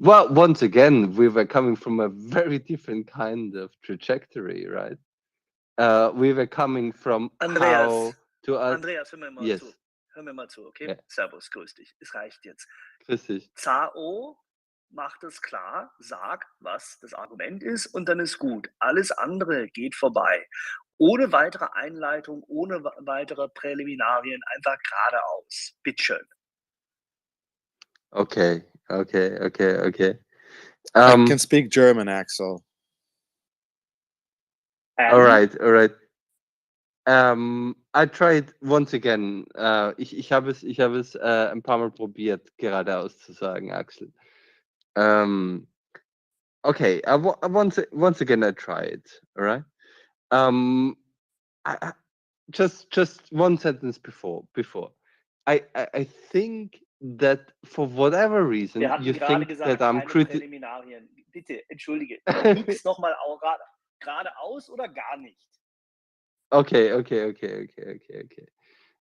Well, once again, we were coming from a very different kind of trajectory, right? We were coming from Andreas, how to Andreas, hör mir mal yes. zu. Hör mir mal zu, okay? Ja. Servus, grüß dich. Es reicht jetzt. Grüß dich. Zao macht es klar, sag, was das Argument ist und dann ist gut. Alles andere geht vorbei. Ohne weitere Einleitung, ohne weitere Präliminarien, einfach geradeaus. Bitteschön. Okay. I can speak German, Axel. All right. I tried once again. Ich habe es ein paar Mal probiert, geradeaus zu sagen, Axel. Okay. Once again I tried. All right. I just one sentence before. I think that for whatever reason you think that I'm Präliminarien. Bitte, entschuldige. Nix nochmal geradeaus oder gar nicht. Okay.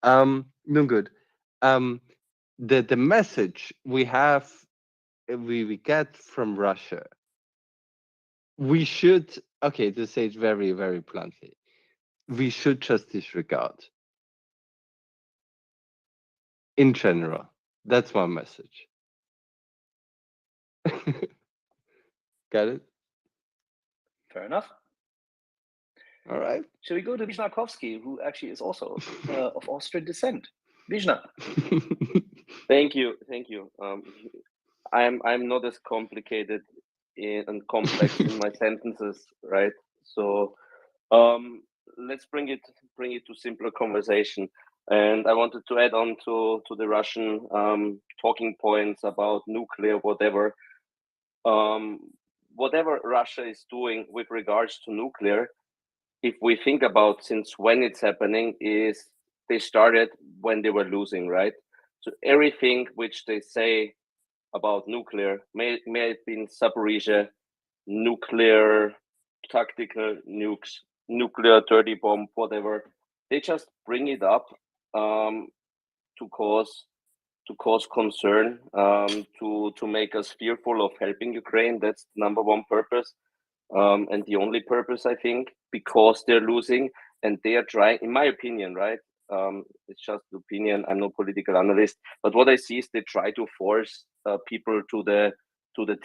Nun gut. The message we get from Russia, we should, okay, to say it very, very bluntly, we should just disregard. In general, that's my message. Got it? Fair enough. All right. Shall we go to Wisniakowski, who actually is also of Austrian descent? Wisna. Thank you. I'm not as complicated and complex in my sentences, right? So let's bring it to simpler conversation. And I wanted to add on to the Russian talking points about nuclear, whatever. Whatever Russia is doing with regards to nuclear, if we think about since when it's happening, is they started when they were losing, right? So everything which they say about nuclear, may have been Zaporizhia, nuclear, tactical nukes, nuclear dirty bomb, whatever, they just bring it up to cause concern, to make us fearful of helping Ukraine. That's the number one purpose. And the only purpose, I think, because they're losing and they are trying, in my opinion, right? It's just opinion. I'm no political analyst, but what I see is they try to force people to the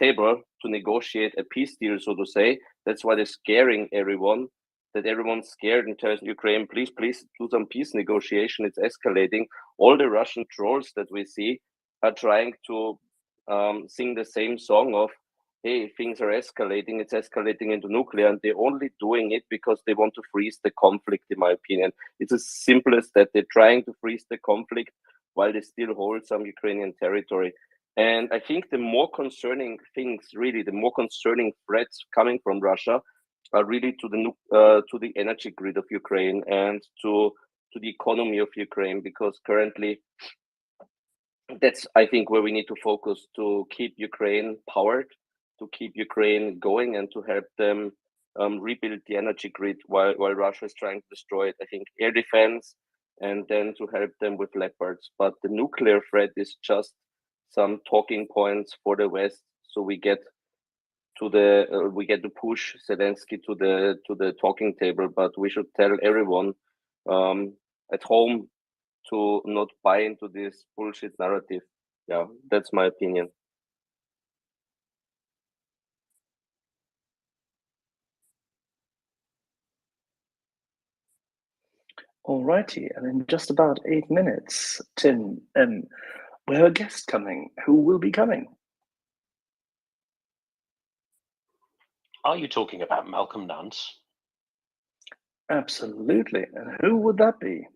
table to negotiate a peace deal, so to say. That's why they're scaring everyone. That everyone's scared and tells Ukraine, please do some peace negotiation. It's escalating. All the Russian trolls that we see are trying to sing the same song of, hey, things are escalating. It's escalating into nuclear, and they're only doing it because they want to freeze the conflict, in my opinion. It's as simple as that. They're trying to freeze the conflict while they still hold some Ukrainian territory. And I think the more concerning things, really, the more concerning threats coming from Russia are really to the energy grid of Ukraine and to the economy of Ukraine, because currently that's, I think, where we need to focus to keep Ukraine powered, to keep Ukraine going, and to help them rebuild the energy grid while Russia is trying to destroy it. I think air defense, and then to help them with Leopards. But the nuclear threat is just some talking points for the West, so we get to push Zelensky to the talking table. But we should tell everyone at home to not buy into this bullshit narrative. Yeah, that's my opinion. Alrighty, and in just about 8 minutes, Tim, we have a guest coming. Who will be coming? Are you talking about Malcolm Nance? Absolutely. And who would that be?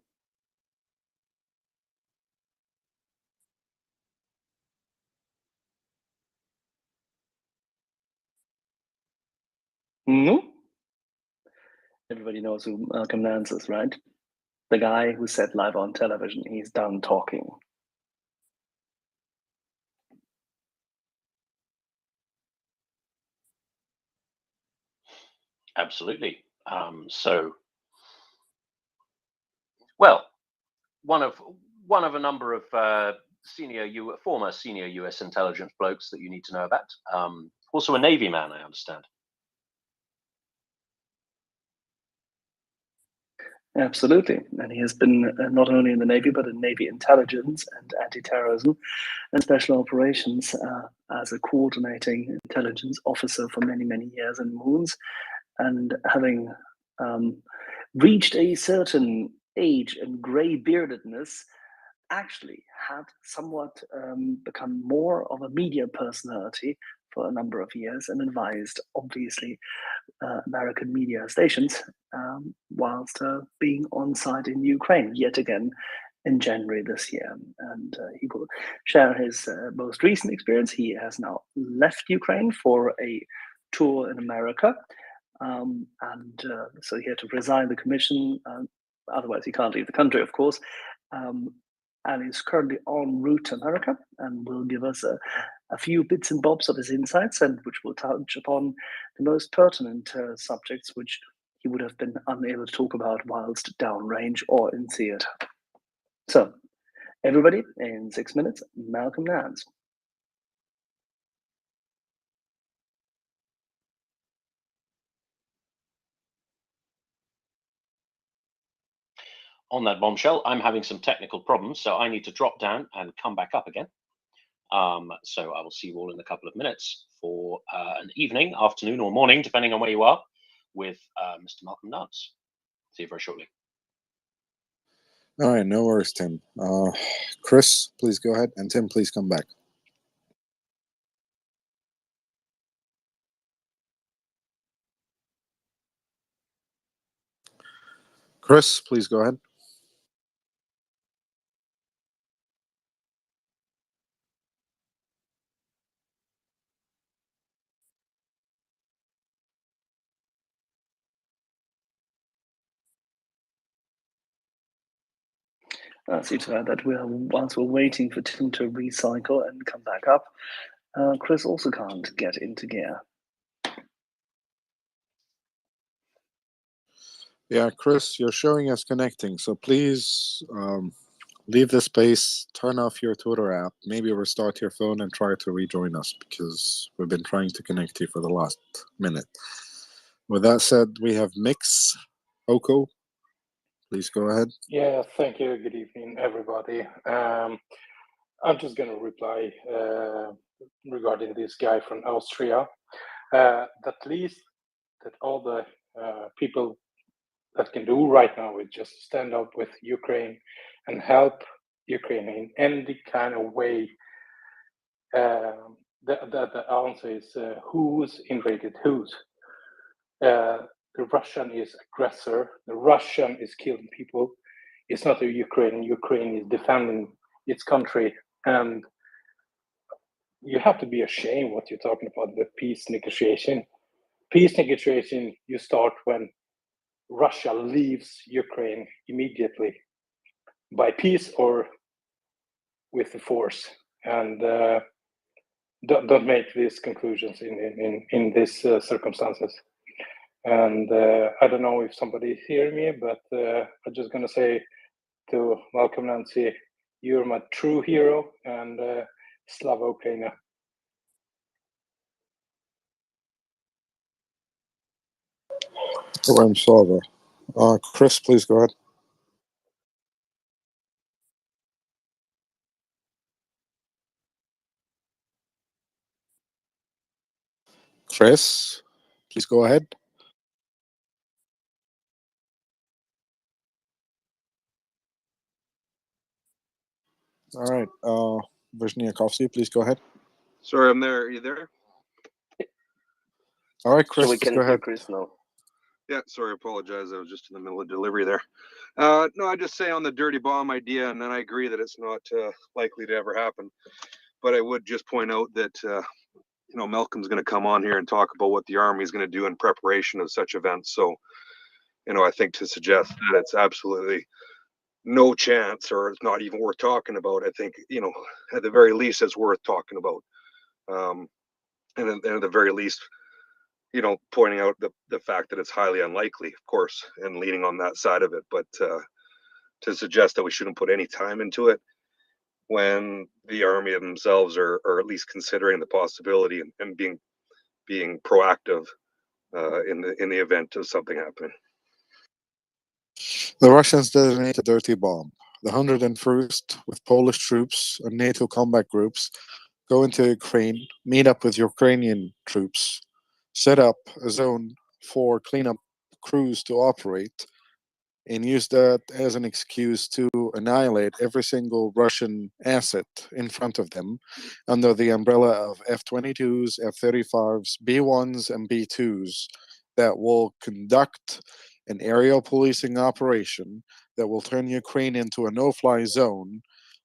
No? Everybody knows who Malcolm Nance is, right? The guy who said live on television, he's done talking. Absolutely. So, well, one of a number of former senior US intelligence blokes that you need to know about. Also a Navy man, I understand. Absolutely. And he has been not only in the Navy, but in Navy intelligence and anti-terrorism and special operations as a coordinating intelligence officer for many, many years in Moons. And having reached a certain age and gray beardedness, actually had somewhat become more of a media personality for a number of years and advised, obviously, American media stations whilst being on site in Ukraine yet again in January this year. And he will share his most recent experience. He has now left Ukraine for a tour in America. So he had to resign the commission. Otherwise, he can't leave the country, of course. And is currently en route to America and will give us a few bits and bobs of his insights, and which will touch upon the most pertinent subjects which he would have been unable to talk about whilst downrange or in theatre. So, everybody, in 6 minutes, Malcolm Nance. On that bombshell, I'm having some technical problems, so I need to drop down and come back up again. So I will see you all in a couple of minutes for an evening, afternoon, or morning, depending on where you are, with Mr. Malcolm Nance. See you very shortly. All right, no worries, Tim. Chris, please go ahead, and Tim, please come back. Chris, please go ahead. See to that whilst we're waiting for Tim to recycle and come back up, Chris also can't get into gear. Yeah, Chris, you're showing us connecting, so please leave the space, turn off your Twitter app, maybe restart your phone and try to rejoin us, because we've been trying to connect you for the last minute. With that said, we have Mix Oko. Please go ahead. Yeah, thank you. Good evening, everybody. I'm just going to reply regarding this guy from Austria. At least that all the people that can do right now is just stand up with Ukraine and help Ukraine in any kind of way. The answer is who's invaded who's. The Russian is aggressor. The Russian is killing people. It's not the Ukraine. Ukraine is defending its country. And you have to be ashamed what you're talking about, the peace negotiation. Peace negotiation, you start when Russia leaves Ukraine immediately, by peace or with the force. And don't make these conclusions in these circumstances. And I don't know if somebody's hearing me, but I'm just going to say to Malcolm Nancy, you're my true hero, and Slava Ukraina. I'm Slava. Chris, please go ahead. Chris, please go ahead. All right, Vyshniakovsky, please go ahead. Sorry, I'm there. Are you there? All right, Chris, So we can go hear ahead. Chris now. Yeah, sorry, I apologize. I was just in the middle of delivery there. No, I just say on the dirty bomb idea, and then I agree that it's not likely to ever happen. But I would just point out that, Malcolm's going to come on here and talk about what the Army is going to do in preparation of such events. So, I think to suggest that it's absolutely no chance or it's not even worth talking about, I think, at the very least, it's worth talking about. And at the very least, pointing out the fact that it's highly unlikely, of course, and leaning on that side of it. But to suggest that we shouldn't put any time into it, when the army themselves are at least considering the possibility and being proactive in the event of something happening. The Russians detonate a dirty bomb. The 101st, with Polish troops and NATO combat groups, go into Ukraine, meet up with Ukrainian troops, set up a zone for cleanup crews to operate, and use that as an excuse to annihilate every single Russian asset in front of them under the umbrella of F-22s, F-35s, B-1s, and B-2s that will conduct an aerial policing operation that will turn Ukraine into a no-fly zone,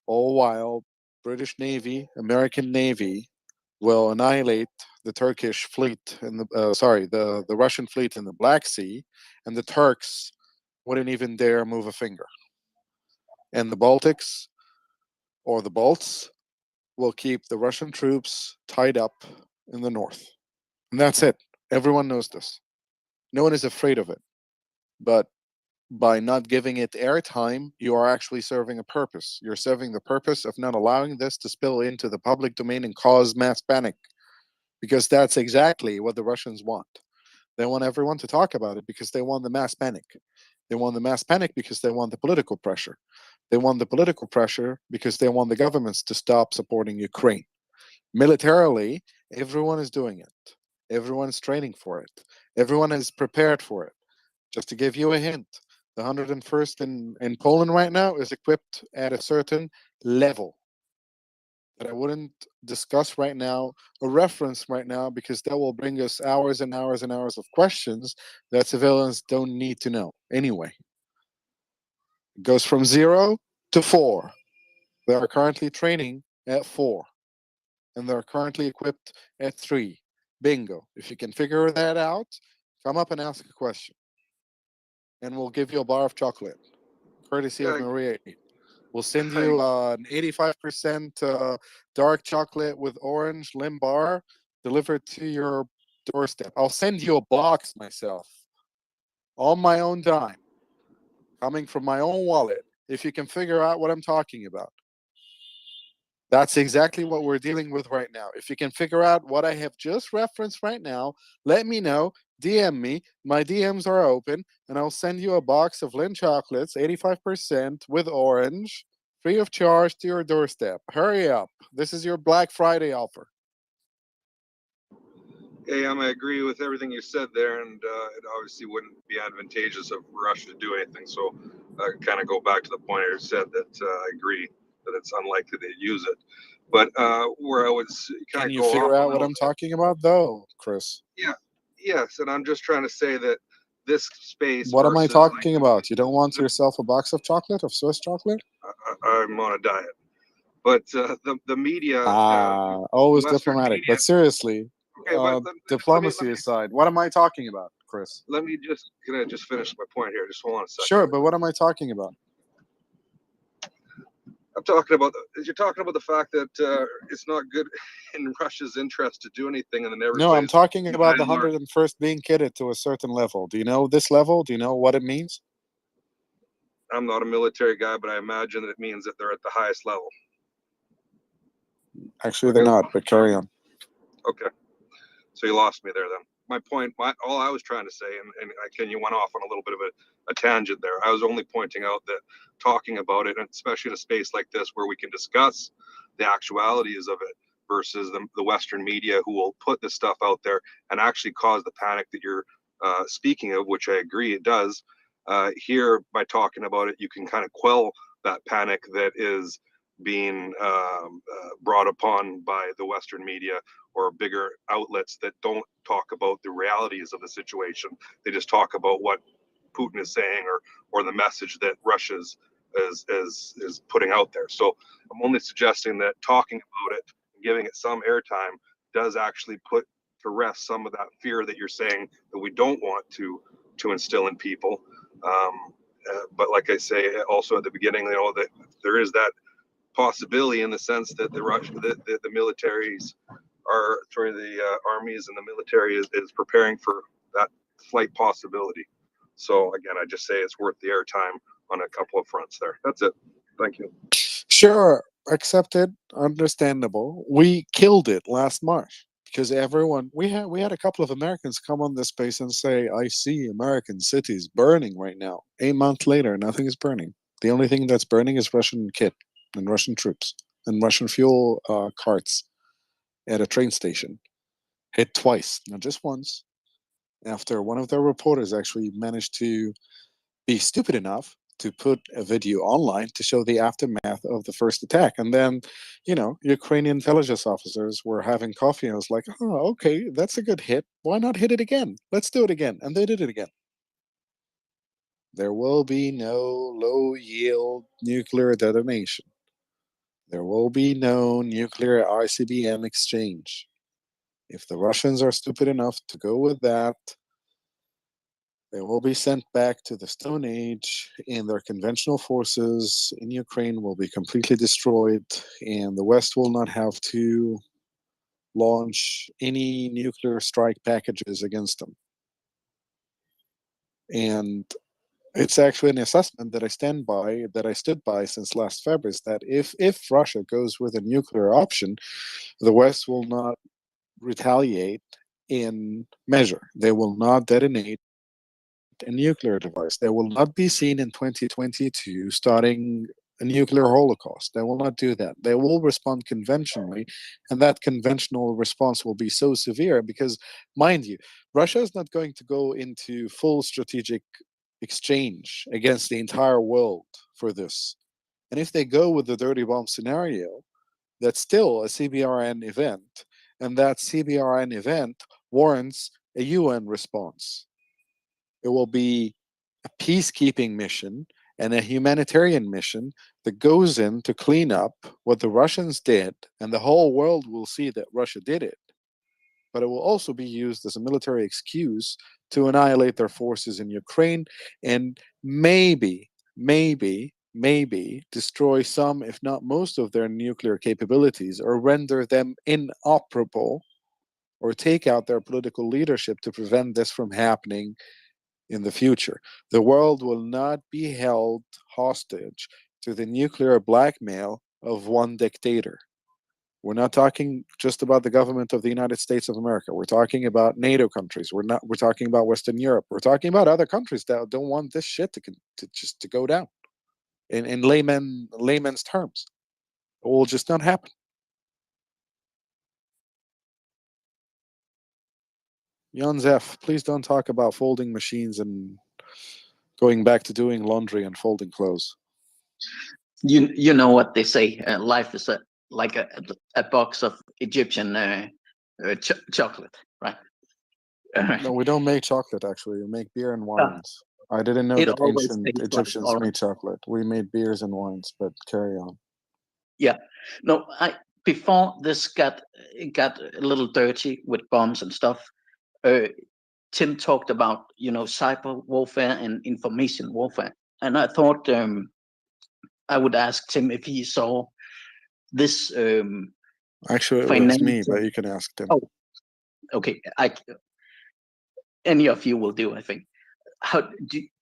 all while British Navy, American Navy will annihilate the Turkish fleet in the Russian fleet in the Black Sea, and the Turks wouldn't even dare move a finger. And the Baltics, or the Balts, will keep the Russian troops tied up in the north. And that's it. Everyone knows this. No one is afraid of it. But by not giving it airtime, you are actually serving a purpose. You're serving the purpose of not allowing this to spill into the public domain and cause mass panic. Because that's exactly what the Russians want. They want everyone to talk about it because they want the mass panic. They want the mass panic because they want the political pressure. They want the political pressure because they want the governments to stop supporting Ukraine. Militarily, everyone is doing it. Everyone is training for it. Everyone is prepared for it. Just to give you a hint, the 101st in Poland right now is equipped at a certain level that I wouldn't discuss right now or reference right now because that will bring us hours and hours and hours of questions that civilians don't need to know anyway. It goes from 0 to 4. They are currently training at 4, and they're currently equipped at 3. Bingo. If you can figure that out, come up and ask a question, and we'll give you a bar of chocolate, courtesy of Maria. We'll send you an 85% dark chocolate with orange limb bar delivered to your doorstep. I'll send you a box myself on my own dime, coming from my own wallet, if you can figure out what I'm talking about. That's exactly what we're dealing with right now. If you can figure out what I have just referenced right now, let me know. DM me. My DMs are open, and I'll send you a box of Lynn chocolates, 85% with orange, free of charge to your doorstep. Hurry up. This is your Black Friday offer. Hey, I agree with everything you said there, and it obviously wouldn't be advantageous of Russia to do anything. So I kind of go back to the point I said that I agree that it's unlikely they'd use it. But where I was kind of Can you figure out what I'm talking about, though, Chris? Yeah, yes, and I'm just trying to say that this space. What am I talking about? You don't want yourself a box of chocolate, of Swiss chocolate? I'm on a diet. But the media. Always diplomatic. Media, but seriously, okay, diplomacy aside, what am I talking about, Chris? Can I just finish my point here? Just hold on a second. Sure, but what am I talking about? You're talking about the fact that it's not good in Russia's interest to do anything, and then everybody. No, I'm talking about the 101st being kitted to a certain level. Do you know this level? Do you know what it means? I'm not a military guy, but I imagine that it means that they're at the highest level. Actually, they're not, but carry on. Okay. So you lost me there then. My point, all I was trying to say, and Ken, you went off on a little bit of a tangent there. I was only pointing out that talking about it, and especially in a space like this where we can discuss the actualities of it versus the Western media who will put this stuff out there and actually cause the panic that you're speaking of, which I agree it does. Here, by talking about it, you can kind of quell that panic that is being brought upon by the Western media or bigger outlets that don't talk about the realities of the situation. They just talk about what Putin is saying or the message that Russia is putting out there. So I'm only suggesting that talking about it and giving it some airtime does actually put to rest some of that fear that you're saying that we don't want to instill in people. But like I say, also at the beginning, that there is that possibility in the sense that the militaries are, the armies and the military is preparing for that flight possibility. So again, I just say it's worth the airtime on a couple of fronts there. That's it. Thank you. Sure. accepted, understandable. We killed it last March because everyone we had a couple of Americans come on this space and say, "I see American cities burning right now." 8 months later, nothing is burning. The only thing that's burning is Russian kit and Russian troops and Russian fuel carts at a train station. Hit twice, not just once. After one of their reporters actually managed to be stupid enough to put a video online to show the aftermath of the first attack. And then, Ukrainian intelligence officers were having coffee and I was like, oh, okay, that's a good hit. Why not hit it again? Let's do it again. And they did it again. There will be no low yield nuclear detonation. There will be no nuclear ICBM exchange. If the Russians are stupid enough to go with that, they will be sent back to the Stone Age, and their conventional forces in Ukraine will be completely destroyed, and the West will not have to launch any nuclear strike packages against them. And it's actually an assessment that I stand by, that I stood by since last February, is that if Russia goes with a nuclear option, the West will not retaliate in measure. They will not detonate a nuclear device. They will not be seen in 2022 starting a nuclear holocaust. They will not do that. They will respond conventionally, and that conventional response will be so severe because, mind you, Russia is not going to go into full strategic exchange against the entire world for this. And if they go with the dirty bomb scenario, that's still a CBRN event, and that CBRN event warrants a UN response. It will be a peacekeeping mission and a humanitarian mission that goes in to clean up what the Russians did, and the whole world will see that Russia did it. But it will also be used as a military excuse to annihilate their forces in Ukraine and maybe destroy some, if not most, of their nuclear capabilities or render them inoperable or take out their political leadership to prevent this from happening in the future. The world will not be held hostage to the nuclear blackmail of one dictator. We're not talking just about the government of the United States of America. We're talking about NATO countries. We're talking about Western Europe. We're talking about other countries that don't want this shit to go down. In layman's terms, it will just not happen. Jan Zef, please don't talk about folding machines and going back to doing laundry and folding clothes. You know what they say, life is like a box of Egyptian chocolate, right? No, we don't make chocolate, actually. We make beer and wines. I didn't know that ancient Egyptians made chocolate. We made beers and wines, but carry on. Yeah. No, before this got a little dirty with bombs and stuff, Tim talked about, cyber warfare and information warfare. And I thought I would ask Tim if he saw this. Actually, it was me, but you can ask Tim. Oh, okay. Any of you will do, I think. How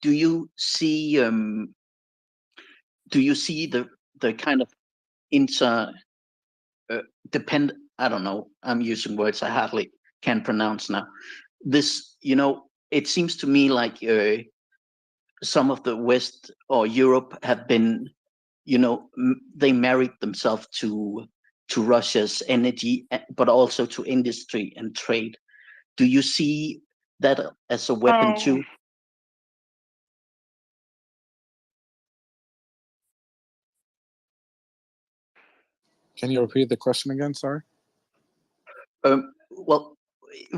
do you see? Do you see the kind of depend? I don't know. I'm using words I hardly can pronounce now. This, it seems to me like some of the West or Europe have been, they married themselves to Russia's energy, but also to industry and trade. Do you see that as a weapon too? Can you repeat the question again? Sorry. Well,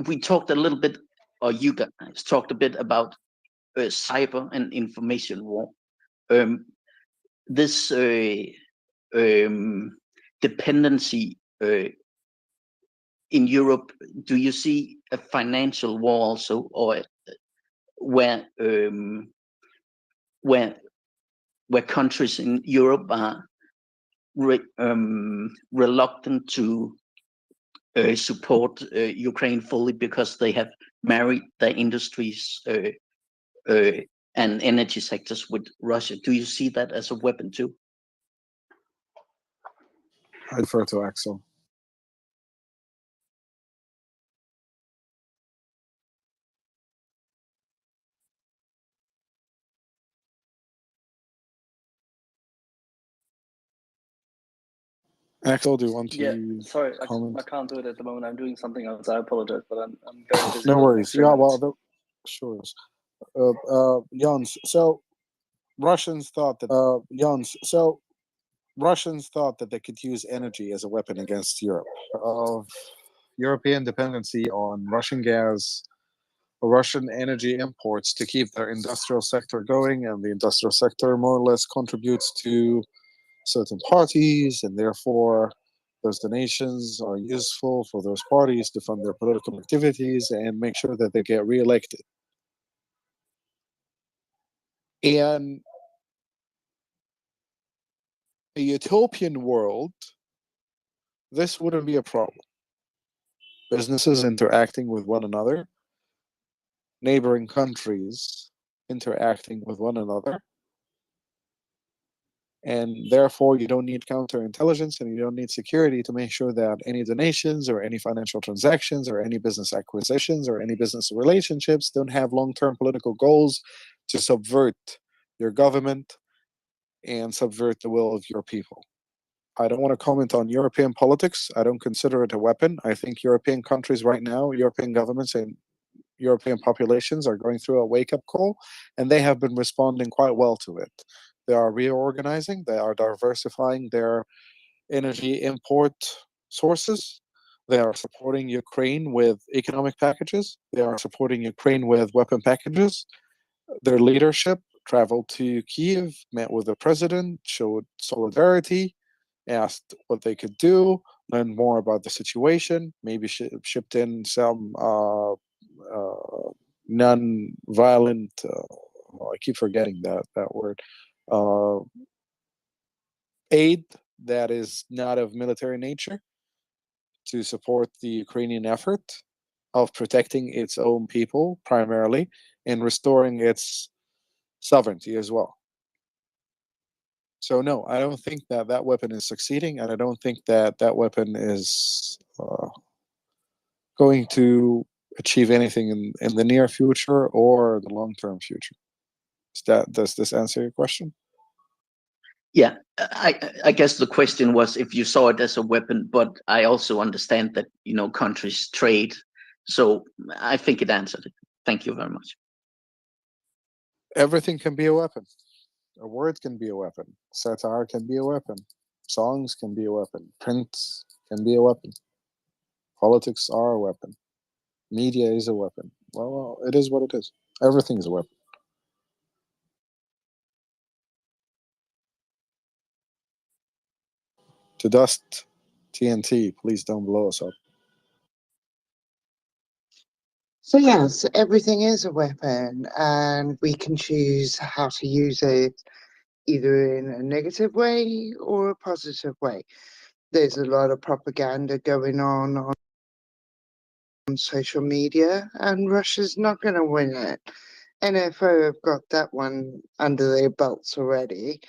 we talked a little bit, or you guys talked a bit about cyber and information war. This dependency in Europe, do you see a financial war also, or where countries in Europe are reluctant to support Ukraine fully because they have married their industries and energy sectors with Russia? Do you see that as a weapon too? I defer to Axel. Axel, do you want to sorry, comment? I can't do it at the moment. I'm doing something else. I apologize, but I'm very busy. No worries. Yeah, minutes. well, sure. Jans, so Russians thought that Russians thought that they could use energy as a weapon against Europe. Of European dependency on Russian gas or Russian energy imports to keep their industrial sector going, and the industrial sector more or less contributes to certain parties, and therefore those donations are useful for those parties to fund their political activities and make sure that they get reelected. In a utopian world, this wouldn't be a problem. Businesses interacting with one another, neighboring countries interacting with one another, and therefore you don't need counterintelligence and you don't need security to make sure that any donations or any financial transactions or any business acquisitions or any business relationships don't have long-term political goals to subvert your government and subvert the will of your people. I don't want to comment on European politics. I don't consider it a weapon. I think European countries right now, European governments and European populations are going through a wake-up call, and they have been responding quite well to it. They are reorganizing, they are diversifying their energy import sources. They are supporting Ukraine with economic packages. They are supporting Ukraine with weapon packages. Their leadership traveled to Kiev, met with the president, showed solidarity, asked what they could do, learned more about the situation, maybe shipped in some non-violent. I keep forgetting that word. Aid that is not of military nature to support the Ukrainian effort of protecting its own people primarily and restoring its sovereignty as well. So no, I don't think that that weapon is succeeding, and I don't think that that weapon is going to achieve anything in the near future or the long-term future. Does this answer your question? Yeah, I guess the question was if you saw it as a weapon, but I also understand that, you know, countries trade. So I think it answered it. Thank you very much. Everything can be a weapon. A word can be a weapon. Satire can be a weapon. Songs can be a weapon. Print can be a weapon. Politics are a weapon. Media is a weapon. Well, it is what it is. Everything is a weapon. To dust, TNT, please don't blow us up. So yes, everything is a weapon, and we can choose how to use it either in a negative way or a positive way. There's a lot of propaganda going on social media, and Russia's not going to win it. NFO have got that one under their belts already.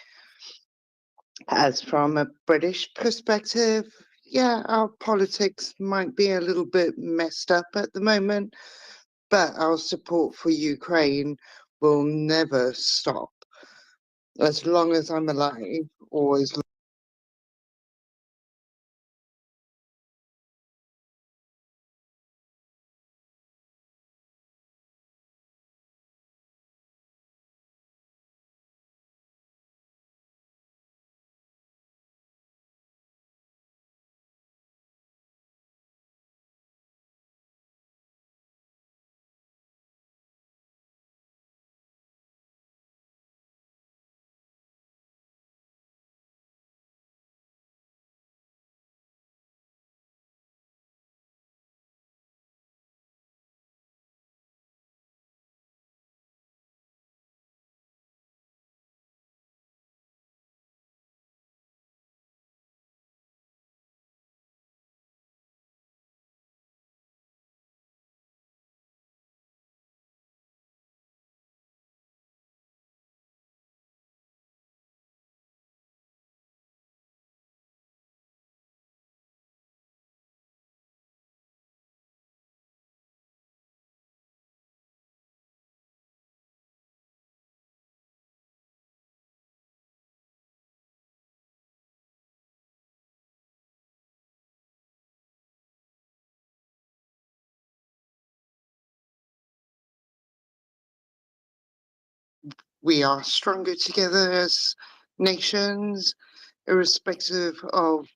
As from a British perspective, yeah, our politics might be a little bit messed up at the moment, but our support for Ukraine will never stop. As long as I'm alive, or as we are stronger together as nations, irrespective of,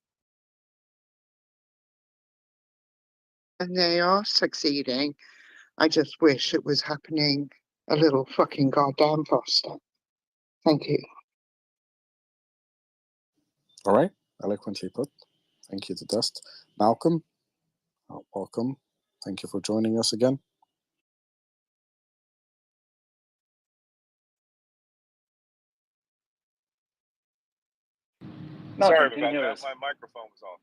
and they are succeeding. I just wish it was happening a little fucking goddamn faster. Thank you. All right, eloquently put. Thank you to Dust. Malcolm, welcome. Thank you for joining us again. Malcolm, Sorry about that. My microphone was off.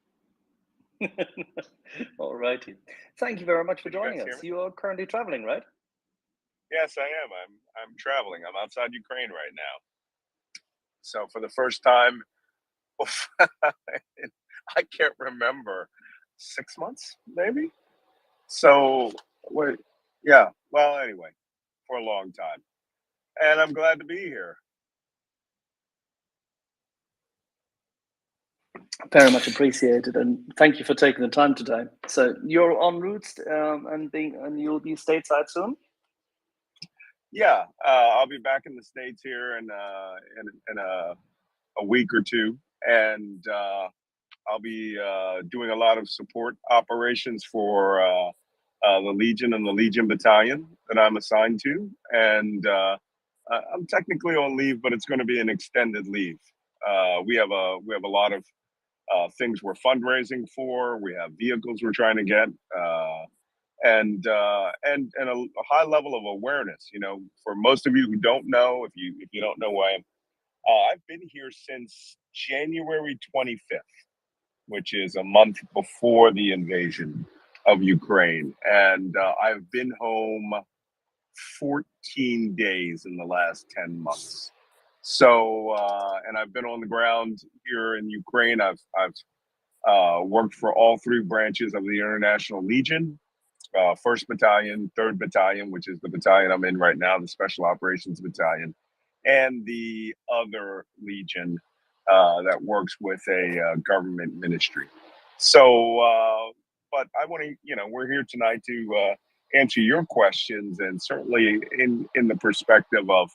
All righty. Thank you very much for joining us. You are currently traveling, right? Yes, I am. I'm traveling. I'm outside Ukraine right now. So for the first time, I can't remember, 6 months maybe. So wait, yeah. Well, anyway, for a long time, and I'm glad to be here. Very much appreciated, and thank you for taking the time today. So you're en route, and you'll be stateside soon. Yeah, I'll be back in the States here in a week or two, and I'll be doing a lot of support operations for the Legion and the Legion Battalion that I'm assigned to, and I'm technically on leave, but it's going to be an extended leave. We have a lot of things we're fundraising for. We have vehicles we're trying to get, and a high level of awareness. You know, for most of you who don't know, if you don't know who I am, I've been here since January 25th, which is a month before the invasion of Ukraine, and I've been home 14 days in the last 10 months. So, and I've been on the ground here in Ukraine. I've worked for all three branches of the International Legion, 1st Battalion, 3rd Battalion, which is the battalion I'm in right now, the Special Operations Battalion, and the other Legion that works with a government ministry. So, but I want to, we're here tonight to answer your questions, and certainly in the perspective of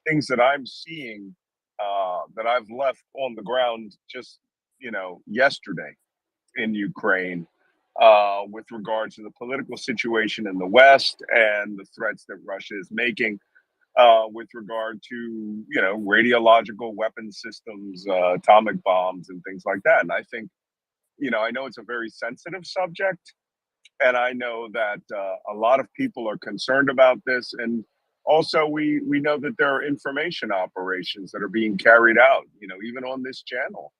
things that I'm seeing that I've left on the ground just, yesterday in Ukraine with regards to the political situation in the West and the threats that Russia is making with regard to, radiological weapon systems, atomic bombs, and things like that. And I think, I know it's a very sensitive subject, and I know that a lot of people are concerned about this. And also, we know that there are information operations that are being carried out, even on this channel,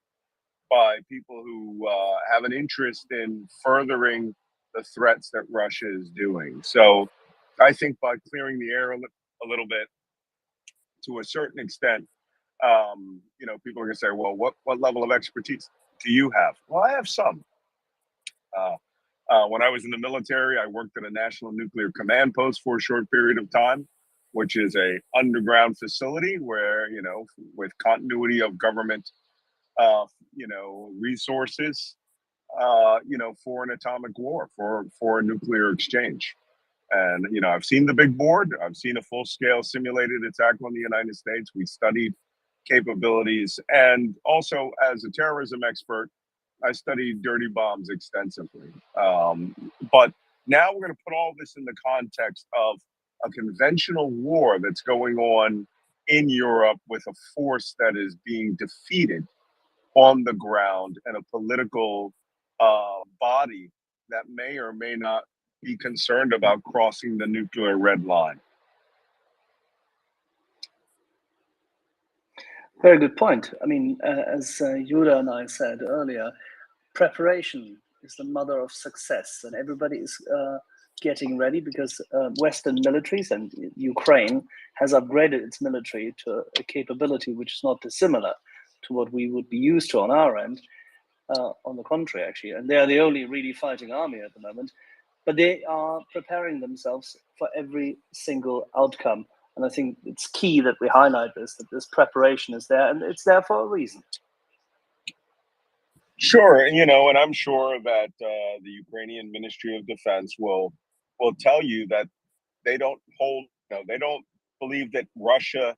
by people who have an interest in furthering the threats that Russia is doing. So I think by clearing the air a little bit, to a certain extent, people are going to say, well, what level of expertise do you have? Well, I have some. When I was in the military, I worked at a National Nuclear Command Post for a short period of time, which is a underground facility where, with continuity of government resources, for an atomic war, for a nuclear exchange. And, I've seen the big board. I've seen a full-scale simulated attack on the United States. We studied capabilities. And also, as a terrorism expert, I studied dirty bombs extensively. But now we're going to put all this in the context of a conventional war that's going on in Europe with a force that is being defeated on the ground, and a political body that may or may not be concerned about crossing the nuclear red line. Very good point. I mean, as Yuda and I said earlier, preparation is the mother of success, and everybody is getting ready because Western militaries and Ukraine has upgraded its military to a capability which is not dissimilar to what we would be used to on our end. On the contrary, actually, and they are the only really fighting army at the moment, but they are preparing themselves for every single outcome. And I think it's key that we highlight this, that this preparation is there, and it's there for a reason. Sure, and I'm sure that the Ukrainian Ministry of Defense will tell you that they don't hold, they don't believe that Russia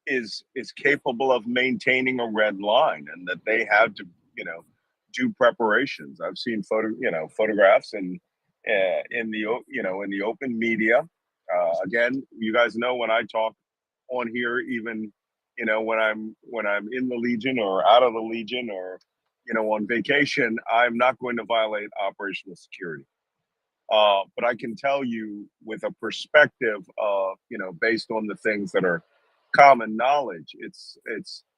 is capable of maintaining a red line, and that they have to, do preparations. I've seen photographs and in the open media. Again, you guys know when I talk on here, even when I'm in the Legion or out of the Legion or on vacation, I'm not going to violate operational security. But I can tell you with a perspective of, based on the things that are common knowledge, it's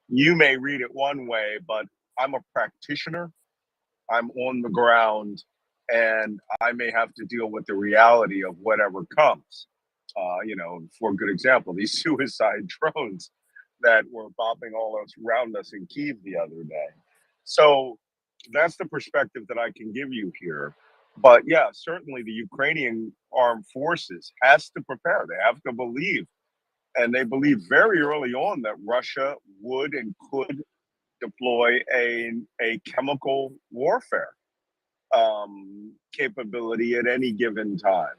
you may read it one way, but I'm a practitioner. I'm on the ground, and I may have to deal with the reality of whatever comes. For a good example, these suicide drones that were bopping all around us in Kyiv the other day. So that's the perspective that I can give you here. But yeah, certainly the Ukrainian armed forces has to prepare. They have to believe, and they believed very early on that Russia would and could deploy a chemical warfare capability at any given time.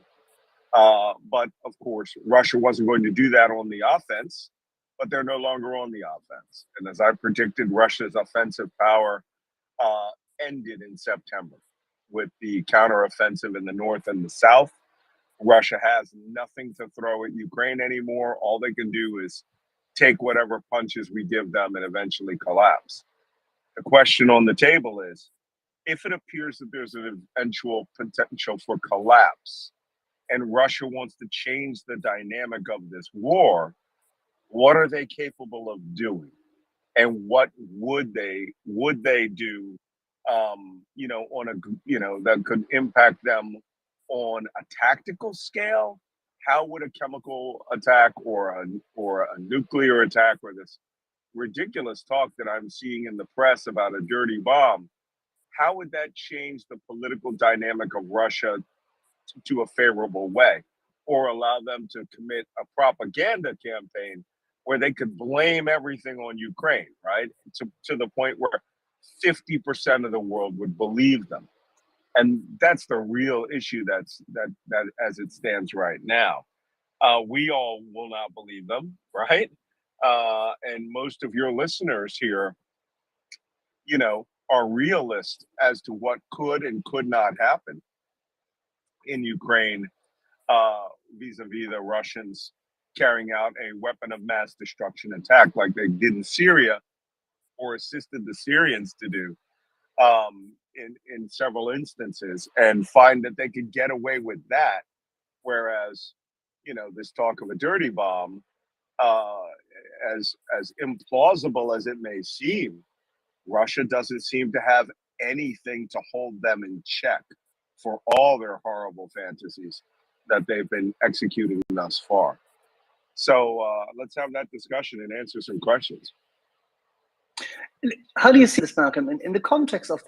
But of course, Russia wasn't going to do that on the offense, but they're no longer on the offense. And as I predicted, Russia's offensive power ended in September with the counteroffensive in the north and the south. Russia has nothing to throw at Ukraine anymore. All they can do is take whatever punches we give them and eventually collapse. The question on the table is, if it appears that there's an eventual potential for collapse and Russia wants to change the dynamic of this war, what are they capable of doing? And what would they do, on a, that could impact them on a tactical scale? How would a chemical attack or a nuclear attack, or this ridiculous talk that I'm seeing in the press about a dirty bomb, how would that change the political dynamic of Russia to a favorable way, or allow them to commit a propaganda campaign where they could blame everything on Ukraine, right? To the point where 50% of the world would believe them. And that's the real issue that as it stands right now. We all will not believe them, right? And most of your listeners here, are realists as to what could and could not happen in Ukraine vis-a-vis the Russians carrying out a weapon of mass destruction attack like they did in Syria, or assisted the Syrians to do in several instances, and find that they could get away with that. Whereas, this talk of a dirty bomb, as implausible as it may seem, Russia doesn't seem to have anything to hold them in check for all their horrible fantasies that they've been executing thus far. So let's have that discussion and answer some questions. How do you see this, Malcolm, in the context of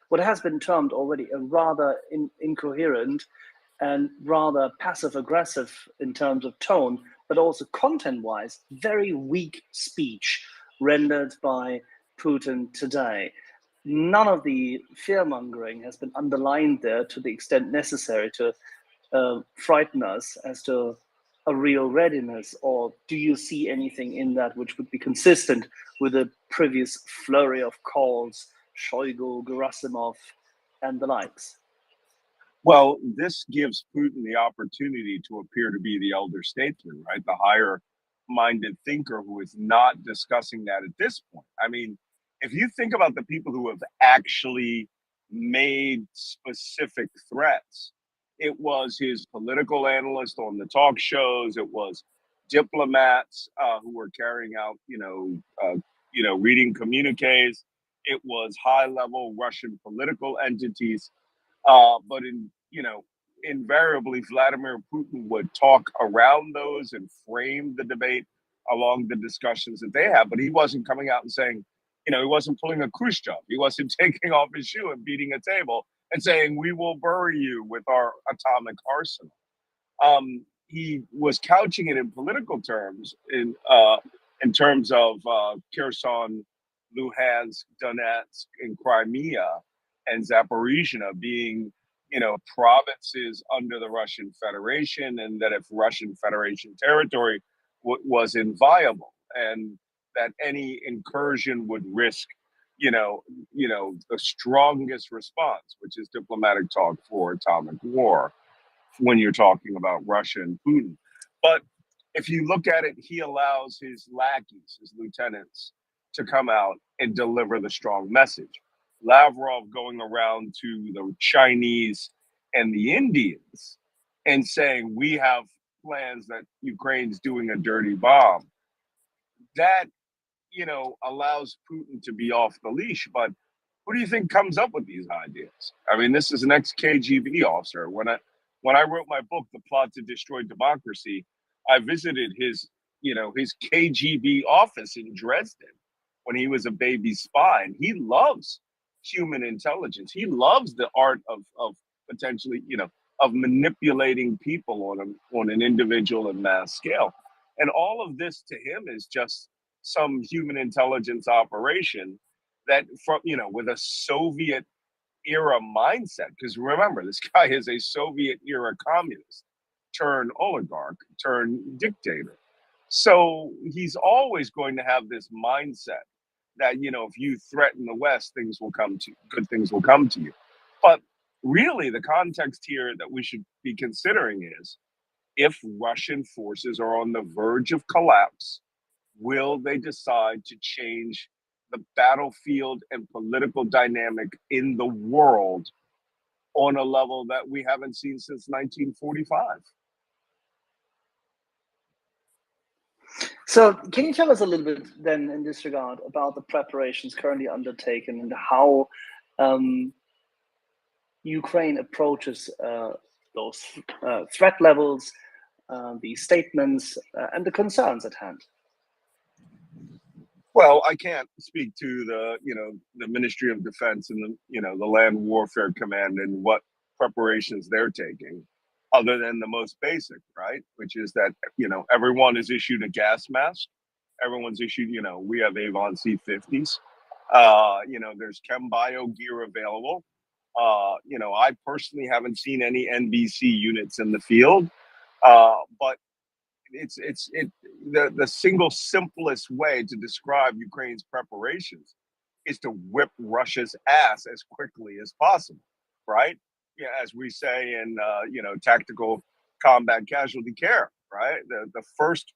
what has been termed already a rather incoherent and rather passive-aggressive in terms of tone, but also content-wise, very weak speech rendered by Putin today? None of the fear-mongering has been underlined there to the extent necessary to frighten us as to a real readiness. Or do you see anything in that which would be consistent with the previous flurry of calls, Shoigu, Gerasimov, and the likes? Well, this gives Putin the opportunity to appear to be the elder statesman, right? The higher-minded thinker who is not discussing that at this point. I mean, if you think about the people who have actually made specific threats, it was his political analyst on the talk shows. It was diplomats who were carrying out, reading communiques. It was high-level Russian political entities. But invariably, Vladimir Putin would talk around those and frame the debate along the discussions that they have. But he wasn't coming out and saying, he wasn't pulling a Khrushchev. He wasn't taking off his shoe and beating a table and saying, "We will bury you with our atomic arsenal." He was couching it in political terms, in terms of Kherson, Luhansk, Donetsk, and Crimea, and Zaporizhia being, provinces under the Russian Federation, and that if Russian Federation territory was inviolable, and that any incursion would risk, the strongest response, which is diplomatic talk for atomic war, when you're talking about Russia and Putin. But if you look at it, he allows his lackeys, his lieutenants, to come out and deliver the strong message. Lavrov going around to the Chinese and the Indians and saying, we have plans that Ukraine's doing a dirty bomb. That, allows Putin to be off the leash. But who do you think comes up with these ideas? I mean, this is an ex-KGB officer. When I wrote my book, The Plot to Destroy Democracy, I visited his KGB office in Dresden when he was a baby spy. And he loves human intelligence. He loves the art of potentially, of manipulating people on an individual and mass scale. And all of this to him is just some human intelligence operation that, from with a Soviet era mindset. Because remember, this guy is a Soviet era communist turned oligarch turned dictator. So he's always going to have this mindset that, if you threaten the West, good things will come to you. But really, the context here that we should be considering is, if Russian forces are on the verge of collapse, will they decide to change the battlefield and political dynamic in the world on a level that we haven't seen since 1945? So can you tell us a little bit then in this regard about the preparations currently undertaken and how Ukraine approaches those threat levels, the statements, and the concerns at hand? Well, I can't speak to the Ministry of Defense and the Land Warfare Command and what preparations they're taking, other than the most basic, right? Which is that, everyone is issued a gas mask. Everyone's issued, we have Avon C50s. There's chem bio gear available. I personally haven't seen any NBC units in the field, but the single simplest way to describe Ukraine's preparations is to whip Russia's ass as quickly as possible, right? Yeah, as we say in tactical combat casualty care, right? The first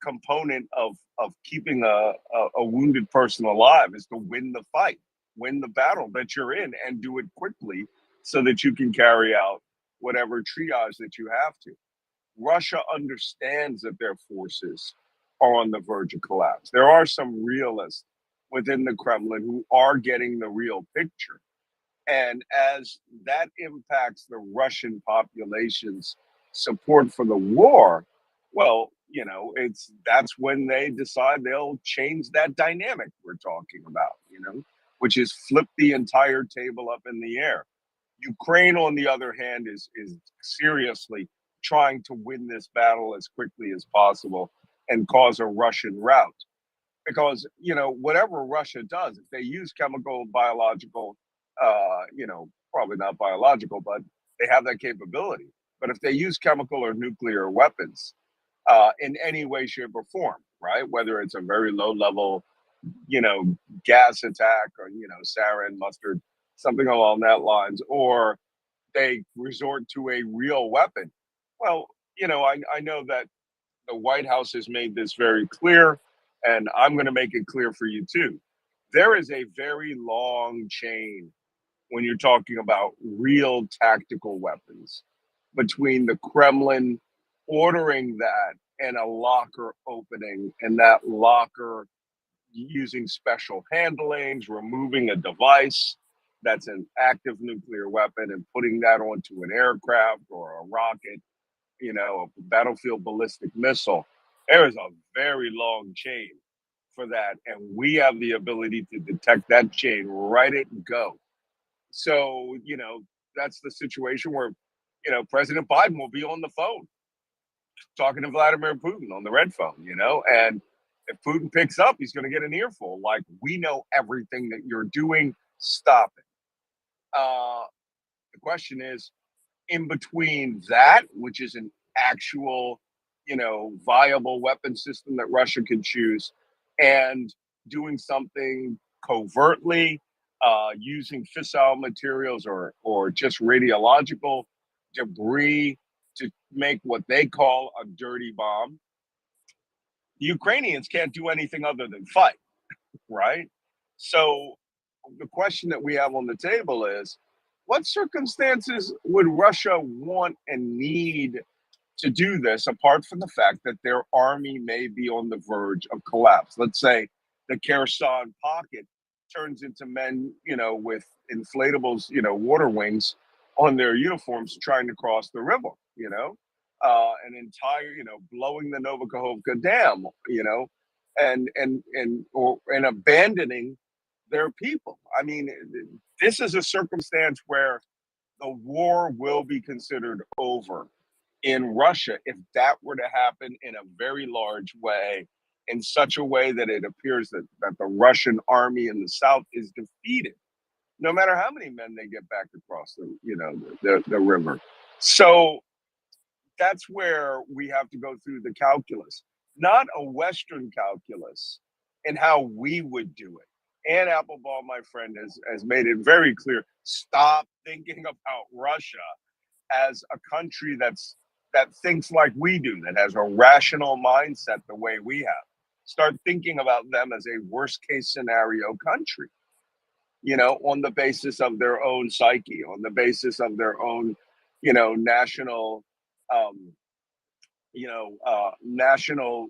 component of keeping a wounded person alive is to win the fight, win the battle that you're in, and do it quickly so that you can carry out whatever triage that you have to. Russia understands that their forces are on the verge of collapse. There are some realists within the Kremlin who are getting the real picture. And as that impacts the Russian population's support for the war, well, that's when they decide they'll change that dynamic we're talking about, which is flip the entire table up in the air. Ukraine, on the other hand, is seriously trying to win this battle as quickly as possible and cause a Russian rout. Because, whatever Russia does, if they use chemical, biological, probably not biological, but they have that capability. But if they use chemical or nuclear weapons in any way, shape, or form, right, whether it's a very low level, gas attack or, sarin, mustard, something along that lines, or they resort to a real weapon. Well, I know that the White House has made this very clear, and I'm going to make it clear for you too. There is a very long chain when you're talking about real tactical weapons between the Kremlin ordering that and a locker opening, and that locker using special handlings, removing a device that's an active nuclear weapon and putting that onto an aircraft or a rocket, a battlefield ballistic missile. There is a very long chain for that. And we have the ability to detect that chain, right it and go. So, that's the situation where, President Biden will be on the phone talking to Vladimir Putin on the red phone, and if Putin picks up, he's going to get an earful. Like, we know everything that you're doing. Stop it. The question is, in between that, which is an actual, viable weapon system that Russia can choose, and doing something covertly, using fissile materials or just radiological debris to make what they call a dirty bomb. The Ukrainians can't do anything other than fight, right? So the question that we have on the table is, what circumstances would Russia want and need to do this, apart from the fact that their army may be on the verge of collapse? Let's say the Kherson pocket turns into men, with inflatables, water wings on their uniforms trying to cross the river, an entire, blowing the Novakhovka Dam, and abandoning their people. I mean, this is a circumstance where the war will be considered over in Russia if that were to happen in a very large way, in such a way that it appears that the Russian army in the south is defeated, no matter how many men they get back across the river. So that's where we have to go through the calculus, not a Western calculus in how we would do it. Ann Applebaum, my friend, has made it very clear. Stop thinking about Russia as a country that thinks like we do, that has a rational mindset the way we have. Start thinking about them as a worst case scenario country, on the basis of their own psyche, on the basis of their own, national, national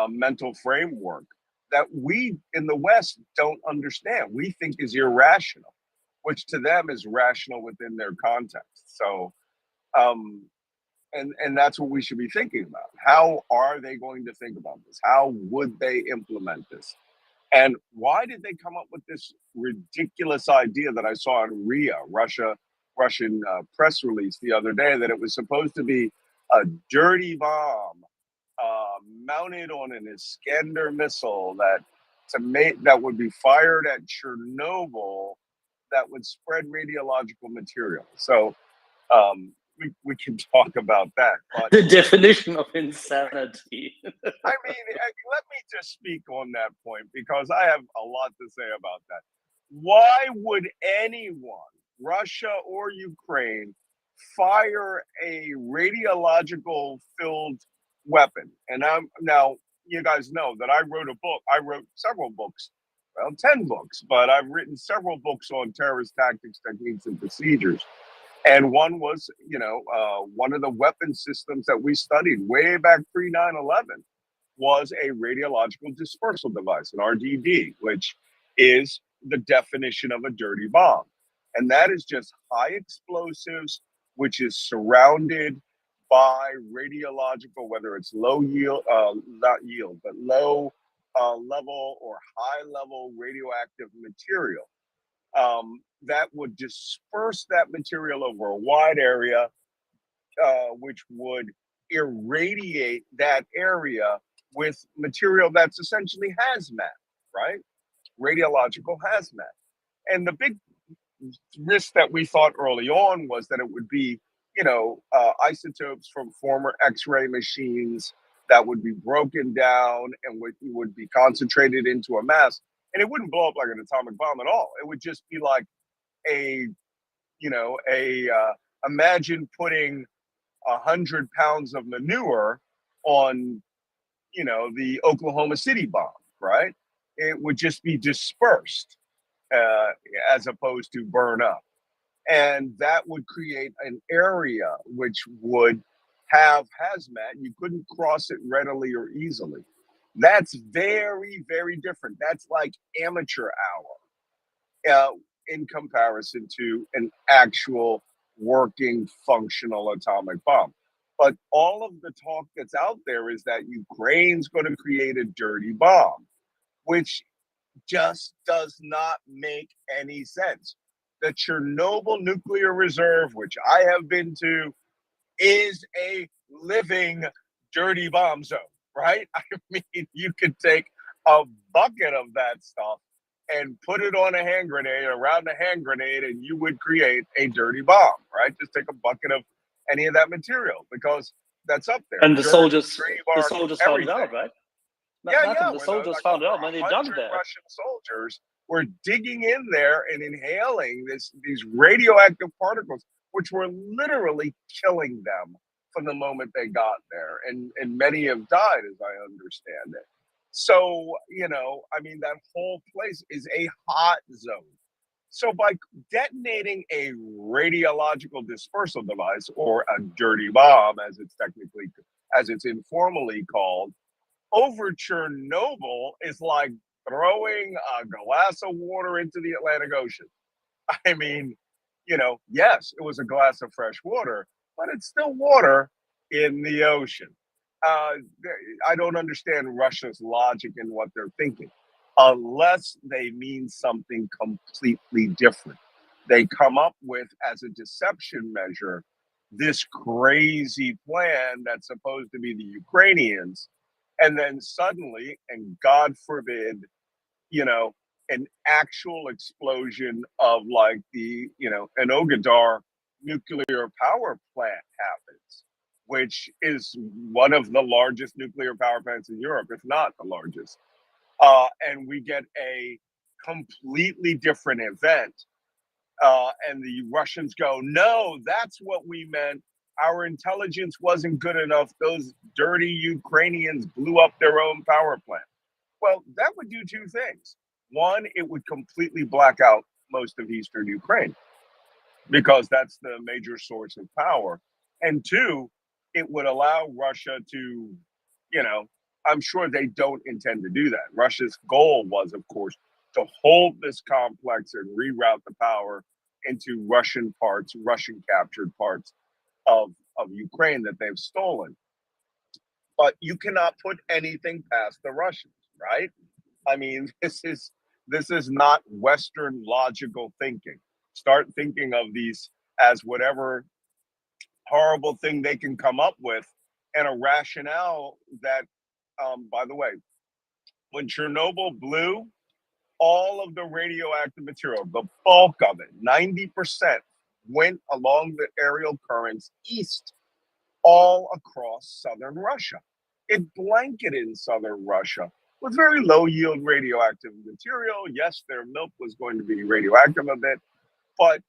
mental framework that we in the West don't understand. We think is irrational, which to them is rational within their context. So, and that's what we should be thinking about. How are they going to think about this? How would they implement this? And why did they come up with this ridiculous idea that I saw in Russian press release the other day, that it was supposed to be a dirty bomb mounted on an Iskander missile that would be fired at Chernobyl, that would spread radiological material. So we can talk about that. But the definition of insanity. I mean, let me just speak on that point, because I have a lot to say about that. Why would anyone, Russia or Ukraine, fire a radiological filled weapon? And now you guys know that I wrote a book. I wrote several books, well, 10 books, but I've written several books on terrorist tactics, techniques, and procedures. And one was, one of the weapon systems that we studied way back pre 9/11 was a radiological dispersal device, an RDD, which is the definition of a dirty bomb. And that is just high explosives, which is surrounded by radiological, whether it's low yield, not yield, but low level or high level radioactive material. That would disperse that material over a wide area, which would irradiate that area with material that's essentially hazmat, right? Radiological hazmat. And the big risk that we thought early on was that it would be, isotopes from former X-ray machines that would be broken down and would be concentrated into a mass. And it wouldn't blow up like an atomic bomb at all. It would just be like imagine putting 100 pounds of manure on, the Oklahoma City bomb, right? It would just be dispersed as opposed to burn up. And that would create an area which would have hazmat. You couldn't cross it readily or easily. That's very, very different. That's like amateur hour. In comparison to an actual working functional atomic bomb. But all of the talk that's out there is that Ukraine's going to create a dirty bomb, which just does not make any sense. The Chernobyl nuclear reserve, which I have been to, is a living dirty bomb zone, right? I mean, you could take a bucket of that stuff and put it on a hand grenade, around a hand grenade, and you would create a dirty bomb, right? Just take a bucket of any of that material, because that's up there. And the Dirt, soldiers, tree the bark, soldiers found it everything. out, right? Yeah. The soldiers found it out when they dug there. Russian soldiers were digging in there and inhaling these radioactive particles, which were literally killing them from the moment they got there. And many have died, as I understand it. So, I mean, that whole place is a hot zone. So by detonating a radiological dispersal device, or a dirty bomb, as it's informally called, over Chernobyl is like throwing a glass of water into the Atlantic Ocean. I mean, yes, it was a glass of fresh water, but it's still water in the ocean. I don't understand Russia's logic in what they're thinking, unless they mean something completely different. They come up with, as a deception measure, this crazy plan that's supposed to be the Ukrainians. And then suddenly, and God forbid, an actual explosion of like an Ogadar nuclear power plant happens, which is one of the largest nuclear power plants in Europe, if not the largest. And we get a completely different event. And the Russians go, no, that's what we meant. Our intelligence wasn't good enough. Those dirty Ukrainians blew up their own power plant. Well, that would do two things. One, it would completely black out most of Eastern Ukraine, because that's the major source of power. And two, it would allow Russia to, I'm sure they don't intend to do that. Russia's goal was, of course, to hold this complex and reroute the power into Russian captured parts of Ukraine that they've stolen. But you cannot put anything past the Russians, right? I mean, this is not Western logical thinking. Start thinking of these as whatever horrible thing they can come up with, and a rationale that, by the way, when Chernobyl blew, all of the radioactive material, the bulk of it, 90%, went along the aerial currents east, all across southern Russia. It blanketed southern Russia with very low yield radioactive material. Yes, their milk was going to be radioactive a bit, but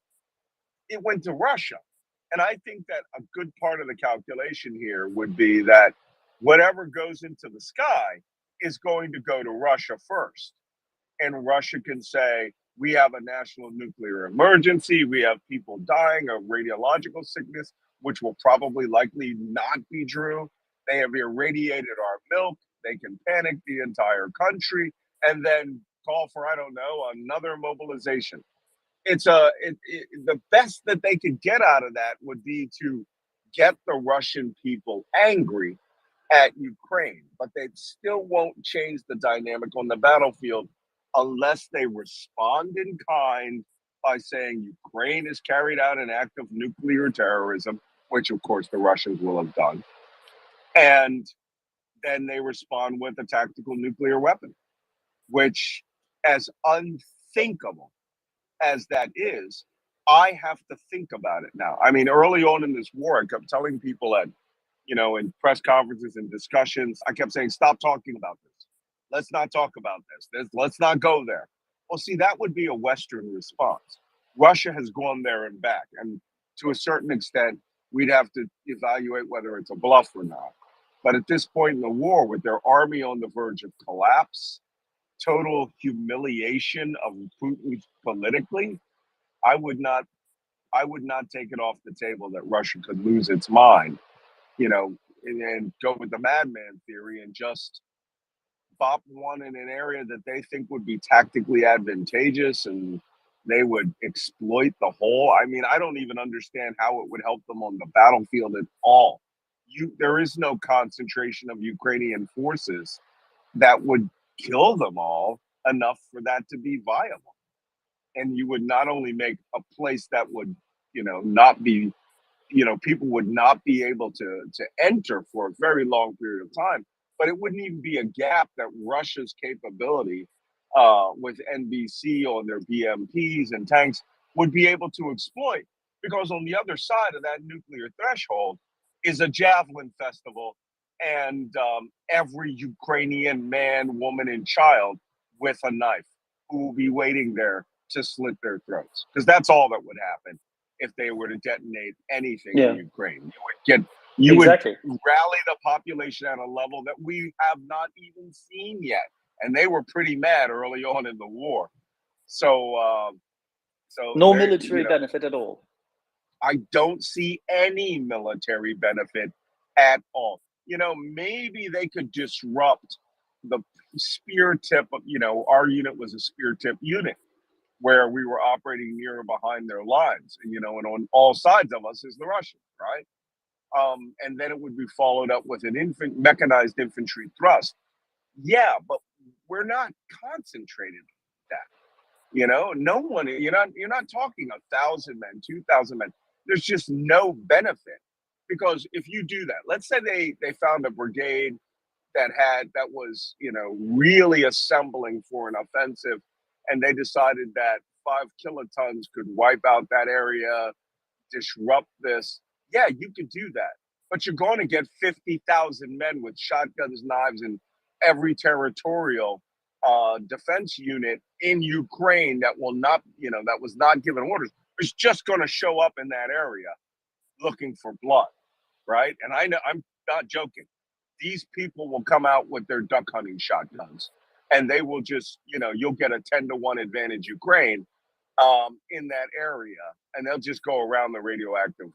it went to Russia. And I think that a good part of the calculation here would be that whatever goes into the sky is going to go to Russia first. And Russia can say, we have a national nuclear emergency. We have people dying of radiological sickness, which will probably likely not be true. They have irradiated our milk. They can panic the entire country and then call for, I don't know, another mobilization. The best that they could get out of that would be to get the Russian people angry at Ukraine, but they still won't change the dynamic on the battlefield unless they respond in kind by saying Ukraine has carried out an act of nuclear terrorism, which of course the Russians will have done. And then they respond with a tactical nuclear weapon, which, as unthinkable as that is, I have to think about it now. I mean, early on in this war, I kept telling people at, in press conferences and discussions, I kept saying, stop talking about this. Let's not talk about this. Let's not go there. Well, see, that would be a Western response. Russia has gone there and back. And to a certain extent, we'd have to evaluate whether it's a bluff or not. But at this point in the war, with their army on the verge of collapse, total humiliation of Putin politically, I would not take it off the table that Russia could lose its mind, and go with the madman theory and just bop one in an area that they think would be tactically advantageous, and they would exploit the whole. I mean, I don't even understand how it would help them on the battlefield at all. There is no concentration of Ukrainian forces that would kill them all enough for that to be viable. And you would not only make a place that would, not be, people would not be able to enter for a very long period of time, but it wouldn't even be a gap that Russia's capability with NBC on their BMPs and tanks would be able to exploit. Because on the other side of that nuclear threshold, is a javelin festival, and every Ukrainian man, woman, and child with a knife who will be waiting there to slit their throats. Because that's all that would happen if they were to detonate anything in Ukraine. You would rally the population at a level that we have not even seen yet. And they were pretty mad early on in the war. So no military benefit at all. I don't see any military benefit at all. Maybe they could disrupt the spear tip of, our unit was a spear tip unit where we were operating near and behind their lines, and on all sides of us is the Russians, right? And then it would be followed up with an mechanized infantry thrust. Yeah, but we're not concentrated on that. No one, you're not talking 1,000 men, 2,000 men. There's just no benefit, because if you do that, let's say they found a brigade that was really assembling for an offensive, and they decided that 5 kilotons could wipe out that area, disrupt this. Yeah, you could do that, but you're going to get 50,000 men with shotguns, knives, and every territorial defense unit in Ukraine that will not, that was not given orders, is just going to show up in that area looking for blood, right? And I know, I'm not joking. These people will come out with their duck hunting shotguns, and they will just, you'll get a 10-to-1 advantage Ukraine in that area, and they'll just go around the radioactive,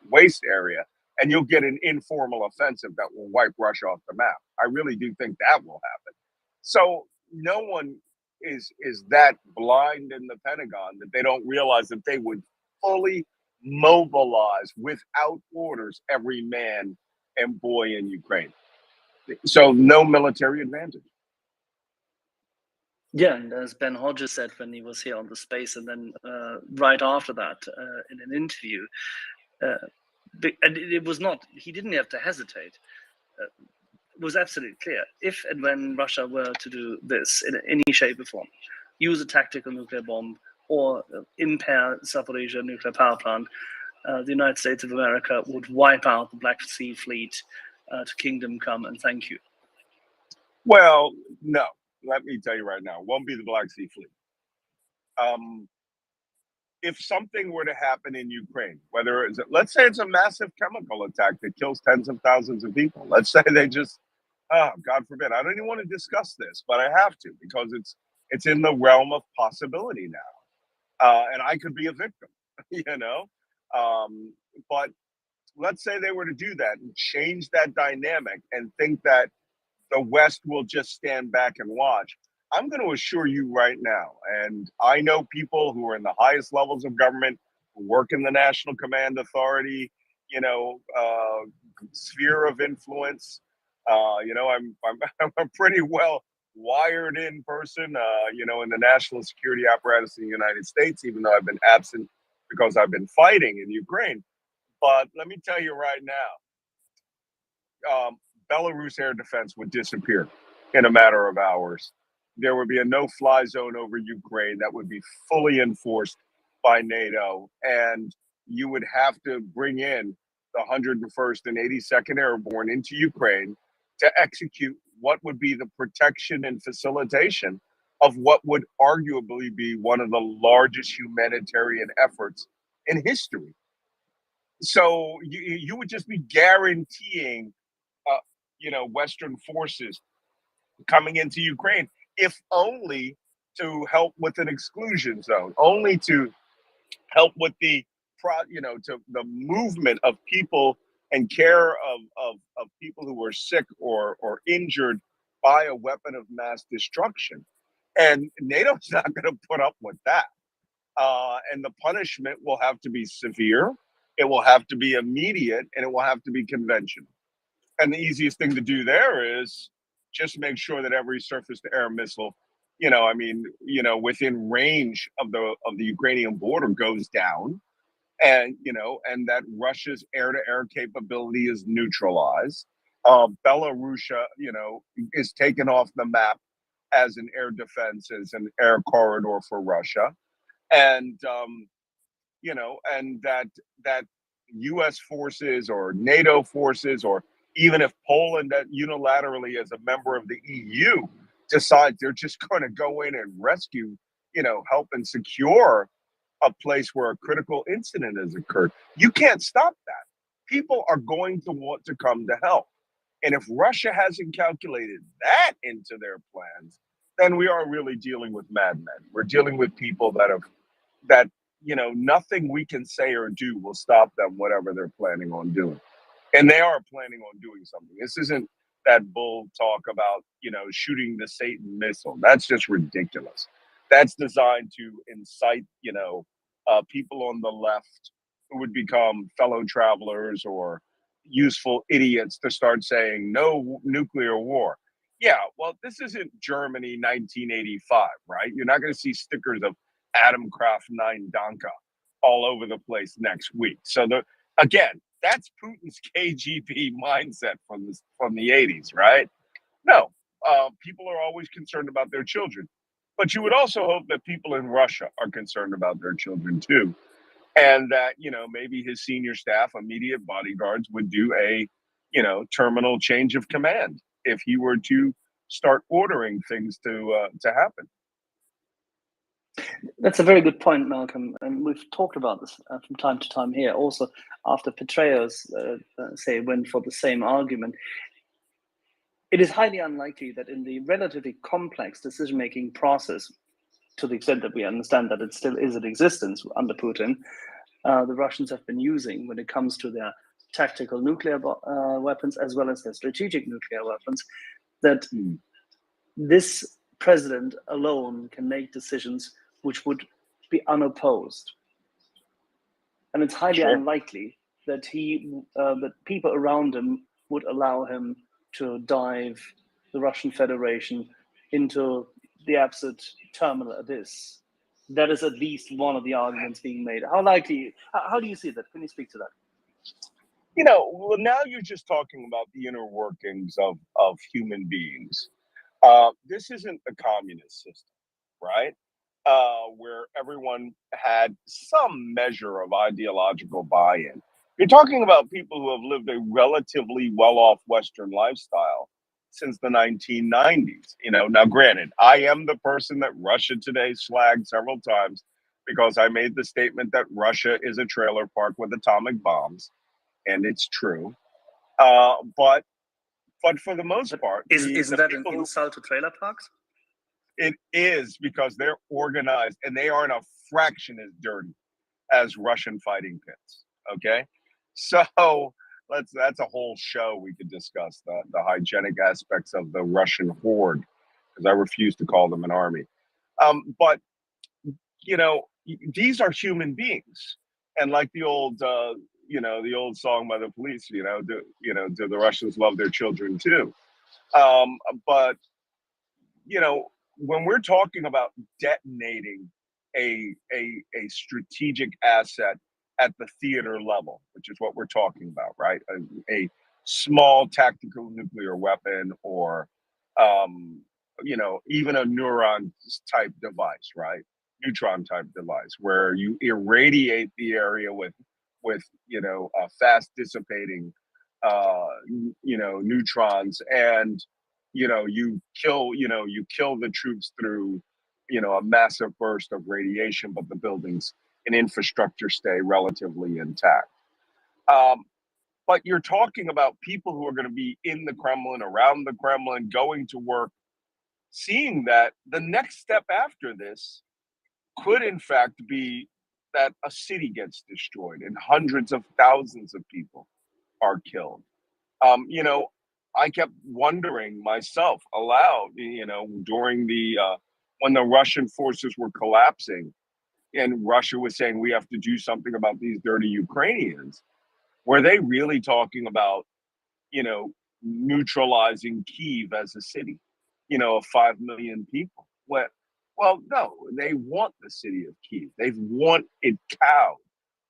waste area, and you'll get an informal offensive that will wipe Russia off the map. I really do think that will happen. So no one is that blind in the Pentagon that they don't realize that they would fully mobilize without orders every man and boy in Ukraine. So no military advantage. Yeah, and as Ben Hodges said when he was here on the space, and then right after that in an interview, and it was not, he didn't have to hesitate. It was absolutely clear. If and when Russia were to do this in any shape or form, use a tactical nuclear bomb or impair Zaporizhzhia nuclear power plant, the United States of America would wipe out the Black Sea Fleet to kingdom come and thank you. Well, no. Let me tell you right now, it won't be the Black Sea Fleet. If something were to happen in Ukraine, whether it's, let's say it's a massive chemical attack that kills tens of thousands of people. Let's say they just, God forbid, I don't even want to discuss this, but I have to, because it's in the realm of possibility now. And I could be a victim, but let's say they were to do that and change that dynamic and think that the West will just stand back and watch. I'm going to assure you right now, and I know people who are in the highest levels of government, who work in the National Command Authority, sphere of influence. I'm a pretty well wired in person, in the national security apparatus in the United States, even though I've been absent because I've been fighting in Ukraine. But let me tell you right now, Belarus air defense would disappear in a matter of hours. There would be a no-fly zone over Ukraine that would be fully enforced by NATO, and you would have to bring in the 101st and 82nd Airborne into Ukraine to execute what would be the protection and facilitation of what would arguably be one of the largest humanitarian efforts in history. So you would just be guaranteeing, Western forces coming into Ukraine, if only to help with an exclusion zone, only to help with the the movement of people and care of people who are sick or injured by a weapon of mass destruction. And NATO's not going to put up with that. And the punishment will have to be severe, it will have to be immediate, and it will have to be conventional. And the easiest thing to do there is just make sure that every surface-to-air missile, within range of the Ukrainian border goes down, and and that Russia's air-to-air capability is neutralized. Belarus, is taken off the map as an air defense, as an air corridor for Russia, and and that U.S. forces or NATO forces, or even if Poland that unilaterally as a member of the EU decides they're just going to go in and rescue, help and secure a place where a critical incident has occurred. You can't stop that. People are going to want to come to help. And if Russia hasn't calculated that into their plans, then we are really dealing with madmen. We're dealing with people that nothing we can say or do will stop them, whatever they're planning on doing. And they are planning on doing something. This isn't that bull talk about, shooting the Satan missile. That's just ridiculous. That's designed to incite, people on the left who would become fellow travelers or useful idiots to start saying no nuclear war. Yeah, well, this isn't Germany 1985, right? You're not going to see stickers of Atomkraft 9 Danke all over the place next week. So again, that's Putin's KGB mindset from the 80s, right? No, people are always concerned about their children, but you would also hope that people in Russia are concerned about their children too, and that maybe his senior staff, immediate bodyguards, would do a terminal change of command if he were to start ordering things to happen. That's a very good point, Malcolm. And we've talked about this from time to time here. Also, after Petraeus, say, went for the same argument, it is highly unlikely that in the relatively complex decision-making process, to the extent that we understand that it still is in existence under Putin, the Russians have been using when it comes to their tactical nuclear weapons as well as their strategic nuclear weapons, that this president alone can make decisions which would be unopposed. And it's highly unlikely that that people around him would allow him to dive the Russian Federation into the absolute terminal abyss. That is at least one of the arguments being made. How do you see that? Can you speak to that? Well, now you're just talking about the inner workings of human beings. This isn't a communist system, right? Where everyone had some measure of ideological buy-in. You're talking about people who have lived a relatively well-off Western lifestyle since the 1990s. Now granted, I am the person that Russia Today slagged several times because I made the statement that Russia is a trailer park with atomic bombs, and it's true. But for the most part, isn't that an insult to trailer parks? It is, because they're organized and they aren't a fraction as dirty as Russian fighting pits. Okay, so that's a whole show we could discuss the hygienic aspects of the Russian horde, because I refuse to call them an army. But these are human beings, and like the old the old song by the Police, do the Russians love their children too? But when we're talking about detonating a strategic asset at the theater level, which is what we're talking about, right? A small tactical nuclear weapon, or even a neuron type device, right? Neutron type device, where you irradiate the area with fast dissipating neutrons, and you kill the troops through a massive burst of radiation, but the buildings and infrastructure stay relatively intact. But you're talking about people who are going to be in the Kremlin, around the Kremlin, going to work, seeing that the next step after this could in fact be that a city gets destroyed and hundreds of thousands of people are killed. I kept wondering myself aloud, during when the Russian forces were collapsing and Russia was saying we have to do something about these dirty Ukrainians. Were they really talking about, neutralizing Kyiv as a city, of 5 million people? Well, no, they want the city of Kyiv. They want it cowed.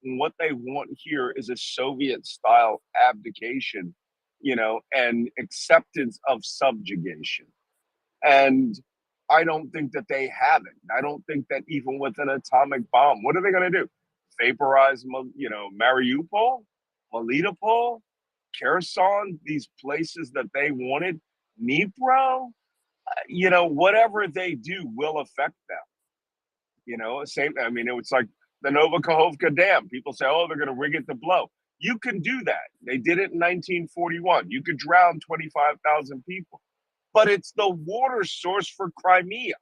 And what they want here is a Soviet-style abdication, and acceptance of subjugation. And I don't think that they have it. I don't think that even with an atomic bomb, what are they going to do? vaporize, Mariupol, Melitopol, Kherson, these places that they wanted, Dnipro, whatever they do will affect them. Same. I mean, it was like the Novakhovka Dam. People say, oh, they're going to rig it to blow. You can do that. They did it in 1941. You could drown 25,000 people, but it's the water source for Crimea.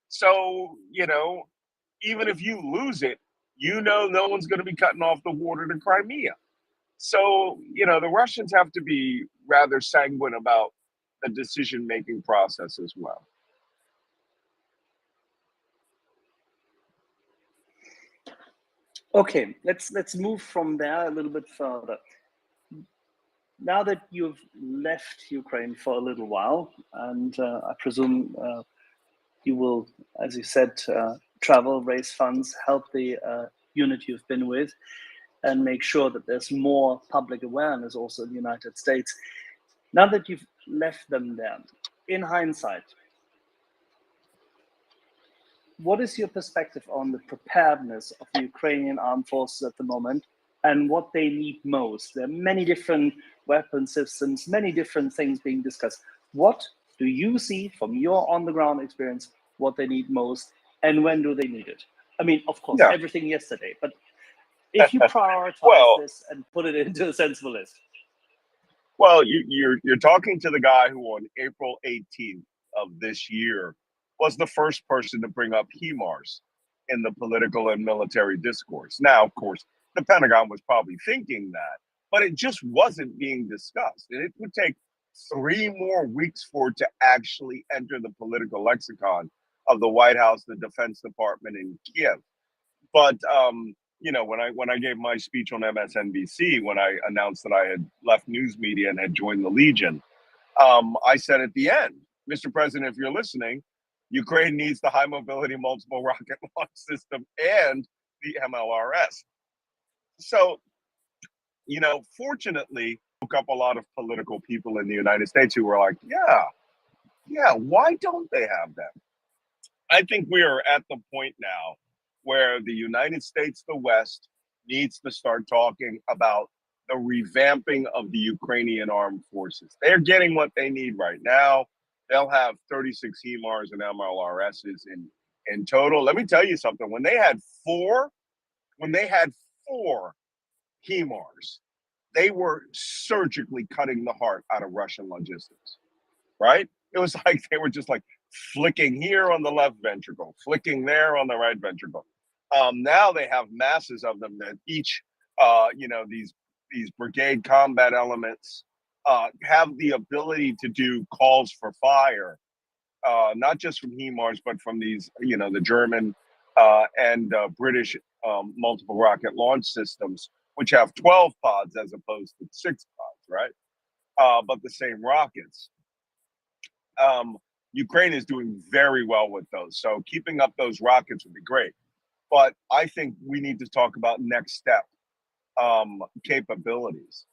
So, even if you lose it, no one's going to be cutting off the water to Crimea. So, the Russians have to be rather sanguine about the decision-making process as well. Okay, let's move from there a little bit further. Now that you've left Ukraine for a little while, and I presume you will, as you said, travel, raise funds, help the unit you've been with, and make sure that there's more public awareness also in the United States. Now that you've left them there, in hindsight, what is your perspective on the preparedness of the Ukrainian armed forces at the moment and what they need most? There are many different weapon systems, many different things being discussed. What do you see from your on-the-ground experience, what they need most, and when do they need it? I mean, of course, everything yesterday, but if you prioritize this and put it into a sensible list. Well, you're talking to the guy who on April 18th of this year was the first person to bring up HIMARS in the political and military discourse. Now, of course, the Pentagon was probably thinking that, but it just wasn't being discussed. And it would take 3 more weeks for it to actually enter the political lexicon of the White House, the Defense Department, in Kiev. But when I gave my speech on MSNBC, when I announced that I had left news media and had joined the Legion, I said at the end, Mr. President, if you're listening, Ukraine needs the high mobility multiple rocket launch system and the MLRS. So, fortunately, I woke up a lot of political people in the United States who were like, yeah, why don't they have them? I think we are at the point now where the United States, the West, needs to start talking about the revamping of the Ukrainian armed forces. They're getting what they need right now. They'll have 36 HIMARS and MLRSs in total. Let me tell you something. When they had four HIMARS, they were surgically cutting the heart out of Russian logistics, right? It was like they were just like flicking here on the left ventricle, flicking there on the right ventricle. Now they have masses of them that each, these brigade combat elements have the ability to do calls for fire, not just from HIMARS, but from these, the German and British multiple rocket launch systems, which have 12 pods as opposed to 6 pods, right? But the same rockets. Ukraine is doing very well with those. So keeping up those rockets would be great. But I think we need to talk about next step capabilities.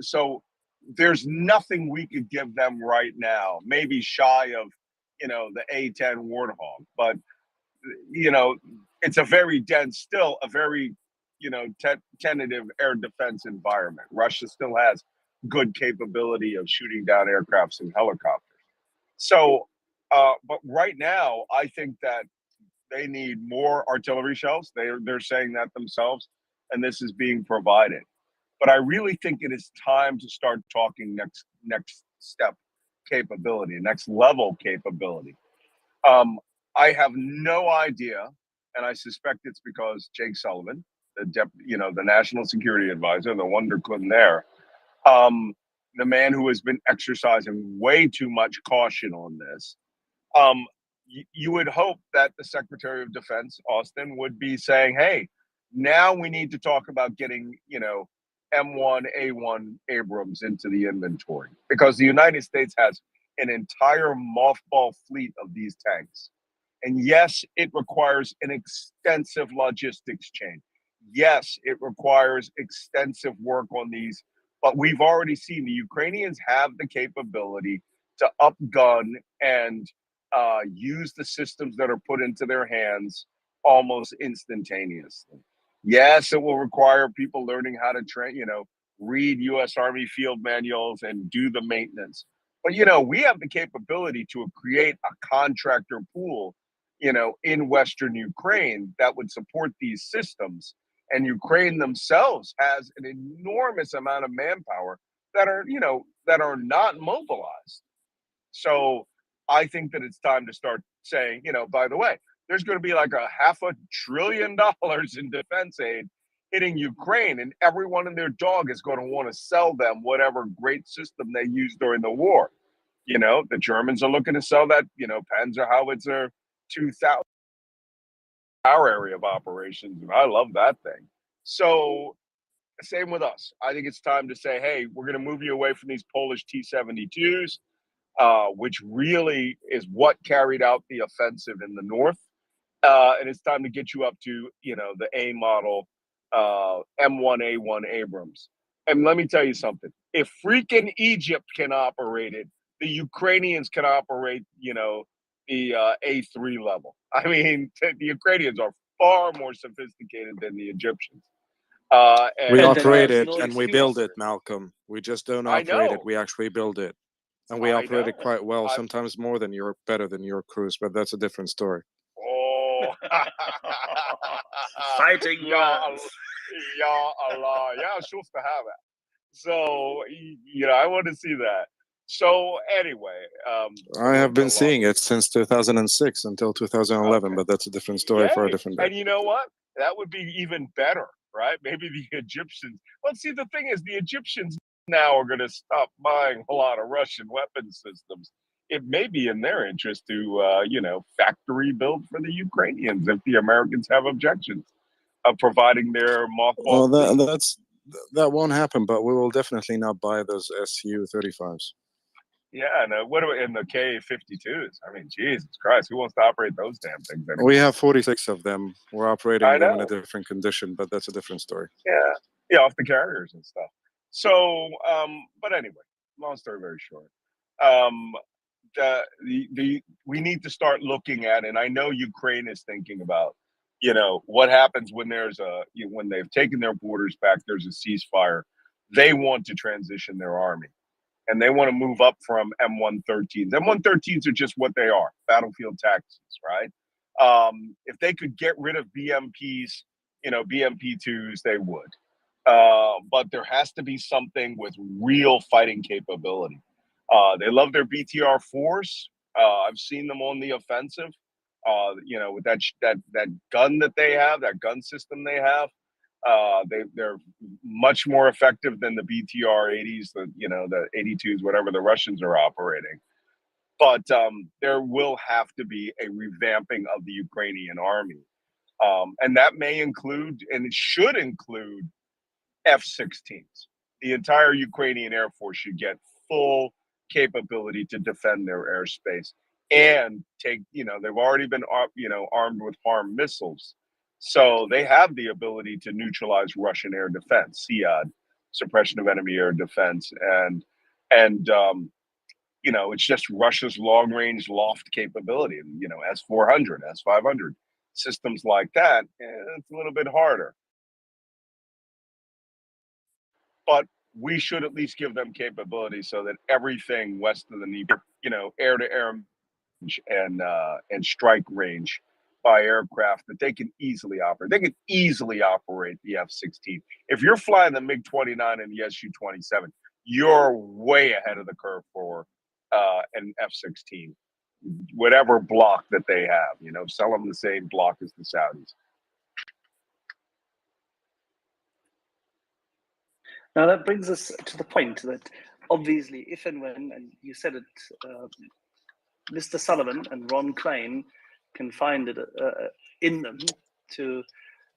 So there's nothing we could give them right now, maybe shy of, the A-10 Warthog. But, it's a very dense, still a very, tentative air defense environment. Russia still has good capability of shooting down aircrafts and helicopters. So, but right now, I think that they need more artillery shells. They're saying that themselves, and this is being provided. But I really think it is time to start talking next step capability, next level capability. I have no idea, and I suspect it's because Jake Sullivan, the National Security Advisor, the wonderkind there, the man who has been exercising way too much caution on this. You would hope that the Secretary of Defense, Austin, would be saying, hey, now we need to talk about getting, M1, A1 Abrams into the inventory, because the United States has an entire mothball fleet of these tanks. And yes, it requires an extensive logistics chain. Yes, it requires extensive work on these, but we've already seen the Ukrainians have the capability to upgun and use the systems that are put into their hands almost instantaneously. Yes, it will require people learning how to train, read U.S. Army field manuals and do the maintenance. But, we have the capability to create a contractor pool, in Western Ukraine that would support these systems. And Ukraine themselves has an enormous amount of manpower that are not mobilized. So I think that it's time to start saying, by the way, there's going to be like $500 billion in defense aid hitting Ukraine, and everyone and their dog is going to want to sell them whatever great system they used during the war. The Germans are looking to sell that, Panzerhowitzer 2000, our area of operations, and I love that thing. So same with us. I think it's time to say, hey, we're going to move you away from these Polish T-72s, which really is what carried out the offensive in the north. And it's time to get you up to, the A model M1A1 Abrams. And let me tell you something. If freaking Egypt can operate it, the Ukrainians can operate, the A3 level. I mean, the Ukrainians are far more sophisticated than the Egyptians. We And operate there's it no and we excuse. build it, Malcolm. We just don't I operate know. it. We actually build it. And we I operate it know. quite well, sometimes more than better than your crews, but that's a different story. Oh, Fighting Ya words. Allah, yeah, supposed to have it. So, I want to see that. So anyway, I have been seeing it since 2006 until 2011, Okay. but that's a different story for a Yay. different day. And you know what? That would be even better, right? Maybe the Egyptians. Well, see, the thing is, the Egyptians now are going to stop buying a lot of Russian weapon systems. It may be in their interest to, factory build for the Ukrainians if the Americans have objections of providing their Well, mothballed. that won't happen, but we will definitely not buy those Su-35s. Yeah, and what about in the K-52s? I mean, Jesus Christ, who wants to operate those damn things anymore? We have 46 of them. We're operating I them in know. a different condition, but that's a different story. Yeah, off the carriers and stuff. So, but anyway, long story very short. We need to start looking at, and I know Ukraine is thinking about, what happens when when they've taken their borders back, there's a ceasefire. They want to transition their army, and they want to move up from M113s. M113s are just what they are, battlefield tactics, right? If they could get rid of BMPs, BMP2s, they would. But there has to be something with real fighting capability. They love their BTR4s. I've seen them on the offensive. With that gun that they have, that gun system they have, they're much more effective than the BTR-80s, the 82s, whatever the Russians are operating. But there will have to be a revamping of the Ukrainian army, and that may include, and it should include, F-16s. The entire Ukrainian Air Force should get full capability to defend their airspace and take, they've already been, armed with HARM missiles. So they have the ability to neutralize Russian air defense, SEAD, suppression of enemy air defense. And it's just Russia's long range loft capability, S-400, S-500, systems like that. It's a little bit harder. But we should at least give them capability so that everything west of the Dnieper, air-to-air and strike range by aircraft that they can easily operate. They can easily operate the F-16. If you're flying the MiG-29 and the Su-27, you're way ahead of the curve for an F-16. Whatever block that they have, sell them the same block as the Saudis. Now that brings us to the point that obviously, if and when, and you said it, Mr. Sullivan and Ron Klain can find it in them to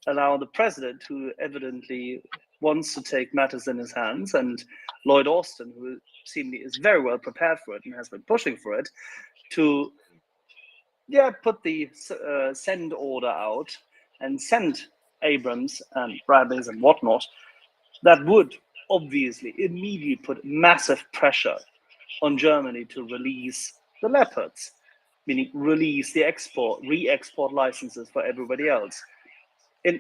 allow the president, who evidently wants to take matters in his hands, and Lloyd Austin, who seemingly is very well prepared for it and has been pushing for it, to put the send order out and send Abrams and Bradleys and whatnot. That would obviously immediately put massive pressure on Germany to release the Leopards, meaning release the re-export licenses for everybody else.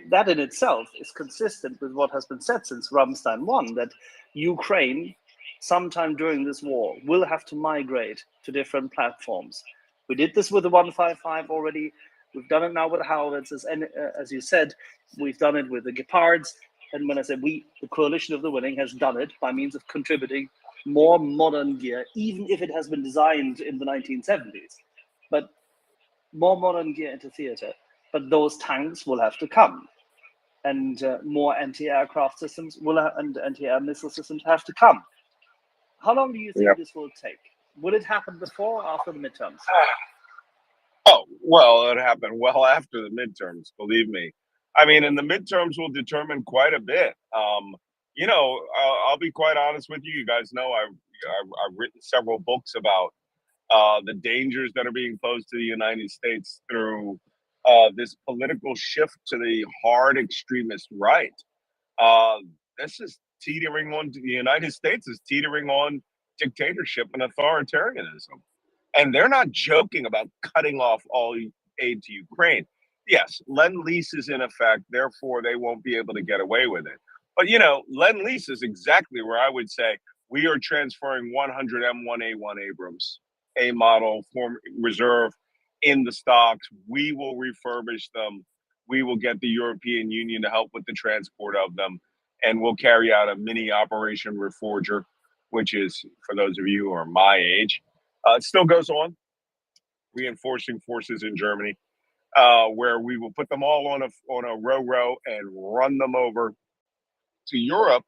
that in itself is consistent with what has been said since Ramstein 1, that Ukraine, sometime during this war, will have to migrate to different platforms. We did this with the 155 already. We've done it now with howitzers, and as you said, we've done it with the Gepards. And when I say we, the coalition of the willing has done it by means of contributing more modern gear, even if it has been designed in the 1970s. But more modern gear into theater. But those tanks will have to come, and more anti-aircraft systems and anti-air missile systems have to come. How long do you think this will take? Will it happen before or after the midterms? Oh, well, it happened well after the midterms, believe me. I mean, and the midterms will determine quite a bit. I'll be quite honest with you. You guys know I've written several books about the dangers that are being posed to the United States through this political shift to the hard extremist right. This is teetering on, the United States is teetering on dictatorship and authoritarianism. And they're not joking about cutting off all aid to Ukraine. Yes, Lend-Lease is in effect, therefore they won't be able to get away with it. But, Lend-Lease is exactly where I would say we are transferring 100 M1A1 Abrams, A model, form reserve in the stocks. We will refurbish them. We will get the European Union to help with the transport of them. And we'll carry out a mini Operation Reforger, which is, for those of you who are my age, it still goes on, reinforcing forces in Germany, where we will put them all on a row and run them over to Europe,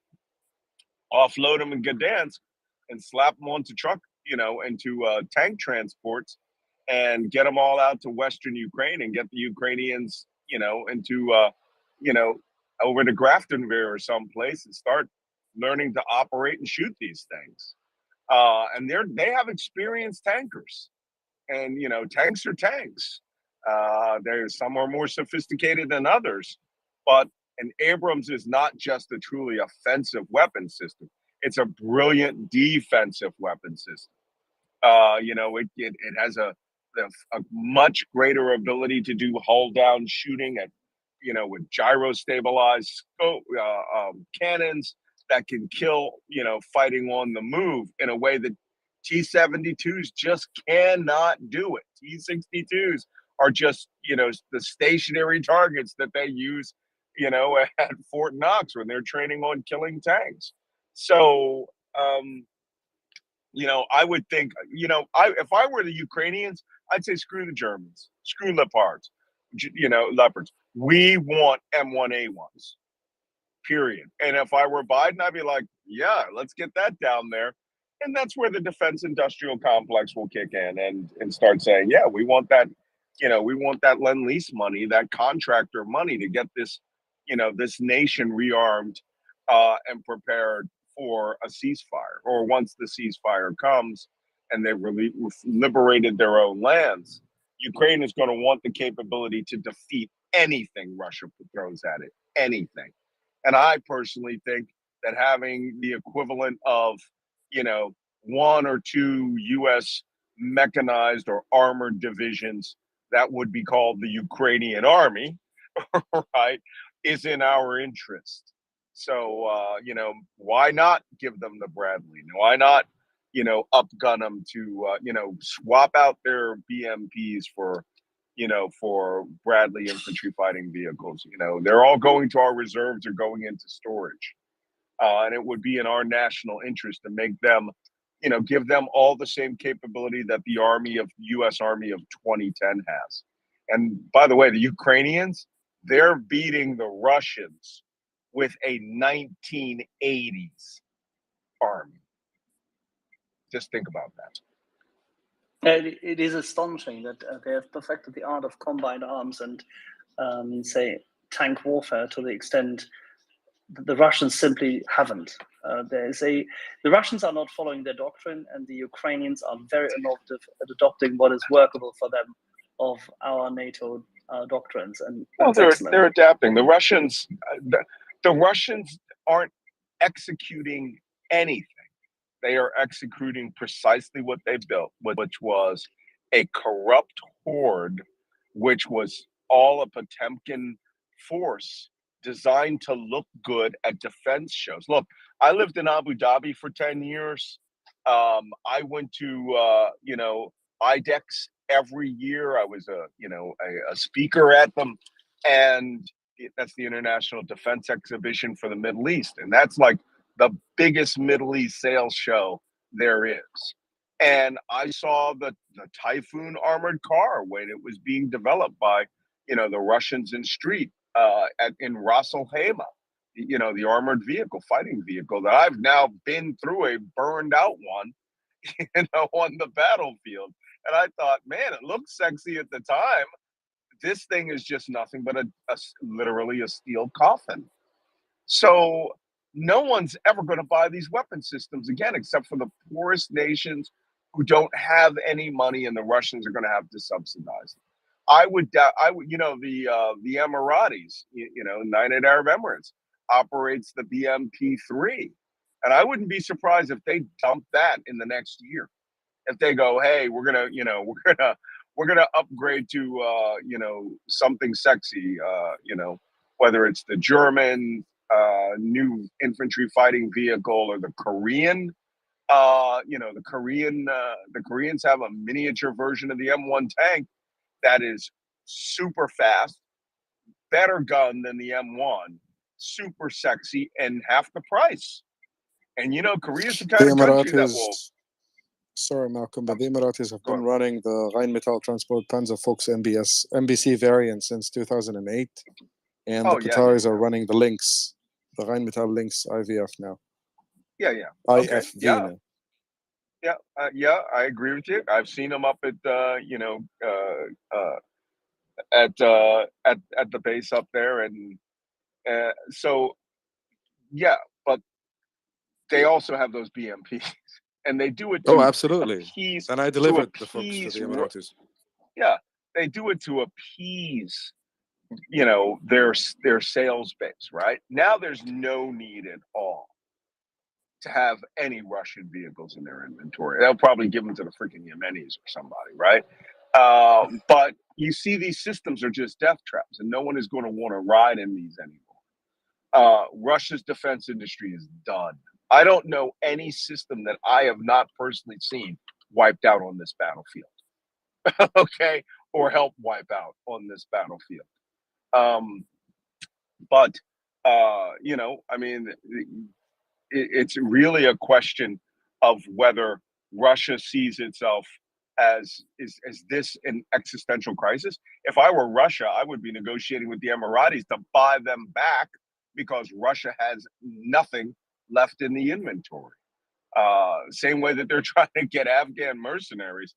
offload them in Gdansk, and slap them onto truck, into tank transports, and get them all out to Western Ukraine and get the Ukrainians, into, over to Graftonville or someplace and start learning to operate and shoot these things. And they have experienced tankers, and tanks are tanks. There's some are more sophisticated than others, but an Abrams is not just a truly offensive weapon system; it's a brilliant defensive weapon system. It has a much greater ability to do hull down shooting at, with gyro stabilized scope cannons that can kill, fighting on the move in a way that T-72s just cannot do it. T-62s are just, the stationary targets that they use, at Fort Knox when they're training on killing tanks. So, I would think, if I were the Ukrainians, I'd say screw the Germans, screw Leopards, Leopards. We want M1A1s. Period. And if I were Biden, I'd be like, yeah, let's get that down there. And that's where the defense industrial complex will kick in and start saying, yeah, we want that, we want that Lend-Lease money, that contractor money to get this, this nation rearmed and prepared for a ceasefire. Or once the ceasefire comes and they've liberated their own lands, Ukraine is going to want the capability to defeat anything Russia throws at it, anything. And I personally think that having the equivalent of, 1 or 2 U.S. mechanized or armored divisions that would be called the Ukrainian army, right, is in our interest. So, why not give them the Bradley? Why not, upgun them to, swap out their BMPs for Bradley infantry fighting vehicles? They're all going to our reserves or going into storage. And it would be in our national interest to make them, give them all the same capability that the U.S. Army of 2010 has. And by the way, the Ukrainians, they're beating the Russians with a 1980s army. Just think about that. It is astonishing that they have perfected the art of combined arms and, say, tank warfare to the extent that the Russians simply haven't. The Russians are not following their doctrine, and the Ukrainians are very innovative at adopting what is workable for them of our NATO doctrines. And they're adapting. The Russians aren't executing anything. They are executing precisely what they built, which was a corrupt horde, which was all a Potemkin force designed to look good at defense shows. Look, I lived in Abu Dhabi for 10 years. I went to, IDEX every year. I was a speaker at them. And that's the International Defense Exhibition for the Middle East. And that's like the biggest Middle East sales show there is. And I saw the Typhoon armored car when it was being developed by, the Russians in street in Ras Al Khaimah, the armored vehicle, fighting vehicle that I've now been through a burned out one, on the battlefield. And I thought, man, it looked sexy at the time. This thing is just nothing but literally a steel coffin. So no one's ever going to buy these weapon systems again, except for the poorest nations who don't have any money, and the Russians are going to have to subsidize it. I would, the Emiratis, United Arab Emirates operates the BMP-3, and I wouldn't be surprised if they dump that in the next year. If they go, hey, we're gonna upgrade to something sexy, whether it's the German new infantry fighting vehicle or the Korean. The Koreans have a miniature version of the M1 tank that is super fast, better gun than the M1, super sexy, and half the price. And Korea's the kind of country that will. Sorry, Malcolm, but the Emiratis have been running the Rheinmetall Transport Panzerfuchs MBC variant since 2008, and the Qataris are running the Lynx, the Rheinmetall Lynx IVF now. IFV now. I agree with you. I've seen them up at at the base up there, and but they also have those BMPs. And they do it to absolutely. appease, and I delivered the folks to the Emiratis. Yeah, they do it to appease, their sales base, right? Now there's no need at all to have any Russian vehicles in their inventory. They'll probably give them to the freaking Yemenis or somebody, right? But you see, these systems are just death traps, and no one is going to want to ride in these anymore. Russia's defense industry is done. I don't know any system that I have not personally seen wiped out on this battlefield, okay, or help wipe out on this battlefield. It's really a question of whether Russia sees itself as this an existential crisis. If I were Russia, I would be negotiating with the Emiratis to buy them back because Russia has nothing left in the inventory. Same way that they're trying to get Afghan mercenaries.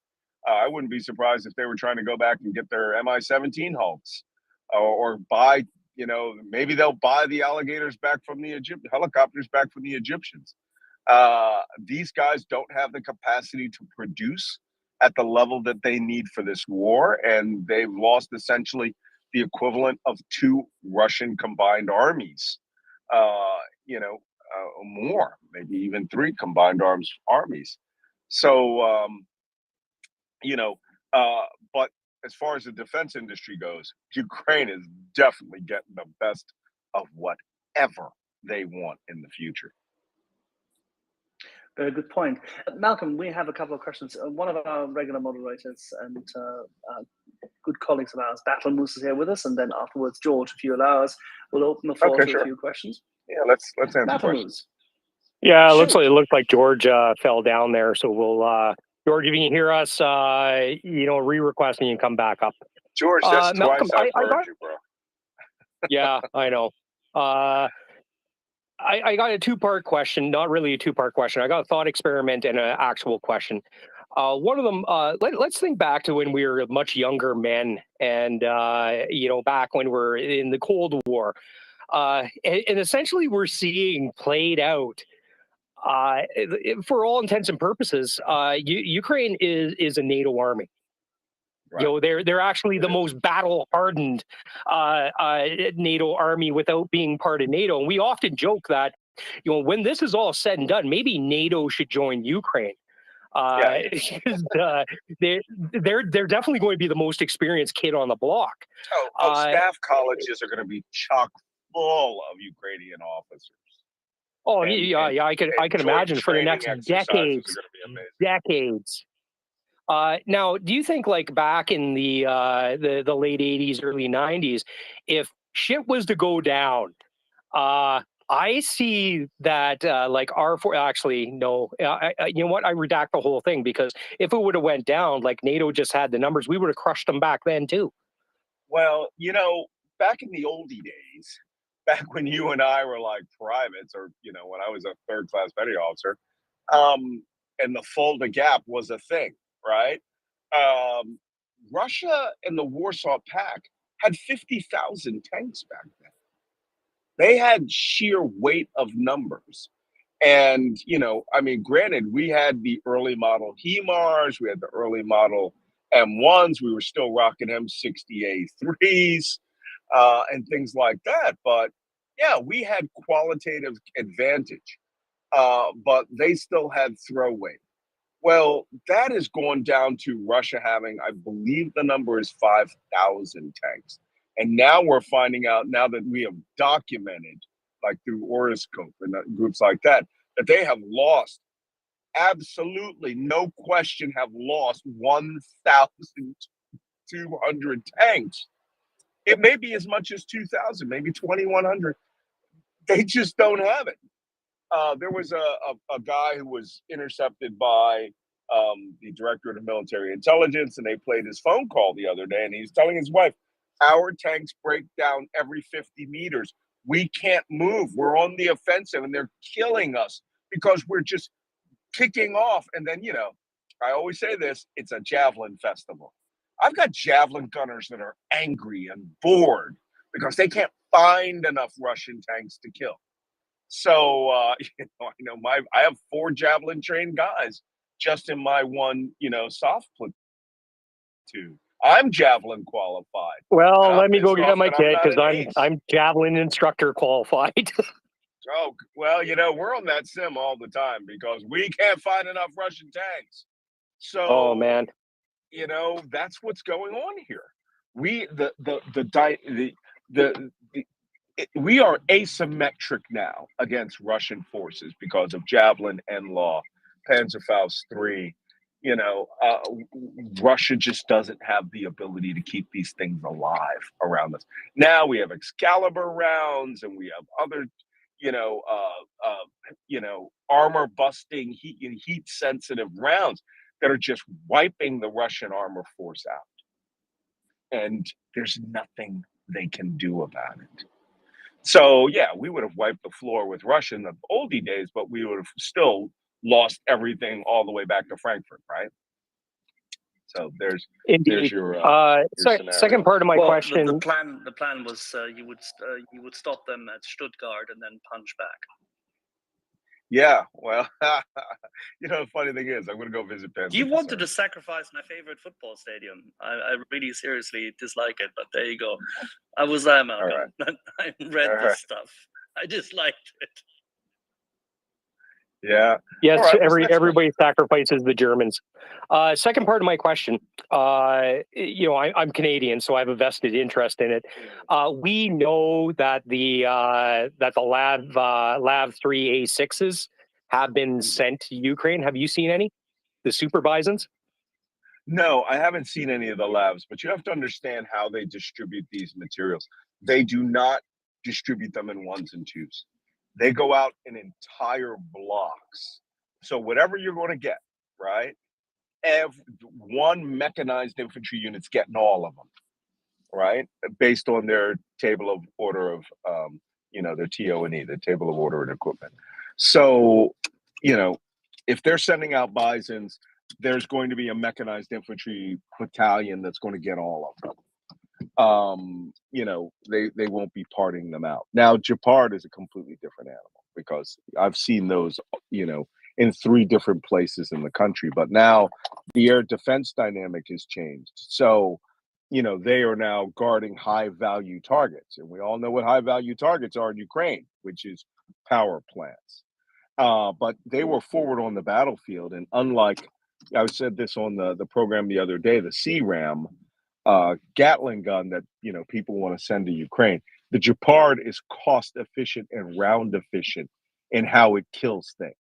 I wouldn't be surprised if they were trying to go back and get their Mi-17 Hulks, or buy, maybe they'll buy the alligators back from the helicopters back from the Egyptians. These guys don't have the capacity to produce at the level that they need for this war, and they've lost essentially the equivalent of 2 Russian combined armies. More, maybe even 3 combined armies. So, but as far as the defense industry goes, Ukraine is definitely getting the best of whatever they want in the future. Very good point. Malcolm, we have a couple of questions. One of our regular moderators and good colleagues of ours, Battle Moose, is here with us, and then afterwards, George, if you allow us, we'll open the floor to a few questions. Yeah, let's answer Battle questions. Moose. Yeah, it looks like George fell down there, so we'll George, if you can hear us, re-request and you can come back up. George, that's Malcolm, twice I've heard you, bro. Yeah, I know. I got a 2-part question, not really a 2-part question. I got a thought experiment and an actual question. One of them, let's think back to when we were much younger men, and back when we're in the Cold War, and essentially we're seeing played out. For all intents and purposes, Ukraine is a NATO army. Right. They're actually the most battle-hardened NATO army without being part of NATO. And we often joke that, when this is all said and done, maybe NATO should join Ukraine. They're definitely going to be the most experienced kid on the block. Staff colleges are going to be chock full of Ukrainian officers. Oh, yeah, I can imagine for the next decades. Now, do you think, like, back in the late 80s, early 90s, if shit was to go down, I see that like R4, actually, no, you know what? I redact the whole thing, because if it would have went down, like NATO just had the numbers, we would have crushed them back then too. Well, you know, back in the oldie days, back when you and I were like privates, or, you know, when I was a third-class petty officer, and the Fulda Gap was a thing, right? Russia and the Warsaw Pact had 50,000 tanks back then. They had sheer weight of numbers. And, you know, I mean, granted, we had the early model HIMARS, we had the early model M1s, we were still rocking M60A3s and things like that. But yeah, we had qualitative advantage, but they still had throw weight. Well, that has gone down to Russia having, I believe the number is 5,000 tanks. And now we're finding out, now that we have documented, like through Horoscope and groups like that, that they have lost, absolutely no question, have lost 1,200 tanks. It may be as much as 2,000, maybe 2,100. They just don't have it. There was a guy who was intercepted by the director of the military intelligence, and they played his phone call the other day, and he's telling his wife, our tanks break down every 50 meters. We can't move. We're on the offensive, and they're killing us because we're just kicking off. And then, you know, I always say this, it's a javelin festival. I've got javelin gunners that are angry and bored because they can't find enough Russian tanks to kill. So, you know, I have 4 javelin trained guys just in my one, you know, soft platoon. I'm javelin qualified. Well, let me go get my kit, because I'm javelin instructor qualified. Oh, well, you know, we're on that sim all the time because we can't find enough Russian tanks. So, oh man, you know, that's what's going on here. We we are asymmetric now against Russian forces because of Javelin, NLAW, Panzerfaust 3. You know, Russia just doesn't have the ability to keep these things alive around us. Now we have Excalibur rounds, and we have other, you know, armor busting, heat sensitive rounds that are just wiping the Russian armor force out. And there's nothing they can do about it. So yeah, we would have wiped the floor with Russia in the oldie days, but we would have still lost everything all the way back to Frankfurt, right? So there's your second part of my question. The plan was you would stop them at Stuttgart and then punch back. Yeah, well, you know, the funny thing is, I'm going to go visit Panzer. You wanted to sacrifice my favorite football stadium. I really seriously dislike it, but there you go. I was there, Malcolm. Right. I read this stuff. I disliked it. Yeah. Yes, right, everybody sacrifices the Germans. Second part of my question, you know, I'm Canadian, so I have a vested interest in it. We know that the Lav 3 A6s have been sent to Ukraine. Have you seen any? The Super Bisons? No, I haven't seen any of the labs, but you have to understand how they distribute these materials. They do not distribute them in ones and twos. They go out in entire blocks. So whatever you're going to get, right? One mechanized infantry unit's getting all of them, right? Based on their table of order of, you know, their TO&E, the table of order and equipment. So, you know, if they're sending out Bisons, there's going to be a mechanized infantry battalion that's going to get all of them. You know, they won't be parting them out. Now, Gepard is a completely different animal because I've seen those, you know, in 3 different places in the country. But now the air defense dynamic has changed. So, you know, they are now guarding high value targets. And we all know what high value targets are in Ukraine, which is power plants. But they were forward on the battlefield. And unlike I said this on the program the other day, the CRAM Gatling gun that people want to send to Ukraine. The Gepard is cost efficient and round efficient in how it kills things.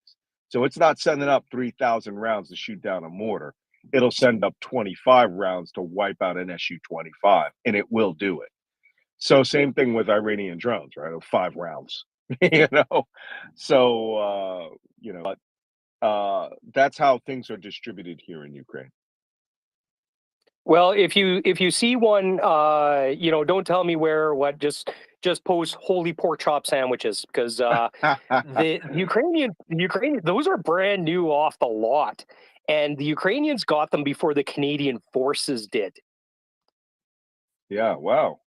So it's not sending up 3,000 rounds to shoot down a mortar. It'll send up 25 rounds to wipe out an Su-25, and it will do it. So same thing with Iranian drones, right? 5 rounds, So that's how things are distributed here in Ukraine. Well, if you see one, don't tell me where or what. Just post holy pork chop sandwiches, because the Ukrainian, those are brand new off the lot, and the Ukrainians got them before the Canadian forces did. Yeah, wow,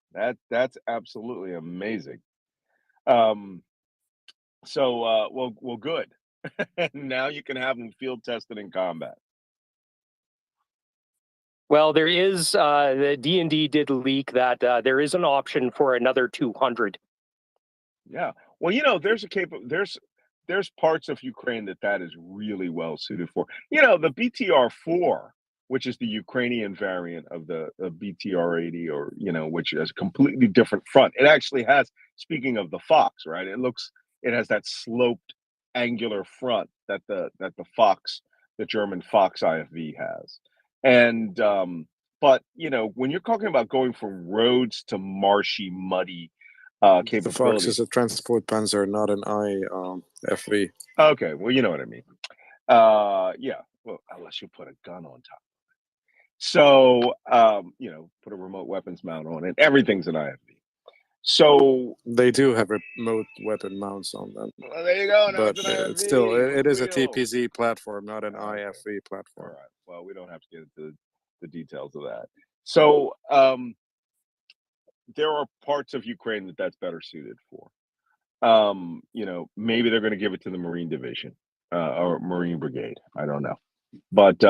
that's absolutely amazing. Well, good. Now you can have them field tested in combat. Well, there is the D&D did leak that there is an option for another 200. Yeah. Well, there's parts of Ukraine that is really well suited for. The BTR-4, which is the Ukrainian variant of the BTR-80, or which is a completely different front. It actually has, speaking of the Fox, right? It has that sloped angular front that the Fox, the German Fox IFV has. And but when you're talking about going from roads to marshy, muddy capability, the Fox is a transport panzer, not an IFV. Okay, well, you know what I mean. Yeah, well, unless you put a gun on top. So put a remote weapons mount on it. Everything's an IFV. So they do have remote weapon mounts on them. Well, there you go. Now But it's still, it is a TPZ platform, not an IFV platform. All right. Well, we don't have to get into the details of that. So there are parts of Ukraine that's better suited for. Maybe they're going to give it to the Marine Division or Marine Brigade. I don't know. But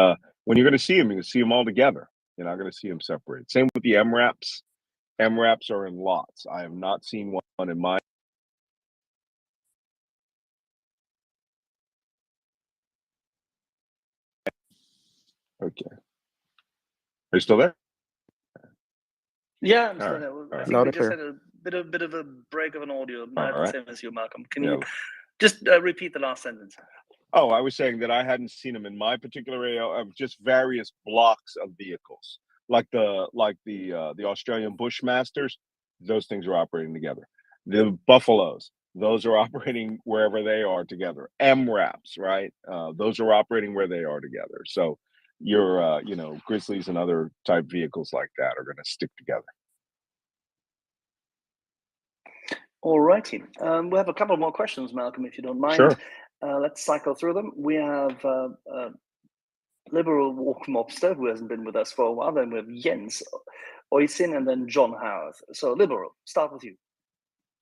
when you're going to see them, you're going to see them all together. You're not going to see them separated. Same with the MRAPs. MRAPs are in lots. I have not seen one in my. Okay. Are you still there? Yeah, I'm still there. I think we just had a bit of a break of an audio. The same as you, Malcolm. Can you just repeat the last sentence? Oh, I was saying that I hadn't seen them in my particular area of just various blocks of vehicles, like the Australian Bushmasters. Those things are operating together. The Buffaloes, those are operating wherever they are together. MRAPs, right? Those are operating where they are together. So your Grizzlies and other type vehicles like that are going to stick together. All righty. We have a couple more questions, Malcolm, if you don't mind. Sure. Let's cycle through them. We have Liberal Walk Mobster, who hasn't been with us for a while. Then we have Jens Oysin, and then John Howard. So Liberal, start with you.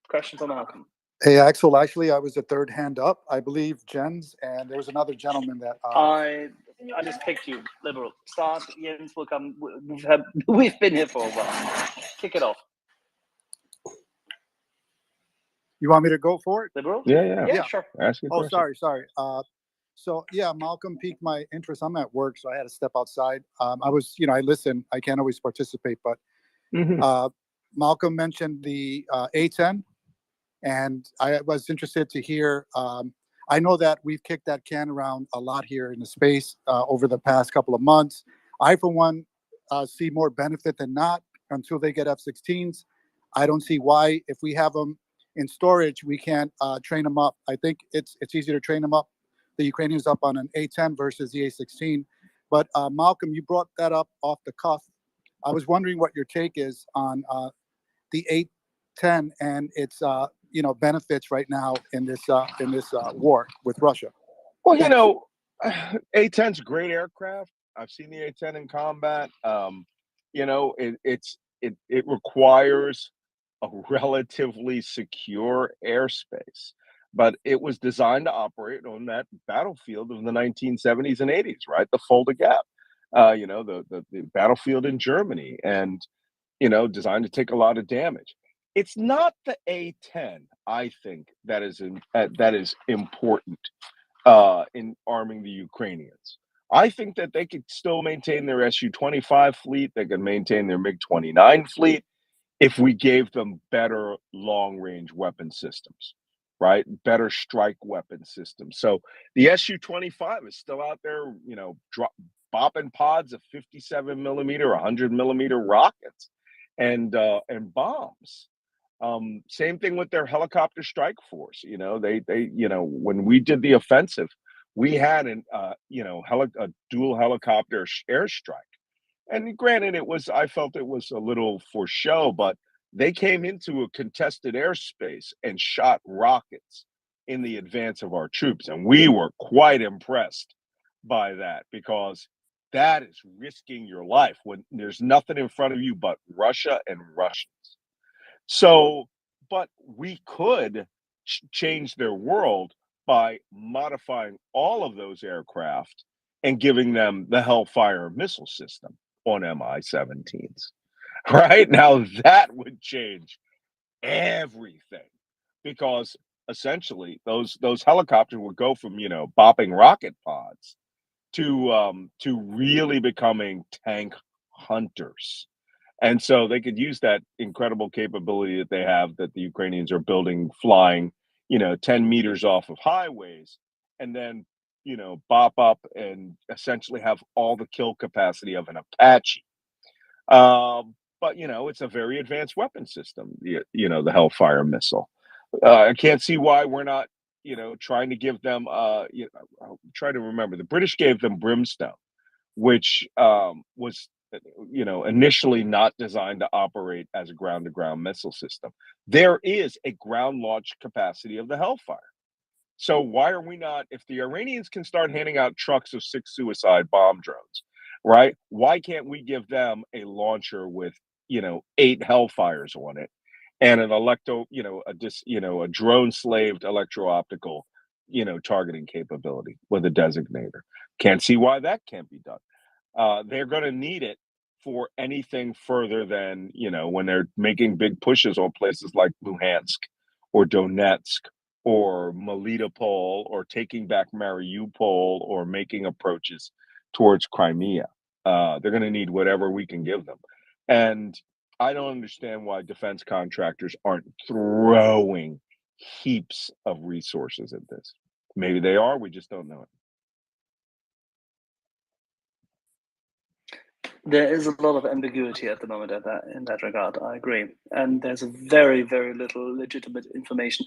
Question for Malcolm. Hey, Axel, actually, I was the third hand up. I believe Jens, and there was another gentleman that... I just picked you, Liberal. Start, Jens will come. We've been here for a while. Kick it off. You want me to go for it? Liberal? Yeah, sure. Ask oh, sorry. So, yeah, Malcolm piqued my interest. I'm at work, so I had to step outside. I listen. I can't always participate, but Malcolm mentioned the A10, and I was interested to hear. I know that we've kicked that can around a lot here in the space over the past couple of months. I, for one, see more benefit than not until they get F-16s. I don't see why, if we have them in storage, we can't train them up. I think it's easier to train them up, the Ukrainians up on an A10 versus the A16. But Malcolm, you brought that up off the cuff. I was wondering what your take is on the A10 and its benefits right now in this war with Russia. Well, A10's a great aircraft. I've seen the A10 in combat. It requires a relatively secure airspace, but it was designed to operate on that battlefield of the 1970s and 80s, right? The Fulda Gap, the battlefield in Germany, and designed to take a lot of damage. It's not the A10, I think, that is important in arming the Ukrainians. I think that they could still maintain their Su-25 fleet. They could maintain their MiG-29 fleet if we gave them better long-range weapon systems, right? Better strike weapon systems. So the Su-25 is still out there, bopping pods of 57 millimeter, 100 millimeter rockets and bombs. Same thing with their helicopter strike force. When we did the offensive, we had a dual helicopter airstrike. And granted, I felt it was a little for show, but they came into a contested airspace and shot rockets in the advance of our troops. And we were quite impressed by that, because that is risking your life when there's nothing in front of you but Russia and Russians. So, but we could change their world by modifying all of those aircraft and giving them the Hellfire missile system on Mi-17s. Right? Now that would change everything, because essentially those helicopters would go from, bopping rocket pods to really becoming tank hunters. And so they could use that incredible capability that they have, that the Ukrainians are building, flying, 10 meters off of highways, and then, bop up and essentially have all the kill capacity of an Apache. But, it's a very advanced weapon system, the Hellfire missile. I can't see why we're not, trying to give them, I'll try to remember, the British gave them Brimstone, which was, initially not designed to operate as a ground-to-ground missile system. There is a ground launch capacity of the Hellfire. So why are we not, if the Iranians can start handing out trucks of 6 suicide bomb drones, right? Why can't we give them a launcher with, 8 Hellfires on it and an a drone-slaved electro-optical, targeting capability with a designator? Can't see why that can't be done. They're going to need it for anything further than, when they're making big pushes on places like Luhansk or Donetsk or Melitopol, or taking back Mariupol, or making approaches towards Crimea. They're going to need whatever we can give them. And I don't understand why defense contractors aren't throwing heaps of resources at this. Maybe they are, we just don't know it. There is a lot of ambiguity at the moment in that regard. I agree, and there's a very, very little legitimate information.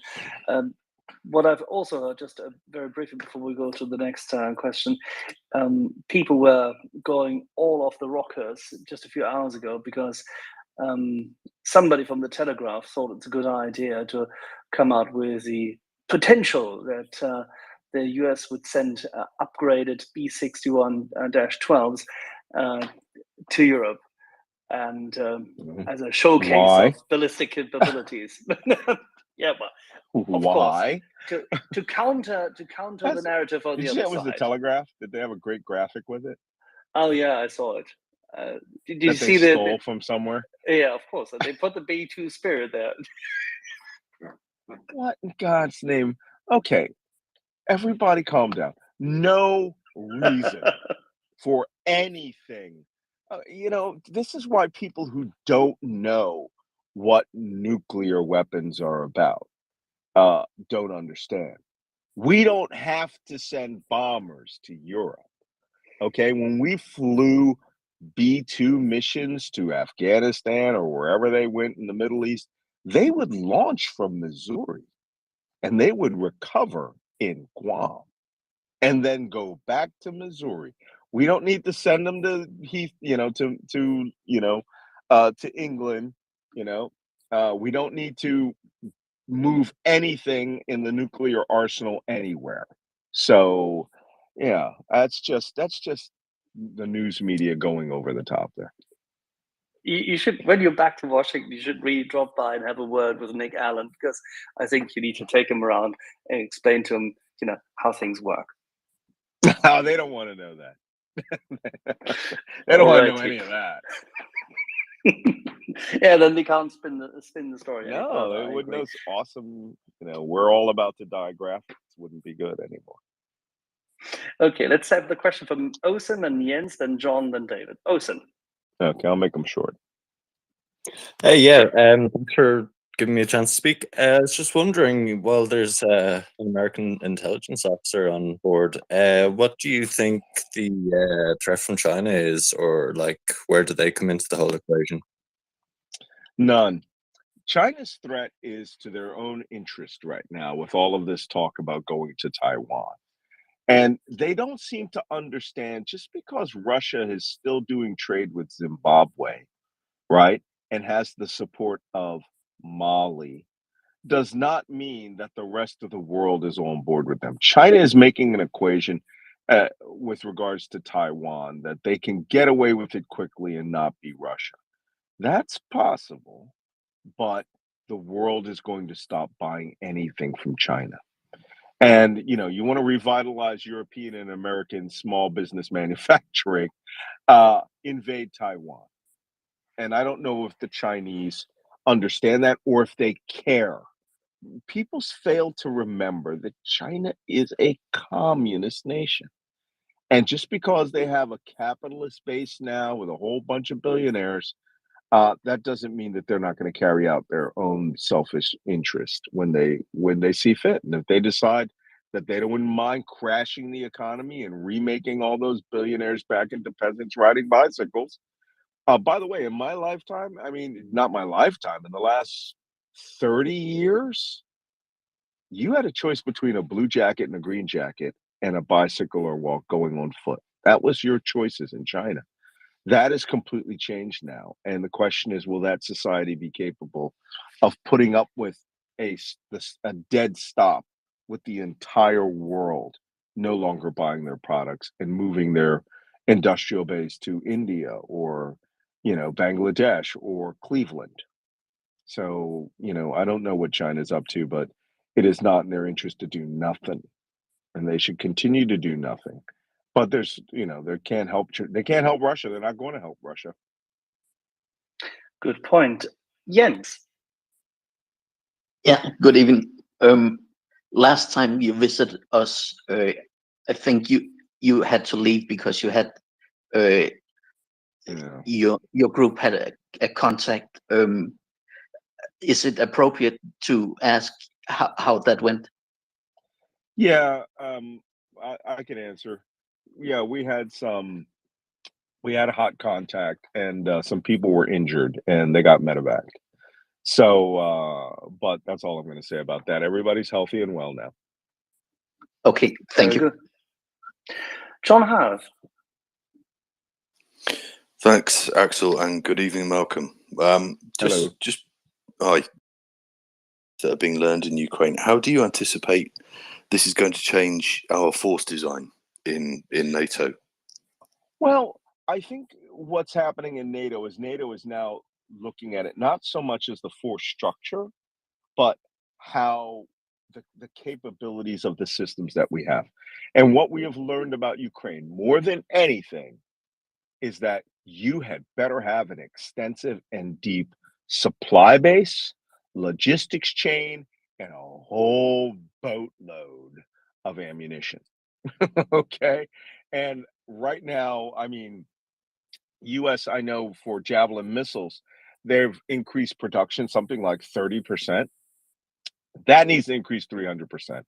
What I've also heard, just very briefly before we go to the next question, people were going all off the rockers just a few hours ago because somebody from the Telegraph thought it's a good idea to come out with the potential that the US would send upgraded B-61-12s to Europe, and as a showcase of ballistic capabilities. Yeah, but of why? Course, to counter the narrative on the other side. Was the Telegraph? Did they have a great graphic with it? Oh yeah, I saw it. Did you see that they stole from somewhere? Yeah, of course. And they put the B-2 Spirit there. What in God's name? Okay, everybody calm down. No reason for anything. This is why people who don't know what nuclear weapons are about don't understand. We don't have to send bombers to Europe. Okay, when we flew B-2 missions to Afghanistan or wherever they went in the Middle East, they would launch from Missouri and they would recover in Guam and then go back to Missouri. We don't need to send them to England. We don't need to move anything in the nuclear arsenal anywhere. So, yeah, that's just the news media going over the top there. You should, when you're back to Washington, you should really drop by and have a word with Nick Allen, because I think you need to take him around and explain to him, how things work. Oh, they don't want to know that. They don't want to know any of that. Yeah, then they can't spin the story. No, they wouldn't know. It's awesome. We're all about to die graphics. Wouldn't be good anymore. Okay, let's have the question from Osen, then Jens, then John, then David. Osen. Okay, I'll make them short. Hey, yeah, thanks for giving me a chance to speak. I was just wondering, while there's an American intelligence officer on board, what do you think the threat from China is, or like where do they come into the whole equation? None. China's threat is to their own interest right now with all of this talk about going to Taiwan. And they don't seem to understand just because Russia is still doing trade with Zimbabwe, right, and has the support of Mali, does not mean that the rest of the world is on board with them. China is making an equation with regards to Taiwan that they can get away with it quickly and not be Russia. That's possible, but the world is going to stop buying anything from China. And you want to revitalize European and American small business manufacturing, invade Taiwan. And I don't know if the Chinese understand that or if they care. People fail to remember that China is a communist nation. And just because they have a capitalist base now with a whole bunch of billionaires, that doesn't mean that they're not going to carry out their own selfish interest when they see fit. And if they decide that they don't mind crashing the economy and remaking all those billionaires back into peasants riding bicycles. By the way, in my lifetime, I mean, not my lifetime, in the last 30 years, you had a choice between a blue jacket and a green jacket and a bicycle or going on foot. That was your choices in China. That is completely changed now. And the question is, will that society be capable of putting up with a dead stop with the entire world no longer buying their products and moving their industrial base to India or, Bangladesh or Cleveland? So, I don't know what China's up to, but it is not in their interest to do nothing. And they should continue to do nothing. But they can't help Russia. They're not going to help Russia. Good point. Jens. Yeah, good evening. Last time you visited us, I think you had to leave because you had your group had a contact. Is it appropriate to ask how that went? Yeah, I can answer. Yeah, we had a hot contact and some people were injured and they got medevaced. So, but that's all I'm going to say about that. Everybody's healthy and well now. Okay, thank you. Good. John Harv. Thanks, Axel, and good evening, Malcolm. Hello. Hi. That are being learned in Ukraine. How do you anticipate this is going to change our force design in NATO? Well, I think what's happening in NATO is now looking at it not so much as the force structure, but how the capabilities of the systems that we have. And what we have learned about Ukraine more than anything is that you had better have an extensive and deep supply base, logistics chain, and a whole boatload of ammunition. Okay. And right now, I mean, US, I know for Javelin missiles, they've increased production something like 30%. That needs to increase 300%.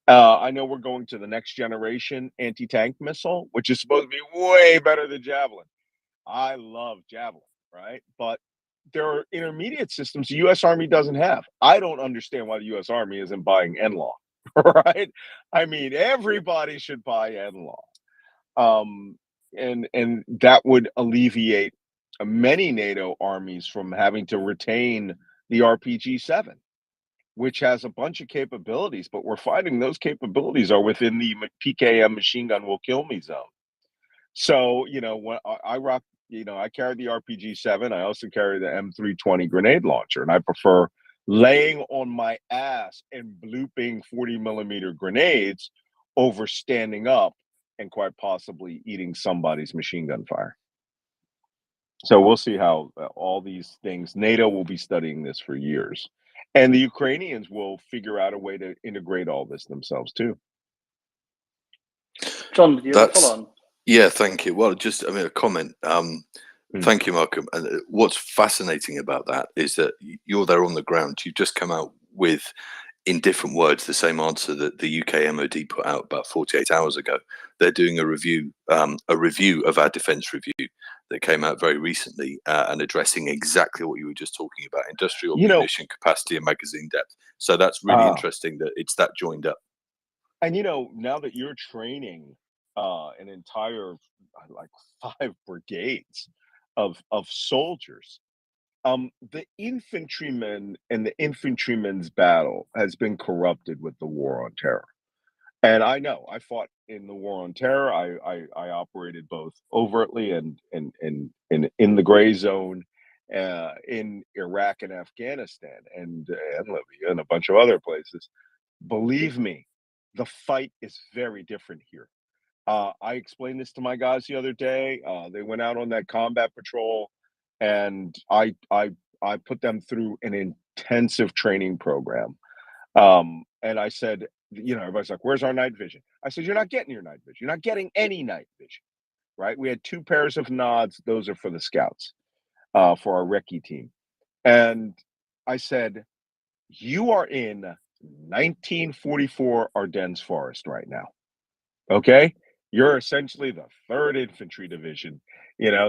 I know we're going to the next generation anti-tank missile, which is supposed to be way better than Javelin. I love Javelin, right? But there are intermediate systems the U.S. Army doesn't have. I don't understand why the U.S. Army isn't buying NLAW, right? I mean, everybody should buy NLAW. And that would alleviate many NATO armies from having to retain the RPG-7, which has a bunch of capabilities, but we're finding those capabilities are within the PKM machine gun will kill me zone. So, when I rock, I carry the RPG-7. I also carry the M320 grenade launcher, and I prefer laying on my ass and blooping 40-millimeter grenades over standing up and quite possibly eating somebody's machine gun fire. So we'll see how all these things, NATO will be studying this for years. And the Ukrainians will figure out a way to integrate all this themselves too. John, do you have a follow-on? Yeah, thank you. Well, just, I mean, a comment. Thank you, Malcolm. And what's fascinating about that is that you're there on the ground. You've just come out with, in different words, the same answer that the UK MOD put out about 48 hours ago. They're doing a review of our defence review that came out very recently and addressing exactly what you were just talking about: industrial munition capacity and magazine depth. So that's really interesting that it's that joined up. And now that you're training an entire like 5 brigades of soldiers, the infantrymen and the infantrymen's battle has been corrupted with the war on terror. And I know I fought in the war on terror. I operated both overtly and in the gray zone in Iraq and Afghanistan and Libya and a bunch of other places. Believe me, the fight is very different here. I explained this to my guys the other day. They went out on that combat patrol, and I put them through an intensive training program. And I said, everybody's like, "Where's our night vision?" I said, "You're not getting your night vision. You're not getting any night vision, right?" We had 2 pairs of nods. Those are for the scouts, for our recce team. And I said, "You are in 1944 Ardennes Forest right now. Okay? You're essentially the 3rd Infantry Division,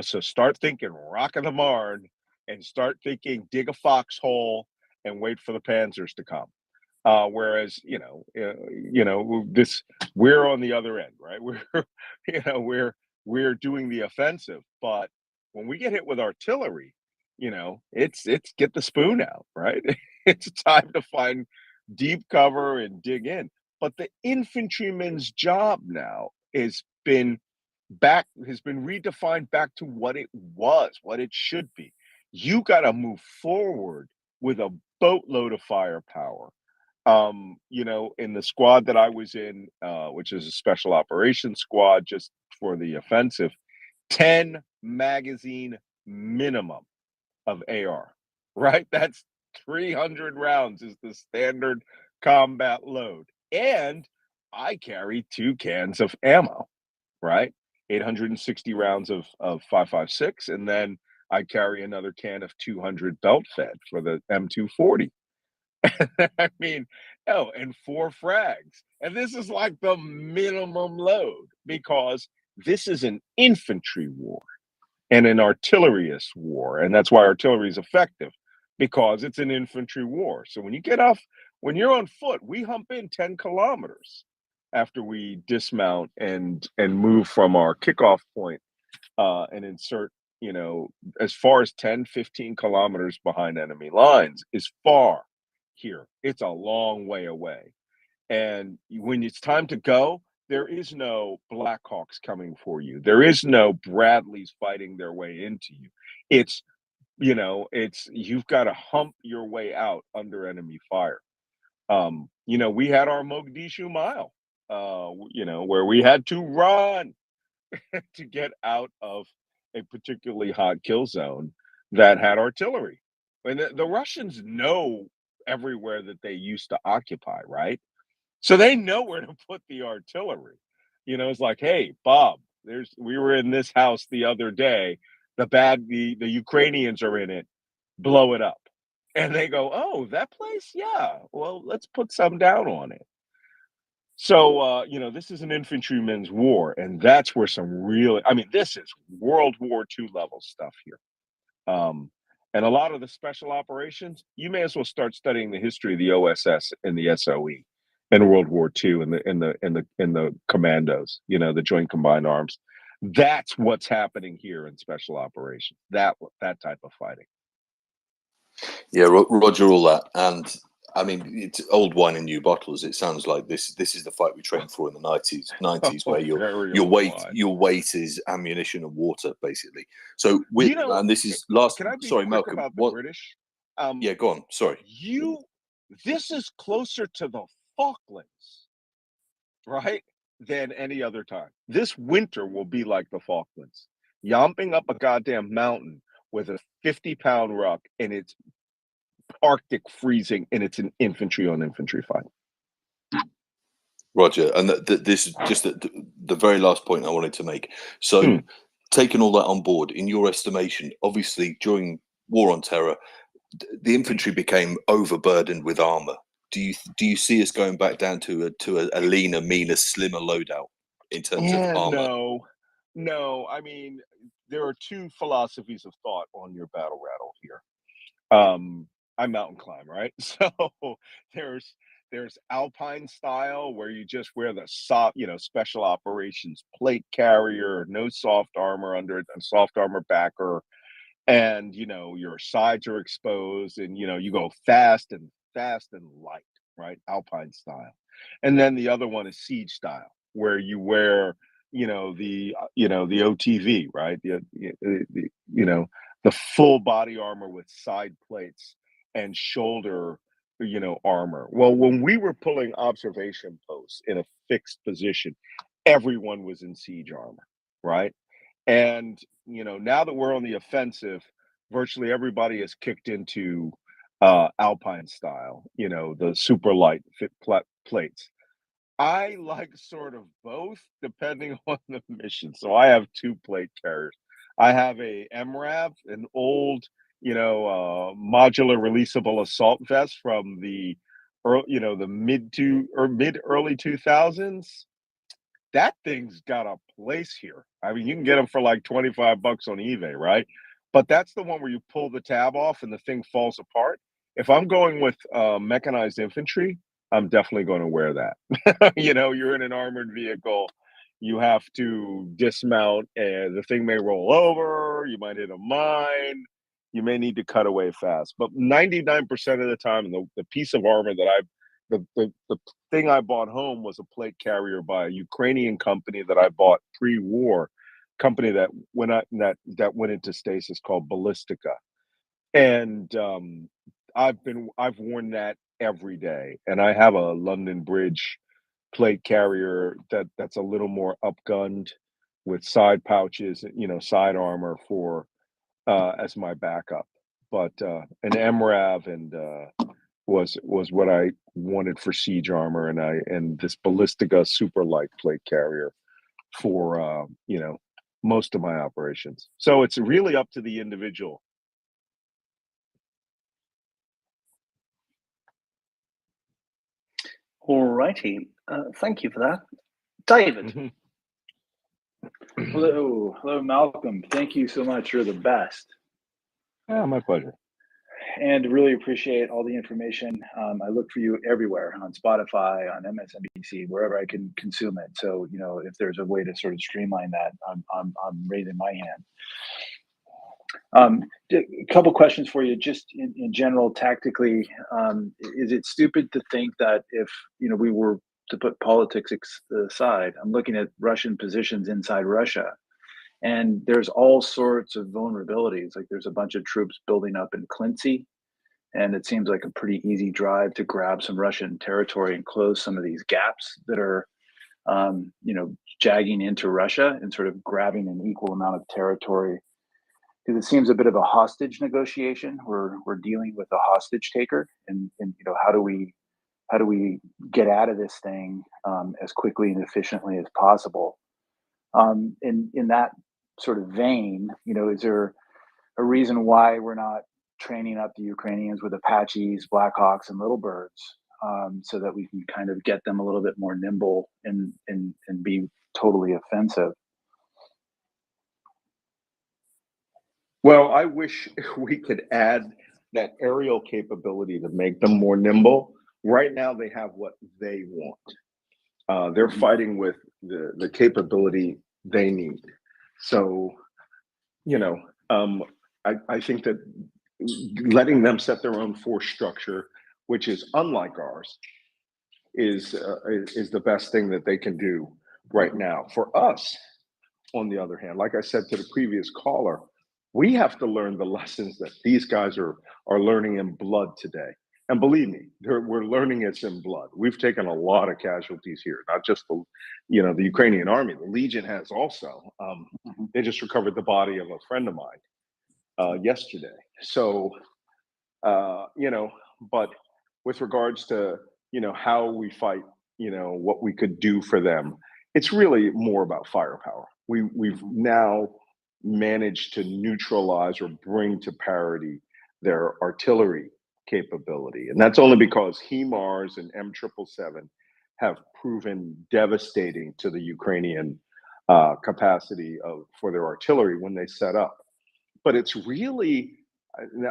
so start thinking Rock of the Marne and start thinking dig a foxhole and wait for the Panzers to come." Whereas, we're on the other end, right? We're doing the offensive, but when we get hit with artillery, it's get the spoon out, right? It's time to find deep cover and dig in. But the infantryman's job now has been redefined back to what it was, what it should be. You got to move forward with a boatload of firepower. In the squad that I was in, which is a special operations squad just for the offensive, 10 magazine minimum of AR, right? That's 300 rounds is the standard combat load. And I carry 2 cans of ammo, right? 860 rounds of 5.56, and then I carry another can of 200 belt fed for the M240. I mean, and 4 frags. And this is like the minimum load because this is an infantry war and an artillerist war. And that's why artillery is effective, because it's an infantry war. So when you're on foot, we hump in 10 kilometers after we dismount and move from our kickoff point and insert, as far as 10, 15 kilometers behind enemy lines is far. Here, it's a long way away. And when it's time to go, there is no Blackhawks coming for you. There is no Bradleys fighting their way into you. It's you've got to hump your way out under enemy fire. We had our Mogadishu mile, where we had to run to get out of a particularly hot kill zone that had artillery. And the Russians know everywhere that they used to occupy, right? So they know where to put the artillery. It's like, "Hey, Bob, we were in this house the other day. The Ukrainians are in it. Blow it up." And they go, "Oh, that place? Yeah. Well, let's put some down on it." So, this is an infantryman's war, and that's where this is World War II level stuff here. And a lot of the special operations, you may as well start studying the history of the OSS and the SOE in World War II in the commandos, the Joint Combined Arms. That's what's happening here in special operations. That type of fighting. Yeah, Roger, all that. And I mean, it's old wine in new bottles. It sounds like this is the fight we trained for in the 90s, where your weight is ammunition and water, basically. So and this is last. Can I be sorry, quick Malcolm. About the British? Yeah, go on. Sorry. This is closer to the Falklands, right, than any other time. This winter will be like the Falklands, yomping up a goddamn mountain with a 50-pound ruck, and it's Arctic freezing, and it's an infantry on infantry fight. Roger, and this is just the very last point I wanted to make. So, taking all that on board, in your estimation, obviously during War on Terror, the infantry became overburdened with armor. Do you see us going back down to a leaner, meaner, slimmer loadout in terms of armor? No. I mean, there are two philosophies of thought on your battle rattle here. I mountain climb, right? So there's alpine style where you just wear the soft, special operations plate carrier, no soft armor under it, and soft armor backer, and your sides are exposed, and you go fast and light, right? Alpine style. And then the other one is siege style, where you wear the OTV, right? The full body armor with side plates and shoulder armor. Well, when we were pulling observation posts in a fixed position, everyone was in siege armor, right? And now that we're on the offensive, virtually everybody has kicked into alpine style, the super light fit plates. I like sort of both depending on the mission. So I have two plate carriers. I have a MRAV, an old, modular releasable assault vest from the mid early 2000s. That thing's got a place here. I mean, you can get them for like $25 on eBay, right? But that's the one where you pull the tab off and the thing falls apart. If I'm going with mechanized infantry, I'm definitely going to wear that. You're in an armored vehicle. You have to dismount, and the thing may roll over. You might hit a mine. You may need to cut away fast. But 99% of the time, the piece of armor that the thing I bought home was a plate carrier by a Ukrainian company that I bought pre-war, company that went into stasis called Ballistica, and I've worn that every day, and I have a London Bridge plate carrier that's a little more upgunned with side pouches, side armor for as my backup. But an MRAV and was what I wanted for siege armor, and this Ballistica super light plate carrier for most of my operations. So it's really up to the individual. All righty. Thank you for that. David. Hello, Malcolm. Thank you so much. You're the best. Yeah, my pleasure. And really appreciate all the information. I look for you everywhere, on Spotify, on MSNBC, wherever I can consume it. So, if there's a way to sort of streamline that, I'm raising my hand. A couple questions for you, just in general, tactically. Is it stupid to think that if we were to put politics aside, I'm looking at Russian positions inside Russia, and there's all sorts of vulnerabilities. Like there's a bunch of troops building up in Clincy, and it seems like a pretty easy drive to grab some Russian territory and close some of these gaps that are, jagging into Russia and sort of grabbing an equal amount of territory. Because it seems a bit of a hostage negotiation. We're dealing with a hostage taker, and how do we get out of this thing as quickly and efficiently as possible? In that sort of vein, is there a reason why we're not training up the Ukrainians with Apaches, Blackhawks, and Little Birds, so that we can kind of get them a little bit more nimble and be totally offensive? Well, I wish we could add that aerial capability to make them more nimble. Right now, they have what they want. They're fighting with the capability they need. So, I think that letting them set their own force structure, which is unlike ours, is the best thing that they can do right now. For us, on the other hand, like I said to the previous caller, we have to learn the lessons that these guys are learning in blood today. And believe me, we're learning it's in blood. We've taken a lot of casualties here, not just the Ukrainian army. The Legion has also. They just recovered the body of a friend of mine yesterday. So, but with regards to how we fight what we could do for them, it's really more about firepower. We've now managed to neutralize or bring to parity their artillery capability. And that's only because HIMARS and M777 have proven devastating to the Ukrainian capacity for their artillery when they set up. But it's really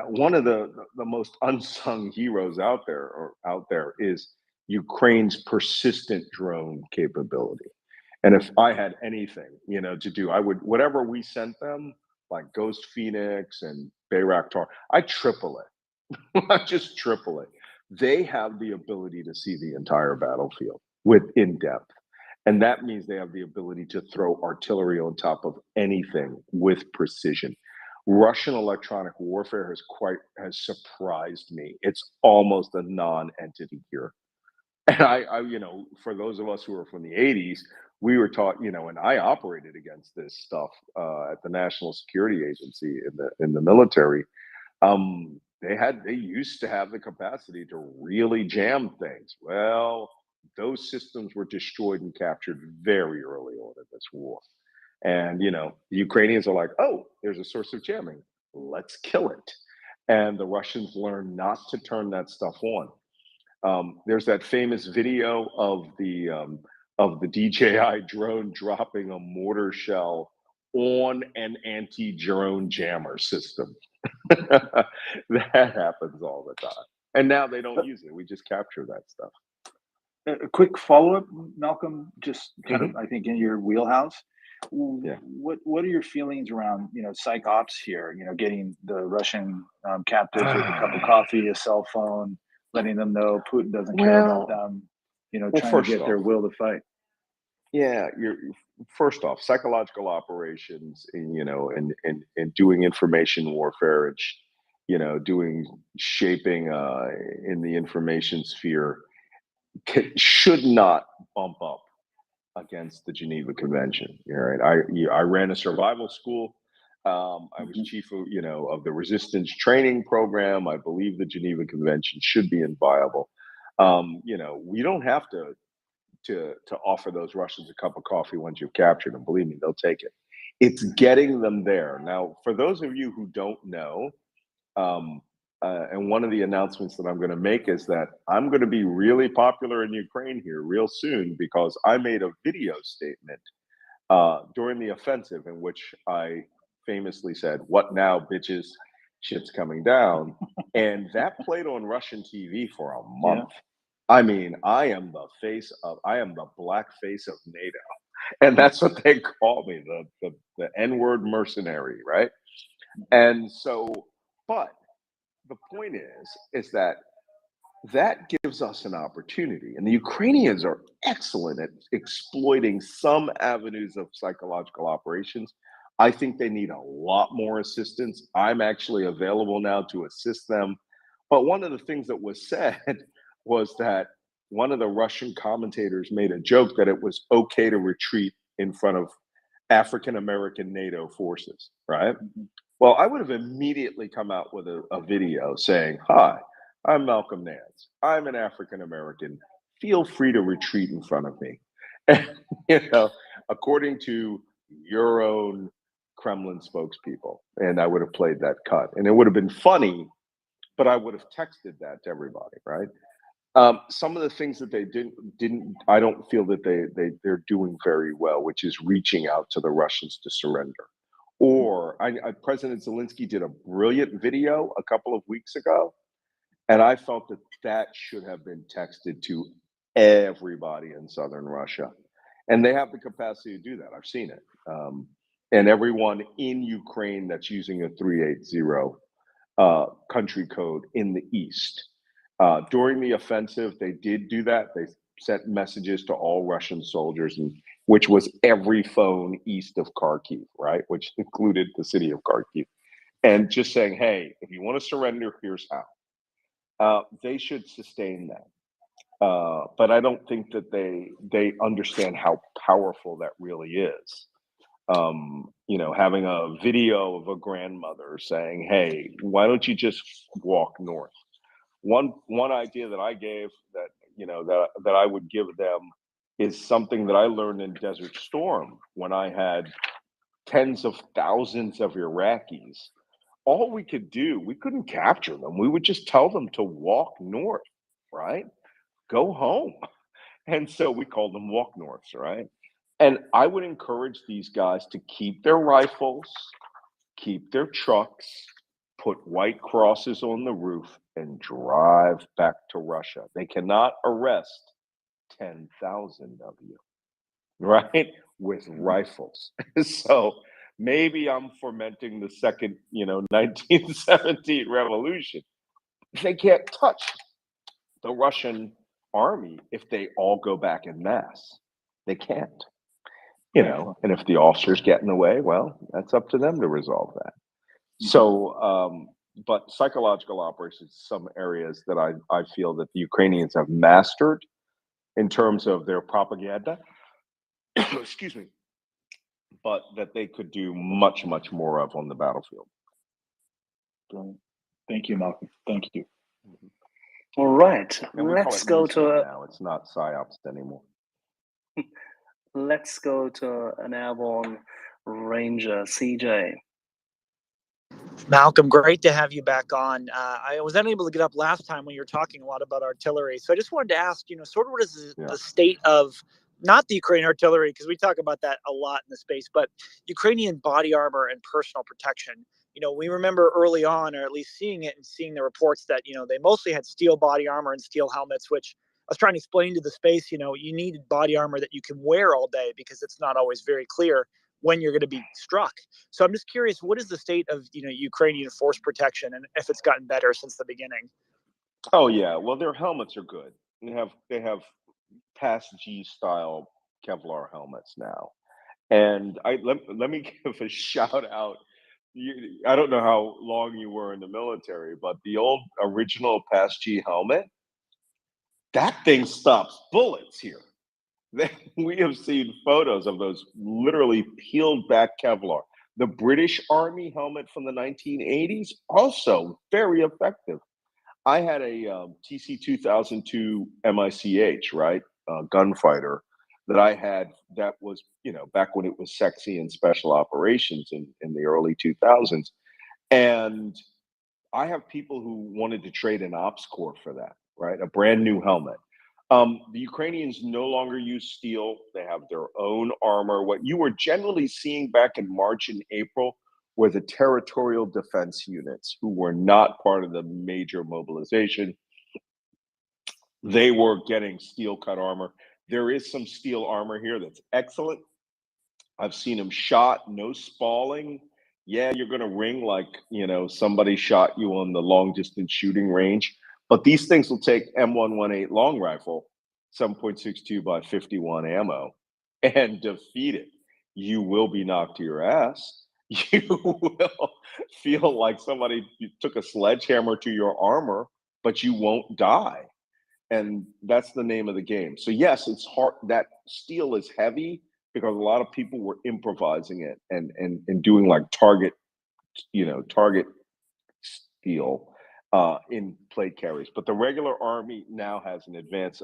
one of the most unsung heroes out there is Ukraine's persistent drone capability. And if I had anything, to do, I would, whatever we sent them, like Ghost Phoenix and Bayraktar, I triple it. I just triple it. They have the ability to see the entire battlefield in depth. And that means they have the ability to throw artillery on top of anything with precision. Russian electronic warfare has surprised me. It's almost a non-entity here. And I, for those of us who are from the 80s, we were taught, and I operated against this stuff at the National Security Agency in the military. They used to have the capacity to really jam things. Well, those systems were destroyed and captured very early on in this war. And, the Ukrainians are like, oh, there's a source of jamming. Let's kill it. And the Russians learned not to turn that stuff on. There's that famous video of the DJI drone dropping a mortar shell on an anti-drone jammer system. That happens all the time. And now they don't use it. We just capture that stuff. A quick follow-up, Malcolm, just kind of, I think, in your wheelhouse. Yeah. What are your feelings around, psych ops here, getting the Russian captives with a cup of coffee, a cell phone, letting them know Putin doesn't care about them, trying to get their will to fight? Yeah, first off, psychological operations, and doing information warfare, doing shaping in the information sphere should not bump up against the Geneva Convention. Right? I ran a survival school. I was chief of the resistance training program. I believe the Geneva Convention should be inviolable. We don't have to offer those Russians a cup of coffee once you've captured them. Believe me, they'll take it. It's getting them there. Now, for those of you who don't know, and one of the announcements that I'm going to make is that I'm going to be really popular in Ukraine here real soon, because I made a video statement during the offensive in which I famously said, "What now, bitches? Shit's coming down." And that played on Russian TV for a month. Yeah. I mean, I am the black face of NATO. And that's what they call me, the N-word mercenary, right? And so, but the point is that gives us an opportunity. And the Ukrainians are excellent at exploiting some avenues of psychological operations. I think they need a lot more assistance. I'm actually available now to assist them. But one of the things that was said was that one of the Russian commentators made a joke that it was okay to retreat in front of African-American NATO forces, right? Well, I would have immediately come out with a video saying, "Hi, I'm Malcolm Nance. I'm an African-American. Feel free to retreat in front of me." And, according to your own Kremlin spokespeople. And I would have played that cut. And it would have been funny, but I would have texted that to everybody, right? Some of the things that they didn't I don't feel that they're doing very well, which is reaching out to the Russians to surrender. Or President Zelensky did a brilliant video a couple of weeks ago, and I felt that should have been texted to everybody in southern Russia. And they have the capacity to do that. I've seen it. And everyone in Ukraine that's using a 380 country code in the East. During the offensive, they did do that. They sent messages to all Russian soldiers, which was every phone east of Kharkiv, right? Which included the city of Kharkiv. And just saying, hey, if you want to surrender, here's how. They should sustain that. But I don't think that they understand how powerful that really is. Having a video of a grandmother saying, hey, why don't you just walk north? One idea that I gave that that I would give them is something that I learned in Desert Storm when I had tens of thousands of Iraqis. All we could do, we couldn't capture them. We would just tell them to walk north, right? Go home. And so we called them walk norths, right? And I would encourage these guys to keep their rifles, keep their trucks, put white crosses on the roof, and drive back to Russia. They cannot arrest 10,000 of you, right? With rifles. So maybe I'm fomenting the second, 1917 revolution. They can't touch the Russian army if they all go back en masse. They can't, and if the officers get in the way, well, that's up to them to resolve that. So, but psychological operations, some areas that I feel that the Ukrainians have mastered in terms of their propaganda, excuse me, but that they could do much, much more of on the battlefield. Brilliant. Thank you, Malcolm. Thank you. All right, And let's go to now. It's not psyops anymore. Let's go to an airborne ranger, CJ. Malcolm, great to have you back on. I was unable to get up last time when you were talking a lot about artillery. So I just wanted to ask, sort of what is the state of, not the Ukrainian artillery, because we talk about that a lot in the space, but Ukrainian body armor and personal protection. We remember early on, or at least seeing it and seeing the reports that, they mostly had steel body armor and steel helmets, which I was trying to explain to the space, you needed body armor that you can wear all day because it's not always very clear when you're going to be struck. So I'm just curious, what is the state of, Ukrainian force protection and if it's gotten better since the beginning? Oh yeah, well their helmets are good. They have past G style Kevlar helmets now. And let me give a shout out. I don't know how long you were in the military, but the old original past G helmet, that thing stops bullets here. We have seen photos of those literally peeled back Kevlar. The British Army helmet from the 1980s, also very effective. I had a TC-2002 MICH, right, gunfighter that I had that was, back when it was sexy in special operations in the early 2000s. And I have people who wanted to trade an ops corps for that, right? A brand new helmet. The Ukrainians no longer use steel. They have their own armor. What you were generally seeing back in March and April were the territorial defense units who were not part of the major mobilization. They were getting steel cut armor. There is some steel armor here that's excellent. I've seen them shot, no spalling. Yeah, you're going to ring like, somebody shot you on the long distance shooting range. But these things will take M118 long rifle, 7.62 by 51 ammo, and defeat it. You will be knocked to your ass. You will feel like somebody took a sledgehammer to your armor, but you won't die. And that's the name of the game. So yes, it's hard. That steel is heavy because a lot of people were improvising it and doing like target steel in plate carriers. But the regular army now has an advanced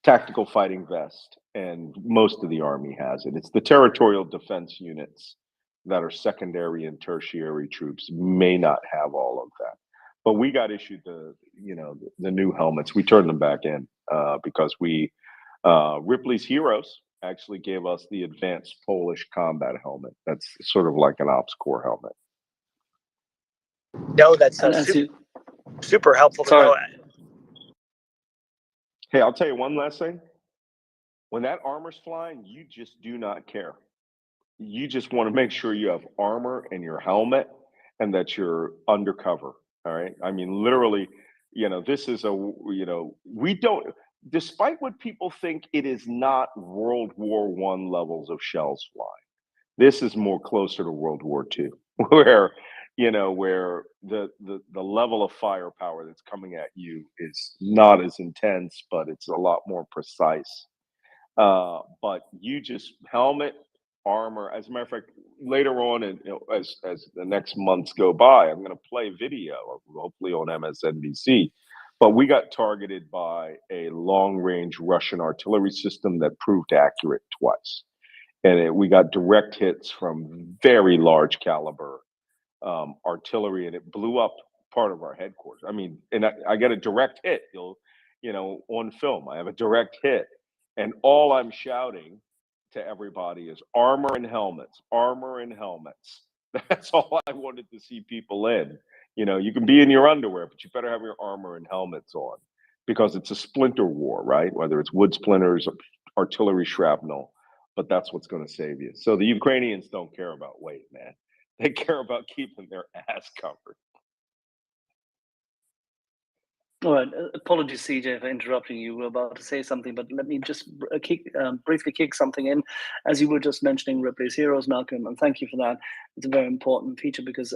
tactical fighting vest, and most of the army has it. It's the territorial defense units that are secondary and tertiary troops may not have all of that. But we got issued the new helmets. We turned them back in because Ripley's Heroes actually gave us the advanced Polish combat helmet. That's sort of like an ops corps helmet. No, that's super helpful to know. Hey, I'll tell you one last thing. When that armor's flying, you just do not care. You just want to make sure you have armor and your helmet and that you're undercover. All right. I mean, literally, this is we don't, despite what people think, it is not World War I levels of shells flying. This is more closer to World War II, where the level of firepower that's coming at you is not as intense, but it's a lot more precise. But you just helmet, armor. As a matter of fact, later on, and as the next months go by, I'm going to play video, hopefully on MSNBC, But we got targeted by a long-range Russian artillery system that proved accurate twice. And we got direct hits from very large caliber artillery, and it blew up part of our headquarters. I mean, and I get a direct hit, on film. I have a direct hit, and all I'm shouting to everybody is armor and helmets, armor and helmets. That's all I wanted to see people in. You can be in your underwear, but you better have your armor and helmets on, because it's a splinter war, right? Whether it's wood splinters or artillery shrapnel, but that's what's going to save you. So the Ukrainians don't care about weight, man. They care about keeping their ass covered. All right. Apologies, CJ, for interrupting you. We were about to say something, but let me just briefly kick something in. As you were just mentioning Ripley's Heroes, Malcolm, and thank you for that. It's a very important feature because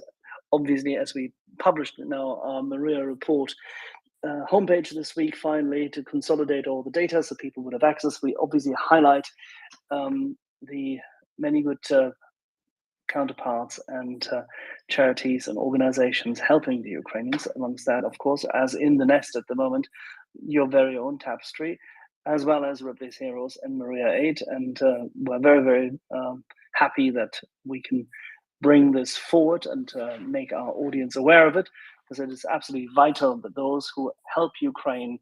obviously, as we published now our MriyaReport homepage this week, finally, to consolidate all the data so people would have access, we obviously highlight the many good counterparts and charities and organizations helping the Ukrainians. Amongst that, of course, as in the nest at the moment, your very own Tapestry, as well as Ripley's Heroes and MriyaAid. And we're very, very happy that we can bring this forward and make our audience aware of it, because it is absolutely vital that those who help Ukraine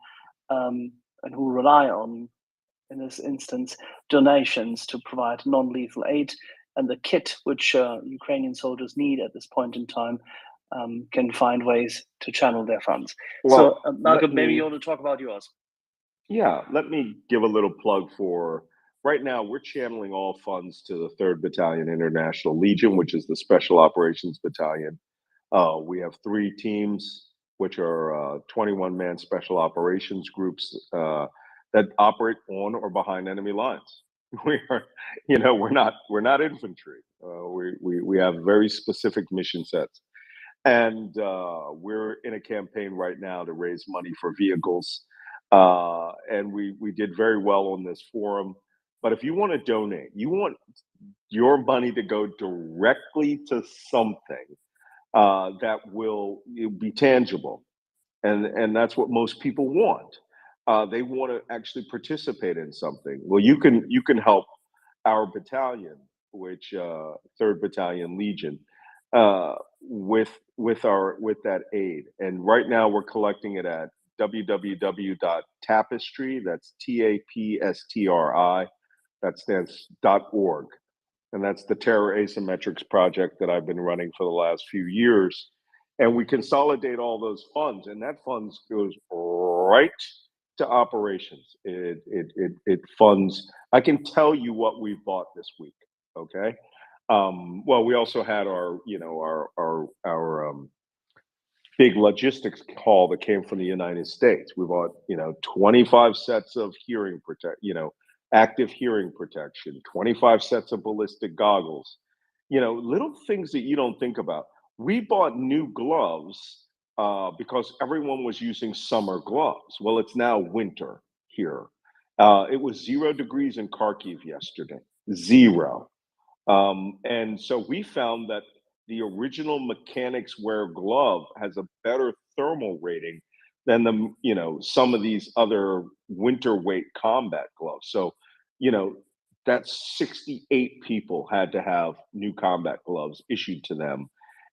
and who rely on, in this instance, donations to provide non-lethal aid and the kit which Ukrainian soldiers need at this point in time can find ways to channel their funds. Well, so, Malcolm, maybe you want to talk about yours. Yeah, let me give a little plug for, right now, we're channeling all funds to the 3rd Battalion International Legion, which is the Special Operations Battalion. We have 3 teams, which are 21-man special operations groups that operate on or behind enemy lines. We are, we're not infantry. We have very specific mission sets, and we're in a campaign right now to raise money for vehicles, and we did very well on this forum. But if you want to donate, you want your money to go directly to something that will be tangible, and that's what most people want. They want to actually participate in something. Well, you can help our battalion, which 3rd Battalion Legion, with that aid. And right now we're collecting it at www.tapestry. That's TAPSTRI. That stands .org, and that's the Terror Asymmetrics project that I've been running for the last few years. And we consolidate all those funds, and that funds goes right to operations. It funds. I can tell you what we bought this week. Okay. Well, we also had our big logistics haul that came from the United States. We bought 25 sets of hearing active hearing protection, 25 sets of ballistic goggles. Little things that you don't think about. We bought new gloves because everyone was using summer gloves. Well, it's now winter here. It was 0 degrees in Kharkiv yesterday, 0. And so we found that the original mechanics wear glove has a better thermal rating than some of these other winter weight combat gloves. So, that's 68 people had to have new combat gloves issued to them,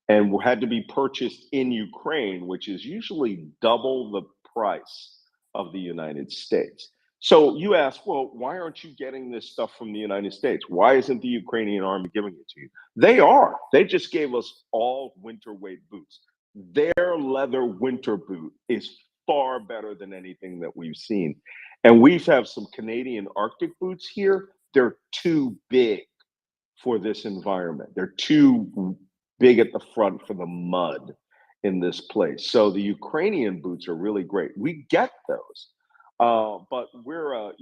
and had to be purchased in Ukraine, which is usually double the price of the United States. So you ask, well, why aren't you getting this stuff from the United States? Why isn't the Ukrainian army giving it to you? They are. They just gave us all winter weight boots. Their leather winter boot is far better than anything that we've seen. And we have some Canadian Arctic boots here. They're too big for this environment. They're too big at the front for the mud in this place. So the Ukrainian boots are really great. We get those. But we're a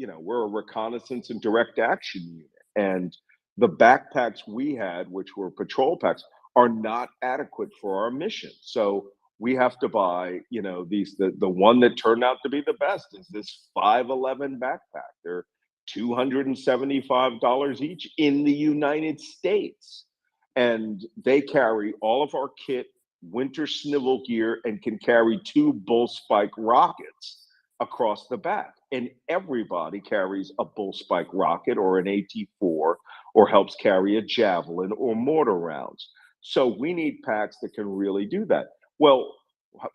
reconnaissance and direct action unit, and the backpacks we had, which were patrol packs, are not adequate for our mission. So we have to buy, the one that turned out to be the best is this 511 backpack. They're $275 each in the United States, and they carry all of our kit, winter snivel gear and can carry 2 bull spike rockets across the back. And everybody carries a bull spike rocket or an AT-4 or helps carry a javelin or mortar rounds. So we need packs that can really do that. Well,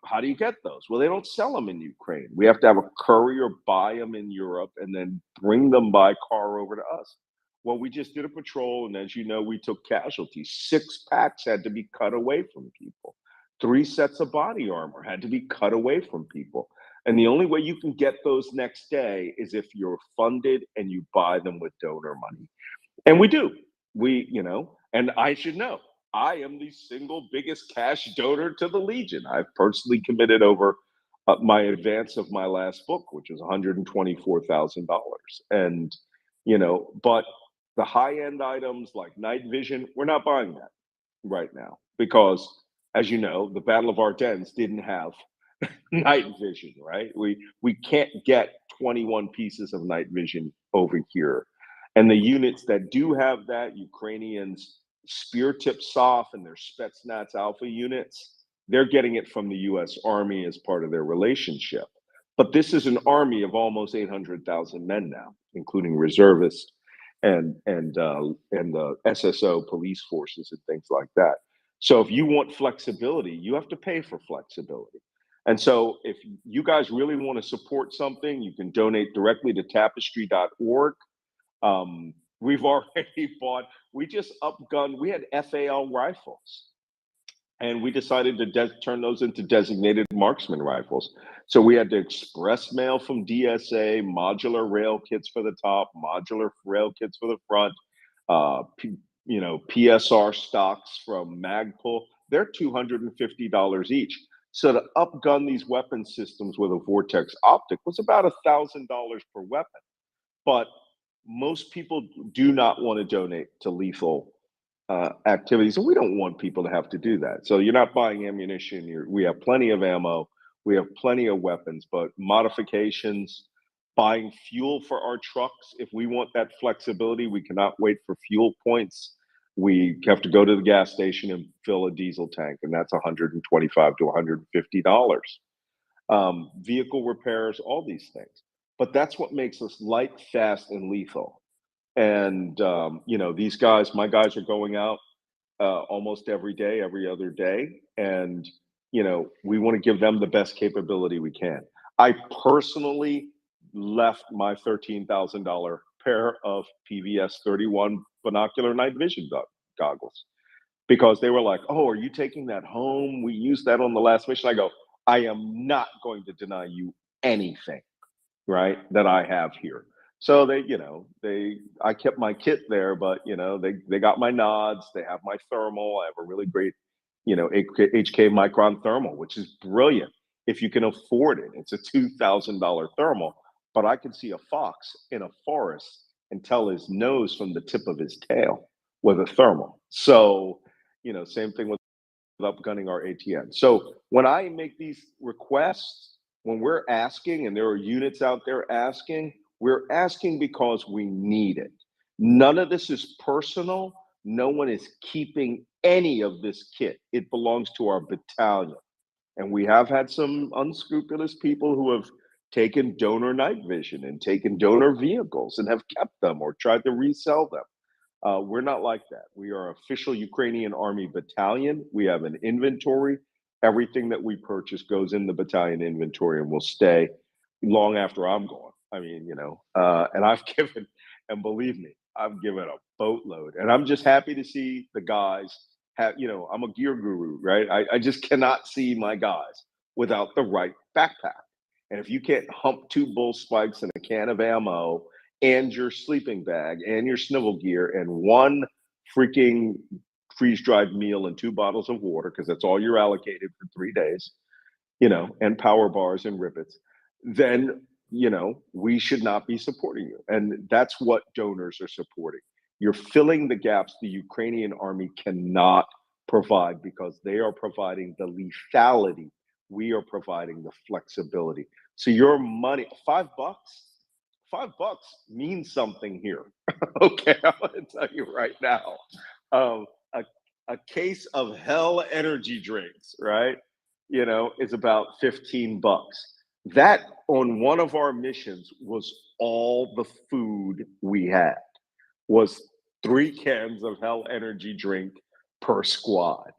how do you get those? Well, they don't sell them in Ukraine. We have to have a courier buy them in Europe and then bring them by car over to us. Well, we just did a patrol, and as you know, we took casualties. 6 packs had to be cut away from people. 3 sets of body armor had to be cut away from people. And the only way you can get those next day is if you're funded and you buy them with donor money. And we do. And I should know, I am the single biggest cash donor to the Legion. I've personally committed over my advance of my last book, which was $124,000. And, but the high-end items like night vision, we're not buying that right now because, as you know, the Battle of Ardennes didn't have night vision, right? We can't get 21 pieces of night vision over here. And the units that do have that, Ukrainians, Spear Tip Soft and their Spetsnaz Alpha units, they're getting it from the US Army as part of their relationship. But this is an army of almost 800,000 men now, including reservists and the SSO police forces and things like that. So if you want flexibility, you have to pay for flexibility. And so if you guys really want to support something, you can donate directly to tapestry.org. We've already bought, we just upgunned, we had FAL rifles. And we decided to turn those into designated marksman rifles. So we had to express mail from DSA, modular rail kits for the top, modular rail kits for the front, PSR stocks from Magpul. They're $250 each. So to upgun these weapon systems with a Vortex optic was about $1,000 per weapon. But most people do not want to donate to lethal activities, and we don't want people to have to do that. So you're not buying ammunition. We have plenty of ammo. We have plenty of weapons, but modifications, buying fuel for our trucks. If we want that flexibility, we cannot wait for fuel points. We have to go to the gas station and fill a diesel tank, and that's $125 to $150. Vehicle repairs, all these things. But that's what makes us light, fast, and lethal. And, these guys, my guys are going out almost every day, every other day. And, we want to give them the best capability we can. I personally left my $13,000 pair of PVS 31 binocular night vision goggles because they were like, oh, are you taking that home? We used that on the last mission. I go, I am not going to deny you anything, right, that I have here. So I kept my kit there, but they got my nods. They have my thermal. I have a really great, HK Micron thermal, which is brilliant if you can afford it. It's a $2,000 thermal, but I can see a fox in a forest and tell his nose from the tip of his tail with a thermal. So, same thing with upgunning our ATN. So when I make these requests, when we're asking, and there are units out there asking, we're asking because we need it. None of this is personal. No one is keeping any of this kit. It belongs to our battalion. And we have had some unscrupulous people who have taken donor night vision and taken donor vehicles and have kept them or tried to resell them. We're not like that. We are official Ukrainian Army battalion. We have an inventory. Everything that we purchase goes in the battalion inventory and will stay long after I'm gone. I mean, and I've given, and believe me, I've given a boatload. And I'm just happy to see the guys have, I'm a gear guru, right? I just cannot see my guys without the right backpack. And if you can't hump 2 bull spikes and a can of ammo and your sleeping bag and your snivel gear and 1 freaking freeze-dried meal and 2 bottles of water, because that's all you're allocated for 3 days, and power bars and ribbits, then, we should not be supporting you. And that's what donors are supporting. You're filling the gaps the Ukrainian army cannot provide because they are providing the lethality. We are providing the flexibility. So your money, $5 means something here. Okay, I'm going to tell you right now. a case of Hell energy drinks, right? Is about $15. That on one of our missions was all the food we had, was 3 cans of Hell energy drink per squad.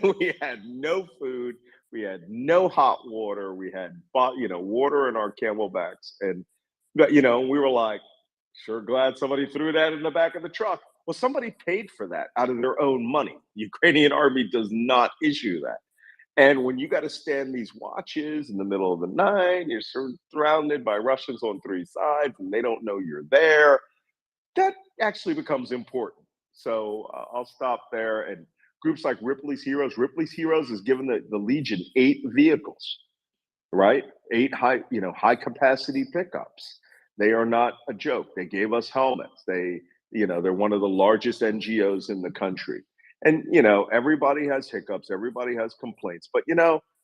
We had no food, we had no hot water, we had water in our camelbacks, and we were like, sure glad somebody threw that in the back of the truck. Well, somebody paid for that out of their own money. Ukrainian army does not issue that. And when you got to stand these watches in the middle of the night, you're surrounded by Russians on 3 sides, and they don't know you're there, that actually becomes important. So I'll stop there. And groups like Ripley's Heroes has given the Legion 8 vehicles, right? 8 high capacity pickups. They are not a joke. They gave us helmets. They're one of the largest NGOs in the country. And everybody has hiccups, everybody has complaints, but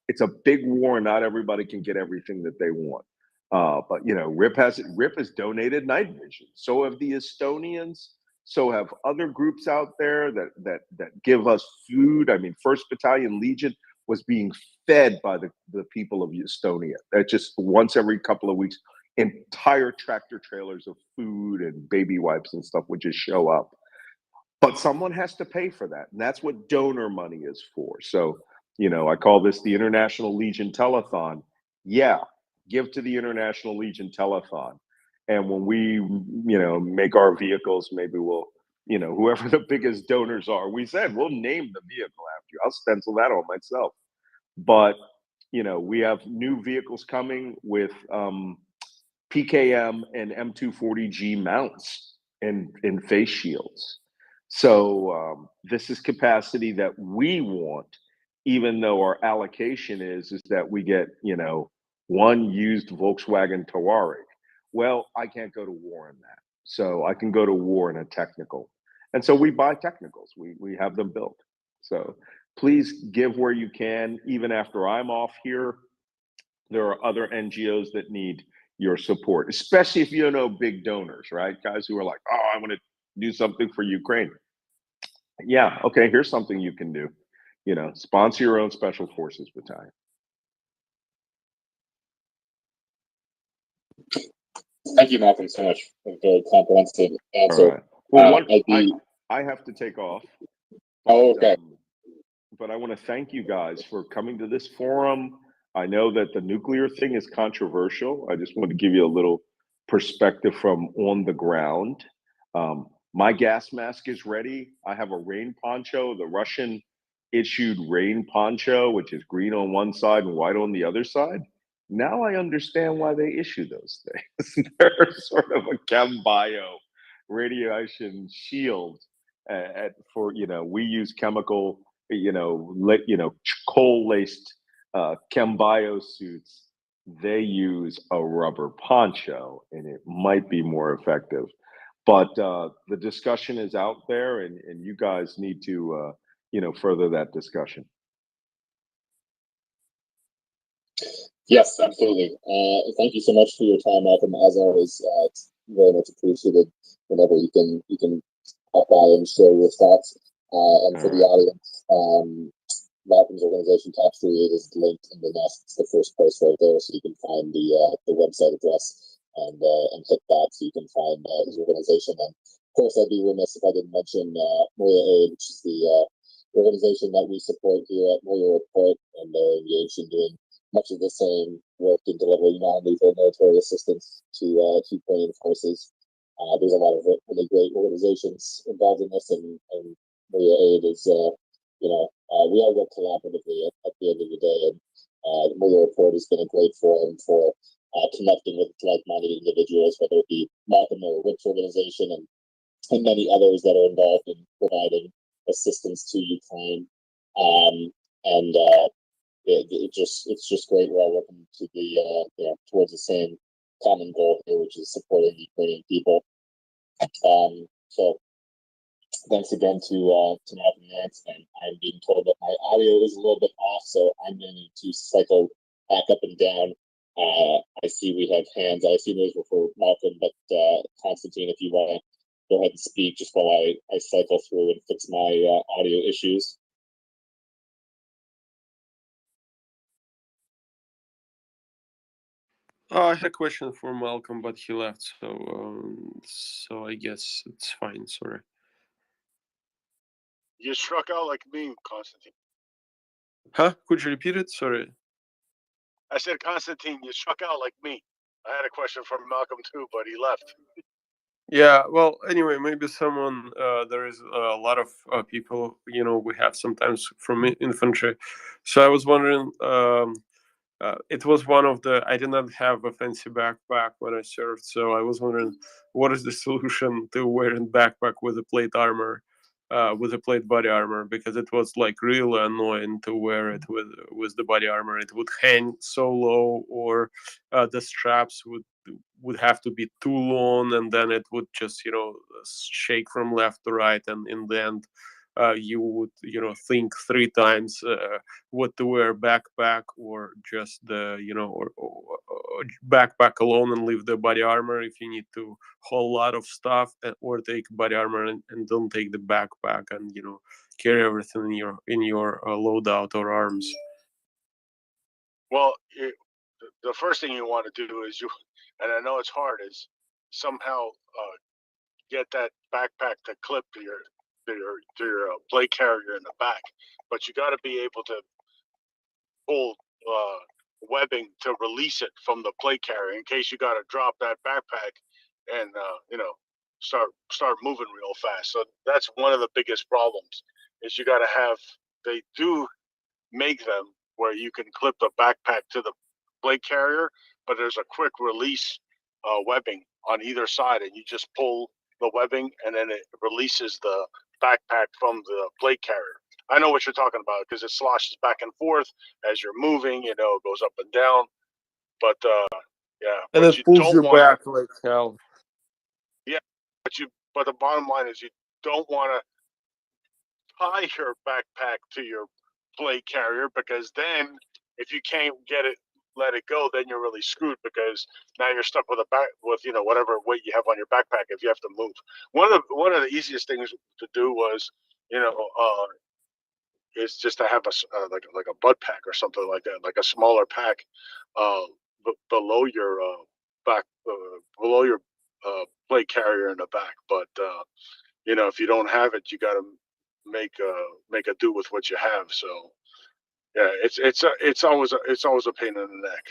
it's a big war. Not everybody can get everything that they want. But RIP has donated night vision. So have the Estonians. So have other groups out there that give us food. I mean, 1st Battalion Legion was being fed by the people of Estonia. That just once every couple of weeks, entire tractor trailers of food and baby wipes and stuff would just show up. But someone has to pay for that, and that's what donor money is for. So, I call this the International Legion Telethon. Yeah, give to the International Legion Telethon. And when we, make our vehicles, maybe we'll, whoever the biggest donors are, we said we'll name the vehicle after you. I'll stencil that on myself. But, we have new vehicles coming with PKM and M240G mounts and face shields. So this is capacity that we want, even though our allocation is that we get, 1 used Volkswagen Touareg. Well, I can't go to war in that. So I can go to war in a technical. And so we buy technicals. We have them built. So please give where you can. Even after I'm off here, there are other NGOs that need your support, especially if you know big donors, right? Guys who are like, oh, I want to do something for Ukraine. Yeah, okay, here's something you can do. Sponsor your own Special Forces battalion. Thank you, Malcolm, so much for a very comprehensive answer. All right. Well, I have to take off. Oh, okay. But I want to thank you guys for coming to this forum. I know that the nuclear thing is controversial. I just want to give you a little perspective from on the ground. My gas mask is ready. I have a rain poncho, the Russian issued rain poncho, which is green on one side and white on the other side. Now I understand why they issue those things. They're sort of a chem bio radiation shield for, we use chemical, coal laced chem bio suits. They use a rubber poncho and it might be more effective. But the discussion is out there, and you guys need to, further that discussion. Yes, absolutely. Thank you so much for your time, Malcolm. As always, it's very much appreciated whenever you can pop by and share your thoughts. And for the audience, Malcolm's organization, Top 38, is linked in the nest. It's the first post right there, so you can find the website address and hit that so you can find his organization. And of course, I'd be remiss if I didn't mention MriyaAid, which is the organization that we support here at MriyaReport, and they're engaged in doing much of the same work in delivering non-lethal military assistance to Ukrainian forces. There's a lot of really great organizations involved in this, and MriyaAid is, we all work collaboratively at the end of the day, and the MriyaReport has been a great forum for connecting with like-minded individuals, whether it be Malcolm or Rick's organization, and many others that are involved in providing assistance to Ukraine. It's just great. We're all working to the towards the same common goal here, which is supporting the Ukrainian people. So thanks again to Malcolm Nance, and I'm being told that my audio is a little bit off, so I'm going to need to cycle back up and down. I see we have hands. I assume those were for Malcolm, but Constantine, if you want to go ahead and speak just while I cycle through and fix my audio issues. I had a question for Malcolm, but he left, so I guess it's fine. Sorry. You struck out like me, Constantine. Huh? Could you repeat it? Sorry. I said, Constantine, you struck out like me. I had a question for Malcolm too, but he left. Yeah, well, anyway, maybe someone, there is a lot of people, we have sometimes from infantry. So I was wondering, it was one of I did not have a fancy backpack when I served. So I was wondering, what is the solution to wearing backpack with a plate armor, with a plate body armor? Because it was like really annoying to wear it with the body armor. It would hang so low, or the straps would have to be too long, and then it would just shake from left to right, and in the end you would think 3 times what to wear, backpack or just the or backpack alone and leave the body armor if you need to whole lot of stuff, or take body armor and don't take the backpack, and carry everything in your loadout or arms. Well, the first thing you want to do is and I know it's hard, is somehow get that backpack to clip to your plate carrier in the back. But you got to be able to pull webbing to release it from the plate carrier in case you got to drop that backpack and start moving real fast. So that's one of the biggest problems, is you got to have, they do make them where you can clip the backpack to the plate carrier, but there's a quick release webbing on either side, and you just pull the webbing and then it releases the backpack from the plate carrier. I know what you're talking about, because it sloshes back and forth as you're moving, it goes up and down. But yeah, and it pulls you back like hell. Yeah, but the bottom line is, you don't want to tie your backpack to your plate carrier, because then if you can't let it go, then you're really screwed, because now you're stuck with whatever weight you have on your backpack if you have to move. One of the easiest things to do was is just to have like a butt pack or something like that, like a smaller pack below your below your plate carrier in the back. But if you don't have it, you got to make a do with what you have. So yeah, it's always a pain in the neck.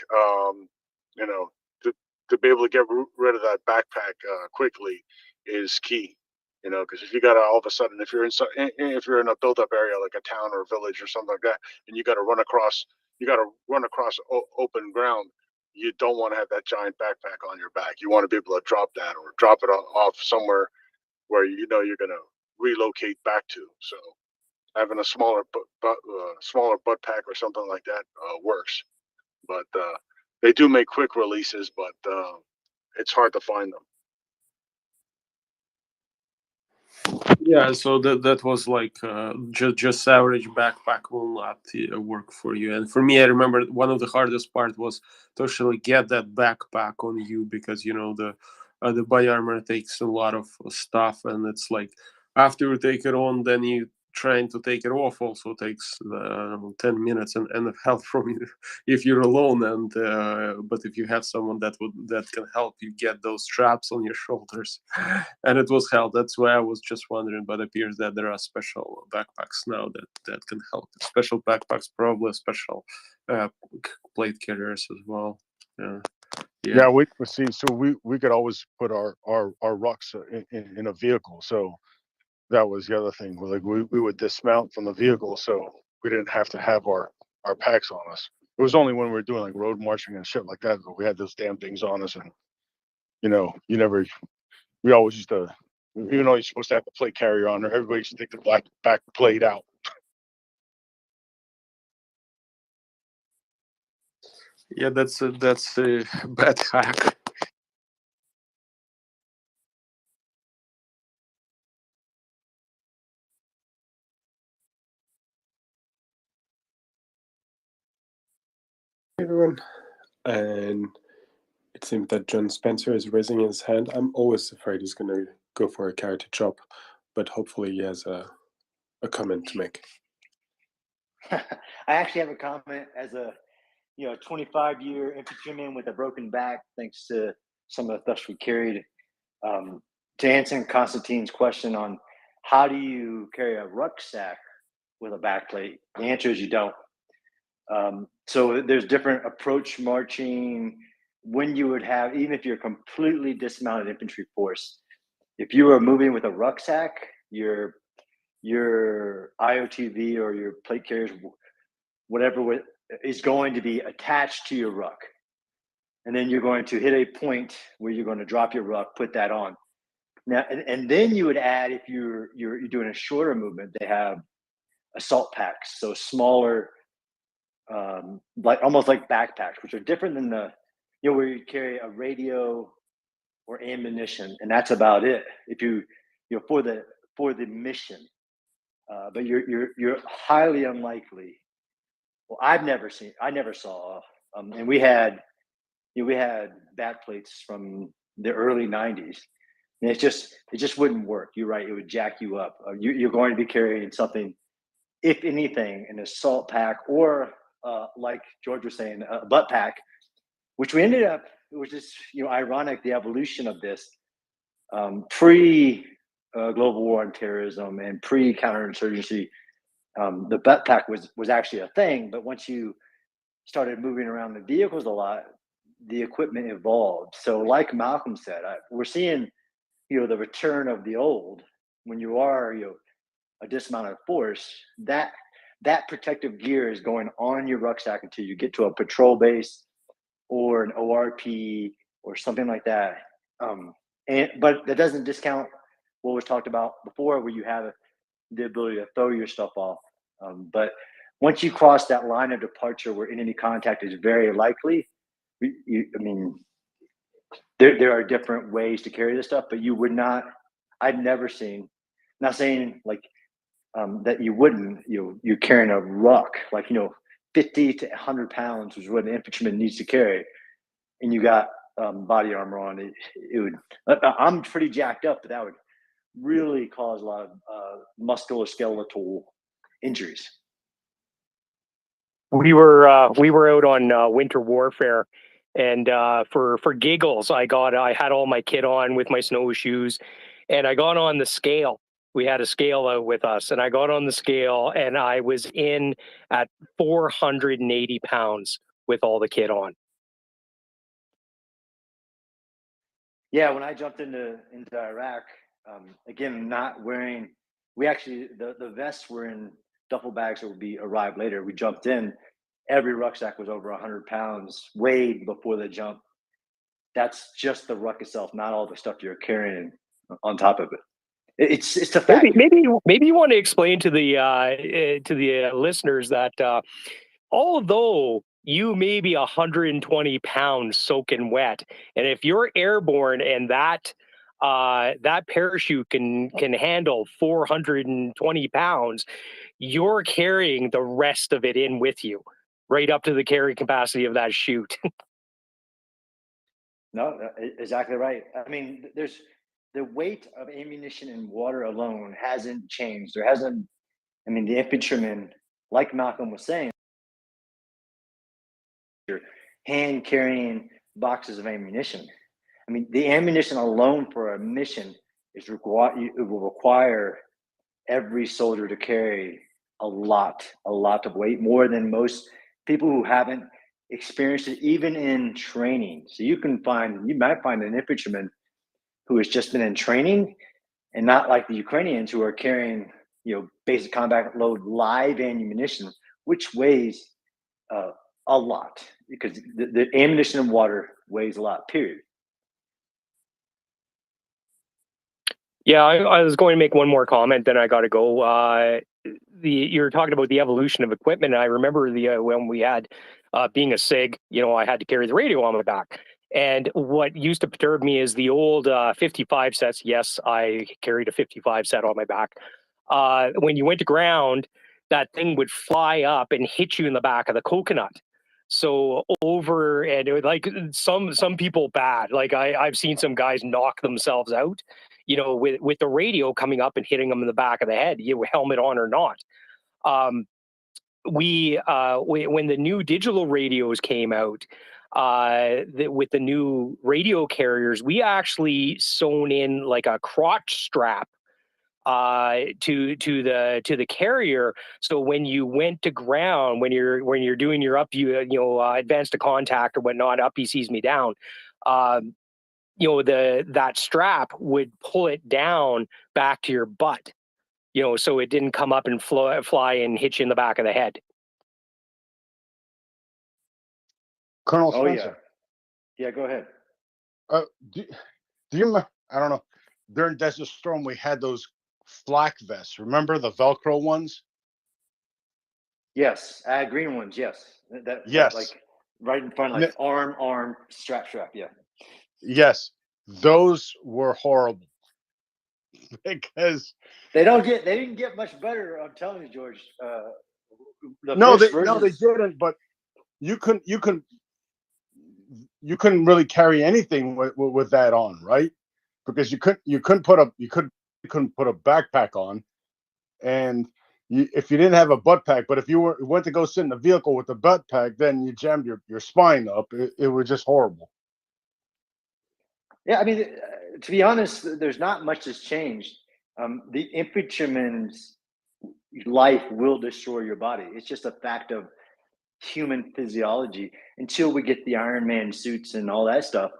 To be able to get rid of that backpack quickly is key. Because if you got to all of a sudden, if you're in a build-up area like a town or a village or something like that, and you got to run across open ground, you don't want to have that giant backpack on your back. You want to be able to drop that, or drop it off somewhere where you're going to relocate back to. So having a smaller butt pack or something like that works. But they do make quick releases, but it's hard to find them. Yeah, so that was like just average backpack will not work for you. And for me, I remember one of the hardest part was to actually get that backpack on you, because the body armor takes a lot of stuff, and it's like after you take it on, then you trying to take it off also takes 10 minutes and help from you if you're alone. And but if you have someone that can help you get those straps on your shoulders, and it was hell. That's why I was just wondering, but it appears that there are special backpacks now that can help. Special backpacks, probably special plate carriers as well. Yeah, we see. So we could always put our rucks in a vehicle. So that was the other thing. Like we would dismount from the vehicle, so we didn't have to have our packs on us. It was only when we were doing like road marching and shit like that that we had those damn things on us, and we always used to, even though you're supposed to have the plate carrier on there, everybody used to take the back plate out. Yeah, that's a bad hack. Everyone, and it seems that John Spencer is raising his hand. I'm always afraid he's going to go for a karate chop, but hopefully he has a comment to make. I actually have a comment as a 25-year infantryman with a broken back, thanks to some of the stuff we carried. To answer Constantine's question on how do you carry a rucksack with a backplate, the answer is you don't. So there's different approach marching when you would have, even if you're completely dismounted infantry force, if you are moving with a rucksack, your IOTV or your plate carriers, whatever is going to be attached to your ruck. And then you're going to hit a point where you're going to drop your ruck, put that on. Now, and then you would add, if you're doing a shorter movement, they have assault packs, so smaller, like almost like backpacks, which are different than the, where you carry a radio or ammunition, and that's about it. If you for the mission, but you're highly unlikely. Well, I never saw, and we had backplates from the early '90s. And it just wouldn't work. You're right; it would jack you up. You're going to be carrying something, if anything, an assault pack, or like George was saying, a butt pack, which we ended up. It was just ironic, the evolution of this pre global war on terrorism and pre counterinsurgency. The butt pack was actually a thing, but once you started moving around the vehicles a lot, the equipment evolved. So, like Malcolm said, we're seeing the return of the old. When you are a dismounted force, that protective gear is going on your rucksack until you get to a patrol base or an ORP or something like that. But that doesn't discount what was talked about before, where you have the ability to throw your stuff off. But once you cross that line of departure where enemy contact is very likely, there are different ways to carry this stuff, but you would not. I've never seen. Not saying like that you wouldn't. You're carrying a ruck, like 50 to 100 pounds, which is what an infantryman needs to carry, and you got body armor on. It would. I'm pretty jacked up, but that would really cause a lot of musculoskeletal injuries. We were out on winter warfare, and for giggles, I had all my kit on with my snowshoes, and I got on the scale. We had a scale out with us, and I got on the scale, and I was in at 480 pounds with all the kit on. Yeah, when I jumped into Iraq, again, not wearing, we actually, the vests were in duffel bags that would arrive later. We jumped in, every rucksack was over 100 pounds, weighed before the jump. That's just the ruck itself, not all the stuff you're carrying on top of it. It's a fact. Maybe you want to explain to the listeners that although you may be 120 pounds soaking wet, and if you're airborne and that parachute can handle 420 pounds, you're carrying the rest of it in with you, right up to the carry capacity of that chute. No, exactly right. I mean, there's the weight of ammunition in water alone hasn't changed. There hasn't. I mean, the infantrymen, like Malcolm was saying, hand carrying boxes of ammunition. I mean, the ammunition alone for a mission it will require every soldier to carry a lot of weight, more than most people who haven't experienced it, even in training. So you might find an infantryman who has just been in training, and not like the Ukrainians who are carrying, basic combat load live ammunition, which weighs a lot, because the ammunition in water weighs a lot, period. Yeah, I was going to make one more comment, then I got to go. You're talking about the evolution of equipment. And I remember when we had being a SIG, I had to carry the radio on my back. And what used to perturb me is the old 55 sets. Yes, I carried a 55 set on my back. When you went to ground, that thing would fly up and hit you in the back of the coconut. So and it would, like some people bad. Like I've seen some guys knock themselves out with the radio coming up and hitting them in the back of the head, helmet on or not. When the new digital radios came out, with the new radio carriers, we actually sewn in like a crotch strap to the carrier, so when you went to ground, when you're doing your advance to contact or whatnot, up he sees me down, that strap would pull it down back to your butt, so it didn't come up and fly and hit you in the back of the head. Colonel Oh Spencer. yeah, go ahead. Do you remember? I don't know. During Desert Storm, we had those flak vests. Remember the Velcro ones? Yes, green ones. Yes, Yes. like right in front, like arm, strap. Yeah. Yes, those were horrible because they didn't get much better. I'm telling you, George. No, they didn't. But you couldn't really carry anything with that on, right? Because you couldn't put a backpack on, and if you didn't have a butt pack, but if you went to go sit in the vehicle with the butt pack, then you jammed your spine up. It was just horrible. Yeah, I mean, to be honest, there's not much that's changed. The infantryman's life will destroy your body. It's just a fact of human physiology until we get the Iron Man suits and all that stuff,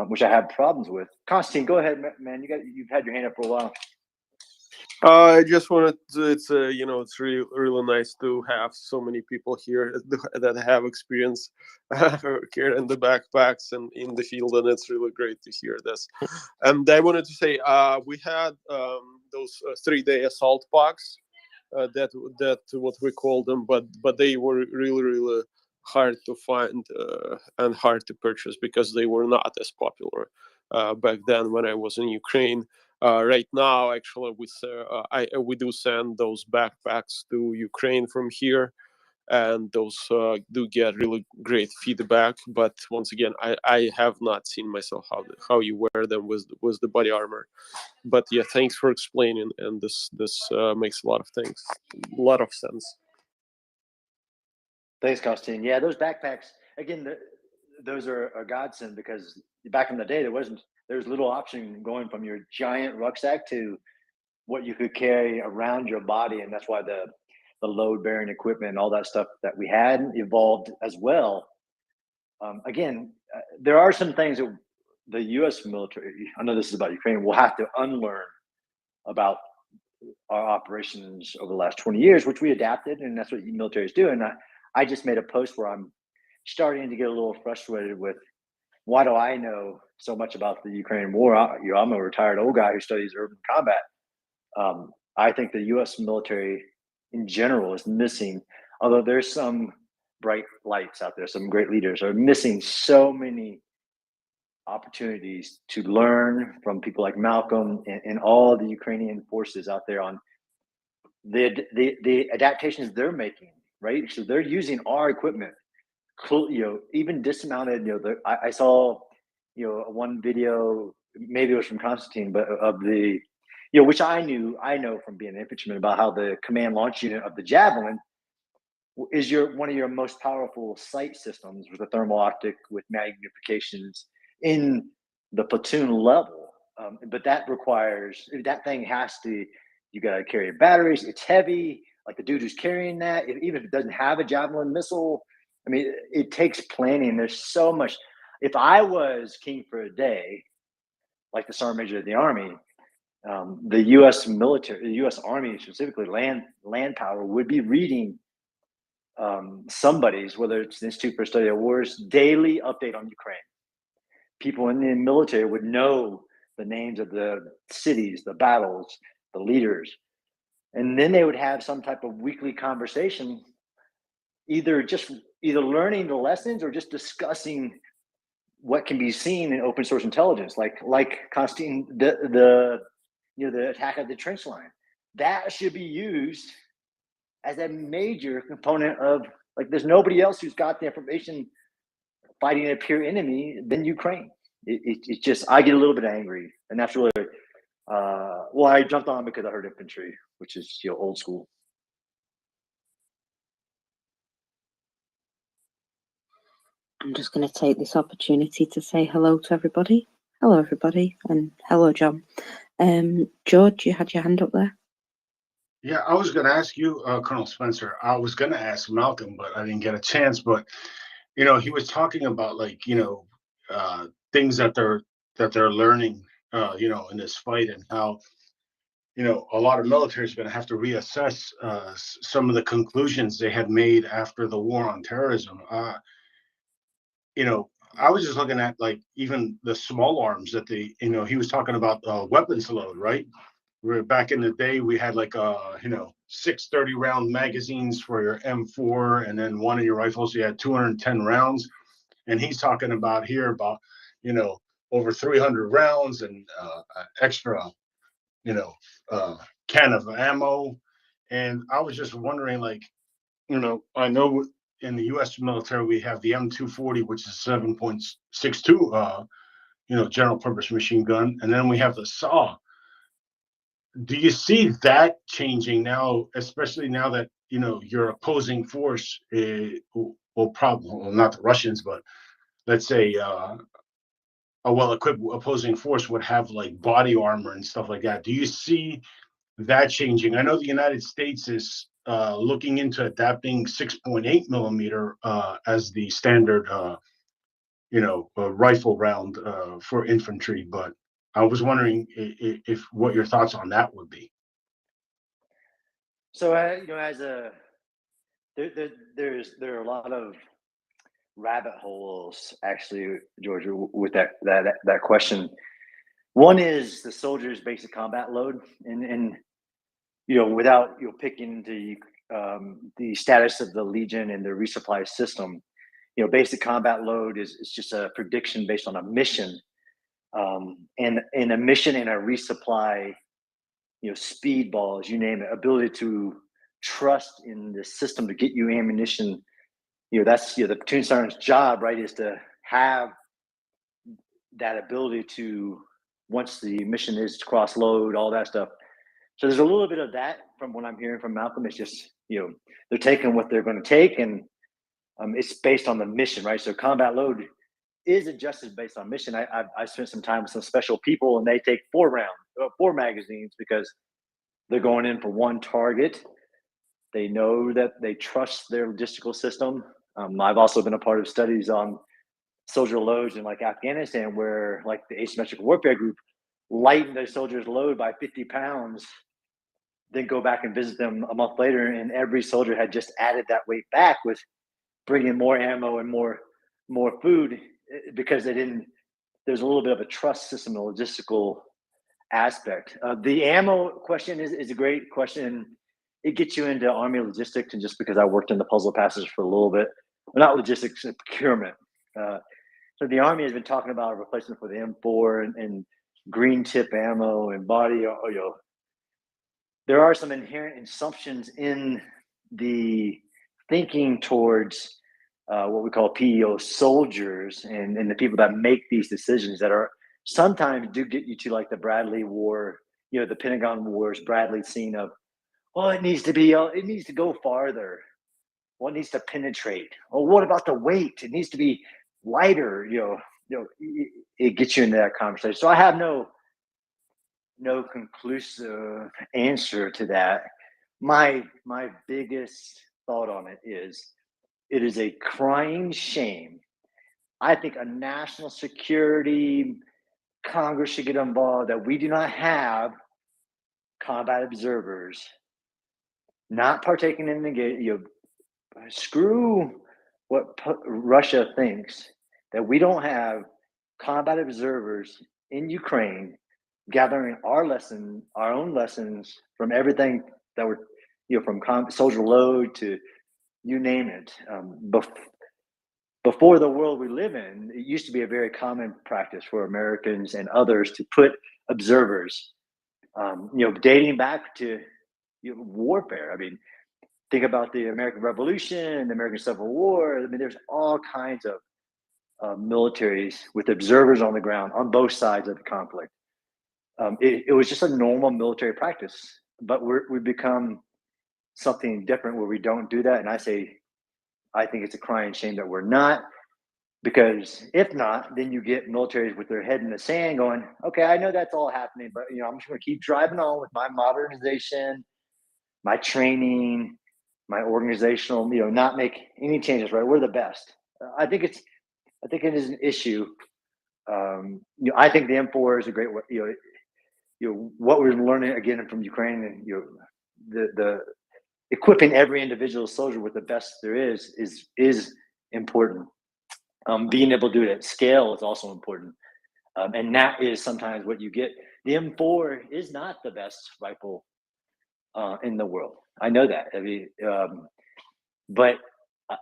which I have problems with. Constantine, go ahead, man. You've had your hand up for a while. I just wanted to, it's really, really nice to have so many people here that have experience carrying the backpacks and in the field, and it's really great to hear this. And I wanted to say we had those 3-day assault packs, that what we call them, but they were really, really hard to find and hard to purchase because they were not as popular back then when I was in Ukraine. Right now, actually, we do send those backpacks to Ukraine from here, and those do get really great feedback. But once again, I have not seen myself how you wear them with the body armor. But yeah, thanks for explaining, and this makes a lot of sense. Thanks, Constantine. Yeah, those backpacks, again, those are a godsend because back in the day, there was little option going from your giant rucksack to what you could carry around your body. And that's why the load bearing equipment and all that stuff that we had evolved as well. Again, there are some things that the U.S. military, I know this is about Ukraine, will have to unlearn about our operations over the last 20 years, which we adapted, and that's what militaries do. And I just made a post where I'm starting to get a little frustrated with, why do I know so much about the Ukrainian war? I'm a retired old guy who studies urban combat. I think the U.S. military in general is missing, although there's some bright lights out there, some great leaders are missing so many opportunities to learn from people like Malcolm and all the Ukrainian forces out there on the adaptations they're making, right? So they're using our equipment, even dismounted. I saw, one video, maybe it was from Constantine, but of the, which I know from being an infantryman, about how the command launch unit of the Javelin is one of your most powerful sight systems with a thermal optic with magnifications in the platoon level. But that requires, that thing has to, you got to carry batteries. It's heavy. Like the dude who's carrying that, even if it doesn't have a Javelin missile, I mean, it takes planning. There's so much. If I was king for a day, like the sergeant major of the Army, the U.S. military, the U.S. Army specifically, land power would be reading somebody's, whether it's the Institute for Study of Wars, daily update on Ukraine. People in the military would know the names of the cities, the battles, the leaders, and then they would have some type of weekly conversation, either learning the lessons or just discussing what can be seen in open source intelligence, like Constantine, the attack of the trench line. That should be used as a major component of, like, there's nobody else who's got the information fighting a peer enemy than Ukraine. It's just, I get a little bit angry, and that's really Well, I jumped on because I heard infantry, which is old school. I'm just going to take this opportunity to say hello to everybody. Hello, everybody, and hello, John. George, you had your hand up there. Yeah, I was going to ask you, Colonel Spencer. I was going to ask Malcolm, but I didn't get a chance. But he was talking about things that they're learning, in this fight, and how a lot of military is going to have to reassess some of the conclusions they had made after the war on terrorism. I was just looking at even the small arms that he was talking about weapons load, right? Where back in the day we had 6 30-round magazines for your M4, and then one of your rifles you had 210 rounds, and he's talking about over 300 rounds and extra can of ammo. And I was just wondering, I know in the U.S. military we have the M240, which is 7.62 general purpose machine gun, and then we have the SAW. Do you see that changing now, especially now that your opposing force will probably, well, not the Russians, but let's say a well-equipped opposing force would have body armor and stuff like that? Do you see that changing? I know the United States is looking into adapting 6.8 millimeter as the standard rifle round for infantry, but I was wondering if what your thoughts on that would be. So there are a lot of rabbit holes actually, George, with that question. One is the soldier's basic combat load, and without picking the status of the Legion and the resupply system, basic combat load is just a prediction based on a mission, and a mission and a resupply, speedballs, you name it, ability to trust in the system to get you ammunition. That's the platoon sergeant's job, right? Is to have that ability to, once the mission is to cross load, all that stuff. So there's a little bit of that from what I'm hearing from Malcolm. It's just they're taking what they're going to take, and it's based on the mission, right? So combat load is adjusted based on mission. I spent some time with some special people, and they take 4 magazines because they're going in for one target. They know that they trust their logistical system. I've also been a part of studies on soldier loads in Afghanistan, where the asymmetric warfare group lightened their soldiers' load by 50 pounds, then go back and visit them a month later, and every soldier had just added that weight back with bringing more ammo and more food, because there's a little bit of a trust system, a logistical aspect. The ammo question is a great question. It gets you into Army logistics, and just because I worked in the puzzle passage for a little bit, well, not logistics, procurement. So the Army has been talking about a replacement for the M4 and green tip ammo and body. There are some inherent assumptions in the thinking towards what we call PEO soldiers and the people that make these decisions that are sometimes do get you to the Bradley War, the Pentagon Wars, Bradley scene of, well, it needs to go farther. What needs to penetrate? Well, what about the weight? It needs to be lighter. It gets you into that conversation. So I have no conclusive answer to that. My biggest thought on it is a crying shame. I think a national security Congress should get involved that we do not have combat observers not partaking in the screw what Russia thinks, that we don't have combat observers in Ukraine gathering our own lessons from everything that we're, from soldier load to you name it. Before the world we live in, it used to be a very common practice for Americans and others to put observers, dating back to warfare. I mean, think about the American Revolution, the American Civil War. I mean, there's all kinds of militaries with observers on the ground on both sides of the conflict. It was just a normal military practice, but we've become something different where we don't do that. And I think it's a crying shame that we're not, because if not, then you get militaries with their head in the sand going, okay, I know that's all happening, but I'm just going to keep driving on with my modernization, my training, my organizational, not make any changes, right? We're the best. I think it is an issue. I think the M4 is a great, what we're learning again from Ukraine, and the equipping every individual soldier with the best there is important. Being able to do it at scale is also important, and that is sometimes what you get. The M4 is not the best rifle in the world. I know that. I mean, but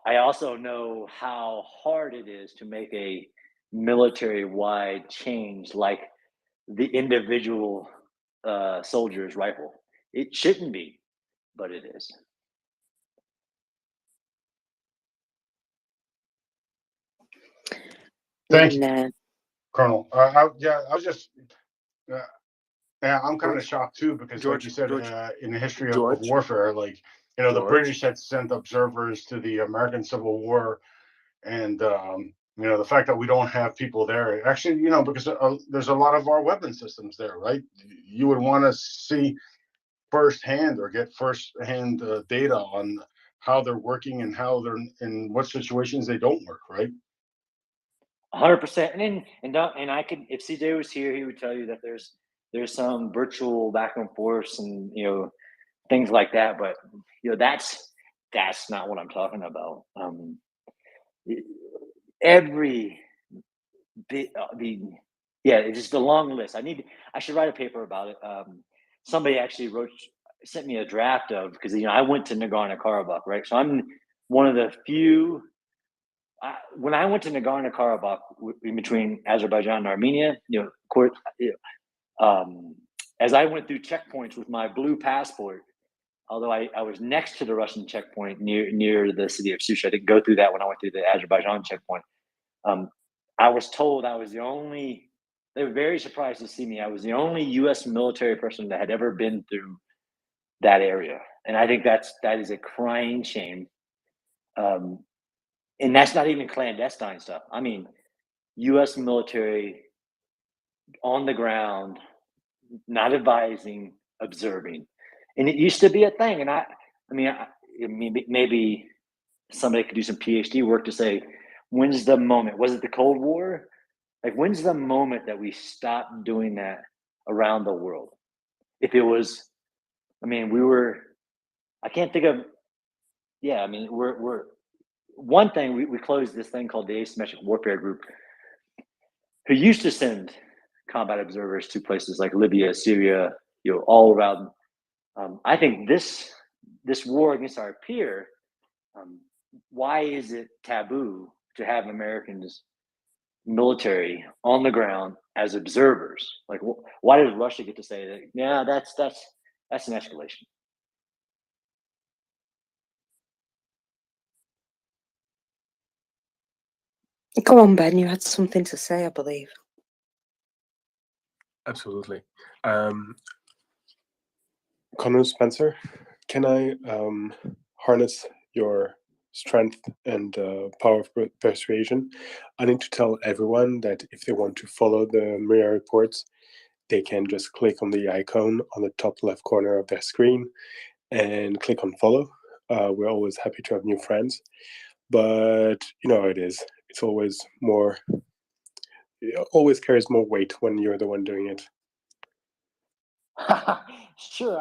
I also know how hard it is to make a military-wide change like the individual soldier's rifle. It shouldn't be, but it is. Thank you, Colonel. I was just, I'm kind of shocked too, because like you said, in the history of warfare, like, the British had sent observers to the American Civil War, and the fact that we don't have people there, actually, because there's a lot of our weapon systems there, right? You would want to see firsthand or get firsthand data on how they're working and how they're in what situations they don't work, right? 100%. And I could, if CJ was here, he would tell you that there's some virtual back and forth and things like that, but that's not what I'm talking about. Every bit, it's just a long list. I should write a paper about it. Somebody actually sent me a draft of, because I went to Nagorno-Karabakh, right? So I'm one of the few. When I went to Nagorno-Karabakh, in between Azerbaijan and Armenia, as I went through checkpoints with my blue passport, although I was next to the Russian checkpoint near the city of Sushi, I didn't go through that when I went through the Azerbaijan checkpoint. I was told I was the only. They were very surprised to see me. I was the only U.S. military person that had ever been through that area, and I think that is a crying shame. And that's not even clandestine stuff. I mean, U.S. military on the ground, not advising, observing, and it used to be a thing. And maybe somebody could do some PhD work to say, when's the moment? Was it the Cold War? Like, when's the moment that we stopped doing that around the world? If it was, I can't think of. Yeah, we're one thing. We closed this thing called the Asymmetric Warfare Group, who used to send combat observers to places like Libya, Syria, all around. I think this war against our peer. Why is it taboo to have Americans military on the ground as observers? Like, why does Russia get to say that? Yeah, that's an escalation. Go on, Ben. You had something to say, I believe. Absolutely. Colonel Spencer, can I harness your strength and power of persuasion? I need to tell everyone that if they want to follow the MriyaReport reports, they can just click on the icon on the top left corner of their screen and click on follow. We're always happy to have new friends, but you know how it is. It's always more. It always carries more weight when you're the one doing it. Sure.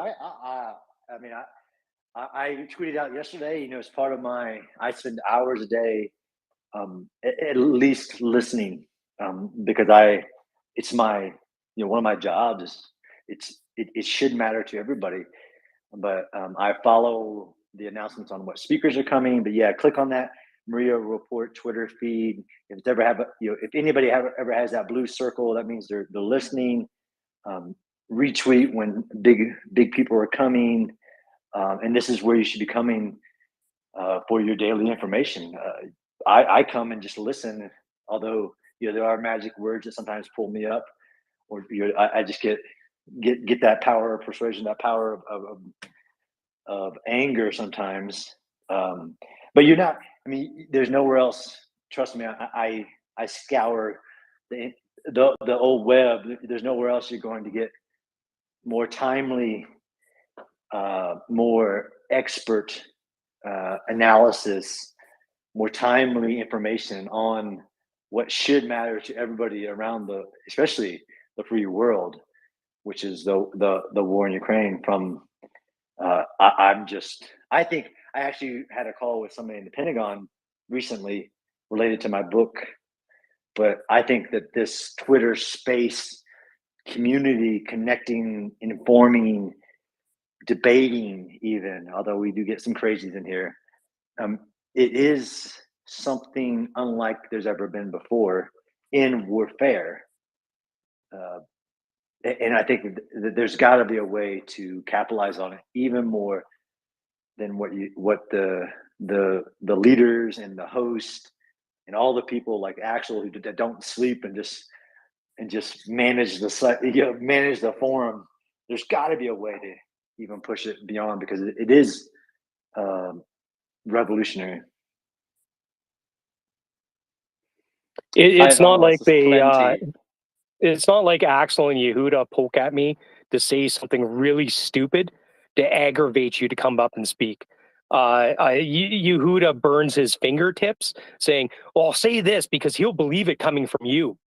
I tweeted out yesterday. As part of I spend hours a day, at least listening, because it's my, one of my jobs. It should matter to everybody, but I follow the announcements on what speakers are coming. But yeah, click on that MriyaReport Twitter feed. If it's ever if anybody ever has that blue circle, that means they're listening. Retweet when big people are coming, and this is where you should be coming for your daily information. I come and just listen, although there are magic words that sometimes pull me up, or I just get get that power of persuasion, that power of anger sometimes. But you're not. I mean, there's nowhere else. Trust me, I scour the old web. There's nowhere else you're going to get more timely, more expert analysis, more timely information on what should matter to everybody around especially the free world, which is the war in Ukraine. From I think I actually had a call with somebody in the Pentagon recently related to my book, but I think that this Twitter space community, connecting, informing, debating, even, although we do get some crazies in here, it is something unlike there's ever been before in warfare. And I think that there's got to be a way to capitalize on it even more than what the leaders and the host and all the people like Axel that don't sleep and just manage manage the forum. There's got to be a way to even push it beyond, because it is revolutionary. It's not like it's not like Axel and Yehuda poke at me to say something really stupid to aggravate you to come up and speak. Yehuda burns his fingertips saying, well, I'll say this because he'll believe it coming from you.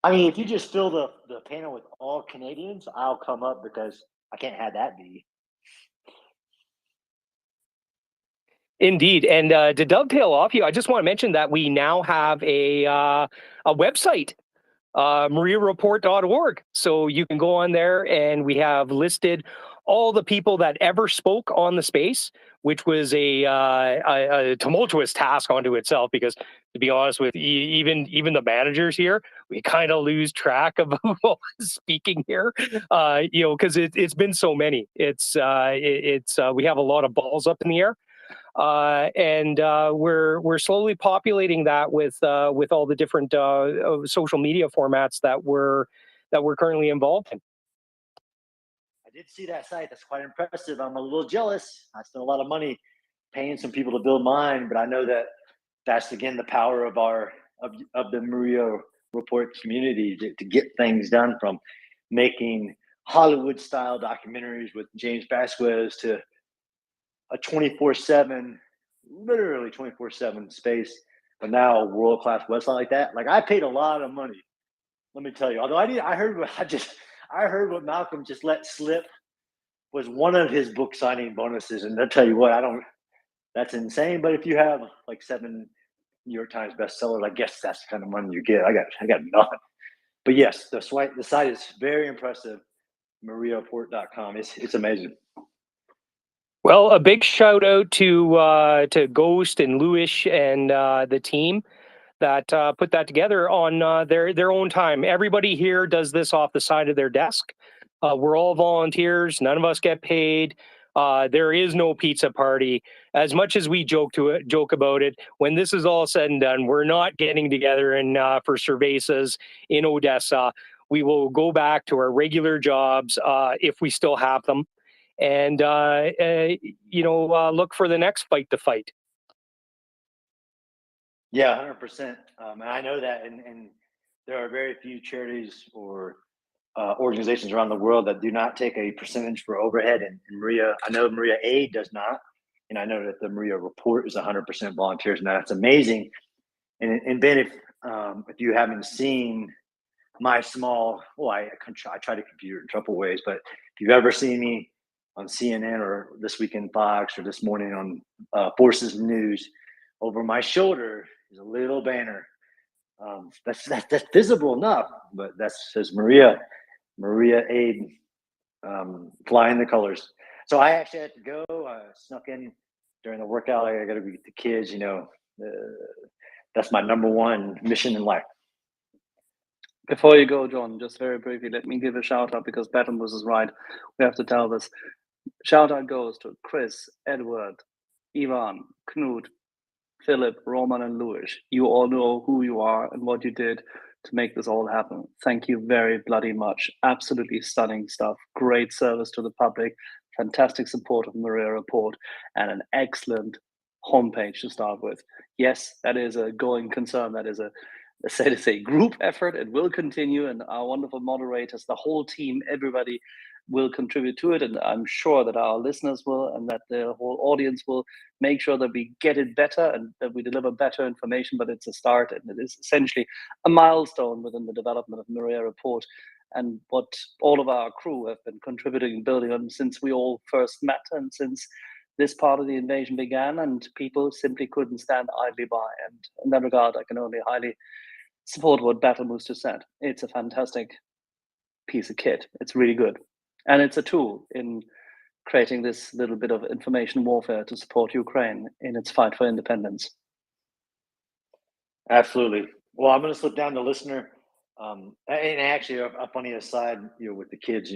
I mean, if you just fill the panel with all Canadians, I'll come up, because I can't have that be. Indeed. And to dovetail off you, I just want to mention that we now have a website, MriyaReport.org. So you can go on there, and we have listed all the people that ever spoke on the space, which was a tumultuous task unto itself, because to be honest with you, even the managers here, we kind of lose track of who is speaking here, because it's been so many. It's we have a lot of balls up in the air. And we're slowly populating that with all the different social media formats that we're currently involved in. I did see that site. That's quite impressive. I'm a little jealous. I spent a lot of money paying some people to build mine, but I know that that's again the power of the MriyaReport community to get things done, from making Hollywood style documentaries with James Vasquez to a 24/7, literally 24/7 space, but now a world-class website like that. Like, I paid a lot of money, let me tell you. Although I heard what Malcolm just let slip was one of his book signing bonuses, and I'll tell you what, that's insane. But if you have like 7 New York Times bestsellers, I guess that's the kind of money you get. I got nothing. But yes, the site is very impressive. MriyaReport.com. It's amazing. Well, a big shout out to Ghost and Lewis and the team that put that together on their own time. Everybody here does this off the side of their desk. We're all volunteers. None of us get paid. There is no pizza party. As much as we joke about it, when this is all said and done, we're not getting together for cervezas in Odessa. We will go back to our regular jobs if we still have them, and look for the next fight to fight. Yeah, 100%. And I know that, and there are very few charities or organizations around the world that do not take a percentage for overhead. And I know Maria Aid does not, and I know that the MriyaReport is 100% volunteers, and that's amazing. And Ben, if you haven't seen my small, I try to compute it in a couple ways, but if you've ever seen me on CNN or This Week in Fox or this morning on Forces News, over my shoulder is a little banner. That's visible enough, but that says Maria Aid, flying the colors. So I actually had to go. I snuck in during the workout. I got to be with the kids. That's my number one mission in life. Before you go, John, just very briefly, let me give a shout out, because Batonbus is right. We have to tell this. Shout out goes to Chris, Edward, Ivan, Knut, Philip, Roman, and Louis. You all know who you are and what you did to make this all happen. Thank you very bloody much. Absolutely stunning stuff. Great service to the public. Fantastic support of MriyaReport, and an excellent homepage to start with. Yes, that is a going concern. That is a group effort. It will continue, and our wonderful moderators, the whole team, everybody will contribute to it. And I'm sure that our listeners will, and that the whole audience will make sure that we get it better and that we deliver better information. But it's a start, and it is essentially a milestone within the development of MriyaReport, and what all of our crew have been contributing and building on since we all first met and since this part of the invasion began, and people simply couldn't stand idly by. And in that regard, I can only highly support what Battle Moose just said. It's a fantastic piece of kit. It's really good. And it's a tool in creating this little bit of information warfare to support Ukraine in its fight for independence. Absolutely. Well, I'm going to slip down to listener. And actually, a funny aside, with the kids,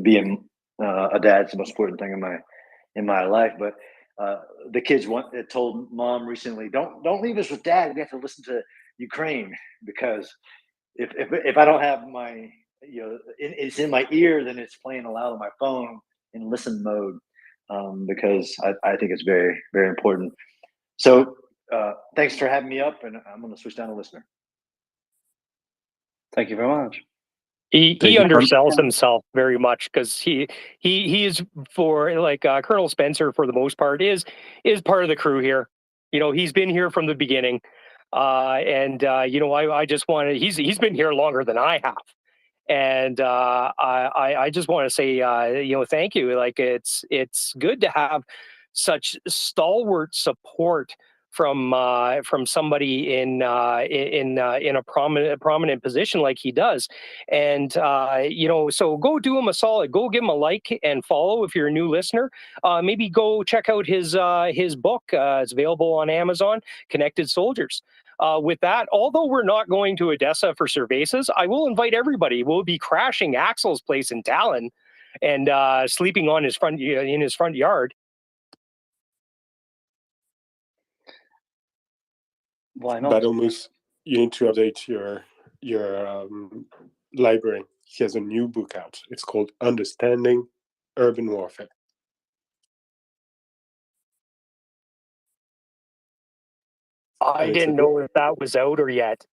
being a dad's the most important thing in my life. But the kids told mom recently, don't leave us with dad. We have to listen to Ukraine, because if I don't have my it's in my ear, then it's playing aloud on my phone in listen mode, because I think it's very, very important. So thanks for having me up, and I'm going to switch down to listener. Thank you very much. He undersells himself very much, because he is, for like Colonel Spencer, for the most part, is part of the crew here. He's been here from the beginning, and I just want to. He's been here longer than I have, and I just want to say thank you. Like, it's good to have such stalwart support from somebody in a prominent position like he does. And so go do him a solid. Go give him a like and follow if you're a new listener. Maybe go check out his book. It's available on Amazon, Connected Soldiers. With that, although we're not going to Odessa for Cervezas, I will invite everybody. We'll be crashing Axel's place in Tallinn and sleeping on his front yard. Why not? Battle Moose, you need to update your library. He has a new book out. It's called Understanding Urban Warfare. I didn't know if that was out or yet.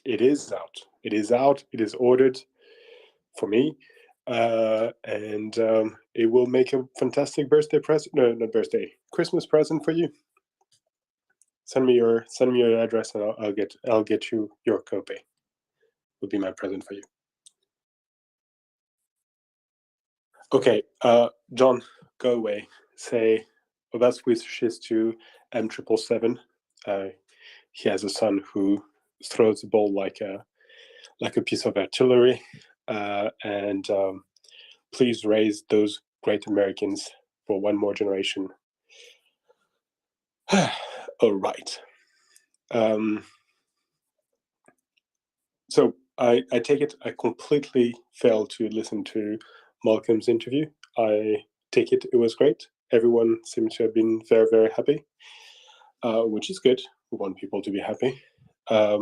It is out. It is out. It is ordered for me, and it will make a fantastic birthday present. No, not birthday. Christmas present for you. Send me your address, and I'll get you your copy. Will be my present for you. Okay, John, go away. Say, well, best wishes to M777. He has a son who throws the ball like a piece of artillery, and please raise those great Americans for one more generation. All right. So I take it I completely failed to listen to Malcolm's interview. I take it was great. Everyone seemed to have been very, very happy, which is good. We want people to be happy. All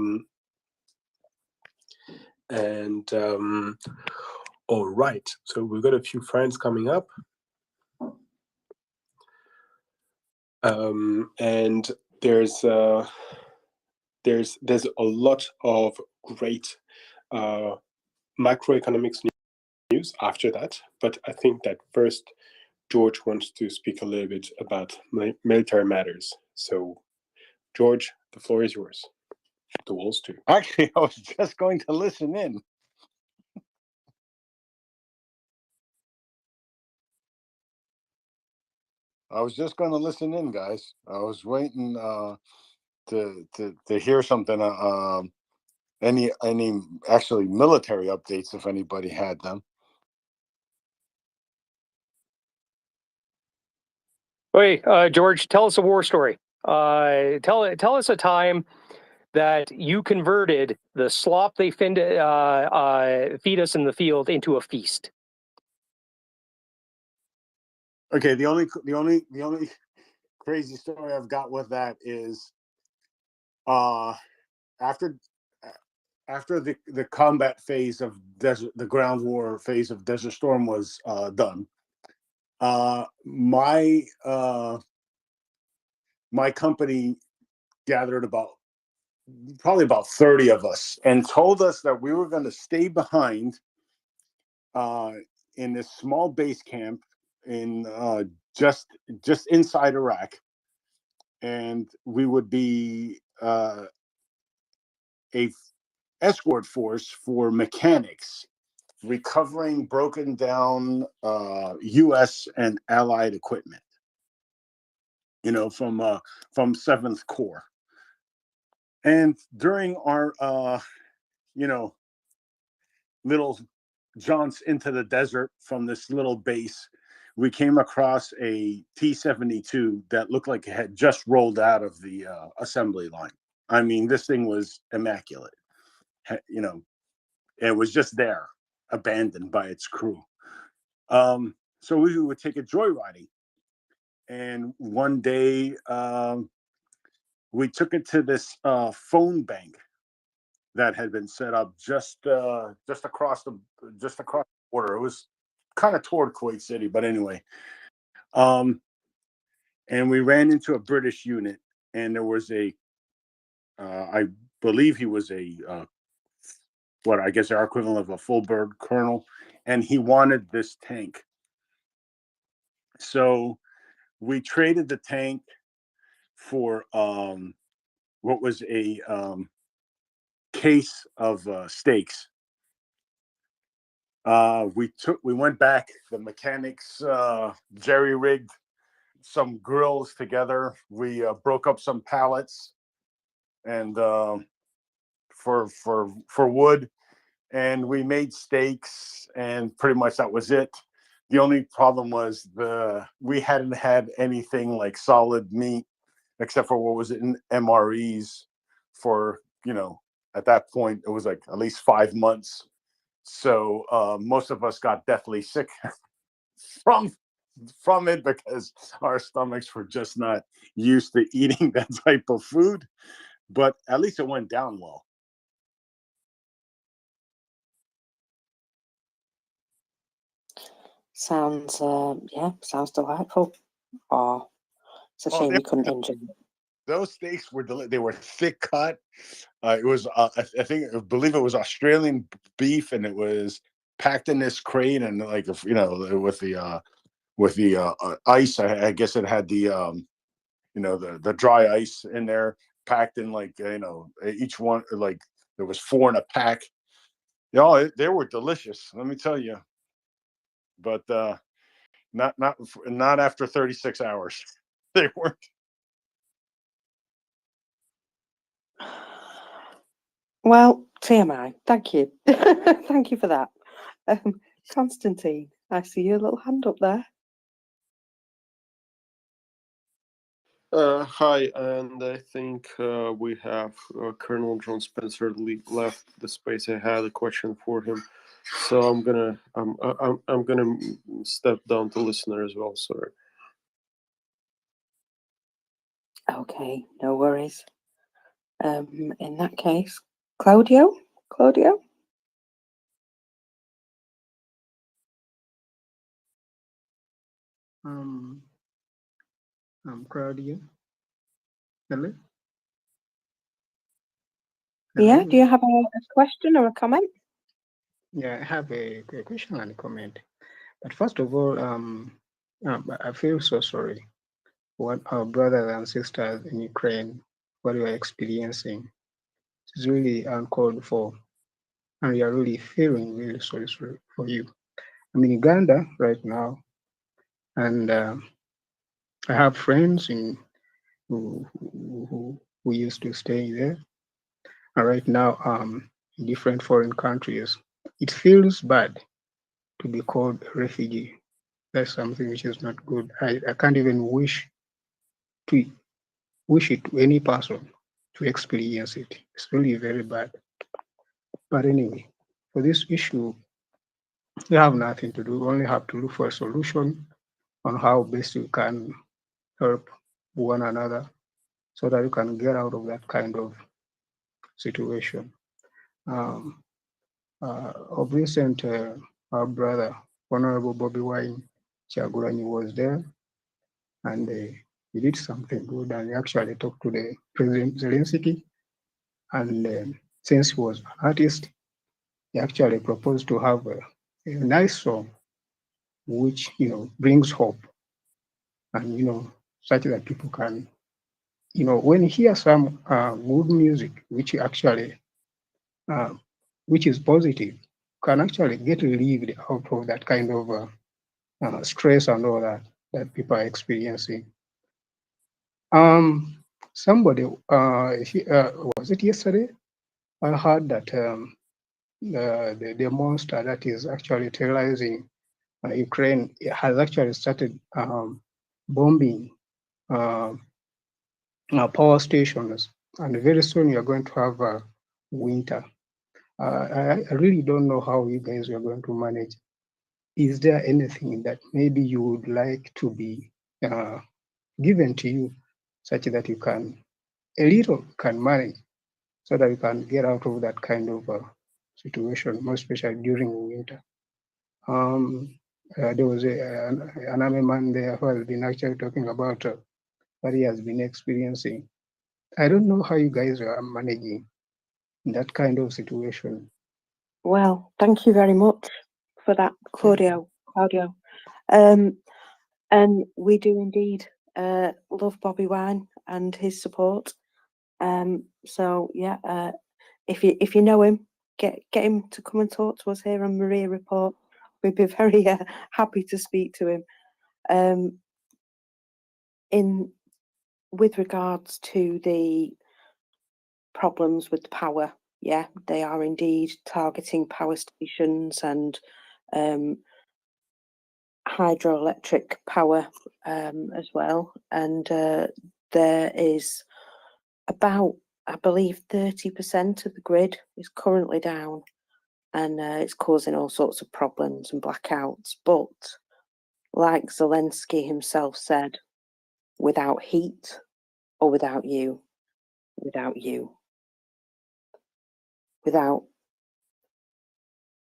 right. So we've got a few friends coming up. And there's a lot of great macroeconomics news after that, but I think that first George wants to speak a little bit about military matters. So, George, the floor is yours. The walls too. Actually, I was just going to listen in. I was just going to listen in, guys. I was waiting to hear something. Any actually military updates, if anybody had them. Wait, George, tell us a war story. Tell us a time that you converted the slop they feed us in the field into a feast. Okay, the only crazy story I've got with that is after after the combat phase of the ground war phase of Desert Storm was done, my company gathered probably about 30 of us and told us that we were going to stay behind in this small base camp in just inside Iraq, and we would be a escort force for mechanics recovering broken down U.S. and Allied equipment, from 7th Corps. And during our little jaunts into the desert from this little base, we came across a T-72 that looked like it had just rolled out of the assembly line. I mean, this thing was immaculate. It was just there, abandoned by its crew. So we would take it joyriding. And one day we took it to this phone bank that had been set up just across the border. It was kind of toward Kuwait City, but anyway. And we ran into a British unit, and there was I believe he was what I guess our equivalent of a full bird colonel, and he wanted this tank. So we traded the tank for what was a case of steaks. We went back. The mechanics jerry-rigged some grills together. We broke up some pallets and for wood, and we made steaks, and pretty much that was it. The only problem was we hadn't had anything like solid meat except for what was in MREs for, at that point, it was like at least 5 months. So most of us got deathly sick from it because our stomachs were just not used to eating that type of food. But at least it went down well. Sounds delightful. Oh, it's a shame you couldn't enjoy it. Those steaks were they were thick cut. It was I believe it was Australian beef, and it was packed in this crate, and like with the ice. I guess it had the the dry ice in there, packed in each one, like there was 4 in a pack. They were delicious, let me tell you. But not after 36 hours. They weren't. Well, TMI. Thank you. Thank you for that. Constantine, I see your little hand up there. Hi, and I think we have Colonel John Spencer left the space. I had a question for him, so I'm gonna step down to listener as well. Sorry. Okay, no worries. In that case, Claudio. I'm Claudio. Hello? Yeah, do you have a question or a comment? Yeah, I have a question and a comment. But first of all, I feel so sorry for what our brothers and sisters in Ukraine, what you are experiencing. It's really uncalled for, and we are really feeling really sorry for you. I'm in Uganda right now, and I have friends who used to stay there, and right now in different foreign countries. It feels bad to be called a refugee. That's something which is not good. I can't even wish it to any person to experience it. It's really very bad. But anyway, for this issue, we have nothing to do. We only have to look for a solution on how best we can help one another so that we can get out of that kind of situation. Of recent, our brother, Honorable Bobby Wine Chagurani was there, and he did something good, and he actually talked to the President Zelensky, and since he was an artist, he actually proposed to have a nice song, which brings hope, and such that people can, when you hear some good music, which actually, which is positive, can actually get relieved out of that kind of stress and all that people are experiencing. Somebody, was it yesterday? I heard that the monster that is actually terrorizing Ukraine has actually started bombing power stations, and very soon you're going to have winter. I really don't know how you guys are going to manage. Is there anything that maybe you would like to be given to you, such that you can a little can manage, so that you can get out of that kind of situation, more especially during winter? There was an army man there who has been actually talking about what he has been experiencing. I don't know how you guys are managing that kind of situation. Well, thank you very much for that, Claudio. And we do indeed love Bobby Wine and his support. So yeah, if you know him, get him to come and talk to us here on MriyaReport. We'd be very happy to speak to him. With regards to the problems with the power, yeah, they are indeed targeting power stations and hydroelectric power as well. And there is about, I believe, 30% of the grid is currently down, and it's causing all sorts of problems and blackouts. But like Zelensky himself said, without heat or without you, without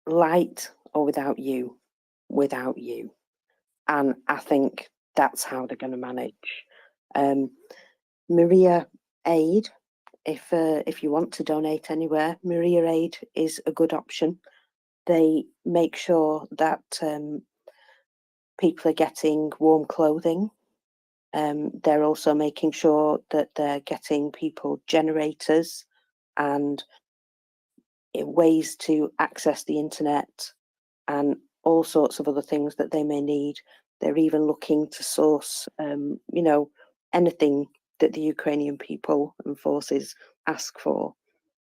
light or without you. And I think that's how they're going to manage. Maria Aid, if you want to donate anywhere, Maria Aid is a good option. They make sure that people are getting warm clothing. They're also making sure that they're getting people generators and ways to access the internet and all sorts of other things that they may need. They're even looking to source, anything that the Ukrainian people and forces ask for.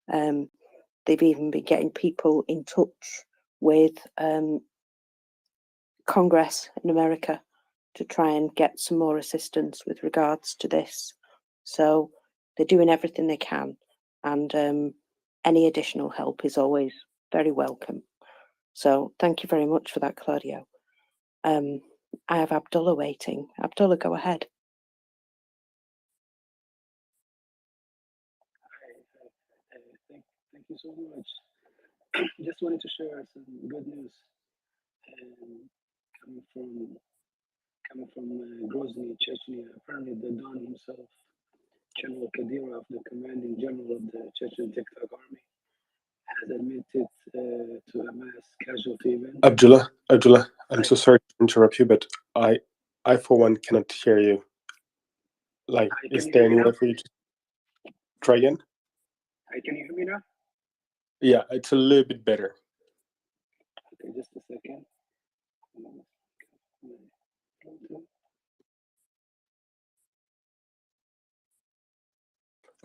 They've even been getting people in touch with Congress in America to try and get some more assistance with regards to this. So they're doing everything they can, and any additional help is always very welcome. So thank you very much for that, Claudio. I have Abdullah waiting. Abdullah, go ahead. Thank you so much. Just wanted to share some good news coming from Grozny, Chechnya. Apparently, the Don himself, General Kadyrov, the commanding general of the Chechen TikTok army, has admitted to a mass casualty event. Abdullah, I'm so sorry to interrupt you, but I for one cannot hear you. Like, is there any way for you to try again? Hi, can you hear me now? Yeah, it's a little bit better. Okay, just a second.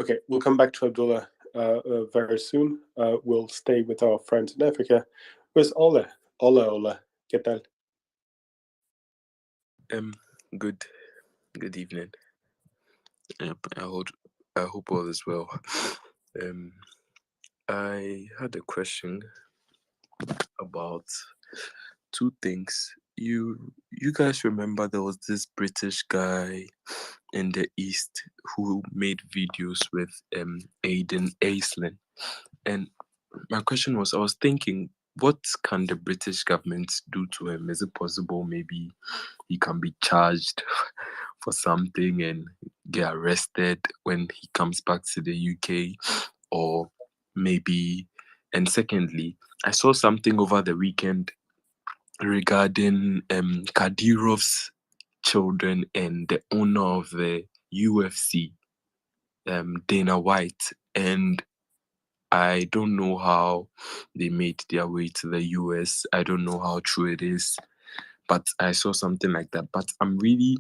Okay, we'll come back to Abdullah very soon. We'll stay with our friends in Africa. Where's Ola? Ola, ¿qué tal? Good evening. I hope all is well. I had a question about two things. You guys remember there was this British guy in the East who made videos with Aiden Aislinn, and my question was, I was thinking, what can the British government do to him? Is it possible maybe he can be charged for something and get arrested when he comes back to the UK? Or maybe, and secondly, I saw something over the weekend regarding Kadyrov's children and the owner of the UFC, Dana White, and I don't know how they made their way to the US. I don't know how true it is, but I saw something like that. But I really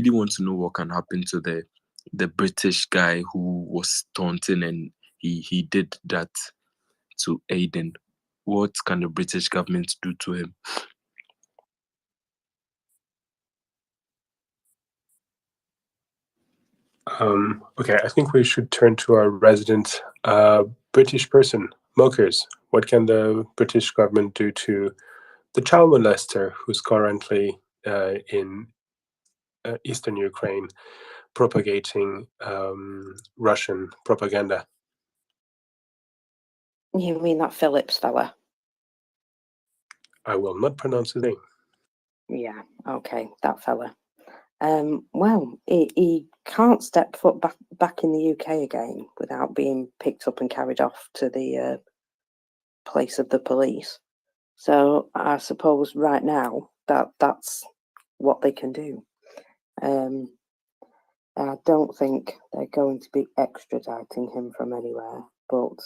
want to know what can happen to the British guy who was taunting and he did that to Aiden. What can the British government do to him? Okay, I think we should turn to our resident British person, Mokers. What can the British government do to the child molester who's currently in eastern Ukraine propagating Russian propaganda? You mean that Phillips fella? I will not pronounce his name. Yeah, okay, that fella. Well, he can't step foot back in the UK again without being picked up and carried off to the place of the police. So I suppose right now that's what they can do. I don't think they're going to be extraditing him from anywhere, but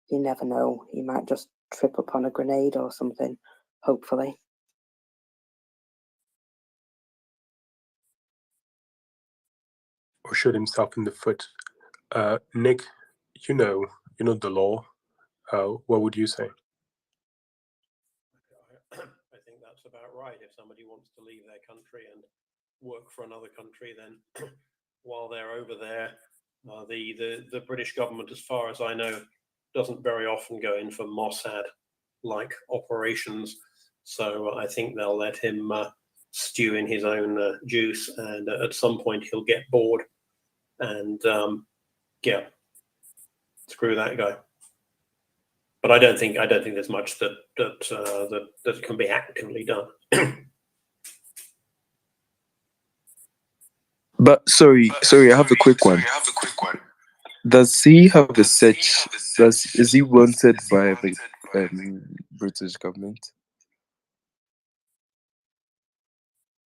you never know. He might just trip upon a grenade or something, hopefully. Or shoot himself in the foot. Nick, you know the law. What would you say? I think that's about right. If somebody wants to leave their country and work for another country, then while they're over there, the British government, as far as I know, doesn't very often go in for Mossad-like operations. So I think they'll let him stew in his own juice, and at some point he'll get bored, and yeah, screw that guy. But I don't think there's much that can be actively done. But sorry, I have a quick one. Does he have a search? Is he wanted by the British government?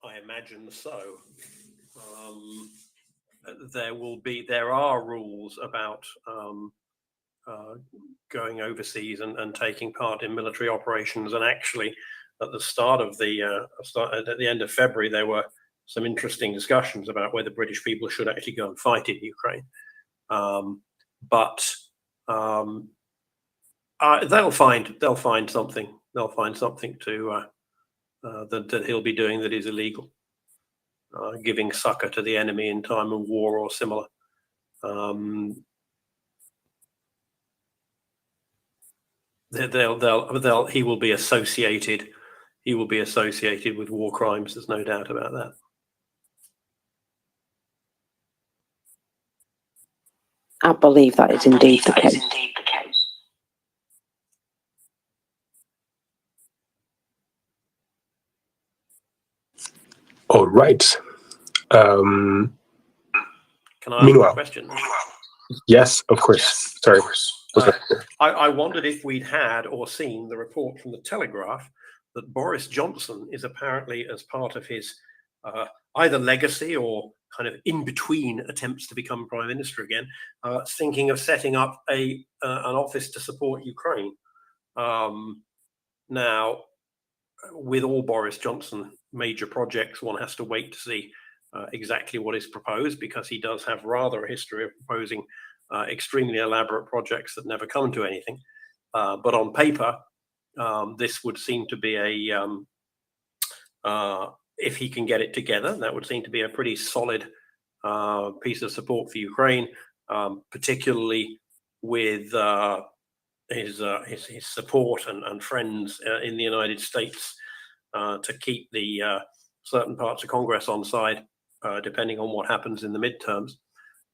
I imagine so. There are rules about going overseas and taking part in military operations. And actually, at the start of at the end of February, there were some interesting discussions about whether British people should actually go and fight in Ukraine. But they'll find something. They'll find something to that he'll be doing that is illegal, giving succor to the enemy in time of war or similar. He will be associated. He will be associated with war crimes. There's no doubt about that. I believe that is indeed the case. All right. Can I ask a question? Yes, of course. Sorry. I wondered if we'd had or seen the report from the Telegraph that Boris Johnson is apparently, as part of his either legacy or kind of in between attempts to become prime minister again, thinking of setting up an office to support Ukraine. Now, with all Boris Johnson major projects, one has to wait to see exactly what is proposed, because he does have rather a history of proposing extremely elaborate projects that never come to anything. But on paper, this would seem to be if he can get it together, that would seem to be a pretty solid piece of support for Ukraine, particularly with his support and friends in the United States to keep the certain parts of Congress on side, depending on what happens in the midterms.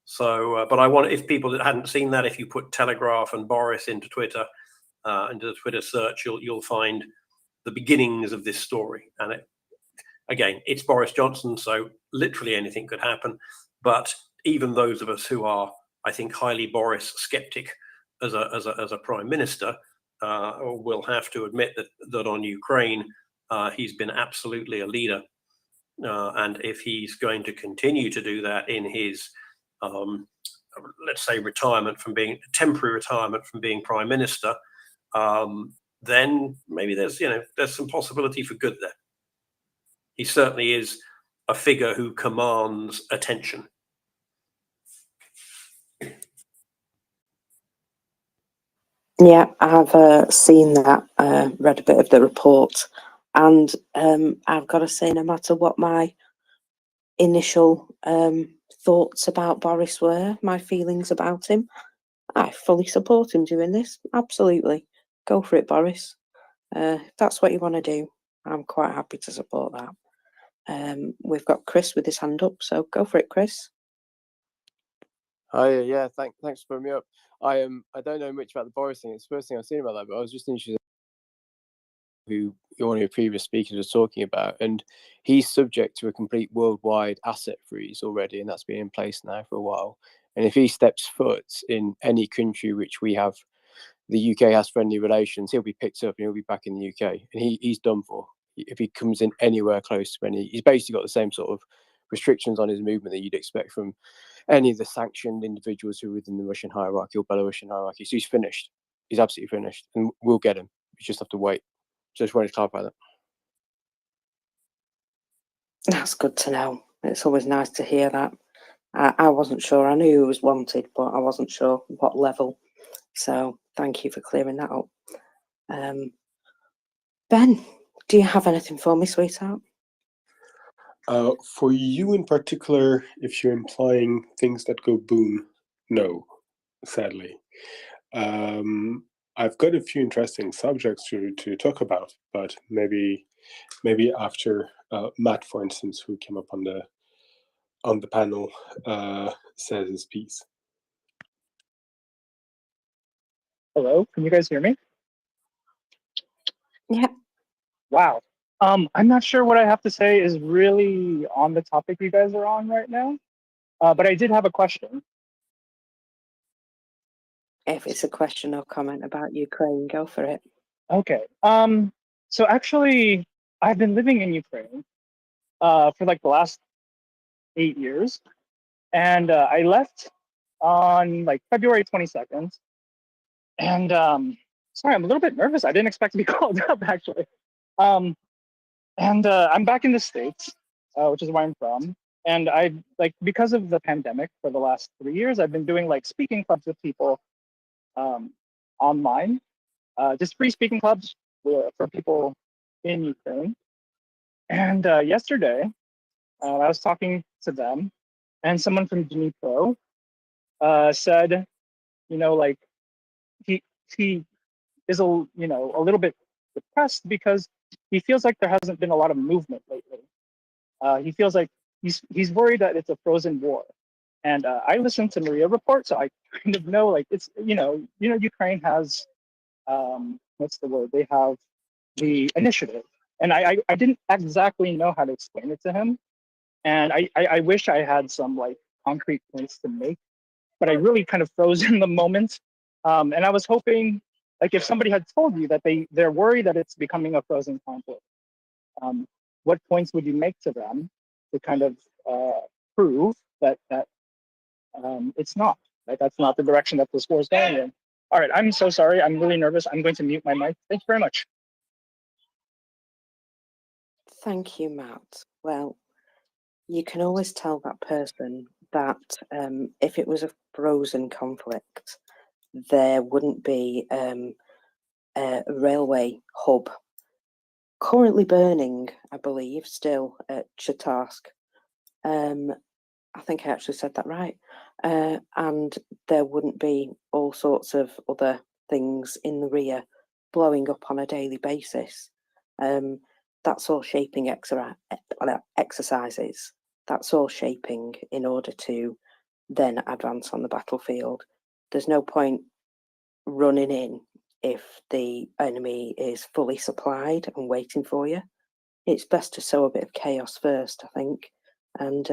So, but I want, if people that hadn't seen that, if you put Telegraph and Boris into Twitter, into the Twitter search, you'll find the beginnings of this story. And again, it's Boris Johnson, so literally anything could happen. But even those of us who are, I think, highly Boris skeptic as a prime minister, will have to admit that on Ukraine, he's been absolutely a leader. And if he's going to continue to do that in his, let's say, temporary retirement from being prime minister, then maybe there's some possibility for good there. He certainly is a figure who commands attention. Yeah, I've seen that, read a bit of the report, and I've got to say, no matter what my initial thoughts about Boris were, my feelings about him, I fully support him doing this. Absolutely. Go for it, Boris. If that's what you want to do, I'm quite happy to support that. We've got Chris with his hand up, so go for it, Chris. Hi, yeah, thanks for putting me up. I don't know much about the Boris thing. It's the first thing I've seen about that, but I was just interested who one of your previous speakers was talking about, and he's subject to a complete worldwide asset freeze already, and that's been in place now for a while. And if he steps foot in any country which the UK has friendly relations, he'll be picked up and he'll be back in the UK, and he's done for. If he comes in anywhere close to he's basically got the same sort of restrictions on his movement that you'd expect from any of the sanctioned individuals who are within the Russian hierarchy or Belarusian hierarchy. So he's finished. He's absolutely finished, and we'll get him. We just have to wait. So I just wanted to clarify that. That's good to know. It's always nice to hear that. I wasn't sure. I knew he was wanted, but I wasn't sure what level. So thank you for clearing that up. Ben, do you have anything for me, sweetheart? For you in particular, if you're implying things that go boom, no, sadly. I've got a few interesting subjects to talk about, but maybe after Matt, for instance, who came up on the panel, says his piece. Hello, can you guys hear me? Yeah. Wow. I'm not sure what I have to say is really on the topic you guys are on right now, but I did have a question. If it's a question or comment about Ukraine, go for it. Okay. So actually, I've been living in Ukraine for like the last 8 years, and I left on like February 22nd. And sorry, I'm a little bit nervous. I didn't expect to be called up actually. And I'm back in the States, which is where I'm from. And I because of the pandemic for the last 3 years, I've been doing like speaking clubs with people online, just free speaking clubs for people in Ukraine. And yesterday, I was talking to them, and someone from Dnipro said, like he is a little bit depressed because he feels like there hasn't been a lot of movement lately. He feels like he's worried that it's a frozen war. And I listened to MriyaReport, so I kind of know like it's Ukraine has what's the word? They have the initiative, and I didn't exactly know how to explain it to him, and I wish I had some like concrete points to make, but I really kind of froze in the moment, and I was hoping like if somebody had told you that they're worried that it's becoming a frozen conflict, what points would you make to them to kind of prove that it's not, like that's not the direction that this war is going in. All right, I'm so sorry. I'm really nervous. I'm going to mute my mic. Thank you very much. Thank you, Matt. Well, you can always tell that person that if it was a frozen conflict, there wouldn't be a railway hub currently burning, I believe, still at Chatarsk. I think I actually said that right. And there wouldn't be all sorts of other things in the rear blowing up on a daily basis. That's all shaping exercises. That's all shaping in order to then advance on the battlefield. There's no point running in if the enemy is fully supplied and waiting for you. It's best to sow a bit of chaos first, I think, and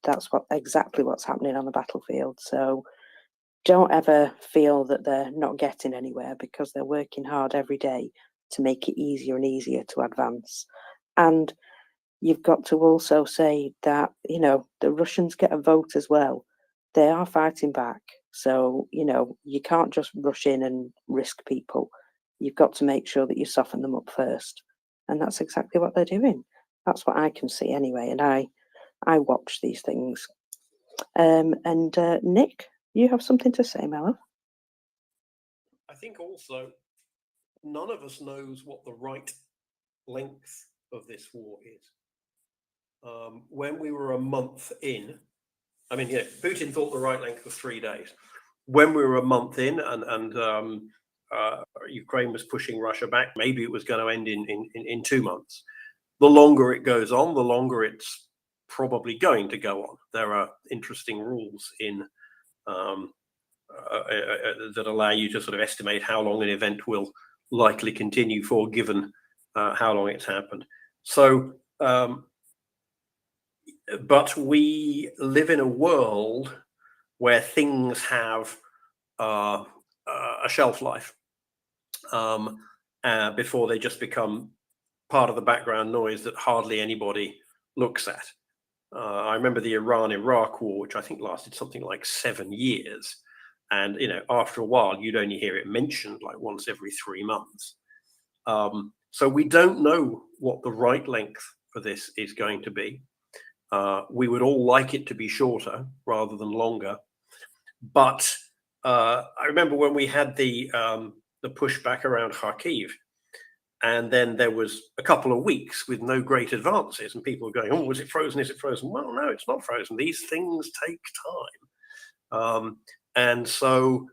that's exactly what's happening on the battlefield. So don't ever feel that they're not getting anywhere, because they're working hard every day to make it easier and easier to advance. And you've got to also say that, you know, the Russians get a vote as well. They are fighting back. So, you know, you can't just rush in and risk people. You've got to make sure that you soften them up first. And that's exactly what they're doing. That's what I can see anyway. And I watch these things. And Nick, you have something to say, my love? I think also none of us knows what the right length of this war is. When we were a month in, I mean, yeah, Putin thought the right length was 3 days. When we were a month in and Ukraine was pushing Russia back, maybe it was going to end in 2 months. The longer it goes on, the longer it's probably going to go on. There are interesting rules in that allow you to sort of estimate how long an event will likely continue for, given how long it's happened. So, but we live in a world where things have a shelf life before they just become part of the background noise that hardly anybody looks at. I remember the Iran-Iraq war, which I think lasted something like 7 years. And, you know, after a while, you'd only hear it mentioned like once every 3 months. So we don't know what the right length for this is going to be. We would all like it to be shorter rather than longer. But I remember when we had the pushback around Kharkiv, and then there was a couple of weeks with no great advances, and people were going, "Oh, was it frozen? Is it frozen?" Well, no, it's not frozen. These things take time. And so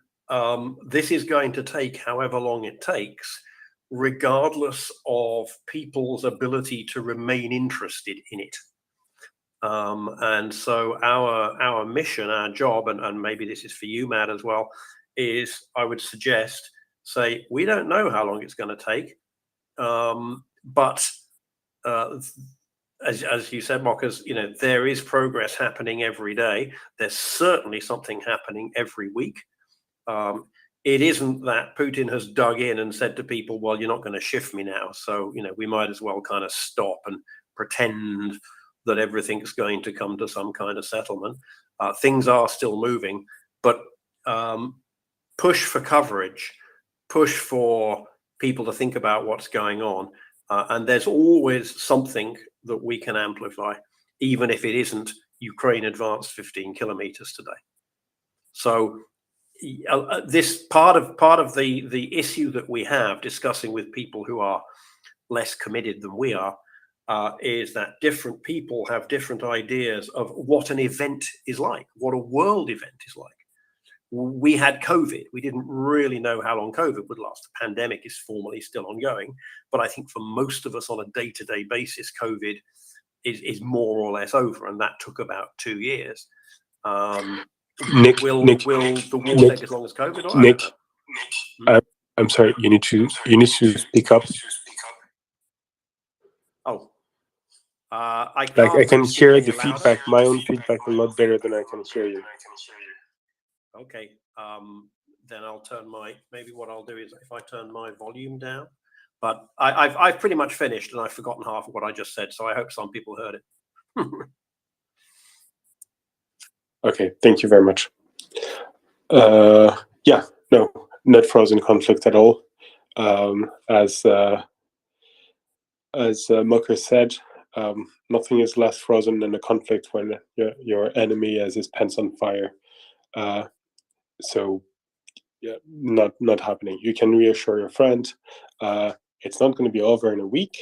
this is going to take however long it takes, regardless of people's ability to remain interested in it. And so our mission, our job, and maybe this is for you, Matt, as well, is, I would suggest, say, we don't know how long it's going to take. But as you said, Mockers, you know, there is progress happening every day. There's certainly something happening every week. It isn't that Putin has dug in and said to people, well, you're not going to shift me now. So, you know, we might as well kind of stop and pretend that everything's going to come to some kind of settlement. Things are still moving, but push for coverage, push for people to think about what's going on. And there's always something that we can amplify, even if it isn't Ukraine advanced 15 kilometers today. So this part of the issue that we have discussing with people who are less committed than we are, is that different people have different ideas of what an event is like, what a world event is like. We had COVID. We didn't really know how long COVID would last. The pandemic is formally still ongoing, but I think for most of us on a day-to-day basis, COVID is more or less over, and that took about 2 years. Nick, will Nick, the war Nick, take as long as COVID? Or Nick, I'm sorry. You need to speak up. Oh, I Like, I can't can speak hear any the louder. feedback. My own feedback a lot better than I can hear you. Okay, then I'll turn maybe what I'll do is if I turn my volume down, but I've pretty much finished and I've forgotten half of what I just said, so I hope some people heard it. Okay, thank you very much. Yeah, no, not frozen conflict at all. As Mocker said, nothing is less frozen than a conflict when your enemy has his pants on fire. So yeah, not happening. You can reassure your friend. It's not going to be over in a week,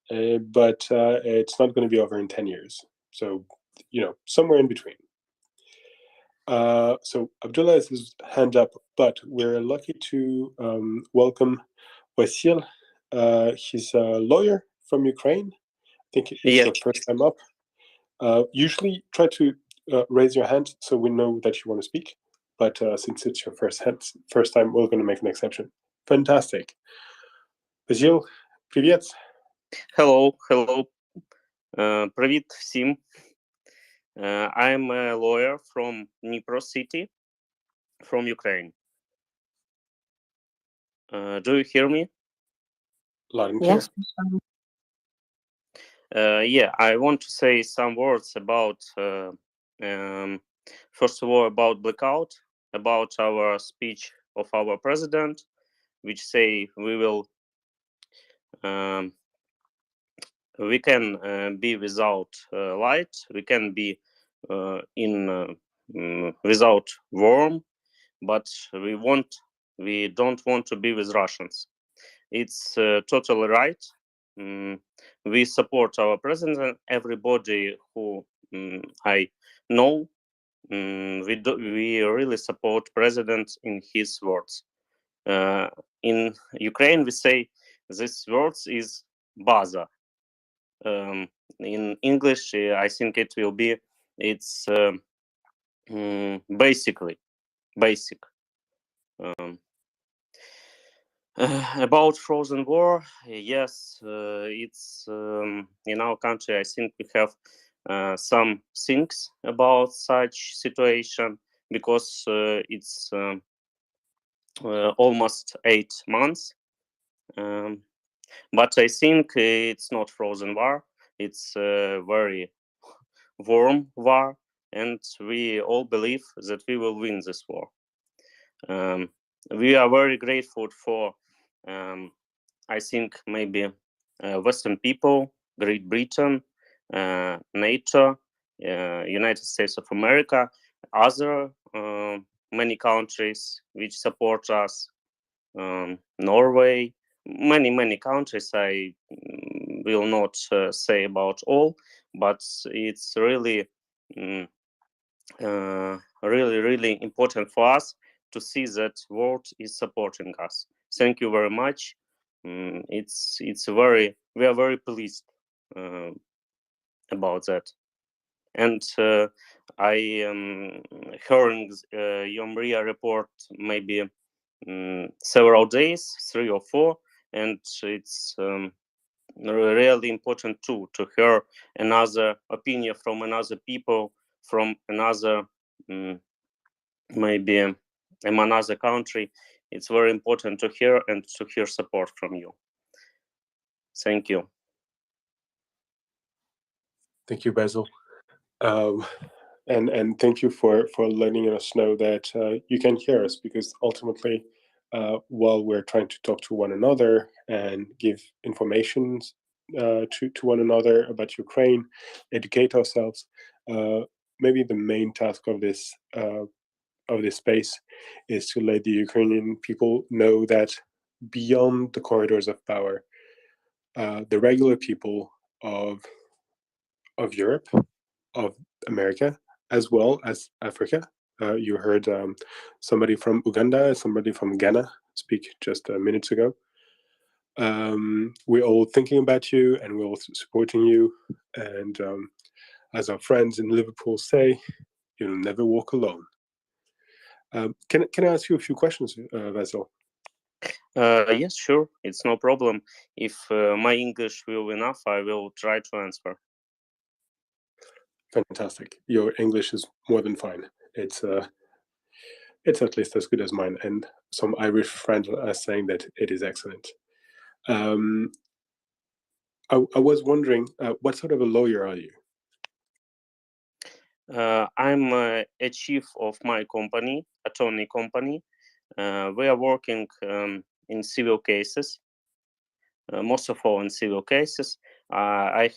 but it's not going to be over in 10 years. So, you know, somewhere in between. So Abdullah has his hand up, but we're lucky to welcome Wasil. He's a lawyer from Ukraine. I think it's the first time up. Usually try to raise your hand so we know that you want to speak. But since it's your first time, we're going to make an exception. Fantastic. Gilles, привет. Hello. Привіт всім. I'm a lawyer from Dnipro city, from Ukraine. Do you hear me? Loud and clear. Yes. Yeah, I want to say some words about, first of all, about blackout, about our speech of our president, which say we can be without light, we can be without warm, but we don't want to be with Russians. It's totally right. We support our president. Everybody who I know, we really support president in his words. In Ukraine, we say this words is baza. In English, I think it will be it's basically basic. About frozen war, yes, it's in our country. I think we have some things about such situation because it's almost 8 months. But I think it's not frozen war. It's a very warm war, and we all believe that we will win this war. We are very grateful for, I think, maybe Western people, Great Britain, NATO, United States of America, other many countries which support us, Norway, many countries. I will not say about all, but it's really really important for us to see that world is supporting us. Thank you very much. We are very pleased about that. And I am hearing your MRIA report maybe several days, 3 or 4, and it's really important too to hear another opinion from another people, from another maybe another country. It's very important to hear and to hear support from you. Thank you. Thank you, Basil. And thank you for letting us know that you can hear us, because ultimately, while we're trying to talk to one another and give information to one another about Ukraine, educate ourselves, maybe the main task of this space is to let the Ukrainian people know that beyond the corridors of power, the regular people of Europe, of America, as well as Africa. You heard somebody from Uganda, somebody from Ghana speak just minutes ago. We're all thinking about you, and we're all supporting you. And as our friends in Liverpool say, you'll never walk alone. Can I ask you a few questions, Vasil? Yes, sure. It's no problem. If my English will be enough, I will try to answer. Fantastic. Your English is more than fine. It's at least as good as mine, and some Irish friends are saying that it is excellent. I was wondering, what sort of a lawyer are you? I'm a chief of my company, attorney company. We are working in civil cases, most of all in civil cases. I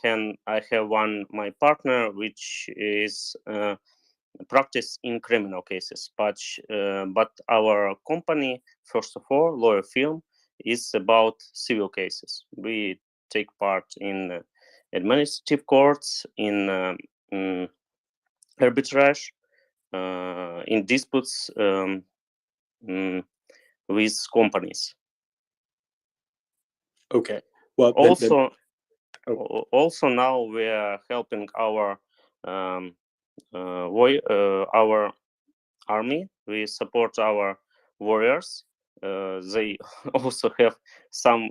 have my partner, which is practice in criminal cases, but our company, first of all, lawyer firm, is about civil cases. We take part in administrative courts, in arbitrage, in disputes with companies. Okay. Well, also now we are helping our our army. We support our warriors. They also have some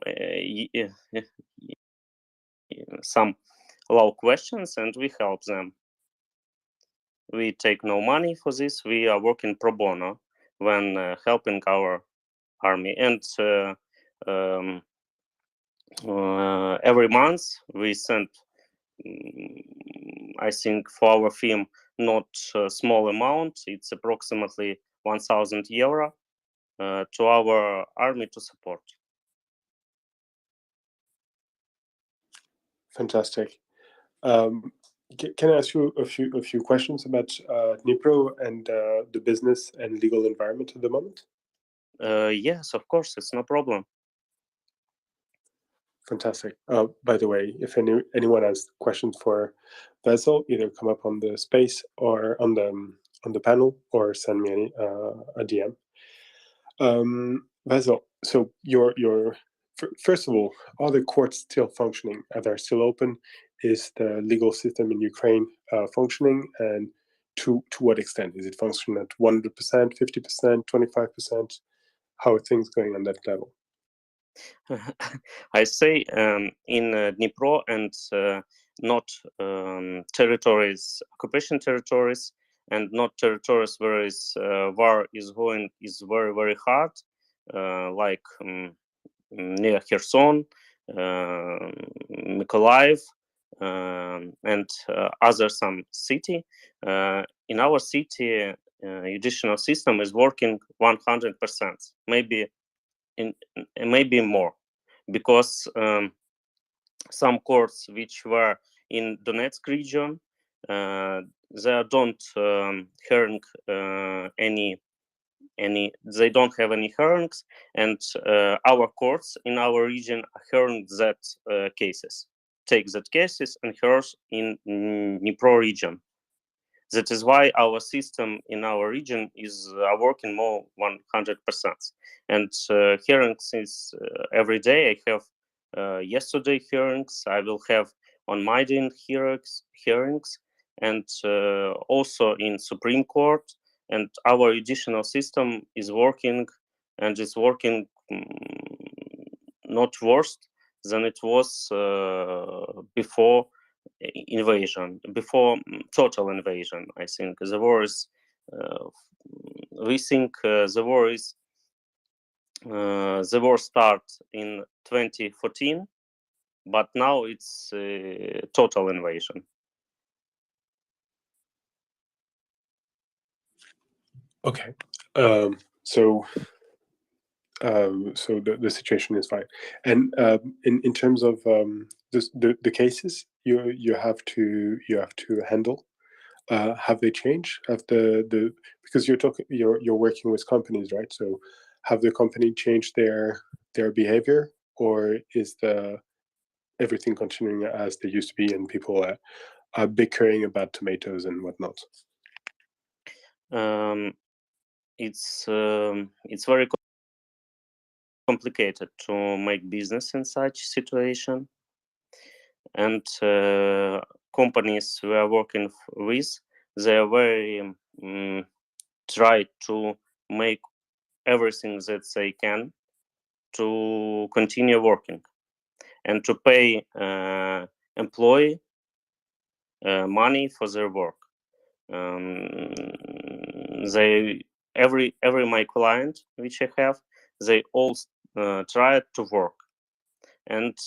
low questions, and we help them. We take no money for this. We are working pro bono when helping our army, and every month we send, I think, for our film, not a small amount. It's approximately 1,000 euro to our army to support. Fantastic. Can I ask you a few questions about Dnipro and the business and legal environment at the moment? Yes, of course, it's no problem. Fantastic. By the way, if anyone has questions for Vezel, either come up on the space or on the panel, or send me a DM. Vezel, so first of all, are the courts still functioning? Are they still open? Is the legal system in Ukraine functioning? And to what extent? Is it functioning at 100%, 50%, 25%? How are things going on that level? I say in Dnipro and not territories, occupation territories, and not territories where war is going, is very, very hard, like near Kherson, Mykolaiv, and other some city. In our city, judicial system is working 100%, maybe more, because some courts which were in Donetsk region, they don't hearing they don't have any hearings, and our courts in our region are hearing that cases, take that cases and hears in Dnipro region. That is why our system in our region is working more 100%. And hearings is every day. I have yesterday hearings. I will have on Maidan hearings, and also in Supreme Court. And our judicial system is working, and is working not worse than it was before invasion, before total invasion. I think the war is. We think the war starts in 2014, but now it's total invasion. Okay, so the situation is fine, and in terms of the cases you have to handle, have they changed? Have the because you're working with companies, right? So have the company changed their behavior, or is everything continuing as they used to be, and people are bickering about tomatoes and whatnot? It's very complicated to make business in such situation, and companies we are working with, they are very try to make everything that they can to continue working and to pay employee money for their work. They every my client which I have, they all try to work, and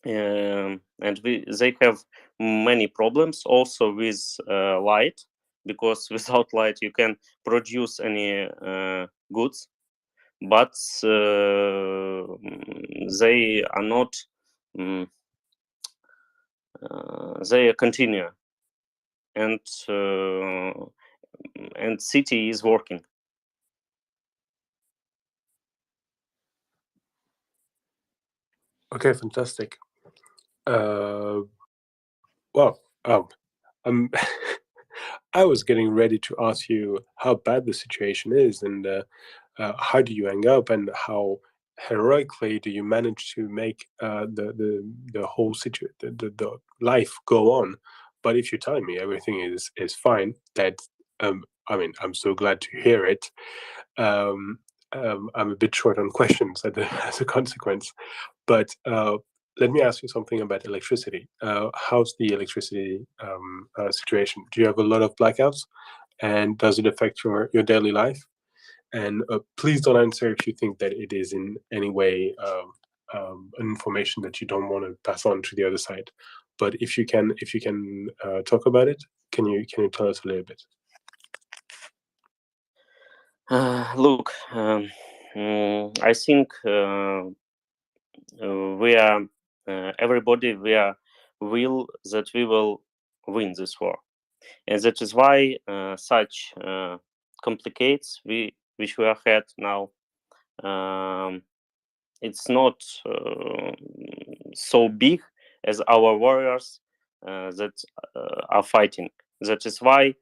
they have many problems also with light, because without light you can produce any goods, but they are not. They continue, and city is working. Okay, fantastic. Well, I was getting ready to ask you how bad the situation is, and how do you hang up, and how heroically do you manage to make the whole situation, the life go on But if you're telling me everything is fine, that I mean, I'm so glad to hear it. I'm a bit short on questions as a consequence. But let me ask you something about electricity. How's the electricity situation? Do you have a lot of blackouts? And does it affect your daily life? And please don't answer if you think that it is in any way an information that you don't want to pass on to the other side. But if you can talk about it, can you tell us a little bit? Look, I think we are everybody. We are will that we will win this war, and that is why such complicates which we are had now. It's not so big as our warriors that are fighting. That is why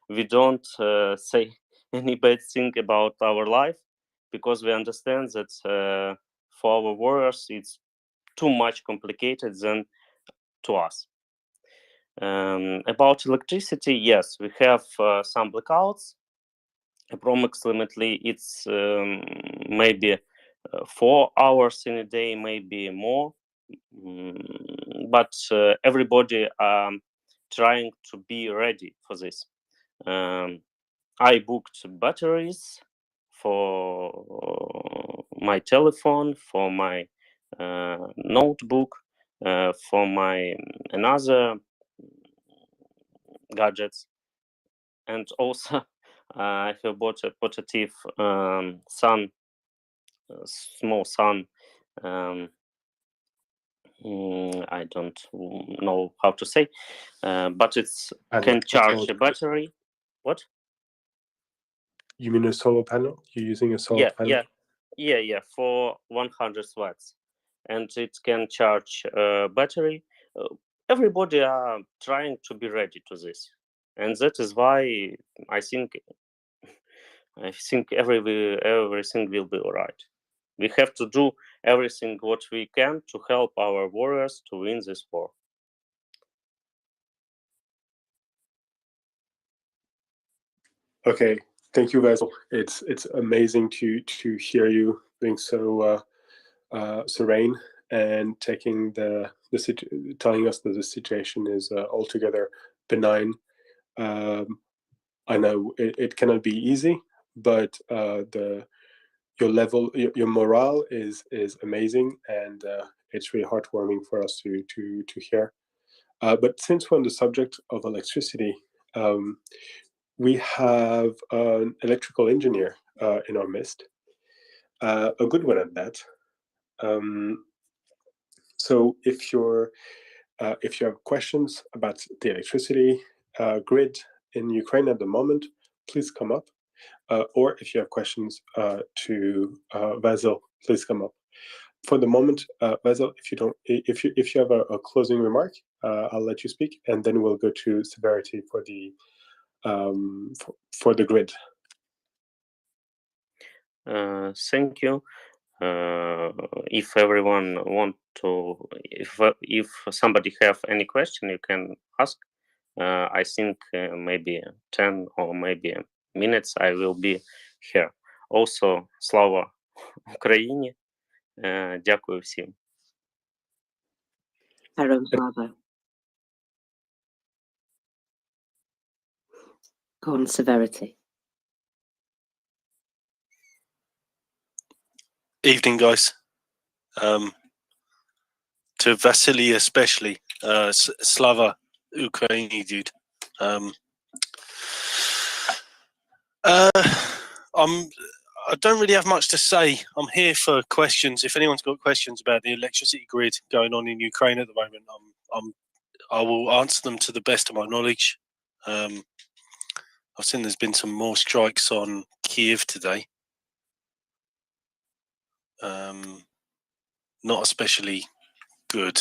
we don't say any bad thing about our life, because we understand that for our warriors it's too much complicated than to us. About electricity, yes, we have some blackouts. Approximately, it's maybe 4 hours in a day, maybe more. But everybody trying to be ready for this. I booked batteries for my telephone, for my notebook, for my another gadgets, and also I have bought a portative sun, small sun. I don't know how to say, but it's can charge a battery. What? You mean a solar panel? You're using a solar panel? Yeah, for 100 watts, and it can charge battery. Everybody are trying to be ready to this, and that is why I think everything will be all right. We have to do everything what we can to help our warriors to win this war. Okay, thank you, Basil. It's amazing to hear you being so serene and taking telling us that the situation is altogether benign. I know it cannot be easy, but your morale is amazing, and it's really heartwarming for us to hear. But since we're on the subject of electricity, we have an electrical engineer in our midst, a good one at that. So if you have questions about the electricity grid in Ukraine at the moment, please come up. Or if you have questions to Basil, please come up. For the moment, Basil, if you have a closing remark, I'll let you speak, and then we'll go to Severity for the grid. Thank you. If everyone want to, if somebody have any question, you can ask. I think maybe 10 or maybe minutes I will be here. Also, слава Україні. Дякую всім. Go on, Severity. Evening, guys. To Vasily especially, Slava Ukraini, dude. I don't really have much to say. I'm here for questions. If anyone's got questions about the electricity grid going on in Ukraine at the moment, I will answer them to the best of my knowledge. I've seen there's been some more strikes on Kiev today. Not especially good,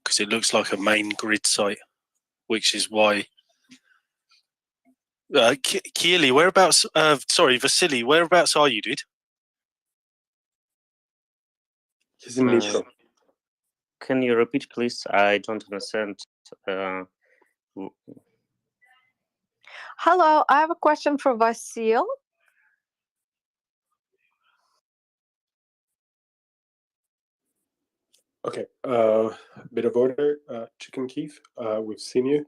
because it looks like a main grid site, which is why. Keely, whereabouts? Sorry, Vasily, whereabouts are you, dude? He's in Dnipro. Can you repeat, please? I don't understand. Hello, I have a question for Vasil. Okay, bit of order. Chicken Keith, we've seen you.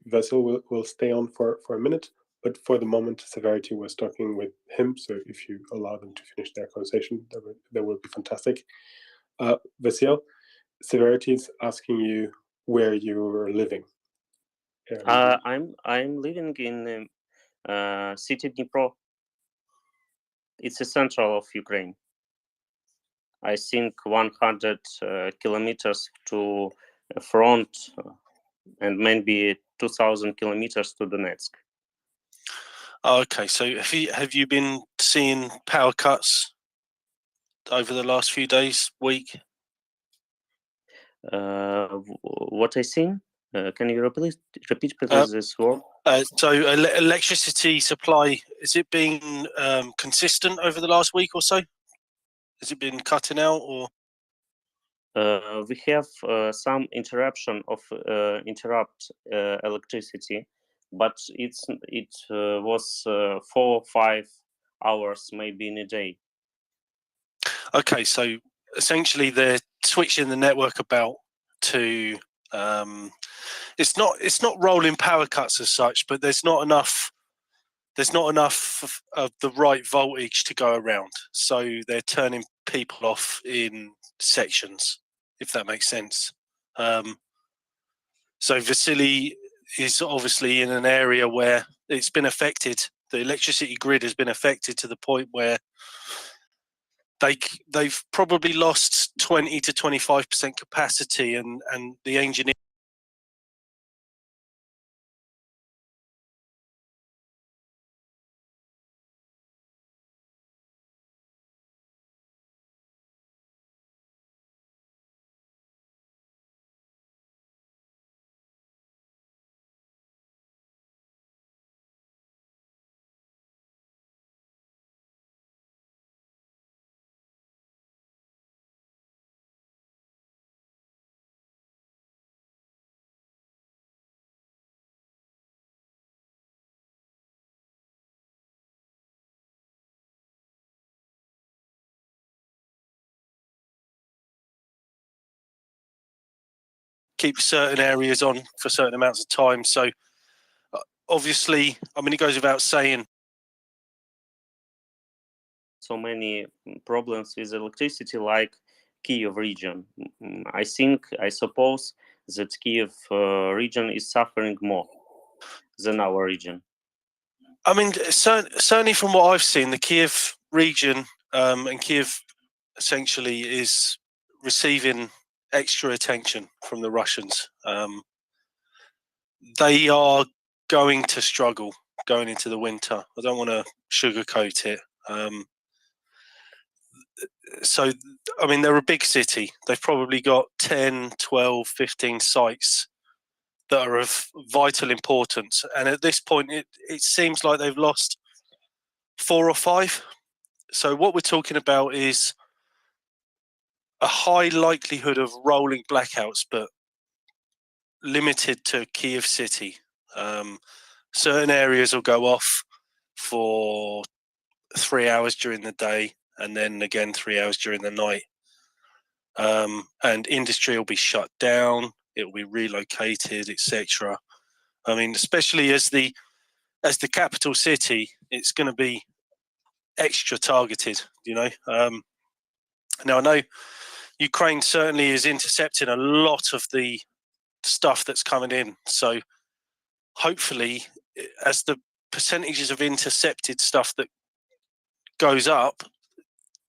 Vessel will stay on for a minute, but for the moment, Severity was talking with him. So if you allow them to finish their conversation, that would be fantastic. Vasil, Severity is asking you where you're living. I'm living in city Dnipro. It's the central of Ukraine. I think 100 kilometers to front and maybe 2,000 kilometers to Donetsk. Okay, so have you been seeing power cuts over the last few days, week? What I seen? Can you repeat please this word? So electricity supply, has it been consistent over the last week or so? Has it been cutting out, or? We have some interruption of electricity, but it was 4 or 5 hours maybe in a day. Okay, so essentially they're switching the network about to it's not rolling power cuts as such, but there's not enough of the right voltage to go around, so they're turning people off in sections, if that makes sense. So Vasily is obviously in an area where it's been affected. The electricity grid has been affected to the point where they've probably lost 20 to 25% capacity, and the engineer keep certain areas on for certain amounts of time. So obviously, I mean, it goes without saying. So many problems with electricity, like Kiev region. I suppose that Kiev region is suffering more than our region. I mean, certainly from what I've seen, the Kiev region and Kiev essentially is receiving extra attention from the Russians. They are going to struggle going into the winter. I don't want to sugarcoat it. So, I mean, they're a big city. They've probably got 10, 12, 15 sites that are of vital importance. And at this point, it seems like they've lost 4 or 5. So what we're talking about is a high likelihood of rolling blackouts, but limited to Kiev city. Certain areas will go off for 3 hours during the day, and then again 3 hours during the night. And industry will be shut down, it will be relocated, etc. I mean, especially as the capital city, it's going to be extra targeted, you know. Now I know Ukraine certainly is intercepting a lot of the stuff that's coming in, so hopefully as the percentages of intercepted stuff that goes up,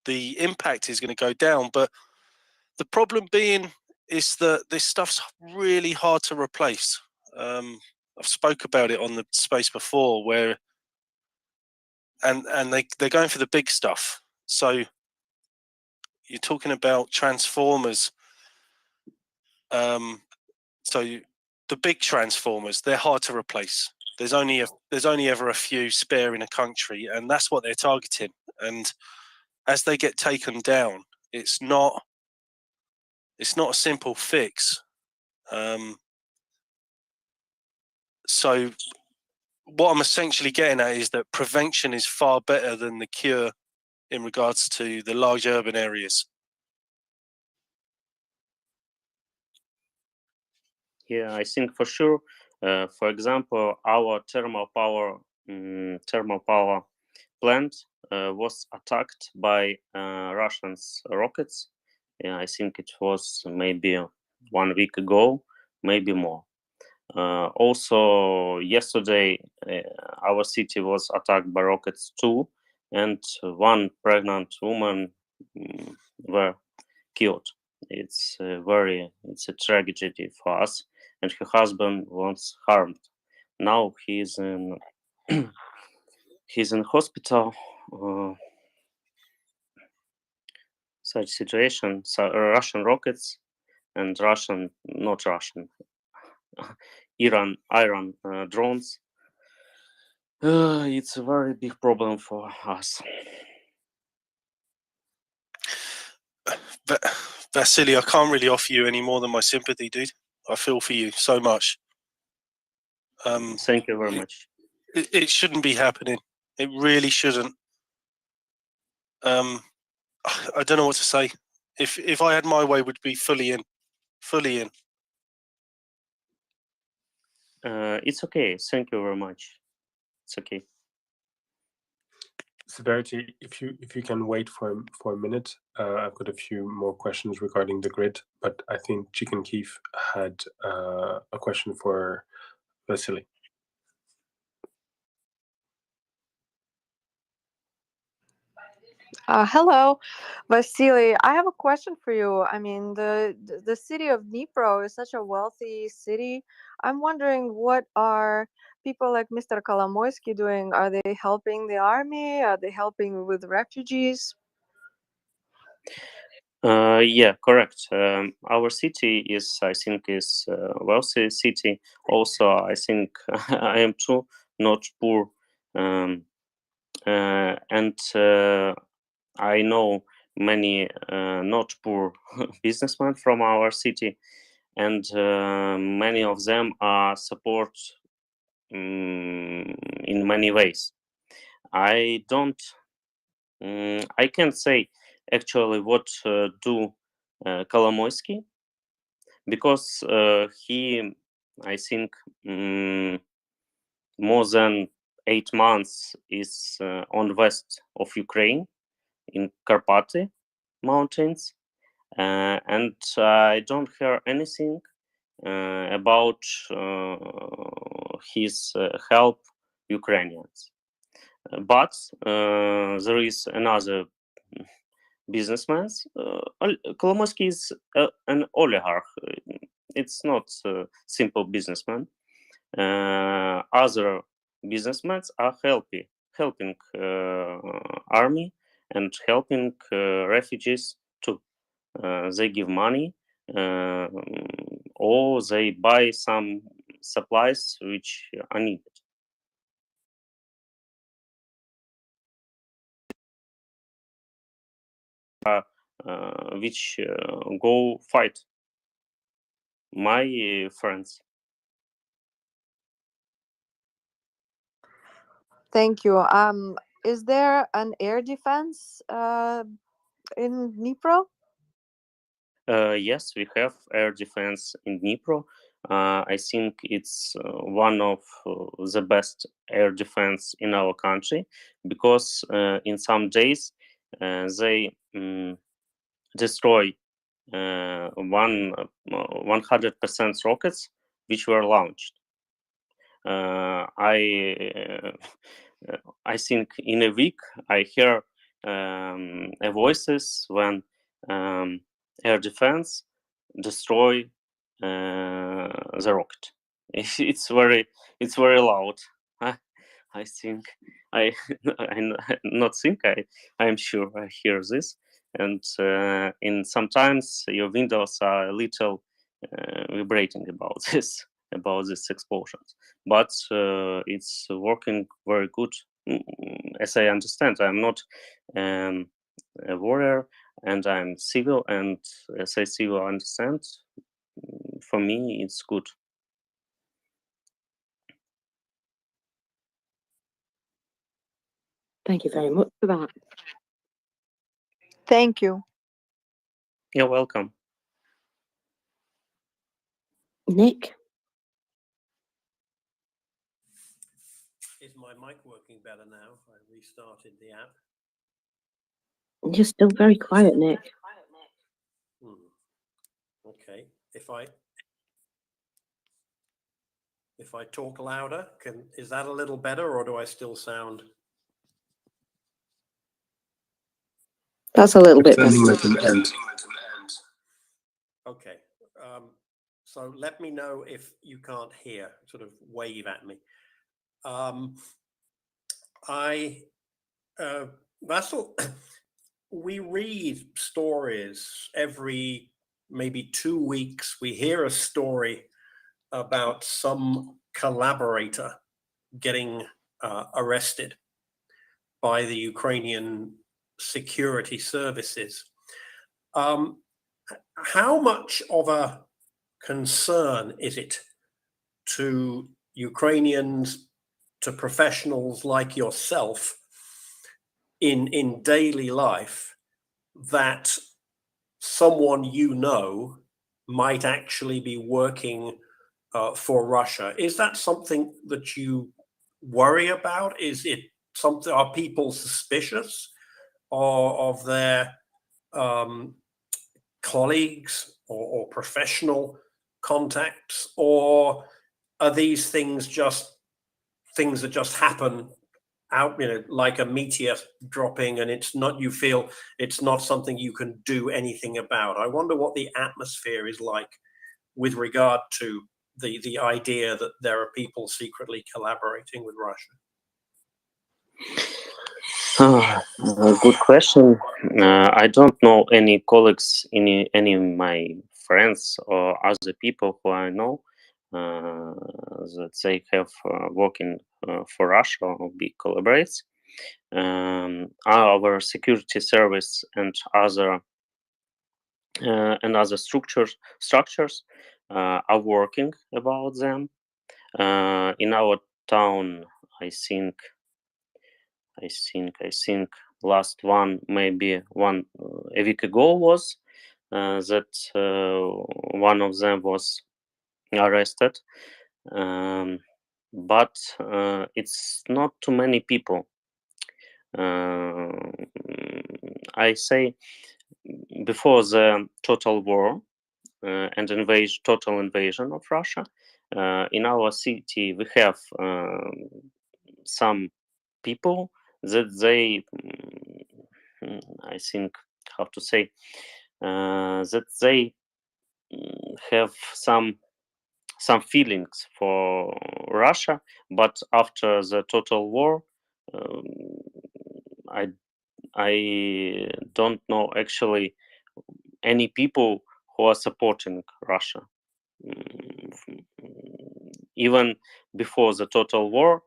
the impact is going to go down. But the problem being is that this stuff's really hard to replace. I've spoke about it on the space before, where and they're going for the big stuff. So you're talking about transformers. The big transformers, they're hard to replace. There's only ever a few spare in a country, and that's what they're targeting. And as they get taken down, it's not It's not a simple fix. So what I'm essentially getting at is that prevention is far better than the cure in regards to the large urban areas. Yeah, I think for sure. For example, our thermal power plant was attacked by Russians rockets. Yeah, I think it was maybe 1 week ago, maybe more. Also, yesterday, our city was attacked by rockets too, and one pregnant woman were killed. It's a tragedy for us, and her husband was harmed. Now he's in he's in hospital. Such situation. So Russian rockets and not Russian, Iran drones. It's a very big problem for us. But Vasily, I can't really offer you any more than my sympathy, dude. I feel for you so much. Thank you very much. It shouldn't be happening. It really shouldn't. I don't know what to say. If I had my way, would be fully in. It's okay. Thank you very much. It's okay. Severity, if you can wait for a minute, I've got a few more questions regarding the grid, but I think Chicken Keef had a question for Vasily. Hello, Vasily. I have a question for you. I mean, the city of Dnipro is such a wealthy city. I'm wondering, what are people like Mr. Kolomoisky doing? Are they helping the army? Are they helping with refugees? Yeah, correct. Our city is, I think, is a wealthy city. Also, I think I am too, not poor. And I know many not poor businessmen from our city, and many of them are support in many ways. I don't. I can't say actually what do Kolomoisky, because he, I think, more than 8 months is on west of Ukraine in Karpaty mountains, and I don't hear anything about his help Ukrainians. But there is another businessman. Kolomoisky is an oligarch. It's not a simple businessman. Other businessmen are helping army and helping refugees too. They give money or they buy some supplies which are needed. Which go fight. My friends. Thank you. Is there an air defense in Dnipro? Yes, we have air defense in Dnipro. I think it's one of the best air defense in our country, because in some days they destroy 100% rockets which were launched. I think in a week I hear voices when air defense destroy the rocket. It's very loud. I think I not think I am sure I hear this, and in sometimes your windows are a little vibrating about this explosions, but it's working very good. As I understand, I'm not a warrior. and I'm civil, and as I civil understand, for me it's good. Thank you very much for that. Thank you. You're welcome. Nick? Is my mic working better now? I restarted the app. You're still very quiet, Nick. Okay. If I talk louder, is that a little better, or do I still sound? That's a little bit Sounding better. like an ant. Okay. So let me know if you can't hear. Sort of wave at me. Russell, we read stories every maybe 2 weeks. We hear a story about some collaborator getting arrested by the Ukrainian security services. How much of a concern is it to Ukrainians, to professionals like yourself in daily life, that someone you know might actually be working for Russia? Is that something that you worry about? Is it something, are people suspicious of their colleagues or professional contacts, or are these things just things that just happen out, like a meteor dropping, and it's not, you feel it's not something you can do anything about? I wonder what the atmosphere is like with regard to the idea that there are people secretly collaborating with Russia. Good question. I don't know any colleagues, any of my friends or other people who I know that they have working for Russia or big collaborates. Our security service and other structures are working about them. In our town, I think last one, maybe a week ago, was that one of them was arrested, but it's not too many people. I say before the total war and total invasion of Russia, in our city we have some people that they, I think, how to say, that they have some feelings for Russia, but after the total war, I don't know actually any people who are supporting Russia. Even before the total war,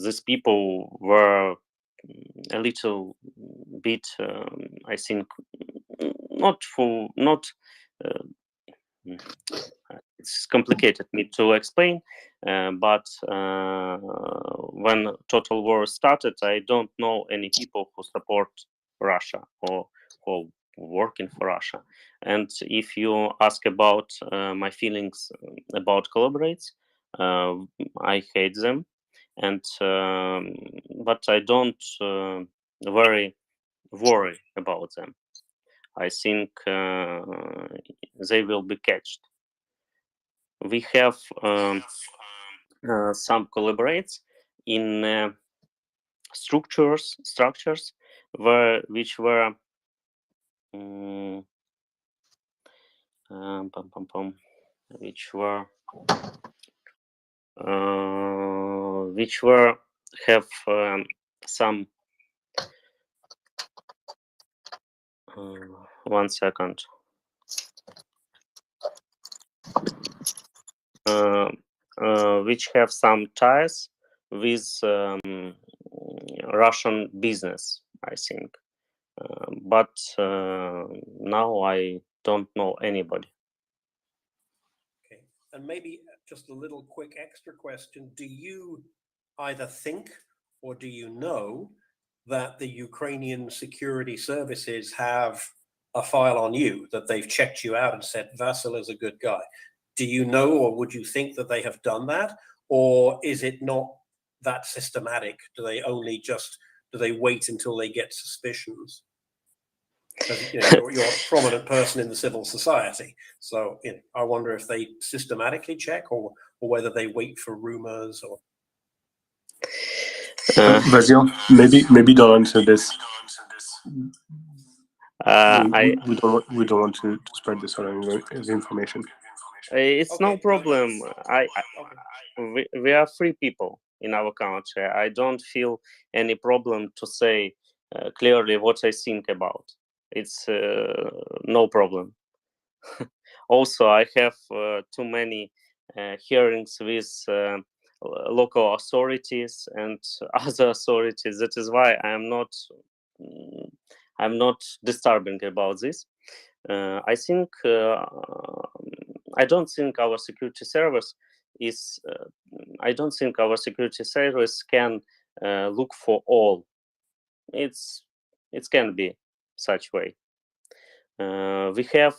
these people were a little bit, I think, it's complicated me to explain, but when total war started, I don't know any people who support Russia or who working for Russia. And if you ask about my feelings about collaborates, I hate them, and but I don't very worry about them. I think they will be catched. We have some collaborates in structures which were have some 1 second. Which have some ties with Russian business, I think. But now I don't know anybody. Okay, and maybe just a little quick extra question. Do you either think or do you know that the Ukrainian security services have a file on you, that they've checked you out and said, Vasil is a good guy? Do you know, or would you think that they have done that? Or is it not that systematic? Do they wait until they get suspicions? Because you're a prominent person in the civil society. So I wonder if they systematically check or whether they wait for rumors or. Vasil, maybe don't answer this. We don't want to spread this sort of information. It's no problem. We are free people in our country. I don't feel any problem to say clearly what I think about. It's no problem. Also, I have too many hearings with local authorities and other authorities. That is why I'm not disturbing about this. I think I don't think our security service is. I don't think our security service can look for all. It can be such way. We have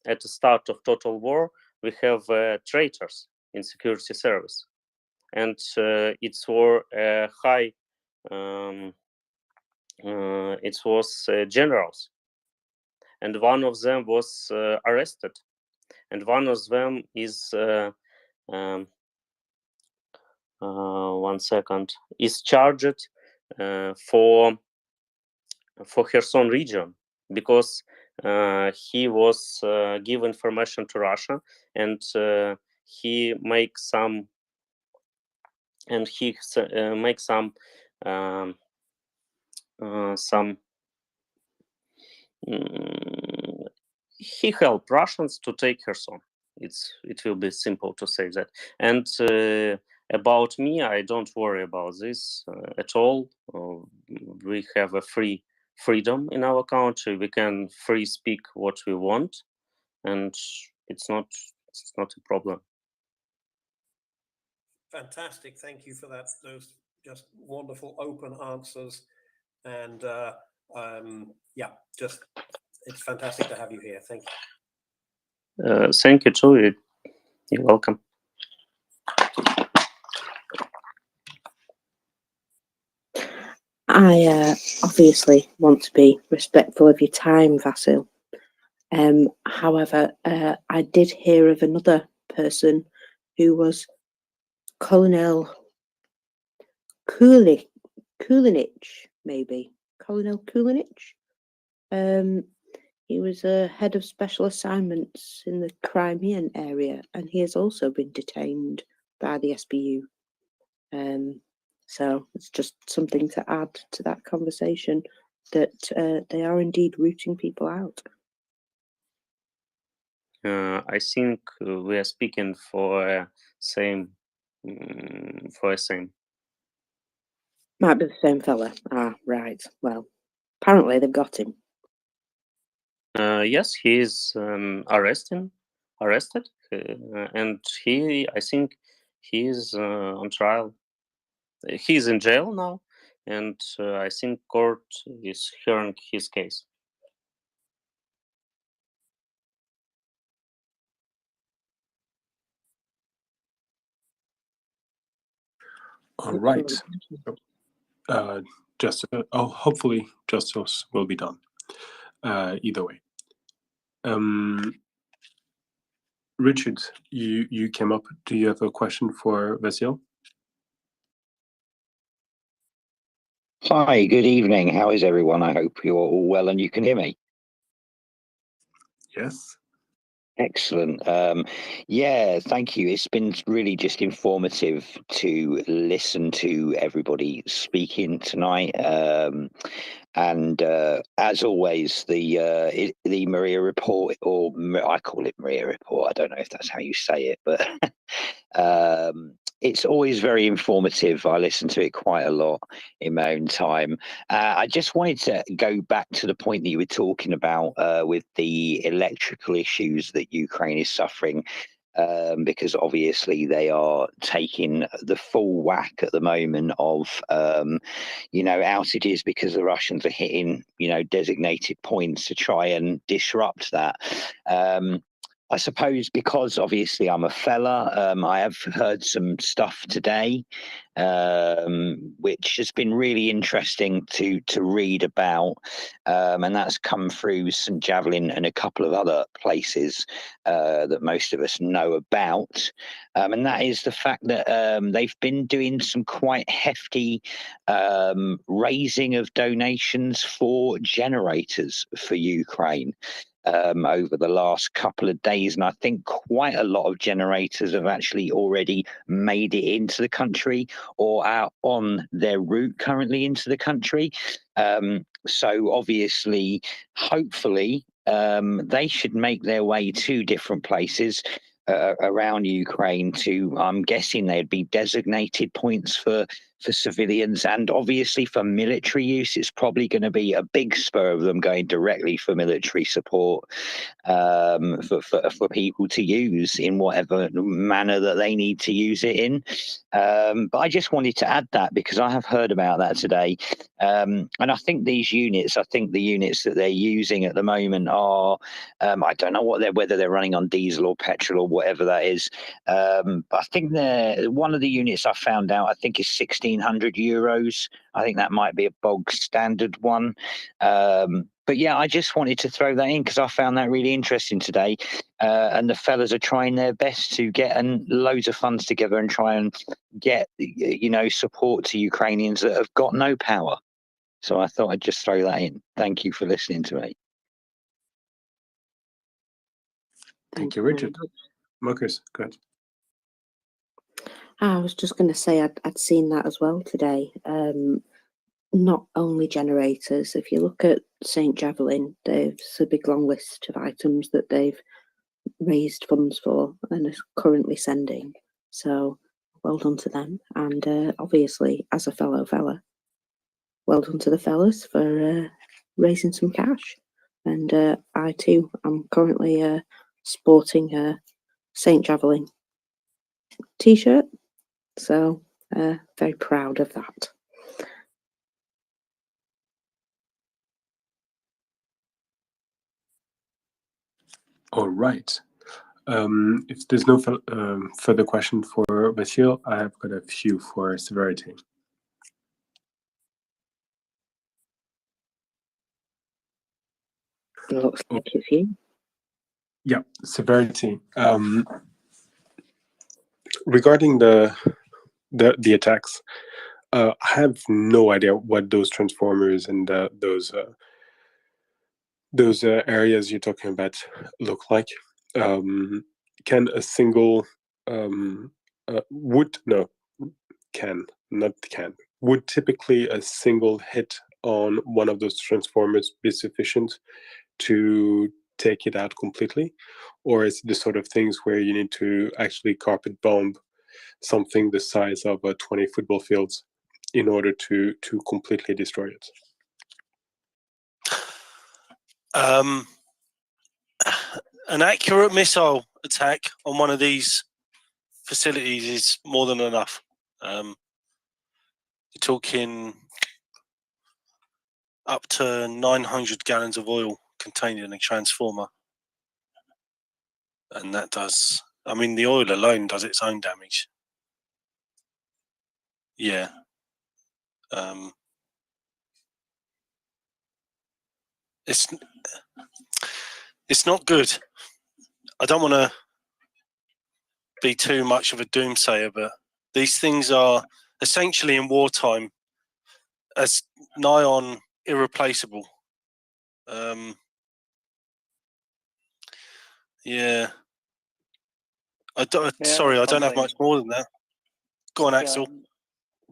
at the start of total war, we have traitors in security service, and it's for high. It was generals, and one of them was arrested, and one of them is one second, is charged for Kherson region because he was give information to Russia, and he makes some he helped Russians to take Kherson. It will be simple to say that. And about me, I don't worry about this at all. We have a freedom in our country. We can free speak what we want, and it's not a problem. Fantastic. Thank you for that. Those just wonderful open answers. And just it's fantastic to have you here. Thank you. Thank you too. You're welcome. I obviously want to be respectful of your time, Vasil. However, I did hear of another person who was Colonel Kulinich, maybe. Colonel Kulinich. He was a head of special assignments in the Crimean area, and he has also been detained by the SBU. So it's just something to add to that conversation, that they are indeed rooting people out. I think we are speaking for same. Might be the same fella. Ah, right. Well, apparently they've got him. Yes, he is arrested, and I think he is on trial. He's in jail now, and I think court is hearing his case. All right. Hopefully justice will be done. Either way. Richard, you came up. Do you have a question for Vasil? Hi, good evening. How is everyone? I hope you're all well and you can hear me. Yes. Excellent. Yeah, thank you. It's been really just informative to listen to everybody speaking tonight. And as always, the MriyaReport, or I call it MriyaReport. I don't know if that's how you say it, but It's always very informative. I listen to it quite a lot in my own time. I just wanted to go back to the point that you were talking about with the electrical issues that Ukraine is suffering. Because obviously they are taking the full whack at the moment of, outages because the Russians are hitting, designated points to try and disrupt that. I suppose because obviously I'm a fella, I have heard some stuff today, which has been really interesting to read about, and that's come through St. Javelin and a couple of other places that most of us know about, and that is the fact that they've been doing some quite hefty raising of donations for generators for Ukraine. Over the last couple of days, and I think quite a lot of generators have actually already made it into the country or are on their route currently into the country. So obviously, hopefully, they should make their way to different places around Ukraine to, I'm guessing they'd be designated points for civilians, and obviously for military use. It's probably going to be a big spur of them going directly for military support, for people to use in whatever manner that they need to use it in. But I just wanted to add that because I have heard about that today, and I think the units that they're using at the moment are, I don't know whether they're running on diesel or petrol or whatever that is. But I think one of the units I found out, I think is 1,600 euros. I think that might be a bog standard one. But yeah, I just wanted to throw that in because I found that really interesting today. And the fellas are trying their best to get loads of funds together and try and get, support to Ukrainians that have got no power. So I thought I'd just throw that in. Thank you for listening to me. Thank you, Richard. Marcus, go ahead. I was just going to say I'd seen that as well today. Not only generators. If you look at St. Javelin, there's a big long list of items that they've raised funds for and are currently sending. So well done to them. And obviously, as a fellow fella, well done to the fellas for raising some cash. And I too am currently sporting a St. Javelin t-shirt. So very proud of that. All right. If there's no further question for Vasil, I have got a few for Severity. Looks like it's you. Yeah, Severity. Regarding the attacks, I have no idea what those transformers and those areas you're talking about look like. Can a single would typically a single hit on one of those transformers be sufficient to take it out completely, or is it the sort of things where you need to actually carpet bomb something the size of 20 football fields in order to completely destroy it? An accurate missile attack on one of these facilities is more than enough. You're talking up to 900 gallons of oil contained in a transformer. And that does, I mean, the oil alone does its own damage. Yeah. It's not good. I don't want to be too much of a doomsayer, but these things are essentially in wartime as nigh on irreplaceable. Yeah. Sorry, I don't have much more than that. Go on, Axel.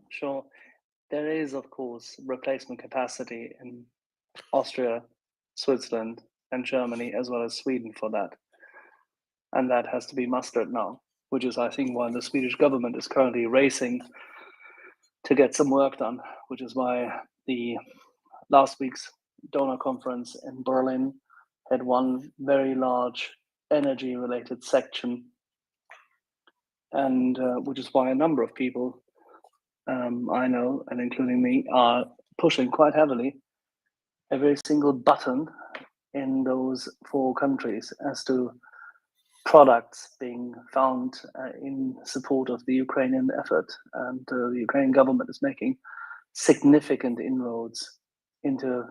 Sure. There is, of course, replacement capacity in Austria, Switzerland, and Germany, as well as Sweden for that. And that has to be mustered now. which is, I think, why the Swedish government is currently racing to get some work done, which is why the last week's donor conference in Berlin had one very large energy-related section, and which is why a number of people I know, and including me, are pushing quite heavily every single button in those 4 countries as to products being found in support of the Ukrainian effort. And the Ukrainian government is making significant inroads into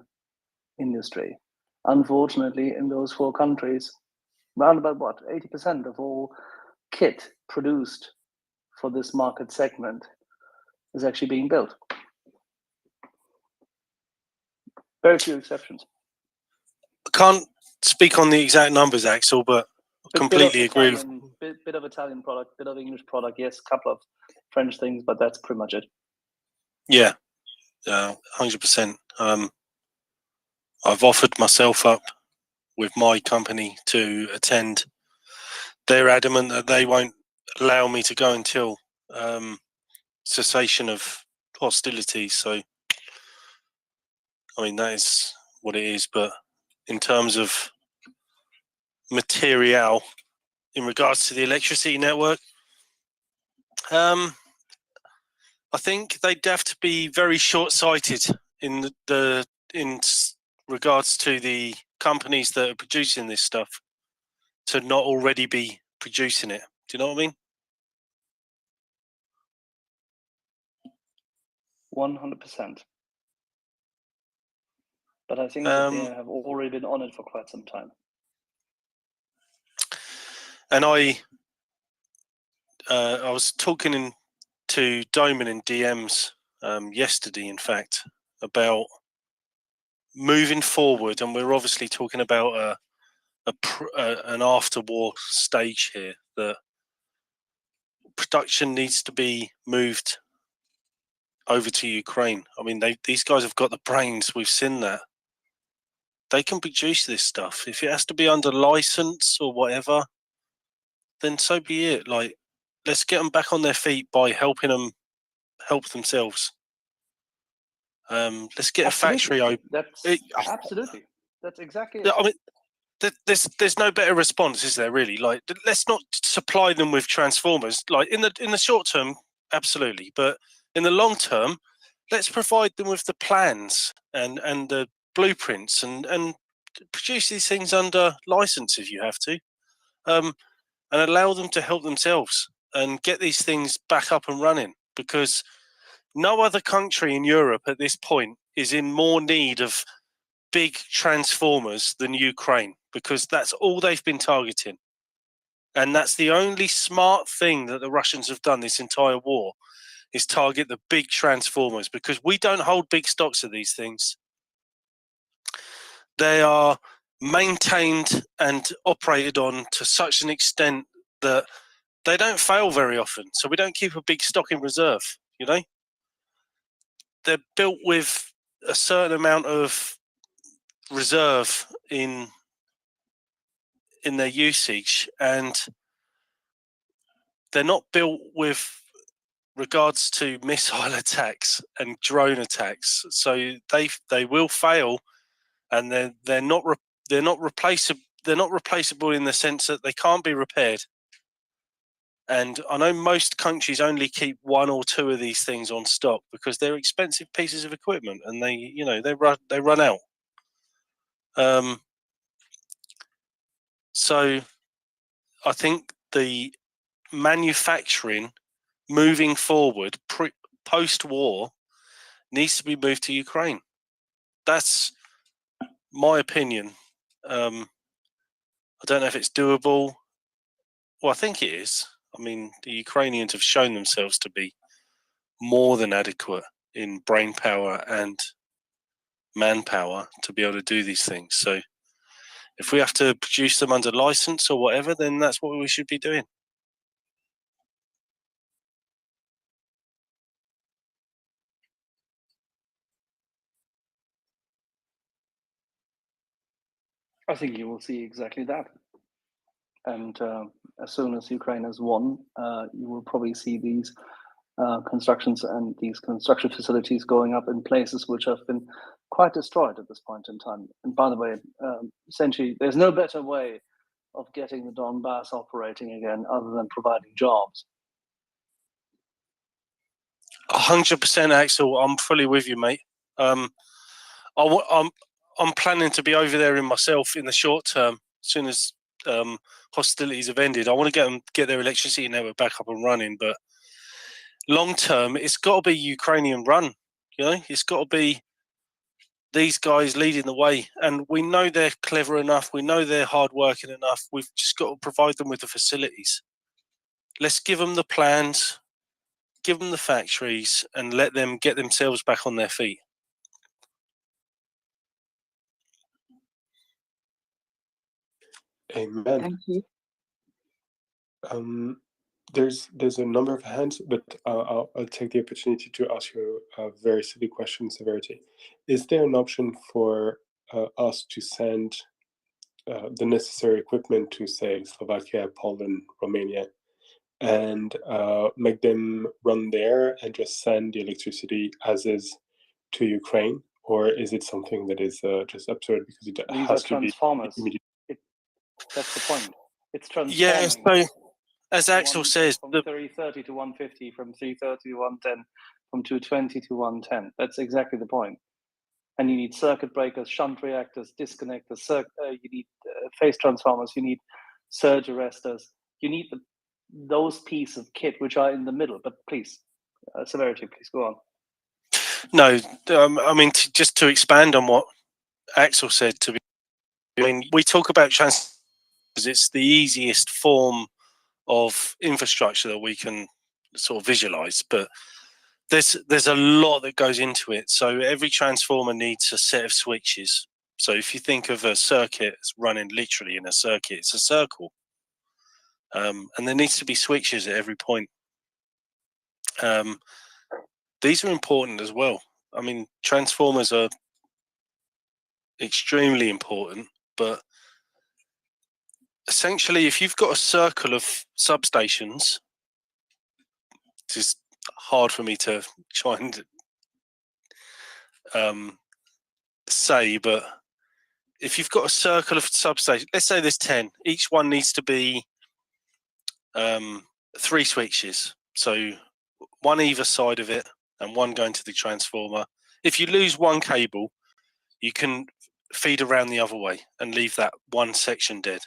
industry. Unfortunately, in those 4 countries, around about 80% of all kit produced for this market segment is actually being built. Very few exceptions. I can't speak on the exact numbers, Axel, but completely agree. Bit of Italian product, bit of English product, yes, a couple of French things, but that's pretty much it. Yeah, 100%. I've offered myself up with my company to attend. They're adamant that they won't allow me to go until cessation of hostilities. So, I mean, that is what it is. But in terms of material, in regards to the electricity network, I think they'd have to be very short-sighted in regards to the companies that are producing this stuff to not already be producing it. Do you know what I mean? 100%. But I think that they have already been on it for quite some time. And I was talking to Doman in DMs yesterday, in fact, about moving forward, and we're obviously talking about an after-war stage here. That production needs to be moved over to Ukraine. I mean, these guys have got the brains. We've seen that. They can produce this stuff. If it has to be under license or whatever, then so be it. Like, let's get them back on their feet by helping them help themselves. Let's get a factory open. Absolutely. That's exactly it. I mean, there's no better response, is there? Really? Like, let's not supply them with transformers. Like in the short term, absolutely, but in the long term, let's provide them with the plans and the blueprints and produce these things under license if you have to, and allow them to help themselves and get these things back up and running, because no other country in Europe at this point is in more need of big transformers than Ukraine, because that's all they've been targeting. And that's the only smart thing that the Russians have done this entire war, is target the big transformers, because we don't hold big stocks of these things. They are maintained and operated on to such an extent that they don't fail very often. So we don't keep a big stock in reserve, you know? They're built with a certain amount of reserve in their usage, and they're not built with regards to missile attacks and drone attacks. So they will fail, and they're not replaceable. They're not replaceable in the sense that they can't be repaired. And I know most countries only keep 1 or 2 of these things on stock because they're expensive pieces of equipment, and they run out. So I think the manufacturing moving forward post-war needs to be moved to Ukraine. That's my opinion. I don't know if it's doable. Well, I think it is. I mean, the Ukrainians have shown themselves to be more than adequate in brain power and manpower to be able to do these things. So if we have to produce them under license or whatever, then that's what we should be doing. I think you will see exactly that. And as soon as Ukraine has won, you will probably see these constructions and these construction facilities going up in places which have been quite destroyed at this point in time. And by the way, essentially, there's no better way of getting the Donbass operating again other than providing jobs. 100%, Axel. I'm fully with you, mate. I'm planning to be over there in myself in the short term. As soon as hostilities have ended, I want to get their electricity network back up and running. But long term, it's got to be Ukrainian run. You know, it's got to be these guys leading the way. And we know they're clever enough. We know they're hardworking enough. We've just got to provide them with the facilities. Let's give them the plans, give them the factories, and let them get themselves back on their feet. Amen. Thank you. There's a number of hands, but I'll take the opportunity to ask you a very silly question, Severity. Is there an option for us to send the necessary equipment to, say, Slovakia, Poland, Romania, and make them run there and just send the electricity as is to Ukraine? Or is it something that is just absurd because it These has are to be transformers. immediate? That's the point. It's transforming. Yeah, so as Axel says, from 330 to 150, from 330 to 110, from 220 to 110. That's exactly the point. And you need circuit breakers, shunt reactors, disconnectors, you need phase transformers, you need surge arresters, you need those pieces of kit which are in the middle. But please, Severity, please go on. No, I mean, just to expand on what Axel said, I mean, we talk about trans because it's the easiest form of infrastructure that we can sort of visualize, but there's a lot that goes into it. So every transformer needs a set of switches. So if you think of a circuit as running literally in a circuit, it's a circle, and there needs to be switches at every point. These are important as well. I mean, transformers are extremely important, but essentially, if you've got a circle of substations, this is hard for me to try and say, but if you've got a circle of substations, let's say there's 10, each one needs to be 3 switches. So one either side of it and one going to the transformer. If you lose one cable, you can feed around the other way and leave that one section dead.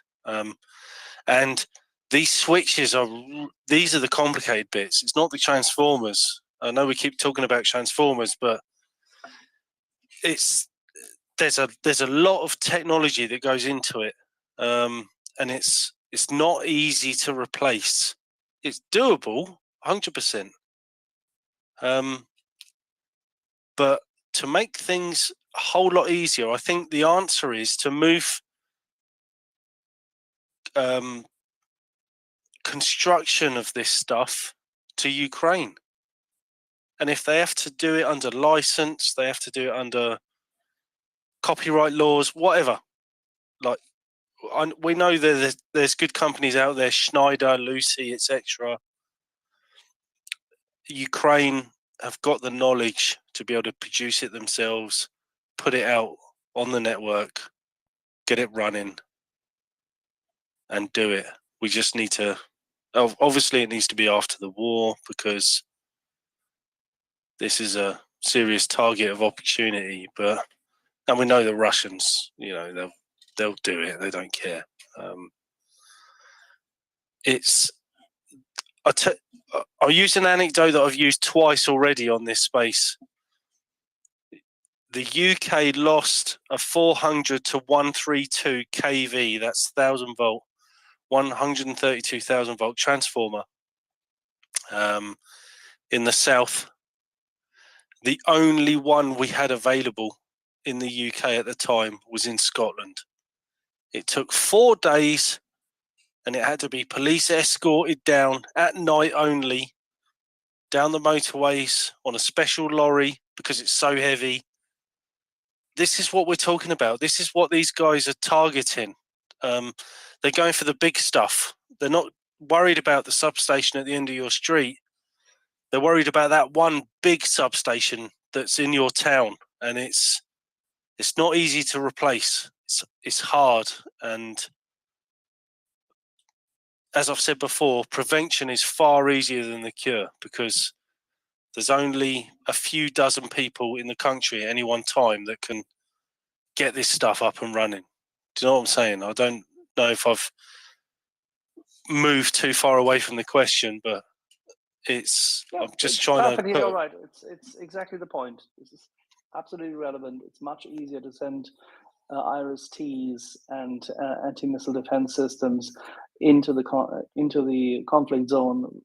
And these switches these are the complicated bits. It's not the transformers. I know we keep talking about transformers, but there's a lot of technology that goes into it, and it's not easy to replace. It's doable, 100%. But to make things a whole lot easier, I think the answer is to move construction of this stuff to Ukraine. And if they have to do it under license, they have to do it under copyright laws, whatever. Like, we know there's good companies out there, Schneider, Lucy, etc. Ukraine have got the knowledge to be able to produce it themselves, put it out on the network, get it running, and do it. We just need to, obviously it needs to be after the war, because this is a serious target of opportunity, and we know the Russians, you know, they'll do it. They don't care. I'll use an anecdote that I've used twice already on this space. The UK lost a 400 to 132 kV, that's 1000 volt, 132,000 volt transformer in the south. The only one we had available in the UK at the time was in Scotland. It took 4 days, and it had to be police escorted down at night only, down the motorways on a special lorry because it's so heavy. This is what we're talking about. This is what these guys are targeting. They're going for the big stuff. They're not worried about the substation at the end of your street. They're worried about that one big substation that's in your town, and it's not easy to replace. It's hard, and as I've said before, prevention is far easier than the cure, because there's only a few dozen people in the country at any one time that can get this stuff up and running. Do you know what I'm saying? I don't know if I've moved too far away from the question, but I'm just trying Perfectly, to you're put, right. It's exactly the point. This is absolutely relevant. It's much easier to send IRIS-Ts and anti-missile defense systems into the conflict zone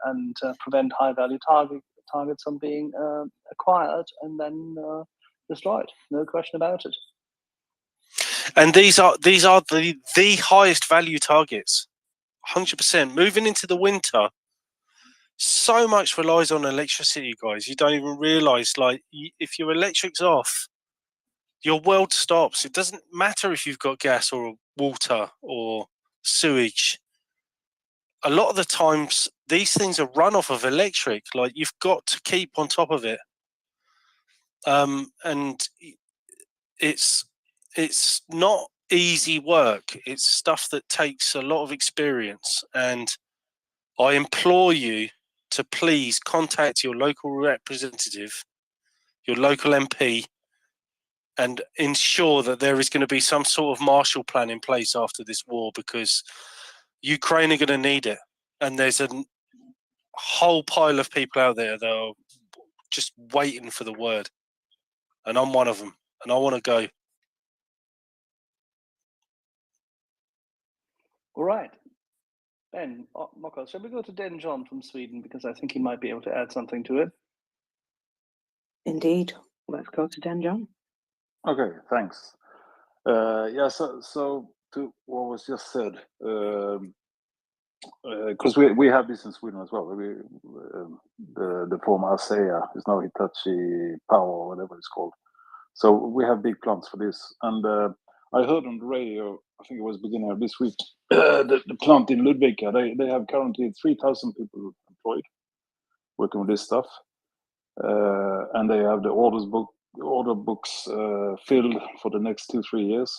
and prevent high-value targets from being acquired and then destroyed. No question about it. and these are the highest value targets, 100%. Moving into the winter, so much relies on electricity, guys. You don't even realize, like, if your electric's off, your world stops. It doesn't matter if you've got gas or water or sewage. A lot of the times, these things are run off of electric. Like, you've got to keep on top of it. And it's not easy work. It's stuff that takes a lot of experience. And I implore you to please contact your local representative, your local MP, and ensure that there is going to be some sort of Marshall Plan in place after this war, because Ukraine are going to need it. And there's a whole pile of people out there that are just waiting for the word. And I'm one of them. And I want to go. All right. Ben, Mokko, shall we go to Den John from Sweden, because I think he might be able to add something to it. Indeed. Let's go to Dan John. Okay, thanks. Yeah, so to what was just said, because we have this in Sweden as well. The former ASEA is now Hitachi Power, or whatever it's called. So we have big plans for this. And I heard on the radio, I think it was beginning of this week, the plant in Ludvika, they have currently 3,000 people employed working with this stuff. And they have the order books filled for the next 2-3 years.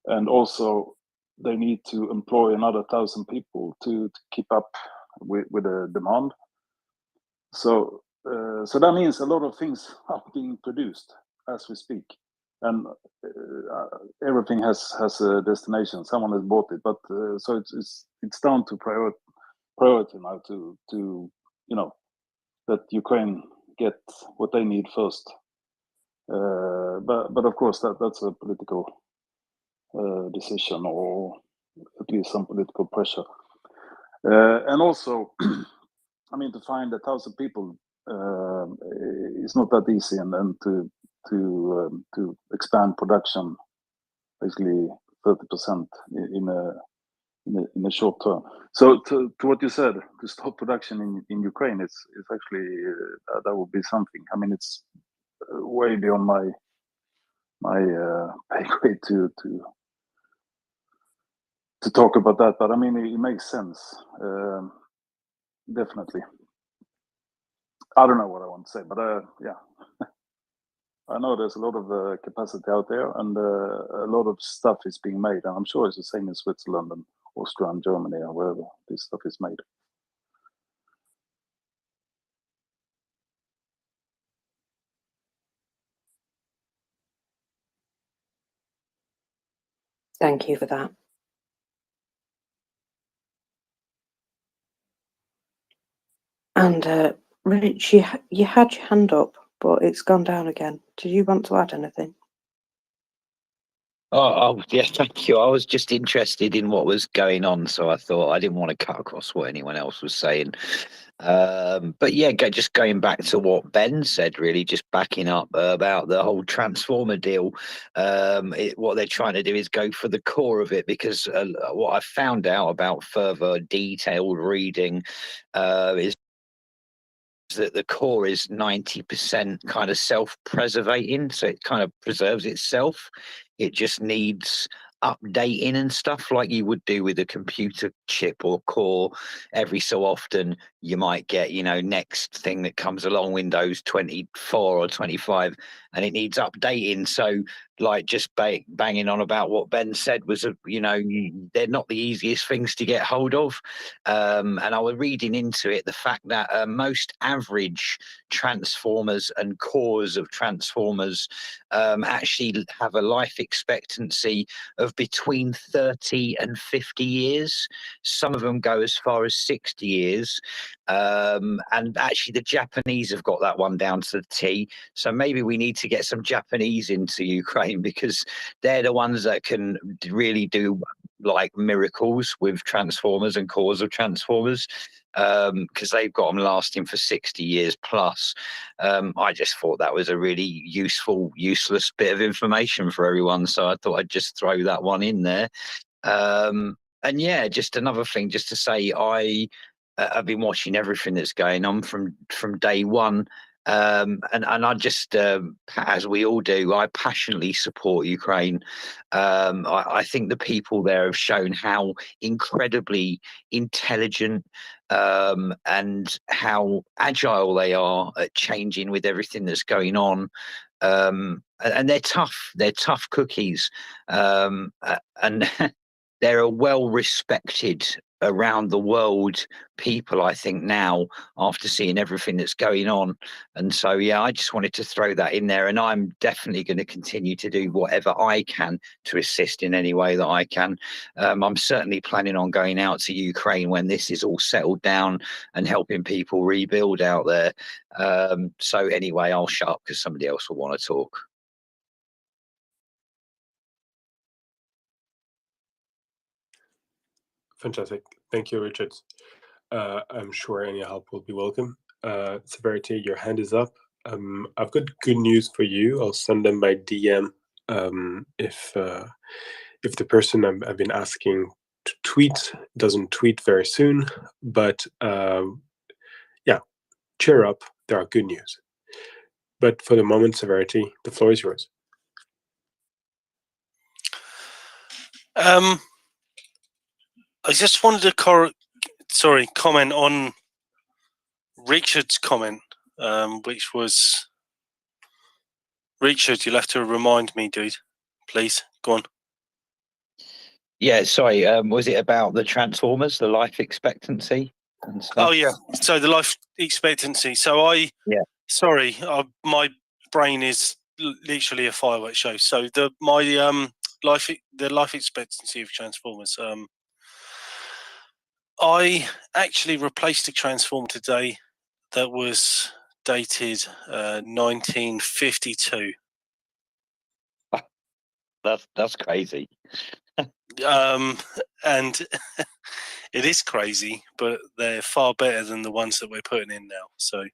And also they need to employ another 1,000 people to keep up with the demand. So that means a lot of things are being produced as we speak, and everything has a destination. Someone has bought it, but so it's down to priority now to that Ukraine get what they need first. But of course that's a political decision, or at least some political pressure. And also, I mean, to find 1,000 people is not that easy, and then to expand production basically 30% in a short term. So to what you said, to stop production in Ukraine, it's actually that would be something. I mean, it's way beyond my pay grade to talk about that, but I mean, it makes sense. Definitely. I don't know what I want to say, but yeah. I know there's a lot of capacity out there, and a lot of stuff is being made, and I'm sure it's the same in Switzerland and Austria and Germany and wherever this stuff is made. Thank you for that. And Rich, you had your hand up, but it's gone down again. Do you want to add anything? Oh, yeah, thank you. I was just interested in what was going on, so I thought I didn't want to cut across what anyone else was saying. But yeah, just going back to what Ben said, really, just backing up about the whole transformer deal. What they're trying to do is go for the core of it, because what I found out about further detailed reading is that the core is 90% kind of self-preservating, so it kind of preserves itself. It just needs updating and stuff like you would do with a computer chip or core. Every so often you might get, you know, next thing that comes along, Windows 24 or 25, and it needs updating. So like just banging on about what Ben said was, you know, they're not the easiest things to get hold of. And I was reading into it, the fact that most average transformers and cores of transformers actually have a life expectancy of between 30 and 50 years. Some of them go as far as 60 years. And actually the Japanese have got that one down to the T. So maybe we need to get some Japanese into Ukraine, because they're the ones that can really do like miracles with transformers and cores of transformers, because they've got them lasting for 60 years plus. I just thought that was a really useless bit of information for everyone, so I thought I'd just throw that one in there. And yeah, just another thing, just to say, I've been watching everything that's going on from day one. And I just, as we all do, I passionately support Ukraine. I think the people there have shown how incredibly intelligent and how agile they are at changing with everything that's going on. And they're tough cookies. And they're a well-respected around the world people, I think, now, after seeing everything that's going on. And so, yeah, I just wanted to throw that in there, and I'm definitely going to continue to do whatever I can to assist in any way that I can. I'm certainly planning on going out to Ukraine when this is all settled down and helping people rebuild out there. So anyway, I'll shut up because somebody else will want to talk. Fantastic. Thank you, Richard. I'm sure any help will be welcome. Severity, your hand is up. I've got good news for you. I'll send them by DM if the person I've been asking to tweet doesn't tweet very soon. But yeah, cheer up. There are good news. But for the moment, Severity, the floor is yours. I just wanted to comment on Richard's comment, which was, Richard, you'll have to remind me, dude. Please, go on. Yeah, sorry. Was it about the Transformers, the life expectancy and stuff? Oh yeah. So the life expectancy. So my brain is literally a fireworks show. So the life expectancy of Transformers. I actually replaced a Transformer today that was dated 1952. That's crazy. And it is crazy, but they're far better than the ones that we're putting in now. So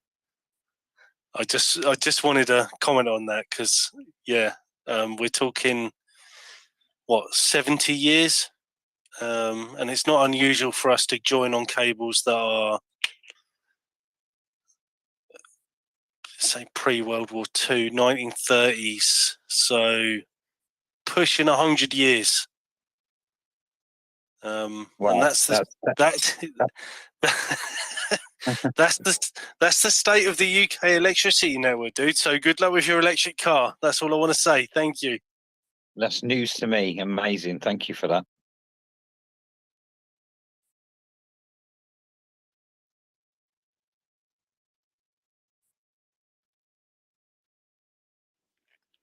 I just wanted to comment on that, because yeah, we're talking what, 70 years, and it's not unusual for us to join on cables that are, say, pre-World War II, 1930s, so pushing 100 years. Wow, and that's the state of the UK electricity network, dude. So good luck with your electric car. That's all I want to say. Thank you. That's news to me. Amazing. Thank you for that.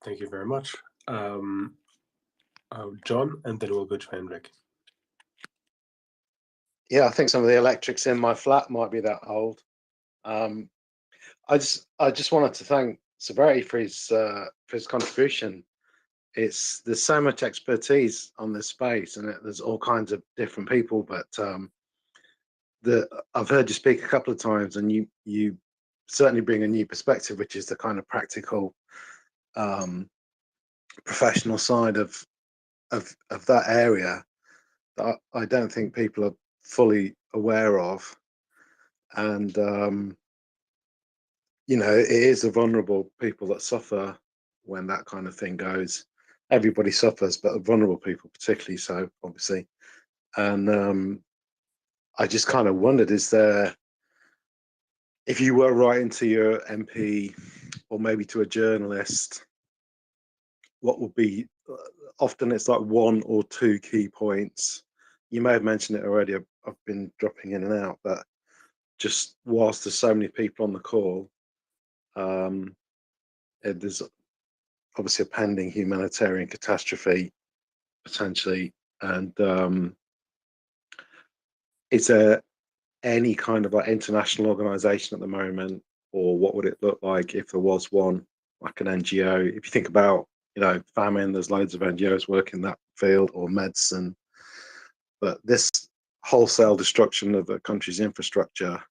Thank you very much. John, and then we'll go to Henrik. Yeah, I think some of the electrics in my flat might be that old. I just wanted to thank Severity for his contribution. There's so much expertise on this space, and there's all kinds of different people. But I've heard you speak a couple of times, and you certainly bring a new perspective, which is the kind of practical, professional side of that area that I don't think people are fully aware of. And you know, it is the vulnerable people that suffer when that kind of thing goes. everybody suffers, but vulnerable people particularly so, obviously. And I just kind of wondered, is there, if you were writing to your MP or maybe to a journalist, what would be, often it's like one or two key points. You may have mentioned it already, I've been dropping in and out, but just whilst there's so many people on the call, there's obviously a pending humanitarian catastrophe potentially, and is there any kind of like international organization at the moment, or what would it look like if there was one, like an NGO? If you think about, you know, famine, there's loads of NGOs working that field, or medicine, but this wholesale destruction of a country's infrastructure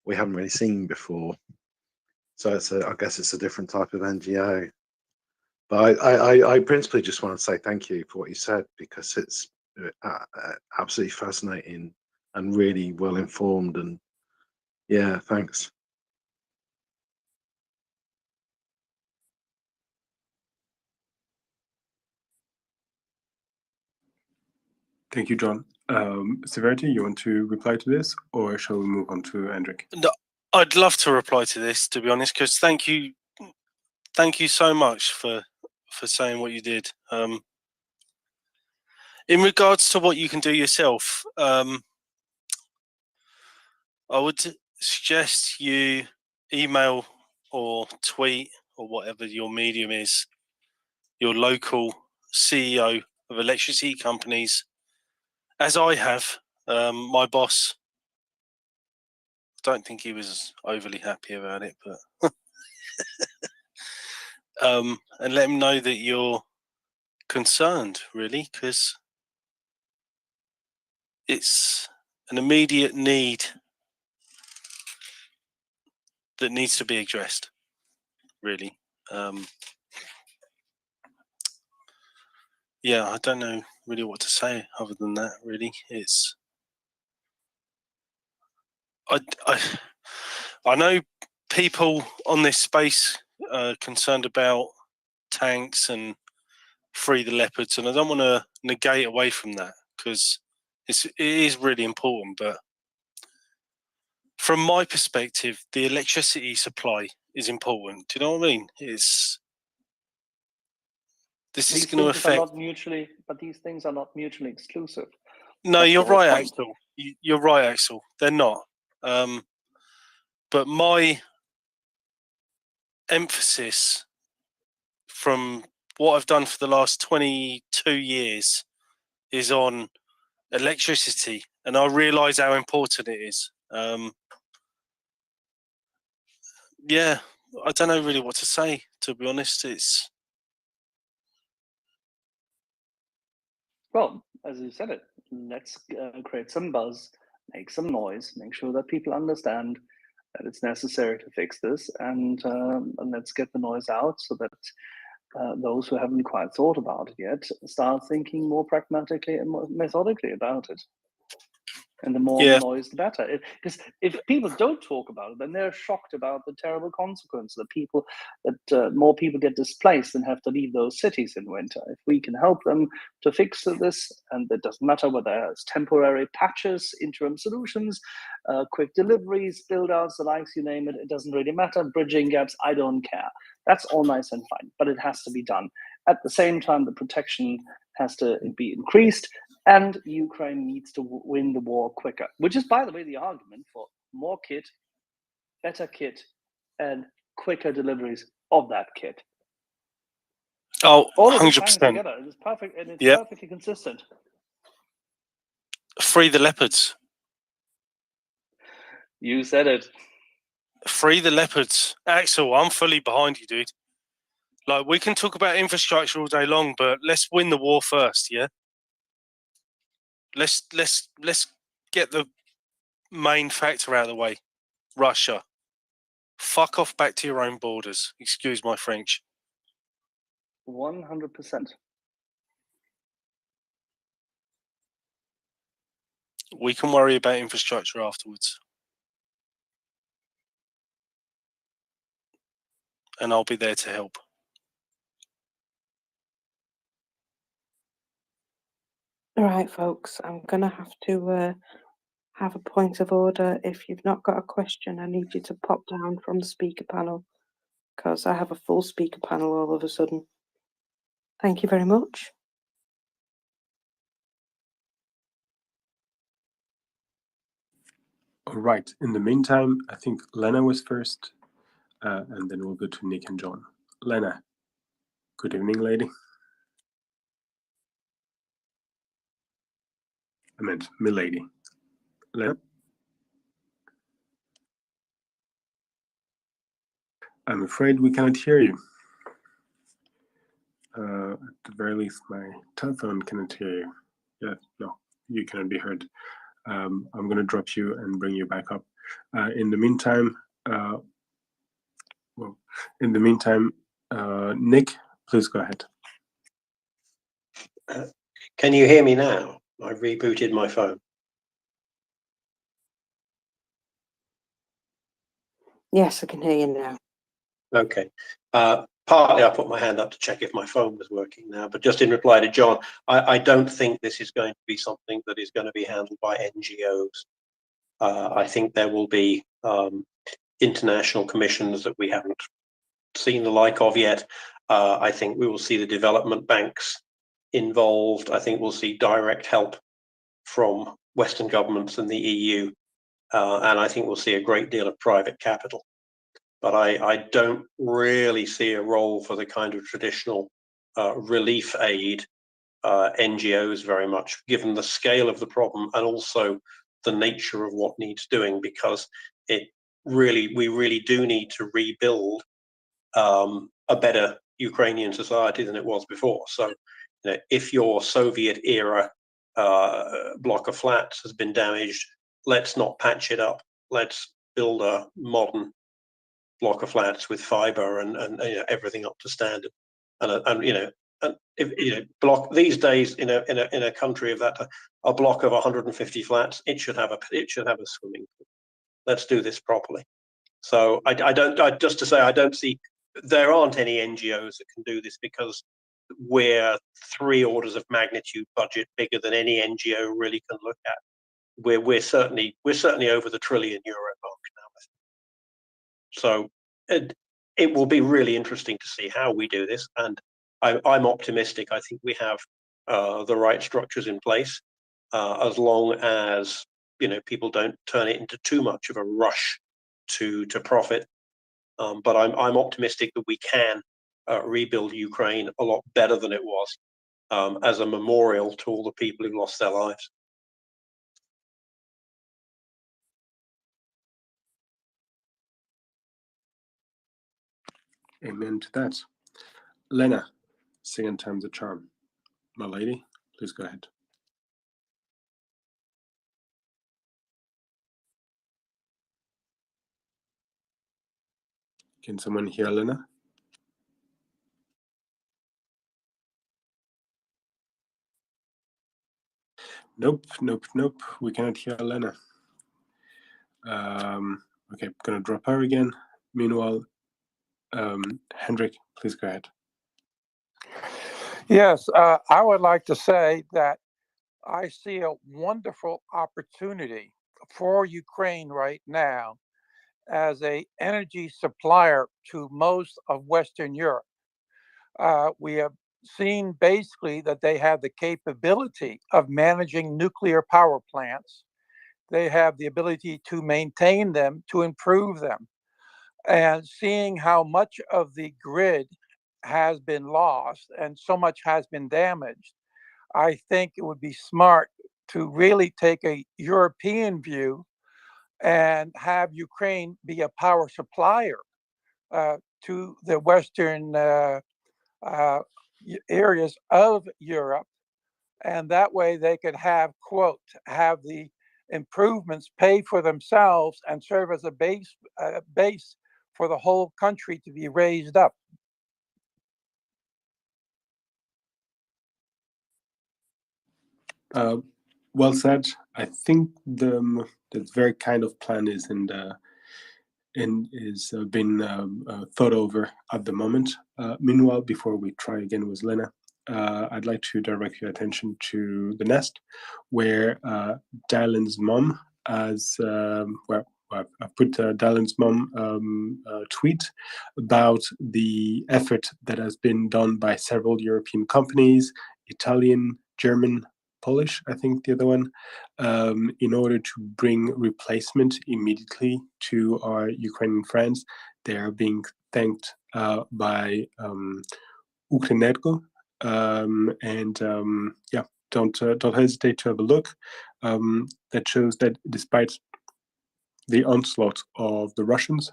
we haven't really seen before. So it's I guess it's a different type of NGO. But I principally just want to say thank you for what you said, because it's absolutely fascinating and really well informed. And yeah, thanks. Thank you, John. Severity, you want to reply to this, or shall we move on to Hendrik? No, I'd love to reply to this, to be honest, because thank you so much for saying what you did. In regards to what you can do yourself, I would suggest you email or tweet, or whatever your medium is, your local CEO of electricity companies, as I have. My boss, don't think he was overly happy about it, but and let him know that you're concerned, really, because it's an immediate need that needs to be addressed, really. Yeah, I don't know really what to say other than that, really. It's I know people on this space are concerned about tanks and free the leopards, and I don't want to negate away from that, because it is really important. But from my perspective, the electricity supply is important. Do you know what I mean? This is going to affect. These things are not mutually exclusive. No, That's you're the whole right, point. Axel. You're right, Axel. They're not. But my emphasis from what I've done for the last 22 years is on electricity, and I realise how important it is. Yeah, I don't know really what to say, to be honest. Well, as you said it, let's create some buzz, make some noise, make sure that people understand that it's necessary to fix this, and let's get the noise out so that those who haven't quite thought about it yet start thinking more pragmatically and more methodically about it. And the more noise, the better. Because if people don't talk about it, then they're shocked about the terrible consequences. That more people get displaced and have to leave those cities in winter. If we can help them to fix this, and it doesn't matter whether it's temporary patches, interim solutions, quick deliveries, build-outs, the likes, you name it, it doesn't really matter. Bridging gaps, I don't care. That's all nice and fine, but it has to be done. At the same time, the protection has to be increased, and Ukraine needs to win the war quicker, which is, by the way, the argument for more kit, better kit, and quicker deliveries of that kit. Oh, all of 100%. Together, it's perfect, and it's perfectly consistent. Free the leopards. You said it. Free the leopards. Axel, I'm fully behind you, dude. Like, we can talk about infrastructure all day long, but let's win the war first, yeah? Let's get the main factor out of the way. Russia. Fuck off back to your own borders. Excuse my French. 100%. We can worry about infrastructure afterwards. And I'll be there to help. All right, folks, I'm going to have a point of order. If you've not got a question, I need you to pop down from the speaker panel because I have a full speaker panel all of a sudden. Thank you very much. All right. In the meantime, I think Lena was first, and then we'll go to Nick and John. Lena, good evening, lady. I meant milady. Lena? I'm afraid we cannot hear you. At the very least, my telephone cannot hear you. Yeah, no, you cannot be heard. I'm going to drop you and bring you back up. In the meantime, Nick, please go ahead. Can you hear me now? I've rebooted my phone. Yes, I can hear you now. Okay. Partly I put my hand up to check if my phone was working now, but just in reply to John, I don't think this is going to be something that is going to be handled by NGOs. I think there will be international commissions that we haven't seen the like of yet. I think we will see the development banks involved. I think we'll see direct help from Western governments and the EU. And I think we'll see a great deal of private capital. But I don't really see a role for the kind of traditional relief aid NGOs very much, given the scale of the problem and also the nature of what needs doing, because we really do need to rebuild a better Ukrainian society than it was before. So, if your Soviet era block of flats has been damaged, let's not patch it up. Let's build a modern block of flats with fiber and everything up to standard. And if block these days in a country of that, a block of 150 flats, it should have a swimming pool. Let's do this properly. So I don't see, there aren't any NGOs that can do this because we're 3 orders of magnitude budget bigger than any NGO really can look at. We're certainly over the €1 trillion mark now. So it will be really interesting to see how we do this, and I'm optimistic. I think we have the right structures in place, as long as people don't turn it into too much of a rush to profit. But I'm optimistic that we can rebuild Ukraine a lot better than it was, as a memorial to all the people who lost their lives. Amen to that. Lena, second time's a charm. My lady, please go ahead. Can someone hear Lena? Nope. We cannot hear Lena. Okay, I'm gonna drop her again. Meanwhile, Hendrik, please go ahead. Yes, I would like to say that I see a wonderful opportunity for Ukraine right now as an energy supplier to most of Western Europe. We have seen basically that they have the capability of managing nuclear power plants. They have the ability to maintain them, to improve them. And seeing how much of the grid has been lost and so much has been damaged, I think it would be smart to really take a European view and have Ukraine be a power supplier to the Western areas of Europe. And that way they could have the improvements pay for themselves and serve as a base for the whole country to be raised up. Well said. I think the very kind of plan is been thought over at the moment. Meanwhile, before we try again with Lena, I'd like to direct your attention to the Nest, where Dylan's mom has, I've put Dylan's mom tweet about the effort that has been done by several European companies, Italian, German, Polish, I think the other one, in order to bring replacement immediately to our Ukrainian friends. They are being thanked by Ukrenergo, yeah, don't hesitate to have a look. That shows that despite the onslaught of the Russians,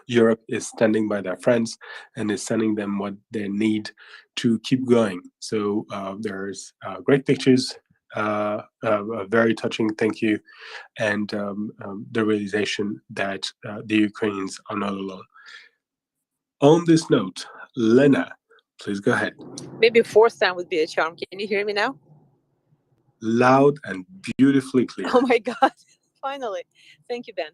Europe is standing by their friends and is sending them what they need to keep going. So there's great pictures, a very touching thank you, and the realization that the Ukrainians are not alone. On this note, Lena, please go ahead. Maybe a fourth time would be a charm. Can you hear me now? Loud and beautifully clear. Oh my God, finally. Thank you, Ben.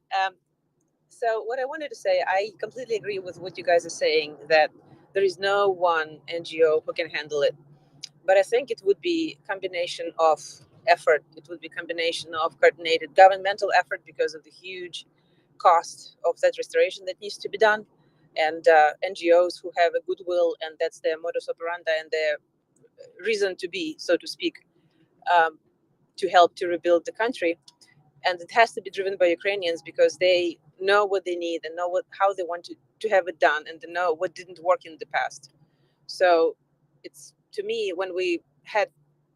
So what I wanted to say, I completely agree with what you guys are saying, that there is no one NGO who can handle it. But I think it would be a combination of effort. It would be a combination of coordinated governmental effort because of the huge cost of that restoration that needs to be done. And NGOs who have a goodwill, and that's their modus operandi and their reason to be, so to speak, to help to rebuild the country. And it has to be driven by Ukrainians because they know what they need and know how they want to have it done, and they know what didn't work in the past. So it's, to me, when we had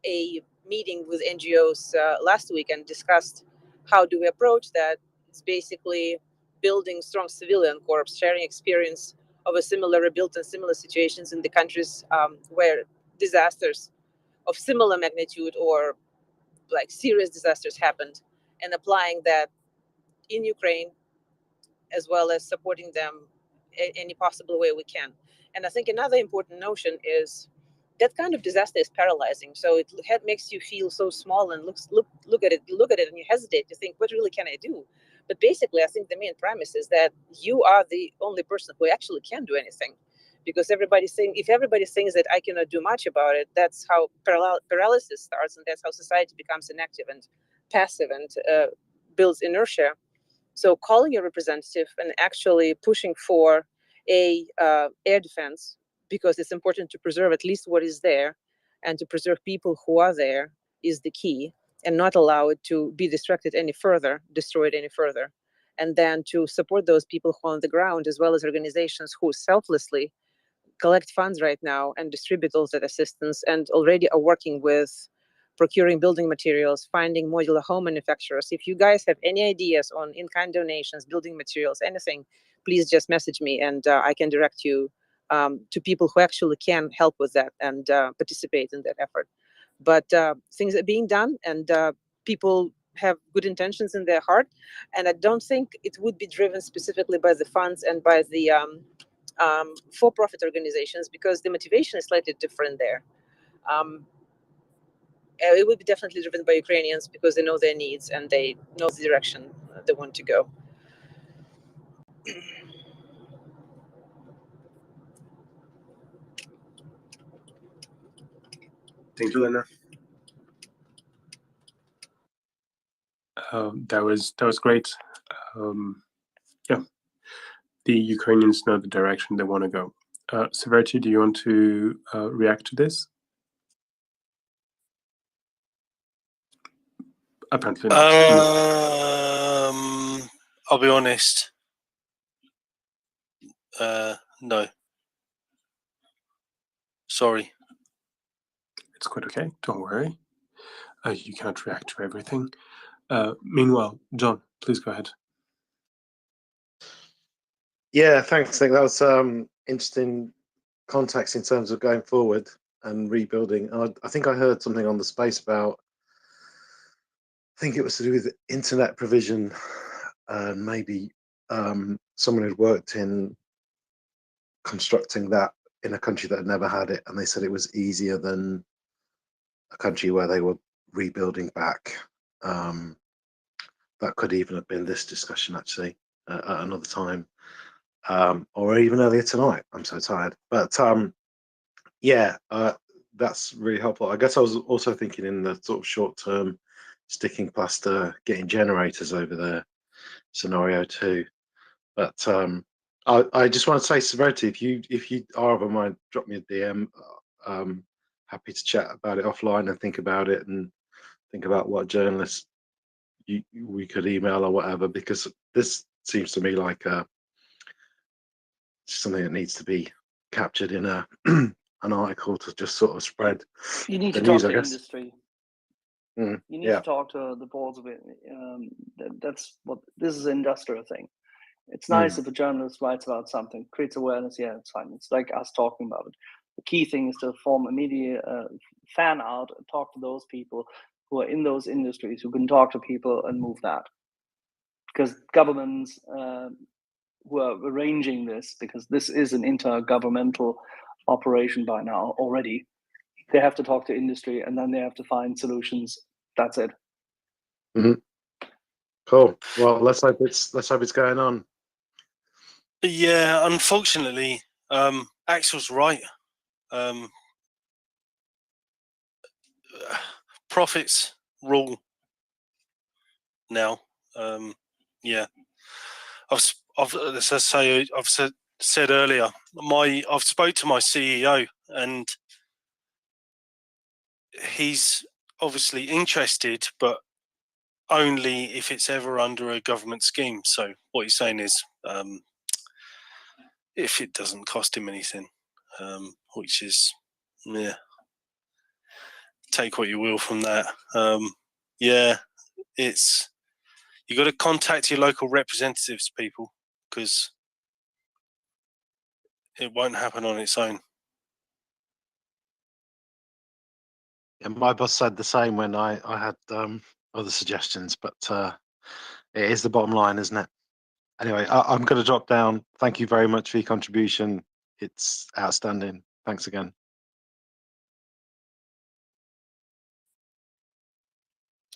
a meeting with NGOs last week and discussed how do we approach that, it's basically building strong civilian corps, sharing experience of a similar rebuild and similar situations in the countries where disasters of similar magnitude or like serious disasters happened, and applying that in Ukraine, as well as supporting them any possible way we can. And I think another important notion is that kind of disaster is paralyzing. So it makes you feel so small and look at it and you hesitate to think, what really can I do? But basically, I think the main premise is that you are the only person who actually can do anything. Because if everybody thinks that I cannot do much about it, that's how paralysis starts, and that's how society becomes inactive and passive and builds inertia. So calling a representative and actually pushing for a air defense, because it's important to preserve at least what is there and to preserve people who are there, is the key, and not allow it to be destroyed any further. And then to support those people who are on the ground, as well as organizations who selflessly collect funds right now and distribute all that assistance, and already are working with procuring building materials, finding modular home manufacturers. If you guys have any ideas on in-kind donations, building materials, anything, please just message me, and I can direct you to people who actually can help with that and participate in that effort. But things are being done, and people have good intentions in their heart, and I don't think it would be driven specifically by the funds and by the for-profit organizations, because the motivation is slightly different there. It would be definitely driven by Ukrainians because they know their needs and they know the direction they want to go. Thank you, Lena. That was great. Yeah, the Ukrainians know the direction they want to go. Severity, do you want to react to this? Apparently not. I'll be honest. No. Sorry. It's quite okay. Don't worry. You cannot react to everything. Meanwhile, John, please go ahead. Yeah, thanks, Nick. That was interesting context in terms of going forward and rebuilding. I think I heard something on the space about, I think it was to do with internet provision, and maybe someone who'd worked in constructing that in a country that had never had it, and they said it was easier than a country where they were rebuilding back. That could even have been this discussion, actually, at another time, or even earlier tonight. I'm so tired. But Yeah, that's really helpful. I guess I was also thinking in the sort of short term, sticking plaster, getting generators over there scenario too. But I just want to say, Severity, if you are of a mind, drop me a DM. Happy to chat about it offline and think about it and think about what journalists we could email or whatever, because this seems to me like something that needs to be captured in a an article to just sort of spread You need the to talk news, I to guess. industry. Mm, You need yeah. to talk to the boards of it. That's what this is an industrial thing. It's Mm. nice if a journalist writes about something, creates awareness. Yeah, it's fine. It's like us talking about it. The key thing is to form a media fan out and talk to those people who are in those industries, who can talk to people and move that. Because governments who are arranging this, because this is an intergovernmental operation by now already, they have to talk to industry and then they have to find solutions. That's it. Mm-hmm. Cool. Well, let's hope it's going on. Yeah, unfortunately, Axel's right. Profits rule now. Yeah, as I say, I've said earlier, I've spoke to my CEO and he's obviously interested, but only if it's ever under a government scheme. So what he's saying is, if it doesn't cost him anything, which is, yeah, take what you will from that. Yeah, it's, you got to contact your local representatives, people, because it won't happen on its own. And my boss said the same when I had other suggestions, but it is the bottom line, isn't it? Anyway, I'm going to drop down. Thank you very much for your contribution. It's outstanding. Thanks again.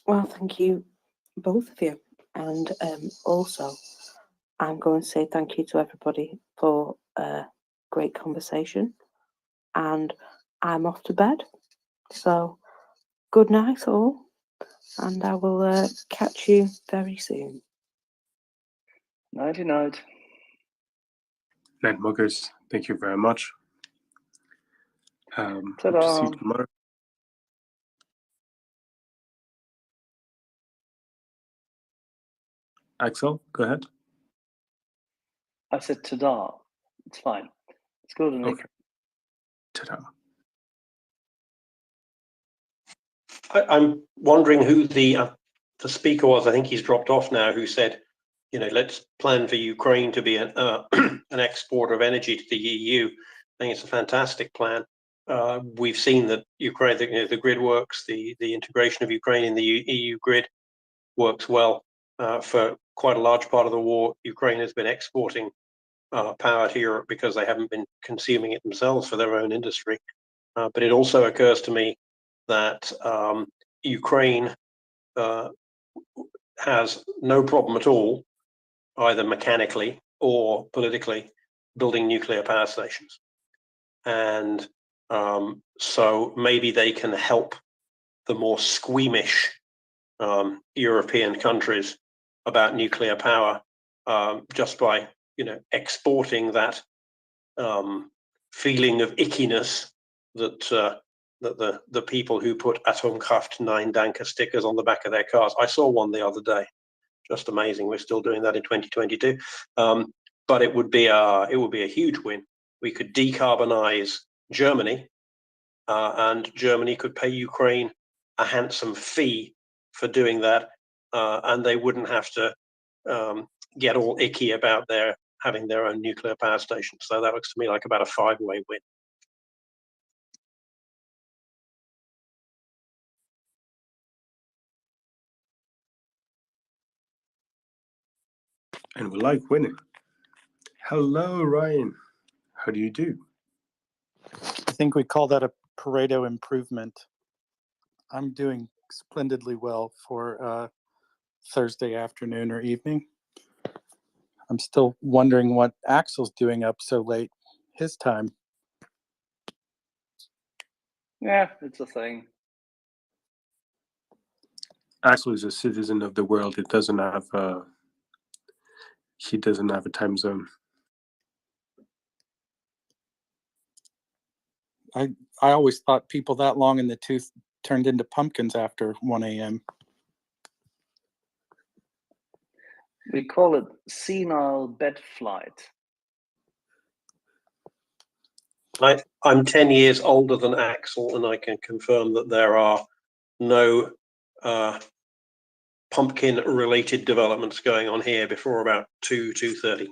Well, thank you, both of you. And also, I'm going to say thank you to everybody for a great conversation. And I'm off to bed. So, good night, all. And I will catch you very soon. Nighty night. Night, Muggers. Thank you very much. Hope to see Ta-da. you tomorrow. Axel, go ahead. I said ta-da. It's fine. Let's go to Nick. Okay. Ta-da. I'm wondering who the speaker was. I think he's dropped off now. Who said, you know, let's plan for Ukraine to be an exporter of energy to the EU. I think it's a fantastic plan. We've seen that Ukraine, the grid works. The integration of Ukraine in the EU grid works well. For quite a large part of the war, Ukraine has been exporting power to Europe because they haven't been consuming it themselves for their own industry. But it also occurs to me that Ukraine has no problem at all, either mechanically or politically, building nuclear power stations. And so maybe they can help the more squeamish European countries about nuclear power just by, you know, exporting that feeling of ickiness that that the people who put Atomkraft 9 Danke stickers on the back of their cars. I saw one the other day. Just amazing. We're still doing that in 2022. But it would be a huge win. We could decarbonize Germany, and Germany could pay Ukraine a handsome fee for doing that, and they wouldn't have to get all icky about having their own nuclear power station. So that looks to me like about a 5-way win. And we like winning. Hello, Ryan. How do you do? I think we call that a Pareto improvement. I'm doing splendidly well for Thursday afternoon or evening. I'm still wondering what Axel's doing up so late his time. Yeah, it's a thing. Axel is a citizen of the world. It doesn't have he doesn't have a time zone. I always thought people that long in the tooth turned into pumpkins after 1 a.m. We call it senile bed flight. I'm 10 years older than Axel, and I can confirm that there are no pumpkin-related developments going on here before about 2:30.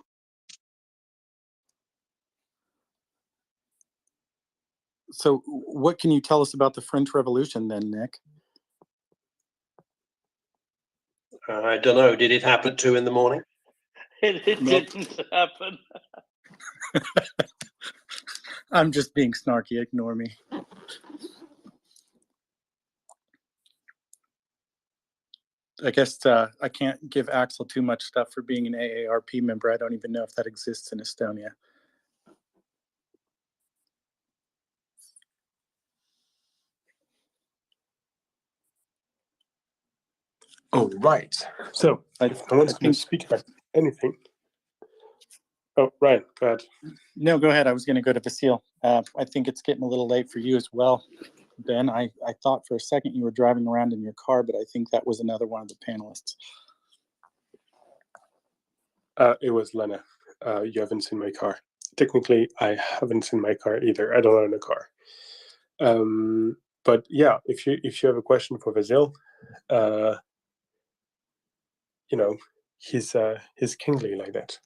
So what can you tell us about the French Revolution then, Nick? I don't know. Did it happen at 2 in the morning? It Nope. didn't happen. I'm just being snarky. Ignore me. I guess I can't give Axel too much stuff for being an AARP member. I don't even know if that exists in Estonia. Oh, right. So if no one's going to speak about anything. Oh, Ryan, go ahead. No, go ahead. I was going to go to Vasil. I think it's getting a little late for you as well, Ben. I thought for a second you were driving around in your car, but I think that was another one of the panelists. It was Lena. You haven't seen my car. Technically, I haven't seen my car either. I don't own a car. But yeah, if you have a question for Vasil, you know, he's kingly like that.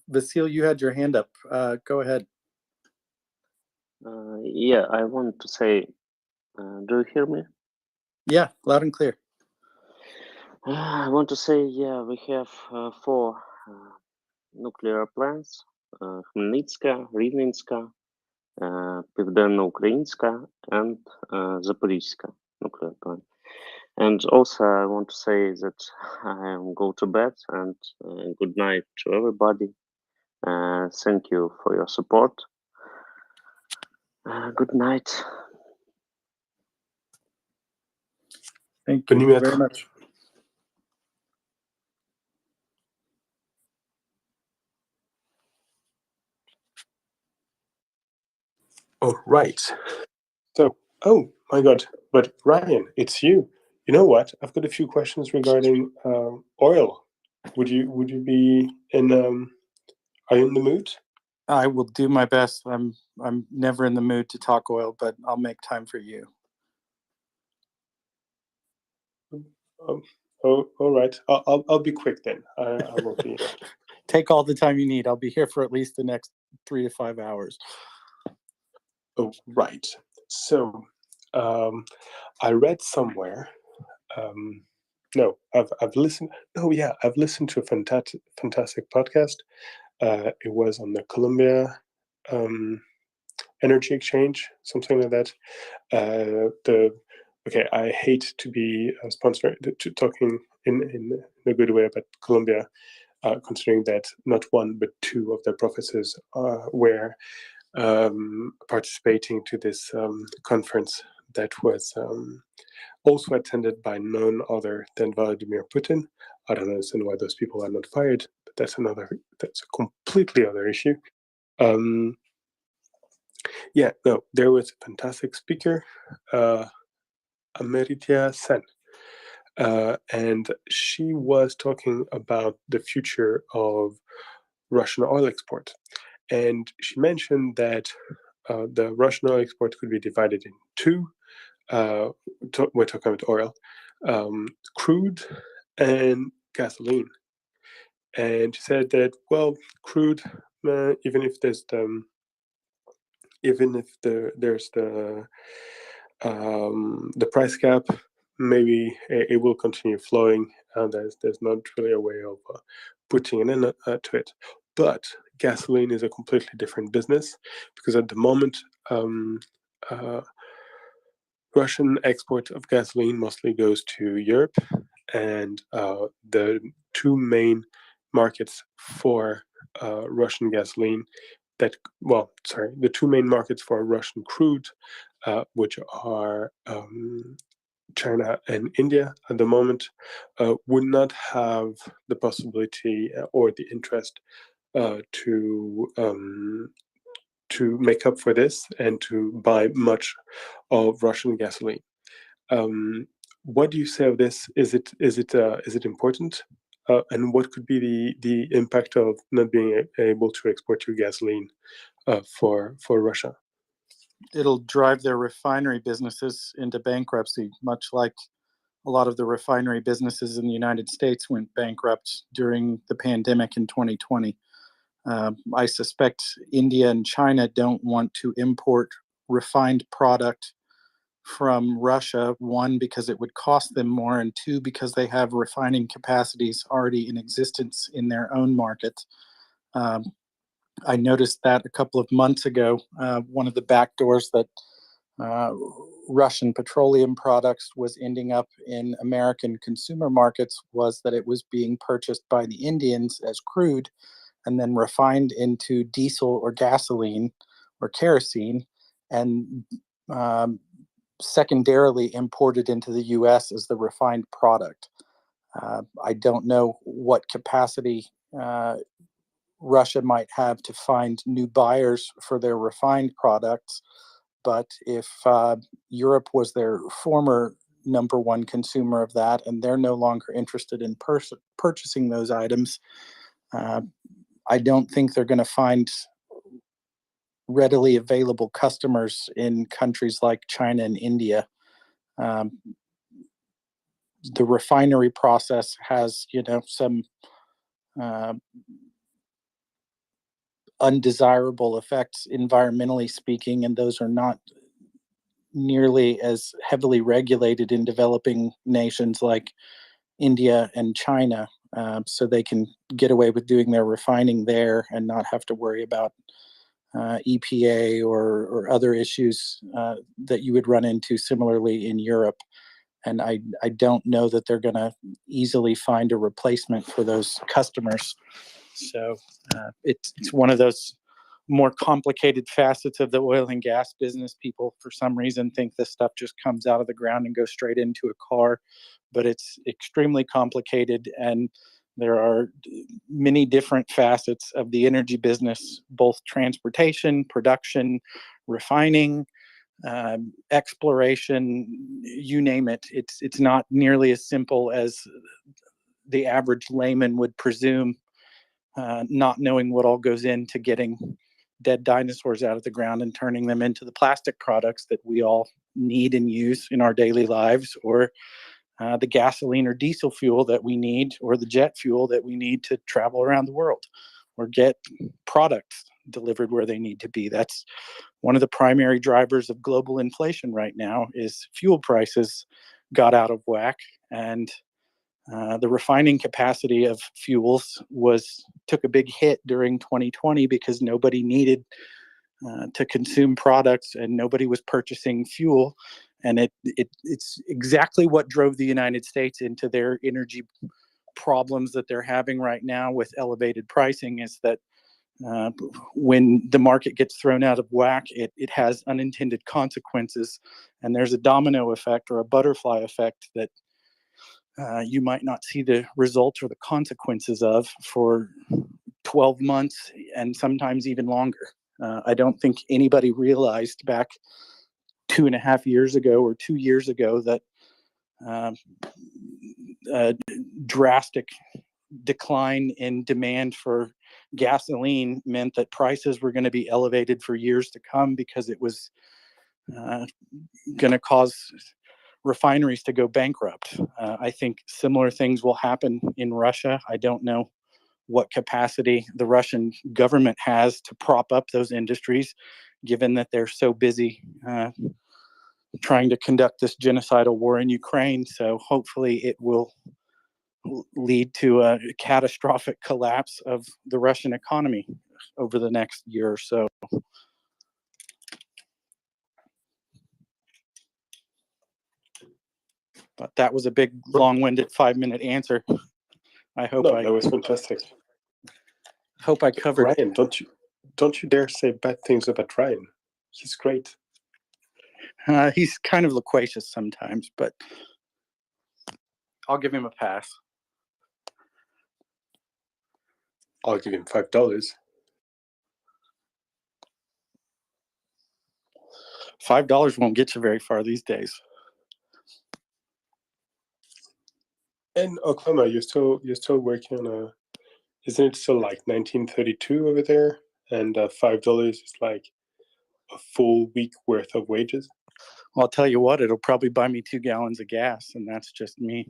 Vasil, you had your hand up. Go ahead. Yeah, I want to say, do you hear me? Yeah, loud and clear. I want to say, yeah, we have 4 nuclear plants: Хмельницька, Рівненська, Південно-Українська, and Zaporizhzhia nuclear plant. And also, I want to say that I go to bed, and good night to everybody. Thank you for your support. Good night. Thank you very much. Oh, right. So, oh my God, but Ryan, it's you. You know what? I've got a few questions regarding oil. Would you be in? Are you in the mood? I will do my best. I'm never in the mood to talk oil, but I'll make time for you. Oh, all right. I'll be quick then. I won't be. Take all the time you need. I'll be here for at least the next 3 to 5 hours. Oh, right. So, I read somewhere. No, I've listened. Oh, yeah, I've listened to a fantastic podcast. It was on the Columbia Energy Exchange, something like that. Okay, I hate to be sponsored to talking in a good way about Columbia, considering that not one but 2 of their professors were participating to this conference that was also attended by none other than Vladimir Putin. I don't understand why those people are not fired, but that's a completely other issue. Yeah, no, there was a fantastic speaker, Amartya Sen, and she was talking about the future of Russian oil export. And she mentioned that the Russian oil export could be divided in 2. We're talking about oil, crude and gasoline. And she said that, well, crude, even if there's the price cap, maybe it will continue flowing. There's not really a way of putting an end to it. But gasoline is a completely different business, because at the moment, Russian export of gasoline mostly goes to Europe, and the 2 main markets for Russian gasoline that, well, sorry, the two main markets for Russian crude, which are China and India at the moment, would not have the possibility or the interest to make up for this and to buy much of Russian gasoline. What do you say of this? Is it important? And what could be the impact of not being able to export your gasoline for Russia? It'll drive their refinery businesses into bankruptcy, much like a lot of the refinery businesses in the United States went bankrupt during the pandemic in 2020. I suspect India and China don't want to import refined product from Russia, one, because it would cost them more, and two, because they have refining capacities already in existence in their own market. I noticed that a couple of months ago, one of the back doors that Russian petroleum products was ending up in American consumer markets was that it was being purchased by the Indians as crude and then refined into diesel or gasoline or kerosene, and secondarily imported into the US as the refined product. I don't know what capacity Russia might have to find new buyers for their refined products, but if Europe was their former number one consumer of that and they're no longer interested in purchasing those items, I don't think they're going to find readily available customers in countries like China and India. The refinery process has, some undesirable effects environmentally speaking, and those are not nearly as heavily regulated in developing nations like India and China, so they can get away with doing their refining there and not have to worry about EPA or other issues that you would run into similarly in Europe. And I don't know that they're going to easily find a replacement for those customers. So it's one of those more complicated facets of the oil and gas business. People, for some reason, think this stuff just comes out of the ground and goes straight into a car, but it's extremely complicated, and there are many different facets of the energy business, both transportation, production, refining, exploration, you name it. It's not nearly as simple as the average layman would presume, not knowing what all goes into getting dead dinosaurs out of the ground and turning them into the plastic products that we all need and use in our daily lives, or the gasoline or diesel fuel that we need, or the jet fuel that we need to travel around the world or get products delivered where they need to be. That's one of the primary drivers of global inflation right now, is fuel prices got out of whack, and the refining capacity of fuels took a big hit during 2020 because nobody needed to consume products and nobody was purchasing fuel. And it's exactly what drove the United States into their energy problems that they're having right now with elevated pricing, is that when the market gets thrown out of whack, it has unintended consequences. And there's a domino effect or a butterfly effect that you might not see the results or the consequences of for 12 months and sometimes even longer. I don't think anybody realized back 2.5 years ago or 2 years ago that a drastic decline in demand for gasoline meant that prices were going to be elevated for years to come, because it was going to cause refineries to go bankrupt. I think similar things will happen in Russia. I don't know what capacity the Russian government has to prop up those industries, given that they're so busy trying to conduct this genocidal war in Ukraine. So hopefully it will lead to a catastrophic collapse of the Russian economy over the next year or so. But that was a big, long-winded 5-minute answer. I hope that was fantastic. Hope I covered it. Ryan, don't you dare say bad things about Ryan. He's great. He's kind of loquacious sometimes, but I'll give him a pass. I'll give him $5. $5 won't get you very far these days. And Oklahoma, you're still working on a. Isn't it still like 1932 over there? And $5 is like a full week worth of wages. Well, I'll tell you what, it'll probably buy me 2 gallons of gas, and that's just me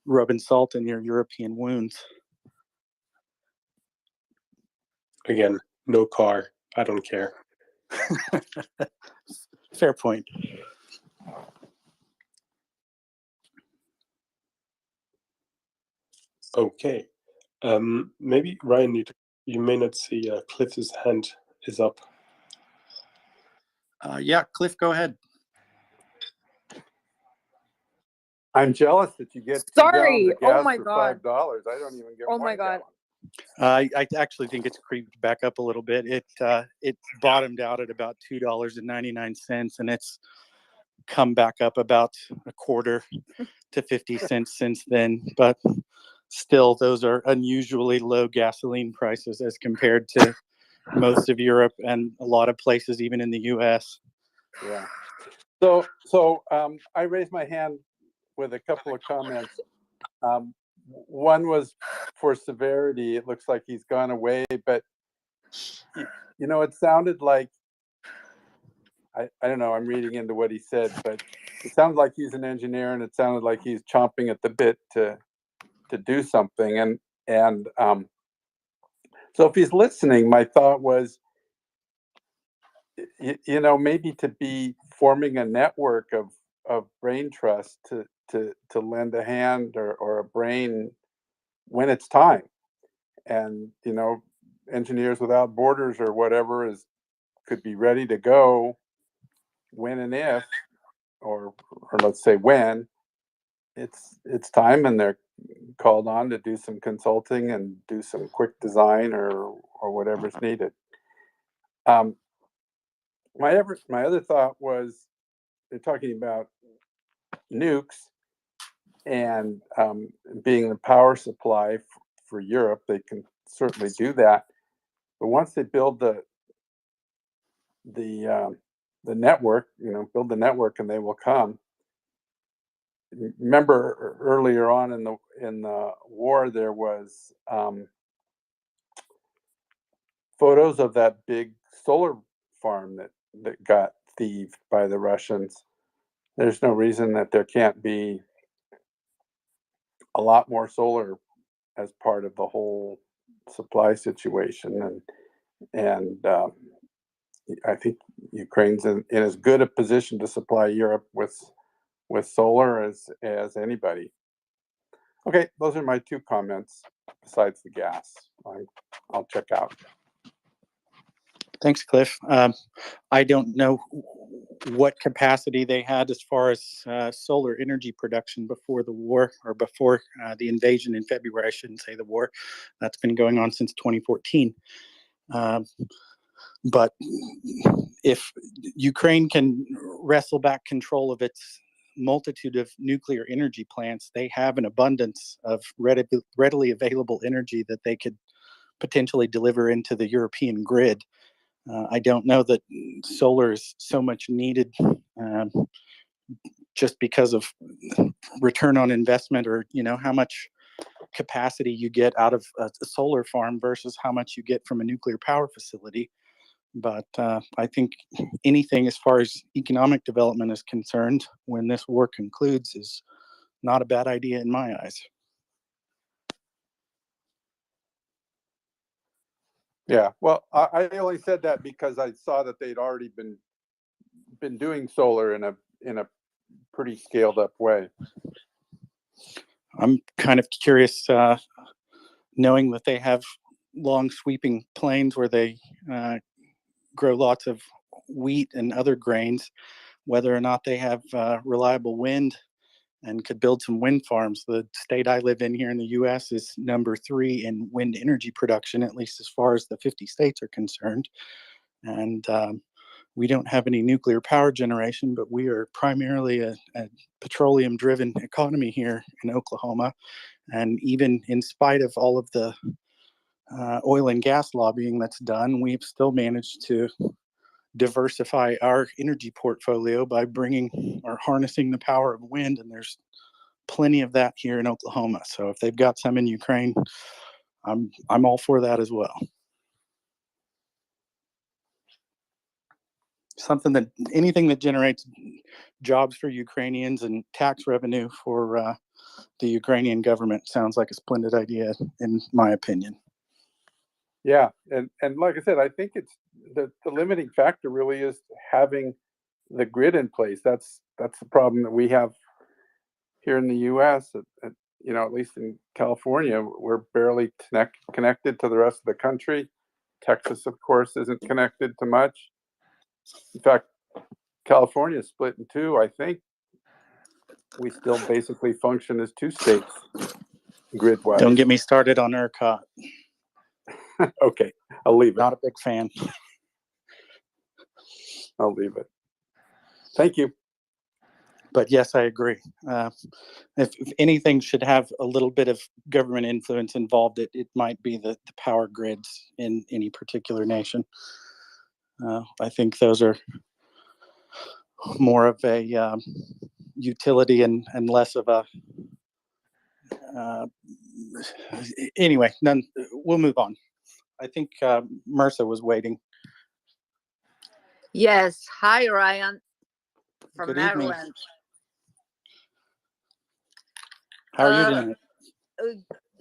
rubbing salt in your European wounds. Again, no car. I don't care. Fair point. Okay. Maybe Ryan, you may not see Cliff's hand is up. Yeah, Cliff, go ahead. I'm jealous that you get 2 gallons of gas for $5. I don't even get 1 gallon. I actually think it's creeped back up a little bit. It bottomed out at about $2.99, and it's come back up about a quarter to 50 cents since then. But still, those are unusually low gasoline prices as compared to most of Europe and a lot of places, even in the U.S. Yeah. So I raised my hand with a couple of comments. One was for severity. It looks like he's gone away, but it sounded like I don't know. I'm reading into what he said, but it sounded like he's an engineer, and it sounded like he's chomping at the bit to do something. And so if he's listening, my thought was, maybe to be forming a network of brain trust to lend a hand or a brain when it's time. And Engineers Without Borders or whatever could be ready to go when and if, or let's say when it's time, and they're called on to do some consulting and do some quick design or whatever's needed. My other thought was, they're talking about nukes and being the power supply for Europe. They can certainly do that, but once they build the network, build the network, and they will come. Remember earlier on in the war, there was photos of that big solar farm that got thieved by the Russians. There's no reason that there can't be a lot more solar as part of the whole supply situation, and I think Ukraine's in as good a position to supply Europe with solar as anybody. Okay, those are my 2 comments besides the gas. I'll check out. Thanks, Cliff. I don't know what capacity they had as far as solar energy production before the war, or before the invasion in February. I shouldn't say the war. That's been going on since 2014. But if Ukraine can wrestle back control of its multitude of nuclear energy plants, they have an abundance of readily available energy that they could potentially deliver into the European grid. I don't know that solar is so much needed just because of return on investment, or how much capacity you get out of a solar farm versus how much you get from a nuclear power facility. But I think anything as far as economic development is concerned, when this war concludes, is not a bad idea in my eyes. Yeah, well, I only said that because I saw that they'd already been doing solar in a pretty scaled up way. I'm kind of curious, knowing that they have long sweeping plains where they grow lots of wheat and other grains, whether or not they have reliable wind and could build some wind farms. The state I live in here in the US is number 3 in wind energy production, at least as far as the 50 states are concerned. And we don't have any nuclear power generation, but we are primarily a petroleum-driven economy here in Oklahoma. And even in spite of all of the oil and gas lobbying that's done, we've still managed to diversify our energy portfolio by bringing or harnessing the power of wind, and there's plenty of that here in Oklahoma. So if they've got some in Ukraine, I'm all for that as well. Anything that generates jobs for Ukrainians and tax revenue for the Ukrainian government sounds like a splendid idea, in my opinion. Yeah, and like I said, I think it's the limiting factor really is having the grid in place. That's the problem that we have here in the U.S. At least in California, we're barely connected to the rest of the country. Texas, of course, isn't connected to much. In fact, California is split in two. I think we still basically function as 2 states grid-wise. Don't get me started on ERCOT. Okay, I'll leave it. Not a big fan. I'll leave it. Thank you. But yes, I agree. If anything should have a little bit of government influence involved, it might be the power grids in any particular nation. I think those are more of a utility and less of a anyway, we'll move on. I think Marissa was waiting. Yes. Hi, Ryan from Good evening. Maryland. How are you doing?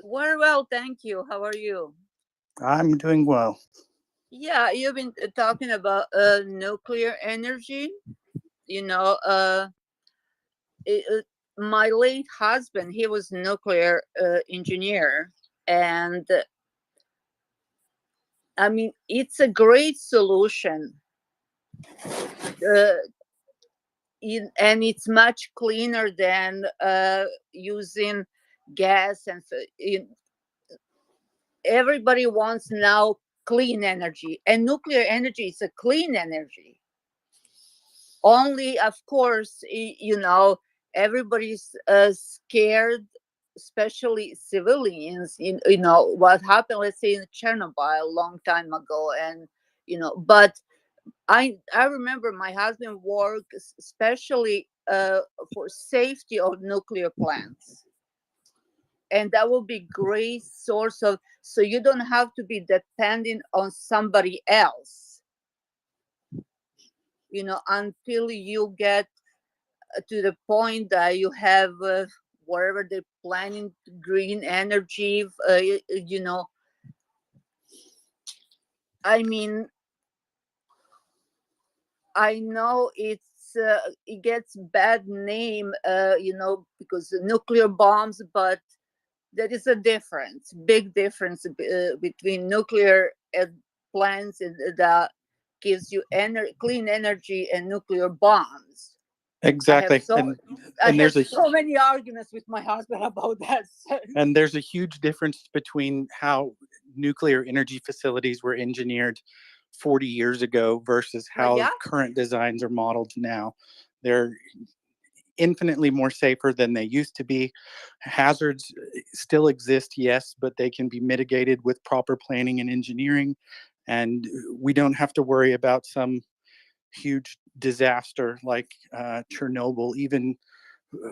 Very well, thank you. How are you? I'm doing well. Yeah, you've been talking about nuclear energy. My late husband, he was nuclear engineer, and I mean, it's a great solution. And it's much cleaner than using gas, and everybody wants now clean energy, and nuclear energy is a clean energy. Only, of course, everybody's scared, especially civilians. What happened, let's say, in Chernobyl a long time ago, and but I remember my husband worked especially for safety of nuclear plants, and that will be great source of, so you don't have to be dependent on somebody else, until you get to the point that you have wherever they're planning green energy. I mean, I know it gets bad name, because nuclear bombs, but there is a difference, big difference between nuclear plants that gives you clean energy and nuclear bombs. Exactly. I have so many arguments with my husband about that. And there's a huge difference between how nuclear energy facilities were engineered 40 years ago versus how current designs are modeled now. They're infinitely more safer than they used to be. Hazards still exist, yes, but they can be mitigated with proper planning and engineering. And we don't have to worry about some huge disaster like Chernobyl. Even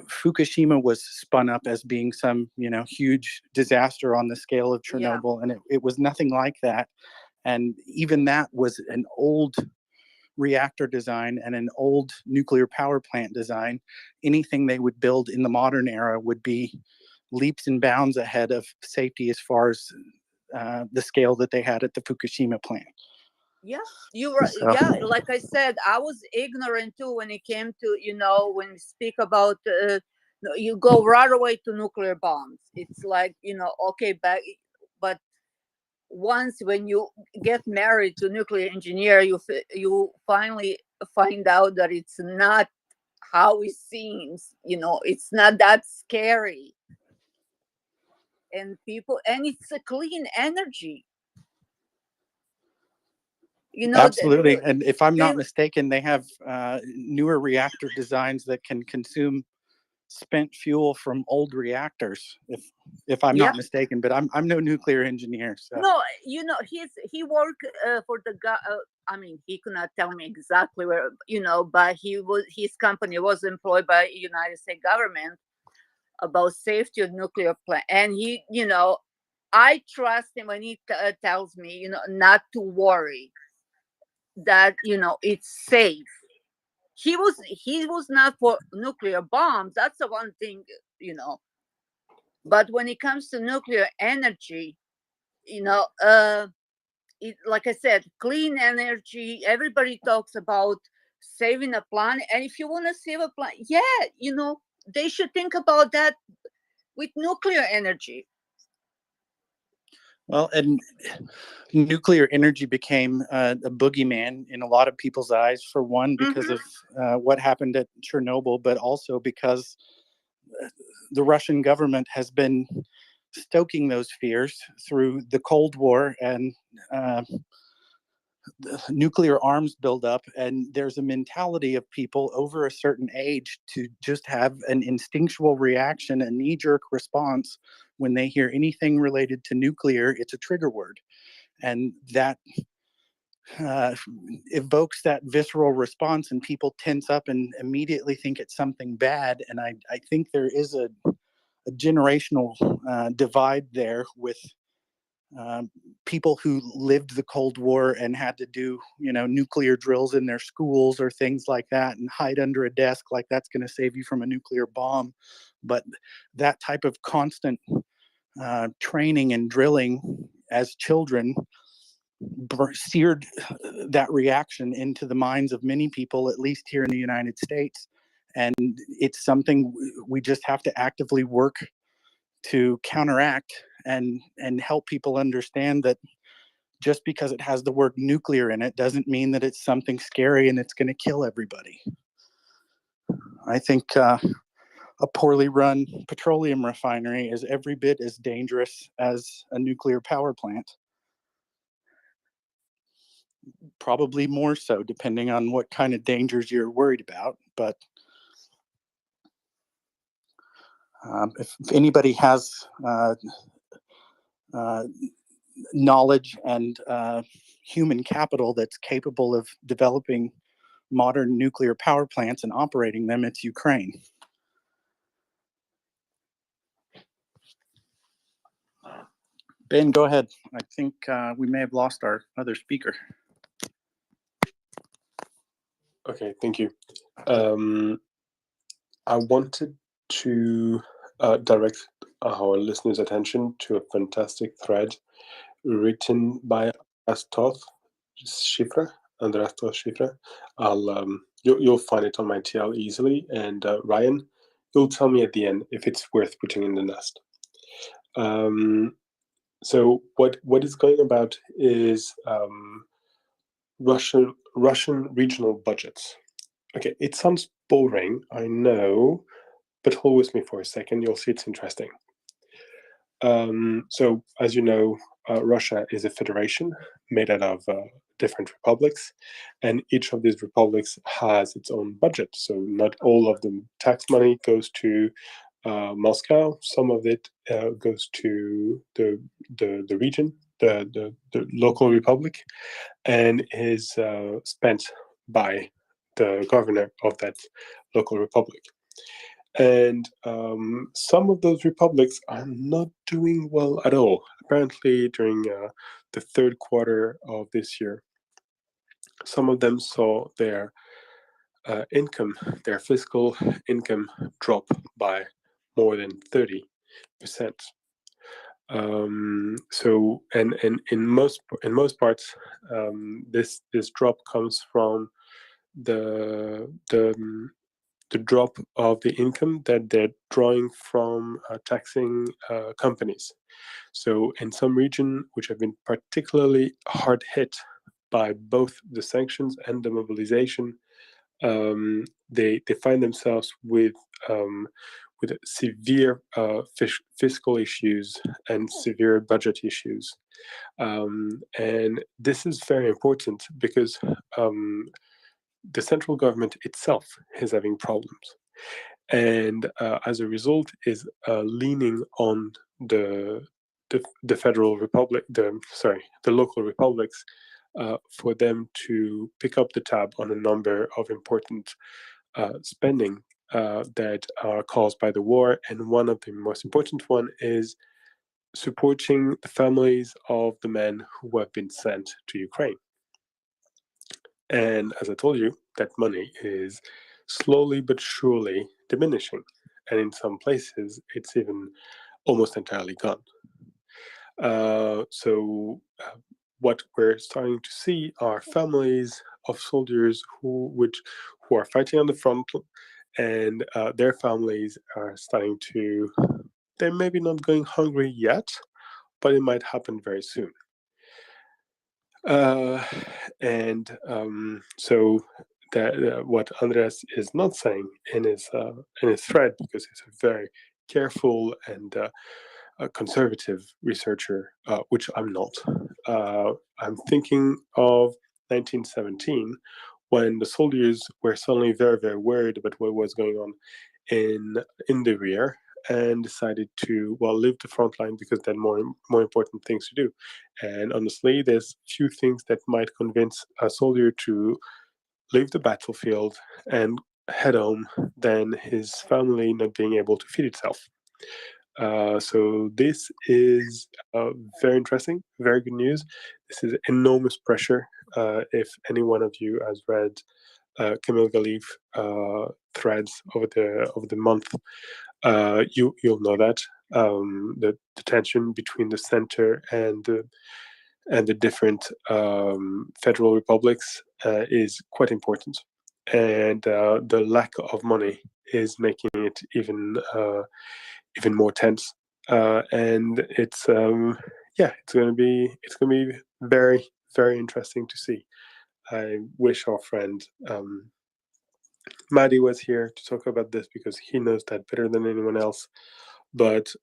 Fukushima was spun up as being some, huge disaster on the scale of Chernobyl, and it was nothing like that. And even that was an old reactor design and an old nuclear power plant design. Anything they would build in the modern era would be leaps and bounds ahead of safety as far as the scale that they had at the Fukushima plant. Yeah, you were. Yeah, like I said, I was ignorant too when it came to, when we speak about, you go right away to nuclear bombs. It's like, okay, but once when you get married to a nuclear engineer, you finally find out that it's not how it seems. It's not that scary. And it's a clean energy. Absolutely. And if I'm they- not mistaken, they have newer reactor designs that can consume spent fuel from old reactors, if I'm Yeah. not mistaken. But I'm no nuclear engineer. So. No, he worked for the guy. I mean, he could not tell me exactly where, but his company was employed by United States government about safety of nuclear plant, and he, I trust him when he tells me, not to worry, that it's safe. He was not for nuclear bombs. That's the one thing, but when it comes to nuclear energy, like I said, clean energy. Everybody talks about saving a planet, and if you want to save a planet, they should think about that with nuclear energy. Well, and nuclear energy became a boogeyman in a lot of people's eyes, for one, because of what happened at Chernobyl, but also because the Russian government has been stoking those fears through the Cold War and nuclear arms buildup. And there's a mentality of people over a certain age to just have an instinctual reaction, a knee-jerk response when they hear anything related to nuclear. It's a trigger word, and that evokes that visceral response, and people tense up and immediately think it's something bad. And I think there is a generational divide there with people who lived the Cold War and had to do, nuclear drills in their schools or things like that and hide under a desk like that's going to save you from a nuclear bomb. But that type of constant training and drilling as children seared that reaction into the minds of many people, at least here in the United States. And it's something we just have to actively work to counteract and help people understand that just because it has the word nuclear in it doesn't mean that it's something scary and it's going to kill everybody. I think a poorly run petroleum refinery is every bit as dangerous as a nuclear power plant. Probably more so, depending on what kind of dangers you're worried about. But if anybody has knowledge and human capital that's capable of developing modern nuclear power plants and operating them, it's Ukraine. Ben, go ahead. I think we may have lost our other speaker. Okay, thank you. I wanted to direct our listeners' attention to a fantastic thread written by Andreas Toth Schiffer. You'll find it on my TL easily. And Ryan, you'll tell me at the end if it's worth putting in the nest. So what it's going about is Russian regional budgets. Okay, it sounds boring, I know, but hold with me for a second. You'll see it's interesting. So, as you know, Russia is a federation made out of different republics, and each of these republics has its own budget. So, not all of the tax money goes to Moscow. Some of it goes to the region, the local republic, and is spent by the governor of that local republic. And some of those republics are not doing well at all. Apparently, during the third quarter of this year, some of them saw their income, their fiscal income, drop by more than 30%. So, and in most parts, this drop comes from the drop of the income that they're drawing from taxing companies. So in some regions which have been particularly hard hit by both the sanctions and the mobilization, they find themselves with severe fiscal issues and severe budget issues. And this is very important because the central government itself is having problems. And as a result is leaning on the federal republic, the local republics, for them to pick up the tab on a number of important spending that are caused by the war. And one of the most important one is supporting the families of the men who have been sent to Ukraine. And as I told you, that money is slowly but surely diminishing. And in some places, it's even almost entirely gone. So what we're starting to see are families of soldiers who are fighting on the front, and their families are starting to, they're maybe not going hungry yet, but it might happen very soon. And so that what Andreas is not saying in his thread, because he's a very careful and a conservative researcher, which I'm not. I'm thinking of 1917, when the soldiers were suddenly very, very worried about what was going on in the rear, and decided to leave the front line because they had more important things to do. And honestly, there's few things that might convince a soldier to leave the battlefield and head home than his family not being able to feed itself. So this is very interesting, very good news. This is enormous pressure. If any one of you has read Camille Galif threads over the month, you'll know that the tension between the center and the different federal republics is quite important, and the lack of money is making it even more tense. And it's it's going to be very, very interesting to see. I wish our friend Maddie was here to talk about this, because he knows that better than anyone else. But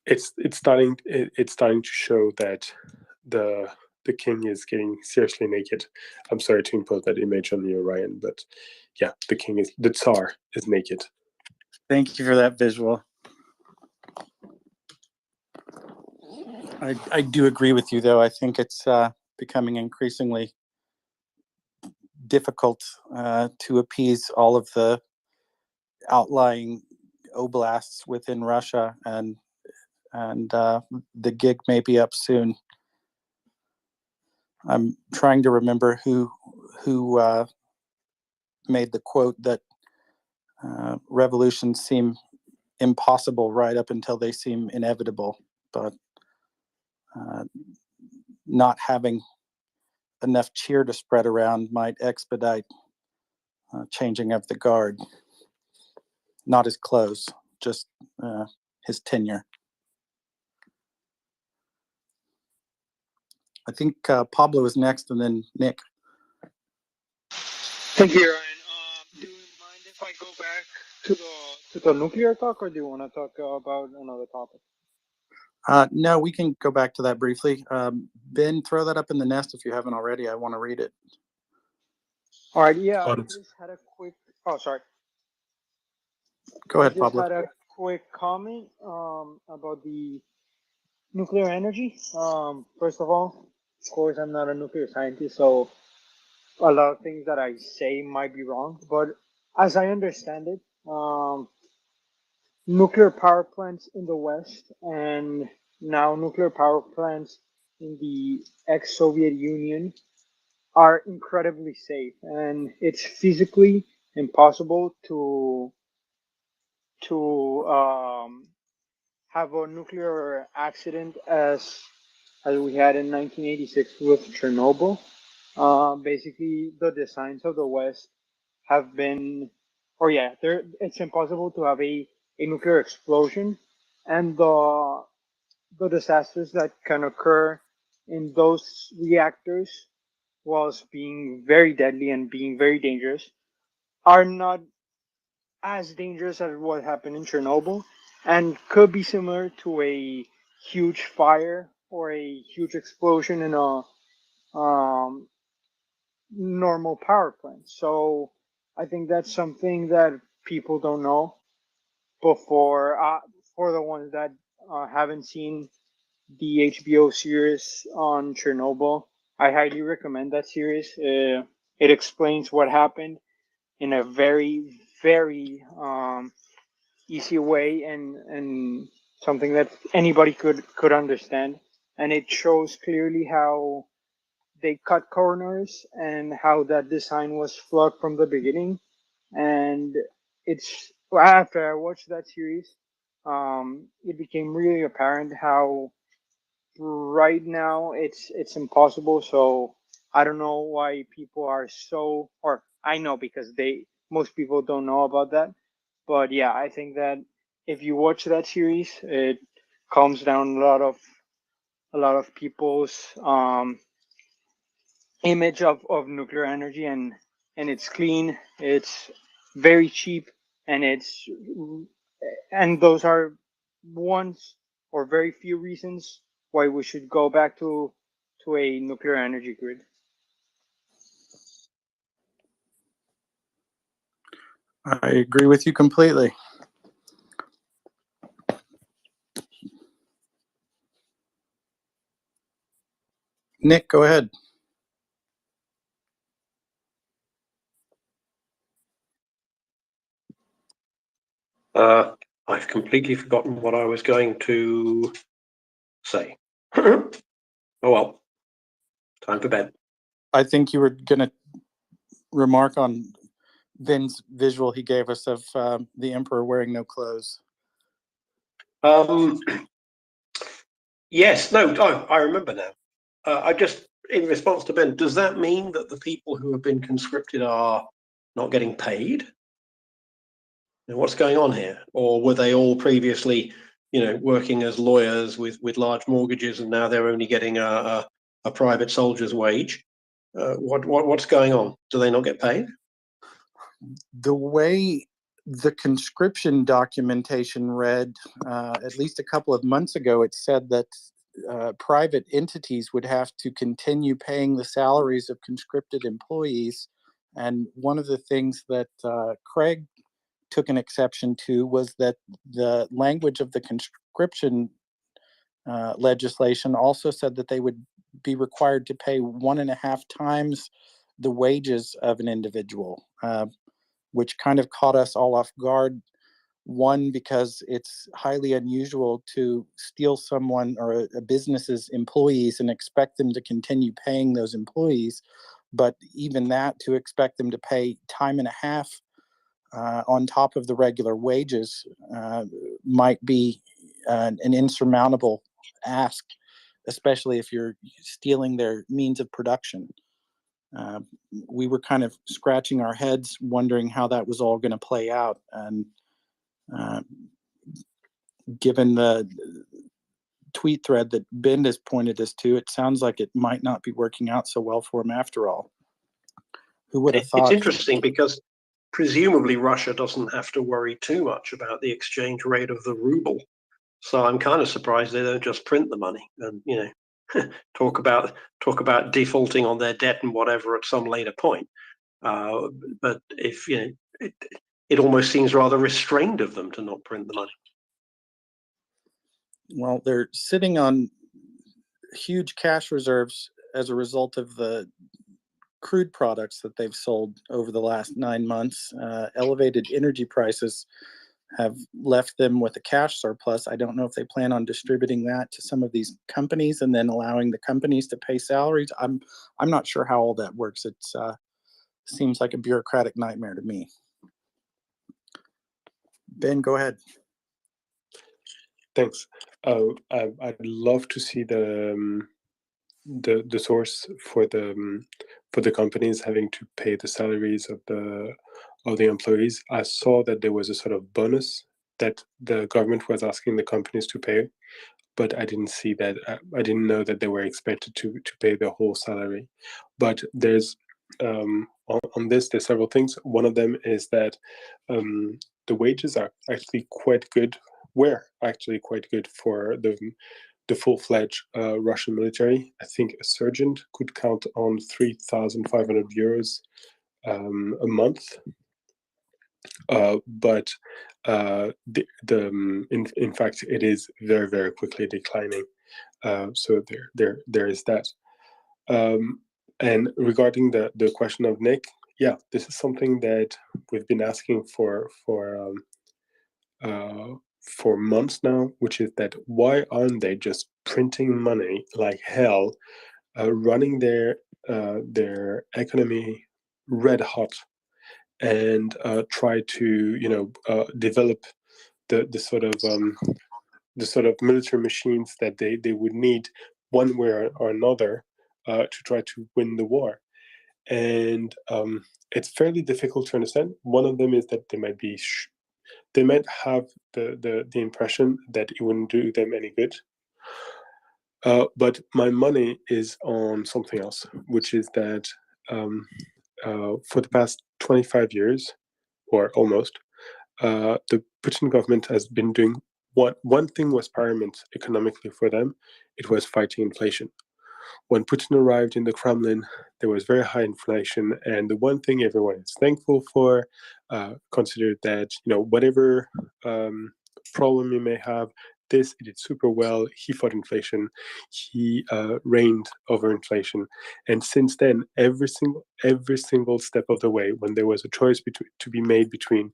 it's starting to show that the king is getting seriously naked. I'm sorry to impose that image on you, Ryan, but yeah, the Tsar is naked. Thank you for that visual. I do agree with you, though. I think it's becoming increasingly difficult to appease all of the outlying oblasts within Russia, and the gig may be up soon. I'm trying to remember who made the quote that revolutions seem impossible right up until they seem inevitable, but not having enough cheer to spread around might expedite changing of the guard. Not his clothes, just his tenure. I think Pablo is next, and then Nick. Thank you, Ryan. Do you mind if I go back to the nuclear talk, or do you want to talk about another topic? No, we can go back to that briefly. Ben, throw that up in the nest if you haven't already. I want to read it. All right. Yeah, I just had a quick. Oh, sorry. Go ahead, I just Pablo. had a quick comment about the nuclear energy. First of all, of course, I'm not a nuclear scientist, so a lot of things that I say might be wrong. But as I understand it, nuclear power plants in the West and now nuclear power plants in the ex-Soviet Union are incredibly safe, and it's physically impossible to have a nuclear accident as we had in 1986 with Chernobyl. Basically, the designs of the West have been, it's impossible to have a nuclear explosion, and the disasters that can occur in those reactors whilst being very deadly and being very dangerous, are not as dangerous as what happened in Chernobyl, and could be similar to a huge fire or a huge explosion in a normal power plant. So I think that's something that people don't know before. For the ones that haven't seen the HBO series on Chernobyl, I highly recommend that series. It explains what happened in a very, very easy way, and something that anybody could understand. And it shows clearly how they cut corners and how that design was flawed from the beginning. And it's after I watched that series, it became really apparent how right now it's impossible. So I don't know why people are so, or I know because most people don't know about that. But yeah, I think that if you watch that series, it calms down a lot of people's image of nuclear energy, and it's clean, it's very cheap, and those are ones or very few reasons why we should go back to a nuclear energy grid. I agree with you completely. Nick, go ahead. I've completely forgotten what I was going to say. Oh well, time for bed. I think you were going to remark on Vin's visual he gave us of the emperor wearing no clothes. Yes, no, I remember now. I just, in response to Ben, does that mean that the people who have been conscripted are not getting paid? And what's going on here? Or were they all previously, working as lawyers with large mortgages, and now they're only getting a private soldier's wage? What's going on? Do they not get paid? The way the conscription documentation read, at least a couple of months ago, it said that private entities would have to continue paying the salaries of conscripted employees. And one of the things that Craig took an exception to was that the language of the conscription legislation also said that they would be required to pay 1.5 times the wages of an individual, which kind of caught us all off guard. One, because it's highly unusual to steal someone or a business's employees and expect them to continue paying those employees. But even that, to expect them to pay 1.5 times on top of the regular wages might be an insurmountable ask, especially if you're stealing their means of production. We were kind of scratching our heads, wondering how that was all going to play out. And given the tweet thread that Ben has pointed us to, it sounds like it might not be working out so well for him after all. Who would have thought? It's interesting because presumably Russia doesn't have to worry too much about the exchange rate of the ruble. So I'm kind of surprised they don't just print the money and talk about defaulting on their debt and whatever at some later point. But if it almost seems rather restrained of them to not print the money. Well, they're sitting on huge cash reserves as a result of the crude products that they've sold over the last 9 months. Elevated energy prices have left them with a cash surplus. I don't know if they plan on distributing that to some of these companies and then allowing the companies to pay salaries. I'm not sure how all that works. It seems like a bureaucratic nightmare to me. Ben, go ahead. Thanks. I'd love to see the source for the companies having to pay the salaries of the employees. I saw that there was a sort of bonus that the government was asking the companies to pay, but I didn't see that. I didn't know that they were expected to pay their whole salary. But there's on this, there's several things. One of them is that the wages are actually quite good. Were actually quite good for the full-fledged Russian military. I think a sergeant could count on 3,500 euros a month. But in fact, it is very, very quickly declining. So there is that. And regarding the question of Nick, yeah, this is something that we've been asking for months now, which is that why aren't they just printing money like hell, running their economy red hot, and try to develop the sort of military machines that they would need one way or another to try to win the war. And it's fairly difficult to understand. One of them is that they might have the impression that it wouldn't do them any good. But my money is on something else, which is that for the past 25 years, or almost, the Putin government has been doing one thing was paramount economically for them. It was fighting inflation. When Putin arrived in the Kremlin, there was very high inflation, and the one thing everyone is thankful for, considered that whatever problem you may have, he did super well. He fought inflation. He reigned over inflation, and since then, every single step of the way, when there was a choice to be made between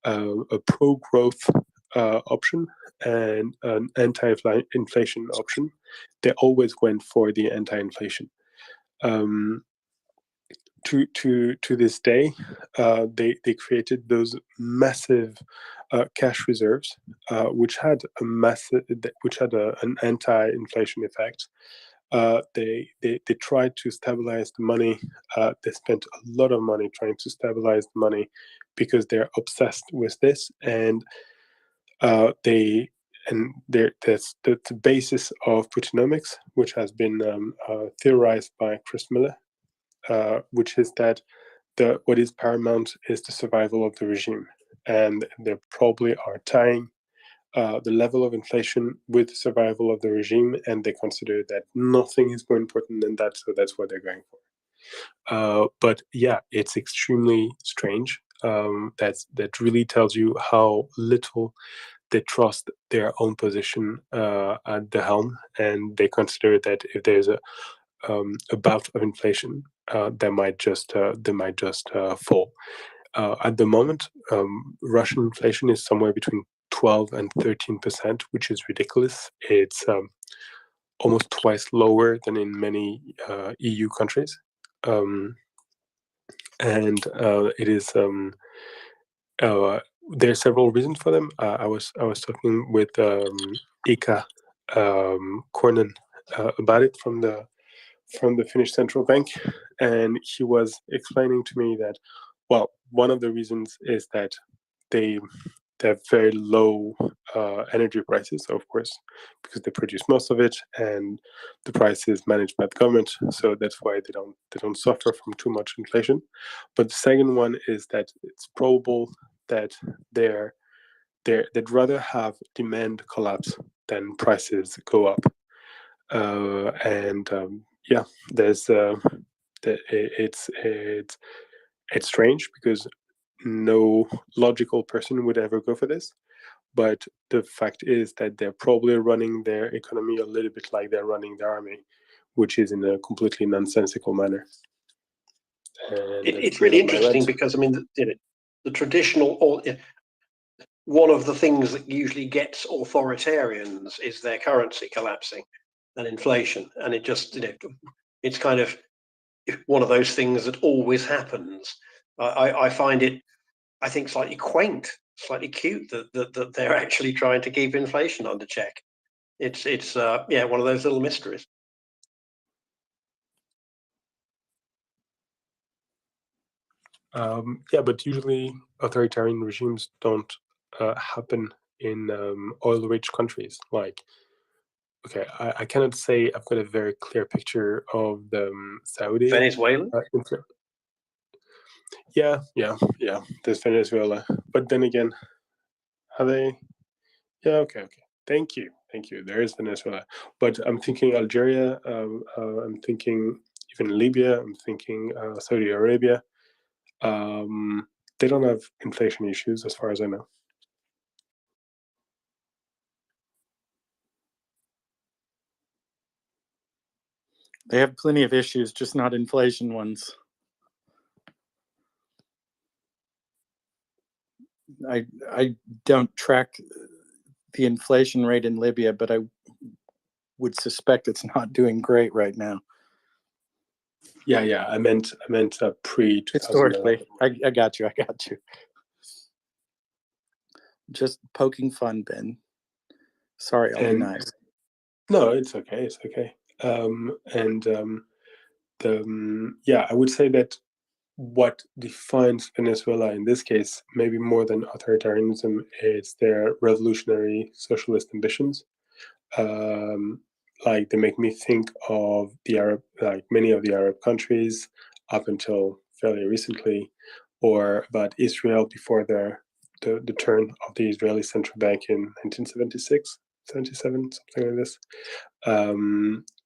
a pro-growth option and an anti-inflation option, they always went for the anti-inflation. To this day, they created those massive cash reserves, which had an anti-inflation effect. They tried to stabilize the money. They spent a lot of money trying to stabilize the money because they're obsessed with this, and that's the basis of Putinomics, which has been theorized by Chris Miller, which is that what is paramount is the survival of the regime, and they probably are tying the level of inflation with the survival of the regime, and they consider that nothing is more important than that, so that's what they're going for. But yeah, it's extremely strange. That really tells you how little they trust their own position at the helm, and they consider that if there's a bout of inflation, they might just fall. At the moment, Russian inflation is somewhere between 12 and 13%, which is ridiculous. It's almost twice lower than in many EU countries, and it is. There are several reasons for them. I was talking with Ika Kornen about it from the Finnish central bank, and he was explaining to me that, well, one of the reasons is that they have very low energy prices, of course, because they produce most of it, and the price is managed by the government, so that's why they don't suffer from too much inflation. But the second one is that it's probable that they'd rather have demand collapse than prices go up, and yeah, it's strange because no logical person would ever go for this. But the fact is that they're probably running their economy a little bit like they're running their army, which is in a completely nonsensical manner. It's really interesting because, I mean, the traditional, one of the things that usually gets authoritarians is their currency collapsing and inflation. And it just, it's kind of one of those things that always happens. I find it, I think, slightly quaint, slightly cute that they're actually trying to keep inflation under check. It's one of those little mysteries. Yeah, but usually authoritarian regimes don't happen in oil-rich countries. Like Okay, I cannot say I've got a very clear picture of the Saudi. Venezuela? Yeah. There's Venezuela, but then again, are they? Yeah. Okay. Thank you. There is Venezuela, but I'm thinking Algeria. I'm thinking even Libya. I'm thinking Saudi Arabia. They don't have inflation issues, as far as I know. They have plenty of issues, just not inflation ones. I don't track the inflation rate in Libya, but I would suspect it's not doing great right now. Yeah. I meant pre Historically. I got you. Just poking fun, Ben. Sorry, I'll be nice. No, it's okay. I would say that what defines Venezuela in this case, maybe more than authoritarianism, is their revolutionary socialist ambitions. Like they make me think of many of the Arab countries up until fairly recently, or about Israel before the turn of the Israeli central bank in 1976, 77, something like this,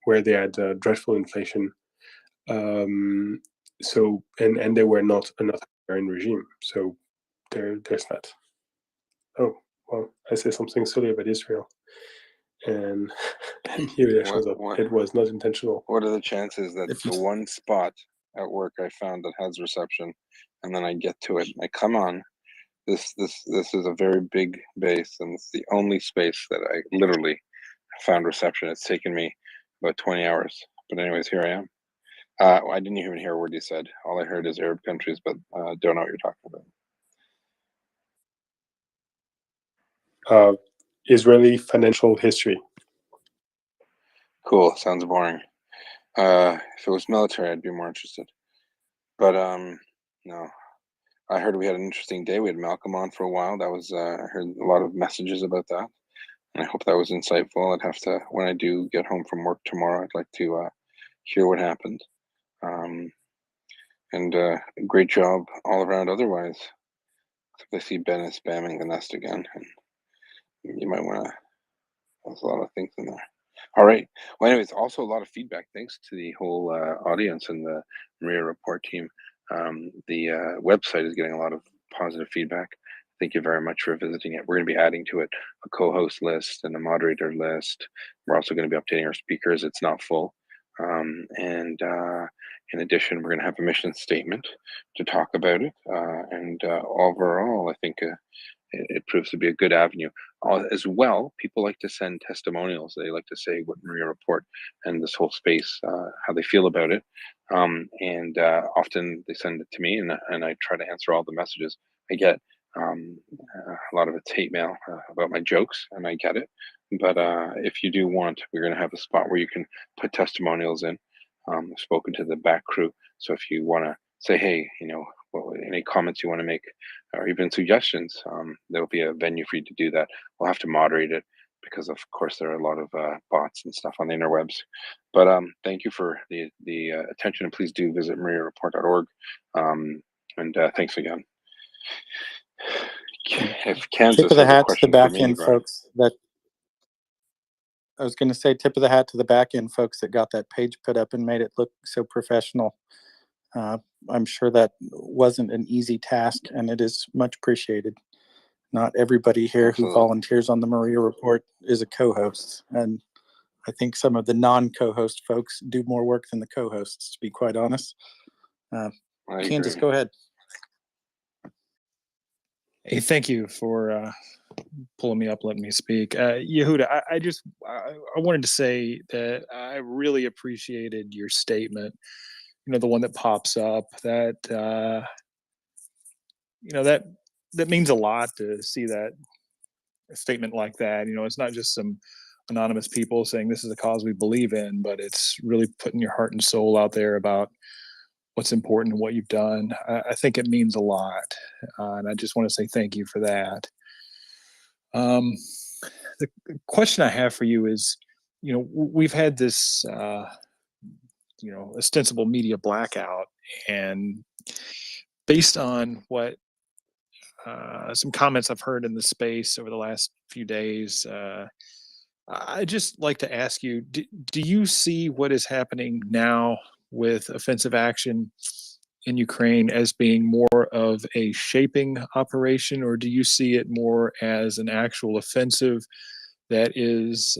where they had dreadful inflation. So they were not an authoritarian regime. So there's that. Oh well, I say something silly about Israel, and here it shows up. It was not intentional. What are the chances that the one spot at work I found that has reception, and then I get to it, and I come on, this is a very big base, and it's the only space that I literally found reception. It's taken me about 20 hours, but anyways, here I am. I didn't even hear a word you said. All I heard is Arab countries, but don't know what you're talking about. Israeli financial history. Cool. Sounds boring. If it was military, I'd be more interested. But no. I heard we had an interesting day. We had Malcolm on for a while. That was I heard a lot of messages about that, and I hope that was insightful. I'd have to, when I do get home from work tomorrow, I'd like to hear what happened. And great job all around. Otherwise, I see Ben is spamming the nest again, and you might want to. There's a lot of things in there. All right. Well, anyways, also a lot of feedback. Thanks to the whole audience and the MriyaReport team. The website is getting a lot of positive feedback. Thank you very much for visiting it. We're going to be adding to it a co-host list and a moderator list. We're also going to be updating our speakers. It's not full. And in addition, we're going to have a mission statement to talk about it. And overall, I think it proves to be a good avenue. As well, people like to send testimonials. They like to say what MriyaReport and this whole space, how they feel about it. And often they send it to me, and I try to answer all the messages. I get a lot of it's hate mail about my jokes, and I get it. But if you do want, we're going to have a spot where you can put testimonials in. I've spoken to the back crew. So if you want to say, hey, any comments you want to make, or even suggestions, there'll be a venue for you to do that. We'll have to moderate it because, of course, there are a lot of bots and stuff on the interwebs. But thank you for the attention, and please do visit MriyaReport.org. And thanks again. If Kansas tip of the has a hat to the question for back me, end Brian. folks that I was going to say, tip of the hat to the back end folks that got that page put up and made it look so professional. I'm sure that wasn't an easy task, and it is much appreciated. Not everybody here who volunteers on the MriyaReport is a co-host, and I think some of the non-co-host folks do more work than the co-hosts, to be quite honest. Kansas, go ahead. Hey, thank you for pulling me up, letting me speak. Yehuda, I wanted to say that I really appreciated your statement. The one that pops up that that means a lot to see that a statement like that. It's not just some anonymous people saying this is a cause we believe in, but it's really putting your heart and soul out there about what's important and what you've done. I think it means a lot, and I just want to say thank you for that. The question I have for you is, we've had this, ostensible media blackout, and based on what some comments I've heard in the space over the last few days, I just like to ask you: do you see what is happening now with offensive action in Ukraine as being more of a shaping operation, or do you see it more as an actual offensive that is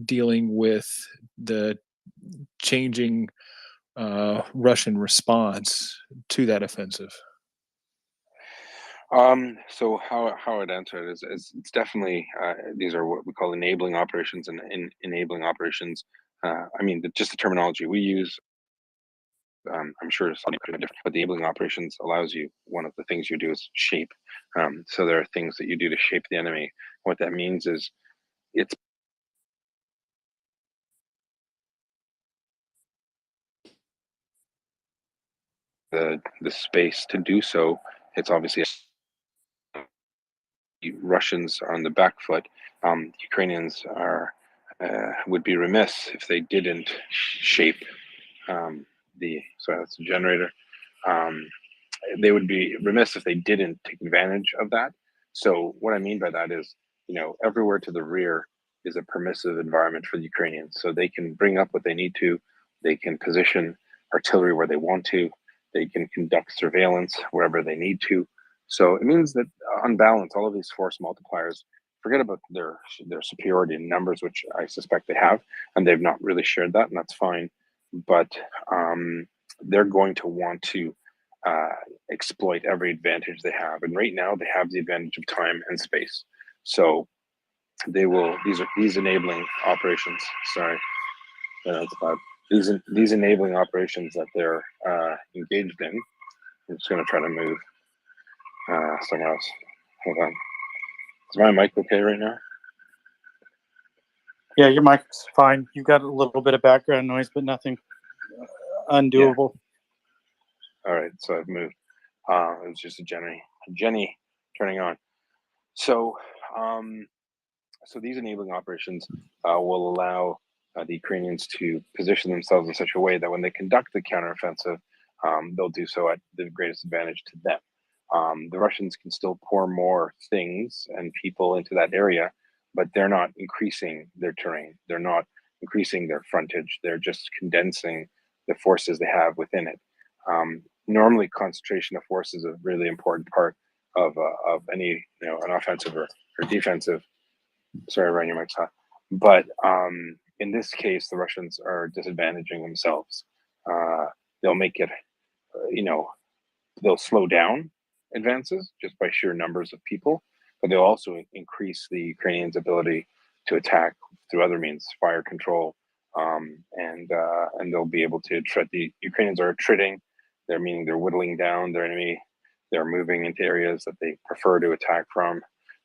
dealing with the changing Russian response to that offensive? So how I'd answer it is it's definitely these are what we call enabling operations, and enabling operations. I mean, just the terminology we use. I'm sure it's different, but the enabling operations allows you. One of the things you do is shape. So there are things that you do to shape the enemy. What that means is it's the space to do so. It's obviously Russians are on the back foot. Ukrainians are would be remiss if they didn't shape sorry, that's a generator. They would be remiss if they didn't take advantage of that. So what I mean by that is, everywhere to the rear is a permissive environment for the Ukrainians. So they can bring up what they need to, they can position artillery where they want to, they can conduct surveillance wherever they need to. So it means that on balance, all of these force multipliers, forget about their superiority in numbers, which I suspect they have, and they've not really shared that, and that's fine. But they're going to want to exploit every advantage they have, and right now they have the advantage of time and space. So they will. These enabling operations. Sorry, that's bad. These enabling operations that they're engaged in. I'm just going to try to move somewhere else. Hold on. Is my mic okay right now? Yeah, your mic's fine. You got a little bit of background noise, but nothing undoable. Yeah. All right, so I've moved. It was just a Jenny turning on. So, so these enabling operations will allow the Ukrainians to position themselves in such a way that when they conduct the counteroffensive, they'll do so at the greatest advantage to them. The Russians can still pour more things and people into that area, but they're not increasing their terrain. They're not increasing their frontage. They're just condensing the forces they have within it. Normally, concentration of force is a really important part of any an offensive or defensive. Sorry, Ryan, your mic's hot. But in this case, the Russians are disadvantaging themselves. They'll make it, they'll slow down advances just by sheer numbers of people, but they'll also increase the Ukrainians' ability to attack through other means, fire control, and they'll be able to tread. The Ukrainians are treading. They're meaning they're whittling down their enemy. They're moving into areas that they prefer to attack from.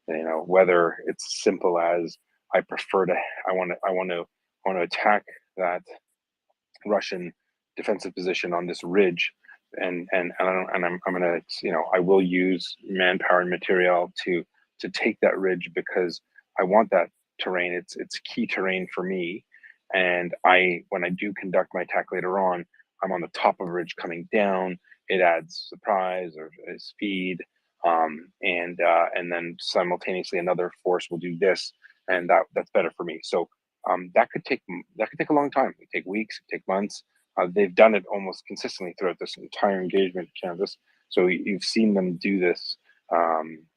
Whether it's simple as I want to attack that Russian defensive position on this ridge, and I'm gonna I will use manpower and material to take that ridge because I want that terrain. It's key terrain for me, and when I do conduct my attack later on, I'm on the top of a ridge coming down. It adds surprise or speed, and then simultaneously another force will do this, and that's better for me. So that could take a long time. It could take weeks, it could take months. They've done it almost consistently throughout this entire engagement canvas. So you've seen them do this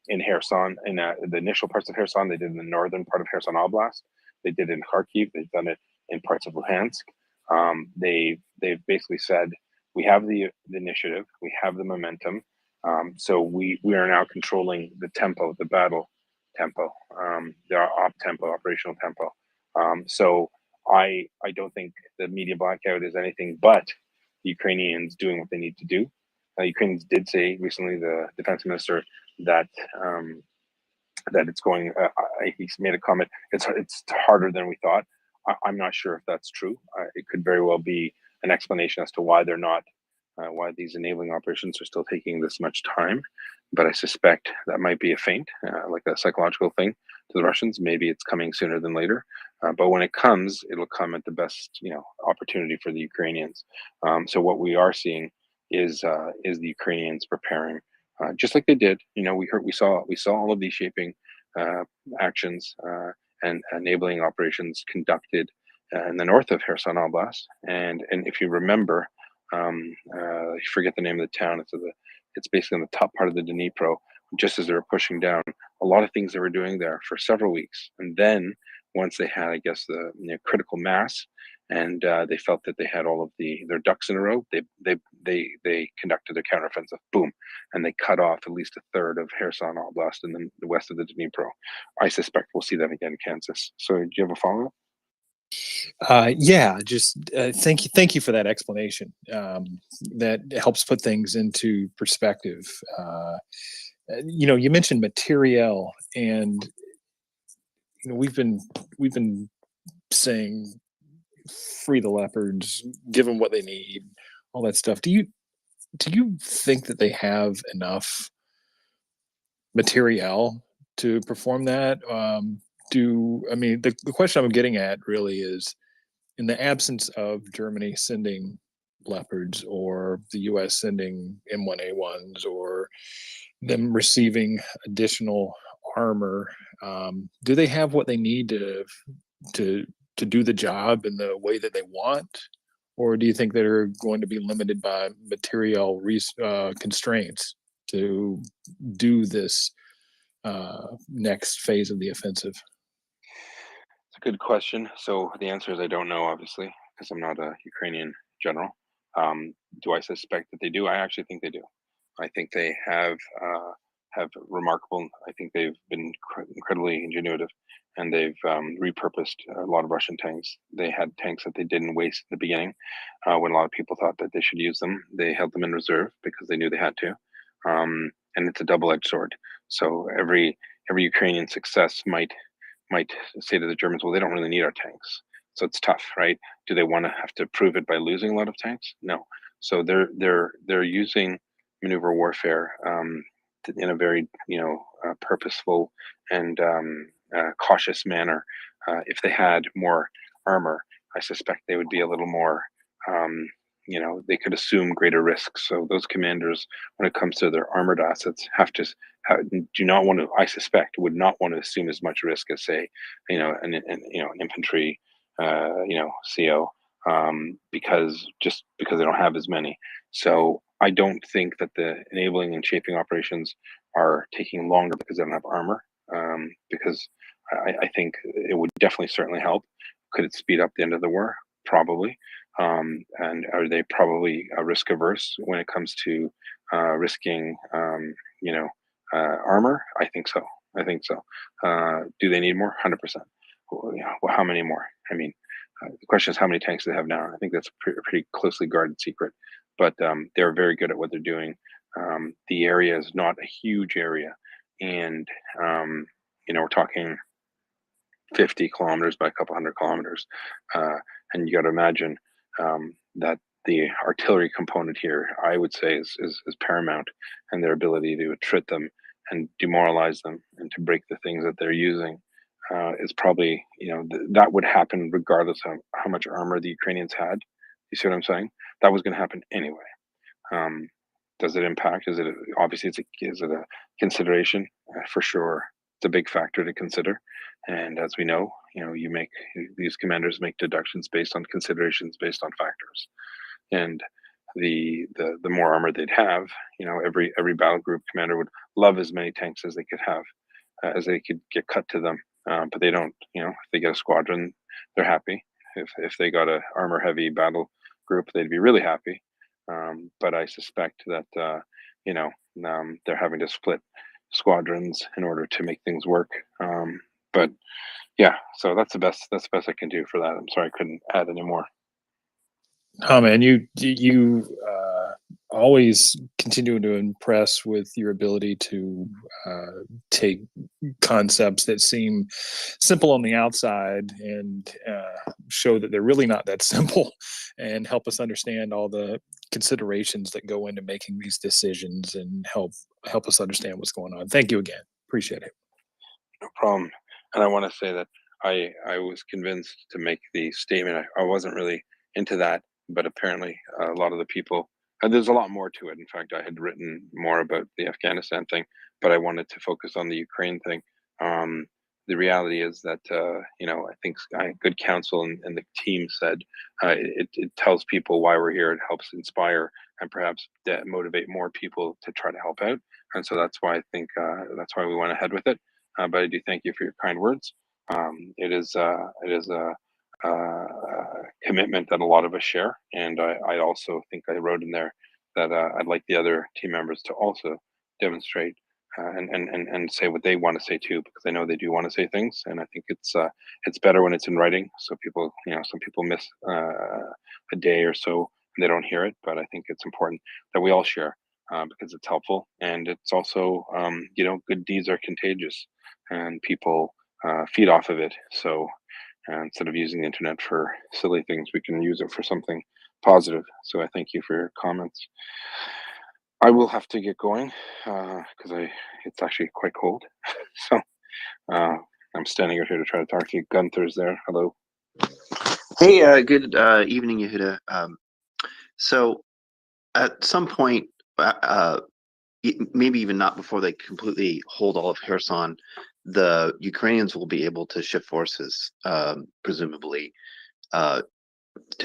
in Kherson, in the initial parts of Kherson. They did in the northern part of Kherson Oblast. They did it in Kharkiv. They've done it in parts of Luhansk. They've basically said, we have the initiative, we have the momentum. So we are now controlling the tempo, the battle tempo, the op tempo, operational tempo. So I don't think the media blackout is anything but the Ukrainians doing what they need to do. Ukrainians did say recently, the defense minister, that that it's going. He made a comment. It's harder than we thought. I'm not sure if that's true. It could very well be an explanation as to why they're not why these enabling operations are still taking this much time. But I suspect that might be a feint, like a psychological thing to the Russians. Maybe it's coming sooner than later. But when it comes, it'll come at the best, opportunity for the Ukrainians. So what we are seeing is the Ukrainians preparing, just like they did. We saw all of these shaping actions and enabling operations conducted in the north of Kherson Oblast. And if you remember, I forget the name of the town. It's basically on the top part of the Dnipro. Just as they were pushing down, a lot of things they were doing there for several weeks, and then once they had, I guess, the critical mass, and they felt that they had all of their ducks in a row, they conducted a counteroffensive. Boom, and they cut off at least a third of Kherson Oblast and then the west of the Dnipro. I suspect we'll see that again in Kansas. So, do you have a follow-up? Yeah, just thank you for that explanation. That helps put things into perspective. You mentioned materiel, and we've been saying free the leopards, give them what they need, all that stuff. Do you think that they have enough materiel to perform that? The question I'm getting at really is, in the absence of Germany sending leopards, or the US sending M1A1s, or them receiving additional armor, do they have what they need to do the job in the way that they want? Or do you think they're going to be limited by material constraints to do this next phase of the offensive? It's a good question. So the answer is I don't know, obviously, because I'm not a Ukrainian general. Do I suspect that they do? I actually think they do. I think they have remarkable. I think they've been incredibly ingenuitive, and they've repurposed a lot of Russian tanks. They had tanks that they didn't waste in the beginning, when a lot of people thought that they should use them. They held them in reserve because they knew they had to, and it's a double-edged sword. So every Ukrainian success might say to the Germans, well, they don't really need our tanks. So it's tough, right? Do they want to have to prove it by losing a lot of tanks? No. So they're using maneuver warfare in a very purposeful and cautious manner. If they had more armor, I suspect they would be a little more. They could assume greater risks. So those commanders, when it comes to their armored assets, do not want to. I suspect would not want to assume as much risk as, say, an infantry, CO, because they don't have as many. So I don't think that the enabling and shaping operations are taking longer because they don't have armor. Because I think it would definitely certainly help. Could it speed up the end of the war? Probably. And are they probably risk averse when it comes to risking, armor? I think so. Do they need more? 100%. Well, how many more? I mean, the question is how many tanks they have now. I think that's a pretty closely guarded secret, but they're very good at what they're doing. The area is not a huge area, and we're talking 50 kilometers by a couple hundred kilometers, and you got to imagine that the artillery component here, I would say, is paramount, and their ability to attrit them and demoralize them and to break the things that they're using is probably, that would happen regardless of how much armor the Ukrainians had. You see what I'm saying? That was going to happen anyway. Does it impact? Is it obviously is it a consideration? For sure, it's a big factor to consider. And as we know, these commanders make deductions based on considerations, based on factors. And the more armor they'd have, every battle group commander would love as many tanks as they could have, as they could get cut to them. But they don't. If they get a squadron, they're happy. If they got a armor heavy battle group, they'd be really happy. But I suspect that they're having to split squadrons in order to make things work. But yeah, so that's the best I can do for that. I'm sorry I couldn't add any more. Oh man, you always continue to impress with your ability to take concepts that seem simple on the outside and show that they're really not that simple, and help us understand all the considerations that go into making these decisions, and help us understand what's going on. Thank you again. Appreciate it. No problem. And I want to say that I was convinced to make the statement. I wasn't really into that, but apparently a lot of the people, and there's a lot more to it. In fact, I had written more about the Afghanistan thing, but I wanted to focus on the Ukraine thing. The reality is that, I think good counsel and the team said it tells people why we're here. It helps inspire and perhaps motivate more people to try to help out. And so that's why I think that's why we went ahead with it. But I do thank you for your kind words. It is a commitment that a lot of us share, and I also think I wrote in there that I'd like the other team members to also demonstrate and say what they want to say too, because I know they do want to say things, and I think it's better when it's in writing, so people, some people miss a day or so and they don't hear it, but I think it's important that we all share because it's helpful, and it's also good deeds are contagious, and people feed off of it. So instead of using the internet for silly things, we can use it for something positive. So I thank you for your comments. I will have to get going because it's actually quite cold. So I'm standing out here to try to talk to you. Gunther's there. Hello. Hey, good evening, Yehuda. So at some point, maybe even not before they completely hold all of Kherson, the Ukrainians will be able to shift forces, presumably, to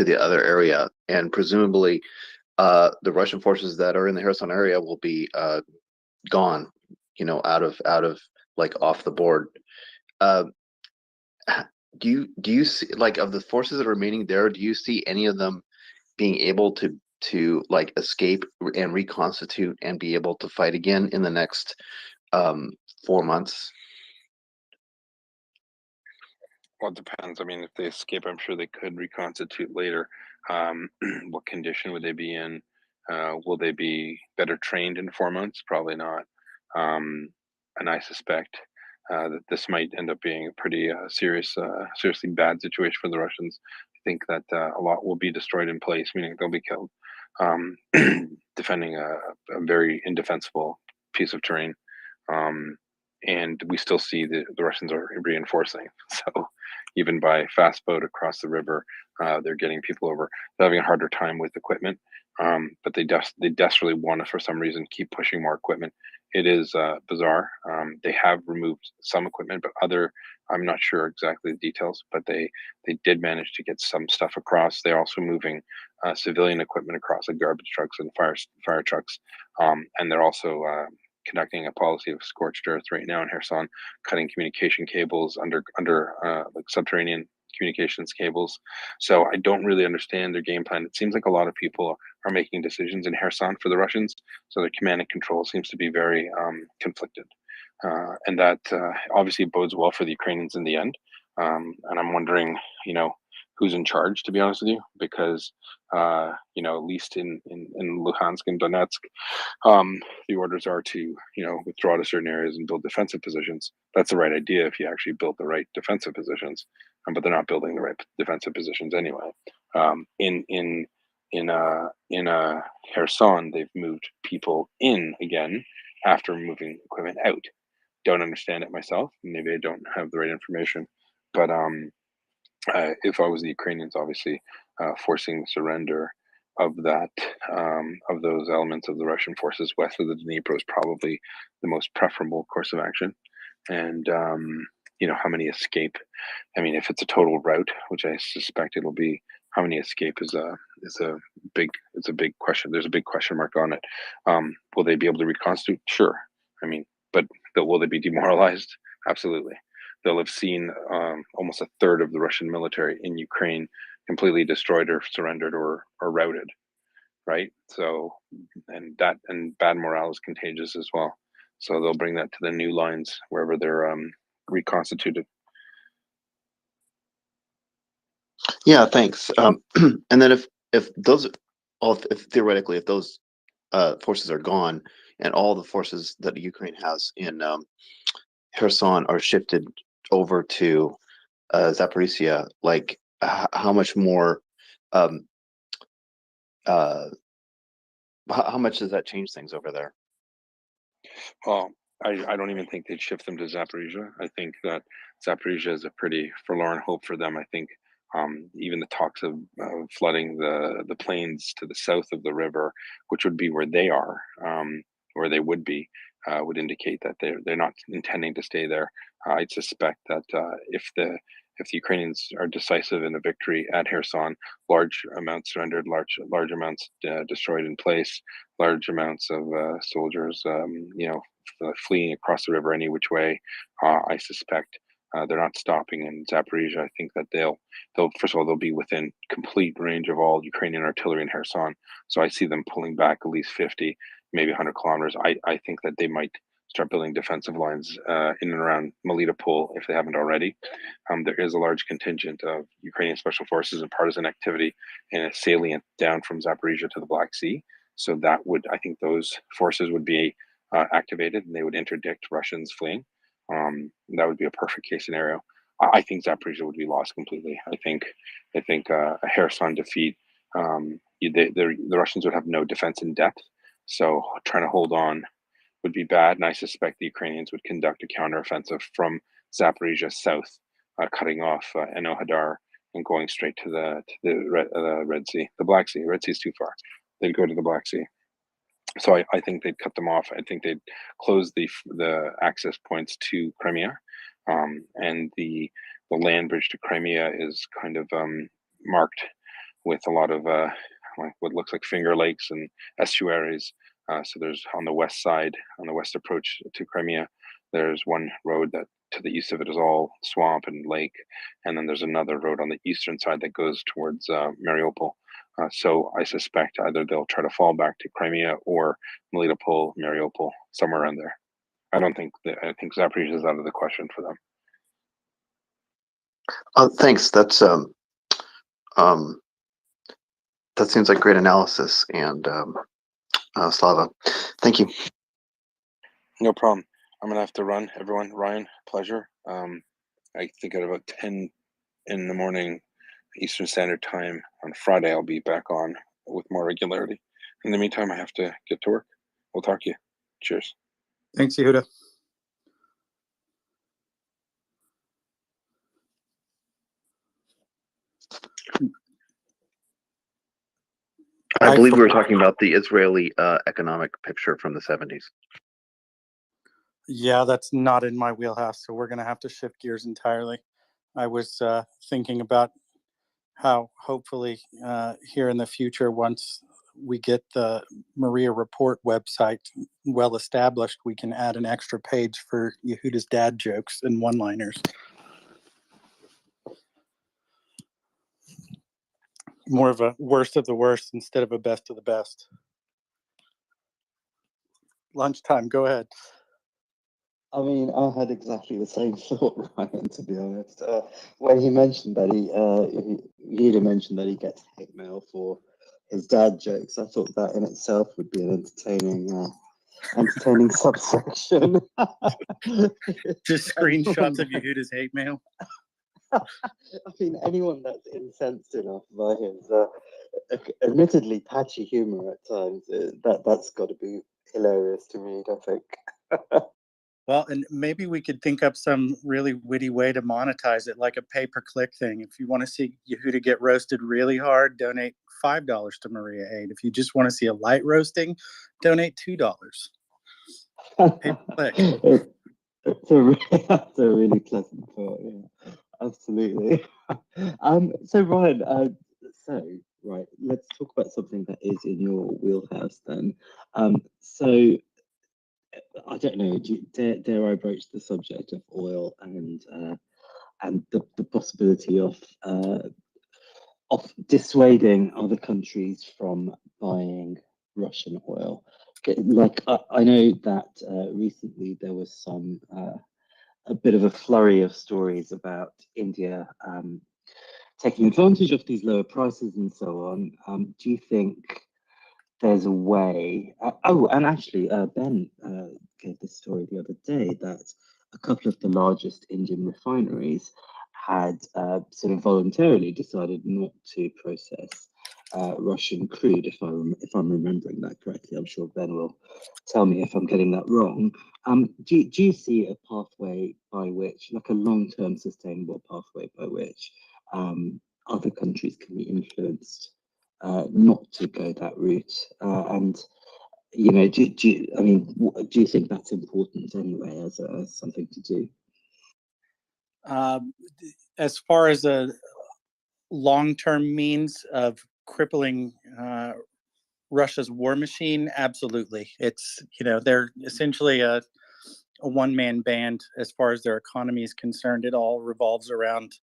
the other area, and presumably the Russian forces that are in the Kherson area will be gone, out of like off the board. Do you see, like, of the forces that are remaining there, do you see any of them being able to like escape and reconstitute and be able to fight again in the next 4 months? Well, it depends. I mean, if they escape, I'm sure they could reconstitute later. What condition would they be in? Will they be better trained in 4 months? Probably not. And I suspect that this might end up being a pretty seriously bad situation for the Russians. I think that a lot will be destroyed in place, meaning they'll be killed, defending a very indefensible piece of terrain. And we still see the Russians are reinforcing. So even by fast boat across the river, they're getting people over. They're having a harder time with equipment, but they desperately want to, for some reason, keep pushing more equipment. It is bizarre. They have removed some equipment, but I'm not sure exactly the details, but they did manage to get some stuff across. They're also moving civilian equipment across, like garbage trucks and fire trucks, and they're also conducting a policy of scorched earth right now in Kherson, cutting communication cables under like subterranean communications cables. So I don't really understand their game plan. It seems like a lot of people are making decisions in Kherson for the Russians, so their command and control seems to be very conflicted, and that obviously bodes well for the Ukrainians in the end. And I'm wondering, who's in charge, to be honest with you, because at least in Luhansk and Donetsk, the orders are to withdraw to certain areas and build defensive positions. That's the right idea if you actually build the right defensive positions, but they're not building the right defensive positions anyway. In Kherson, they've moved people in again after moving equipment out. Don't understand it myself. Maybe I don't have the right information, but if I was the Ukrainians, obviously forcing the surrender of those elements of the Russian forces west of the Dnipro is probably the most preferable course of action. And how many escape? I mean, if it's a total rout, which I suspect it'll be, how many escape is a big question. There's a big question mark on it. Will they be able to reconstitute? Sure. I mean, but will they be demoralized? Absolutely. They'll have seen almost a third of the Russian military in Ukraine completely destroyed or surrendered or routed, right? So, and bad morale is contagious as well. So they'll bring that to the new lines wherever they're reconstituted. Yeah, thanks. And then if theoretically, if those forces are gone, and all the forces that Ukraine has in Kherson are shifted over to Zaporizhia, like how much more, um, how much does that change things over there? Well, I don't even think they'd shift them to Zaporizhia. I think that Zaporizhia is a pretty forlorn hope for them. I think even the talks of flooding the plains to the south of the river, which would be where they are, where they would indicate that they're not intending to stay there. I'd suspect that if the Ukrainians are decisive in a victory at Kherson, large amounts surrendered, large amounts destroyed in place, large amounts of soldiers, fleeing across the river any which way. I suspect they're not stopping in Zaporizhia. I think that they'll first of all they'll be within complete range of all Ukrainian artillery in Kherson. So I see them pulling back at least 50, maybe 100 kilometers. I think that they might start building defensive lines in and around Melitopol if they haven't already. There is a large contingent of Ukrainian special forces and partisan activity in a salient down from Zaporizhia to the Black Sea. So I think those forces would be activated and they would interdict Russians fleeing. That would be a perfect case scenario. I think Zaporizhia would be lost completely. I think a Kherson defeat, the Russians would have no defense in depth. So trying to hold on would be bad, and I suspect the Ukrainians would conduct a counteroffensive from Zaporizhia south, cutting off Enohadar and going straight to the Red Sea, the Black Sea. Red Sea is too far. They'd go to the Black Sea. So I think they'd cut them off. I think they'd close the access points to Crimea, and the land bridge to Crimea is kind of marked with a lot of like what looks like Finger Lakes and estuaries. So there's on the west side, on the west approach to Crimea, there's one road that to the east of it is all swamp and lake, and then there's another road on the eastern side that goes towards Mariupol. So I suspect either they'll try to fall back to Crimea or Melitopol, Mariupol, somewhere around there. I think Zaporizhia is out of the question for them. Thanks. That seems like great analysis, and Slava, thank you. No problem. I'm gonna have to run, everyone. Ryan, pleasure. I think at about 10 in the morning Eastern Standard Time on Friday, I'll be back on with more regularity. In the meantime, I have to get to work. We'll talk to you. Cheers. Thanks, Yehuda. I believe we were talking about the Israeli economic picture from the 70s. Yeah, that's not in my wheelhouse, so we're going to have to shift gears entirely. I was thinking about how hopefully here in the future, once we get the MriyaReport website well established, we can add an extra page for Yehuda's dad jokes and one-liners. More of a worst of the worst instead of a best of the best. Lunchtime, go ahead. I mean, I had exactly the same thought, Ryan, to be honest. When he mentioned that he'd mentioned that he gets hate mail for his dad jokes, I thought that in itself would be an entertaining subsection. Just screenshots of Yehuda's hate mail. I mean, anyone that's incensed enough by his admittedly patchy humor at times, that's got to be hilarious to read, I think. Well, and maybe we could think up some really witty way to monetize it, like a pay-per-click thing. If you want to see Yehuda get roasted really hard, donate $5 to Maria Aid. If you just want to see a light roasting, donate $2. Pay-per-click. That's a really pleasant thought. Yeah, absolutely. So Ryan, right, let's talk about something that is in your wheelhouse then. So I don't know. Dare I broach the subject of oil and the possibility of dissuading other countries from buying Russian oil? Like I know that recently there was a bit of a flurry of stories about India taking advantage of these lower prices and so on. Do you think there's a way. Oh, and actually, Ben gave this story the other day that a couple of the largest Indian refineries had sort of voluntarily decided not to process Russian crude. If I'm remembering that correctly, I'm sure Ben will tell me if I'm getting that wrong. Do you see a pathway by which, like a long-term sustainable pathway by which other countries can be influenced not to go that route? And do you think that's important anyway as something to do? As far as a long-term means of crippling Russia's war machine, absolutely. It's, they're essentially a one-man band as far as their economy is concerned. It all revolves around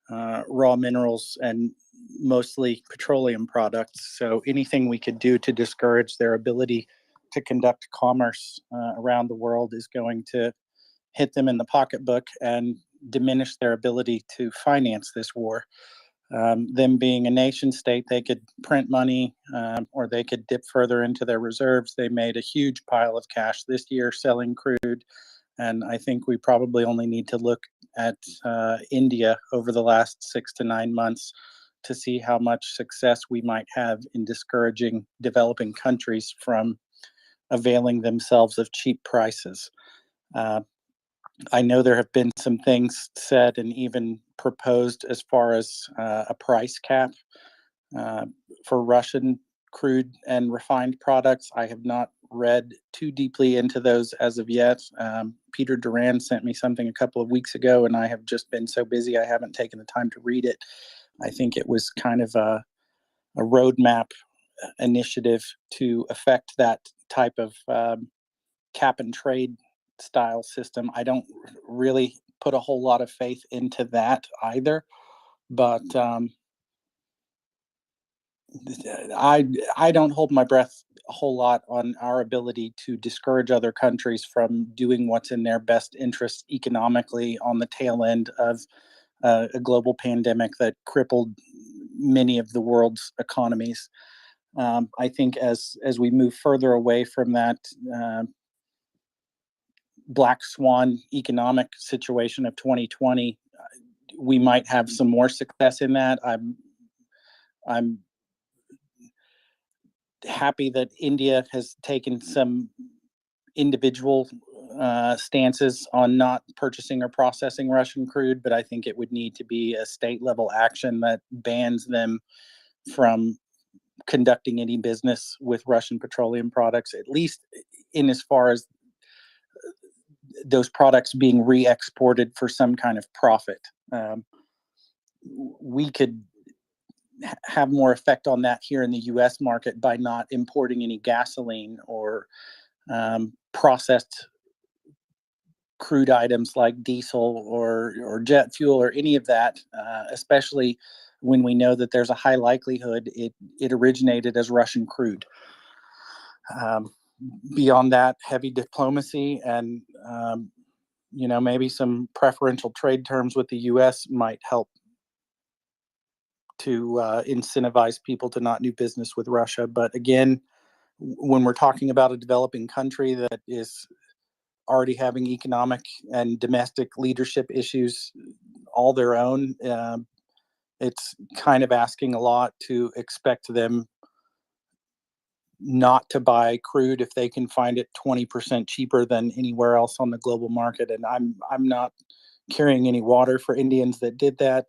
raw minerals and mostly petroleum products. So anything we could do to discourage their ability to conduct commerce around the world is going to hit them in the pocketbook and diminish their ability to finance this war. Them being a nation state, they could print money or they could dip further into their reserves. They made a huge pile of cash this year selling crude. And I think we probably only need to look at India over the last 6 to 9 months to see how much success we might have in discouraging developing countries from availing themselves of cheap prices. I know there have been some things said and even proposed as far as a price cap for Russian crude and refined products. I have not read too deeply into those as of yet. Peter Duran sent me something a couple of weeks ago, and I have just been so busy I haven't taken the time to read it. I think it was kind of a roadmap initiative to affect that type of cap and trade style system. I don't really put a whole lot of faith into that either, but I don't hold my breath a whole lot on our ability to discourage other countries from doing what's in their best interest economically on the tail end of a global pandemic that crippled many of the world's economies. I think as we move further away from that black swan economic situation of 2020, we might have some more success in that. I'm happy that India has taken some individual stances on not purchasing or processing Russian crude, but I think it would need to be a state level action that bans them from conducting any business with Russian petroleum products, at least in as far as those products being re-exported for some kind of profit. We could have more effect on that here in the US market by not importing any gasoline or processed crude items like diesel or jet fuel or any of that, especially when we know that there's a high likelihood it originated as Russian crude. Beyond that, heavy diplomacy and maybe some preferential trade terms with the US might help to incentivize people to not do business with Russia. But again, when we're talking about a developing country that is already having economic and domestic leadership issues all their own, it's kind of asking a lot to expect them not to buy crude if they can find it 20% cheaper than anywhere else on the global market. And I'm not carrying any water for Indians that did that.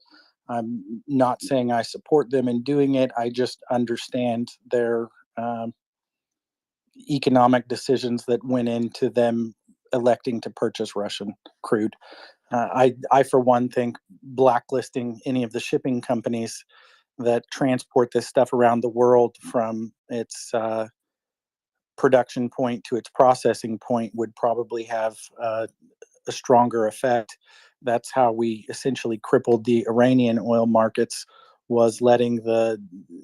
I'm not saying I support them in doing it. I just understand their economic decisions that went into them electing to purchase Russian crude. I, for one, think blacklisting any of the shipping companies that transport this stuff around the world from its production point to its processing point would probably have a stronger effect. That's how we essentially crippled the Iranian oil markets, was letting the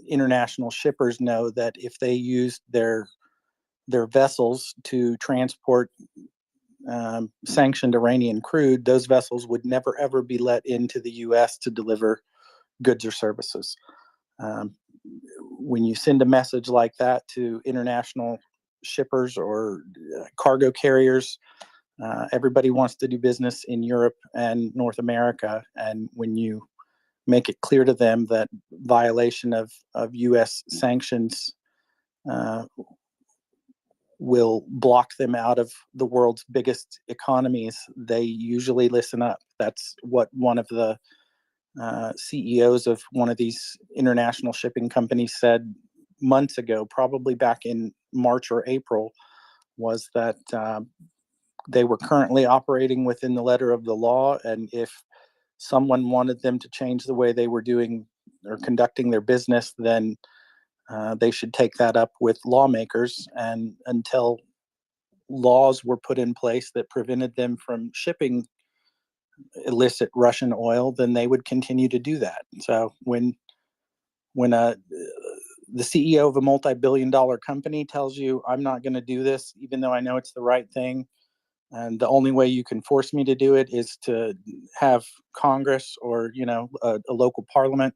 international shippers know that if they used their vessels to transport sanctioned Iranian crude, those vessels would never ever be let into the U.S. to deliver goods or services. when you send a message like that to international shippers or cargo carriers, everybody wants to do business in Europe and North America. And when you make it clear to them that violation of U.S. sanctions will block them out of the world's biggest economies, they usually listen up. That's what one of the CEOs of one of these international shipping companies said months ago, probably back in March or April, was that they were currently operating within the letter of the law, and if someone wanted them to change the way they were doing or conducting their business, then they should take that up with lawmakers. And until laws were put in place that prevented them from shipping illicit Russian oil, then they would continue to do that. So when the CEO of a multi-billion-dollar company tells you, I'm not going to do this, even though I know it's the right thing, and the only way you can force me to do it is to have Congress or, a local parliament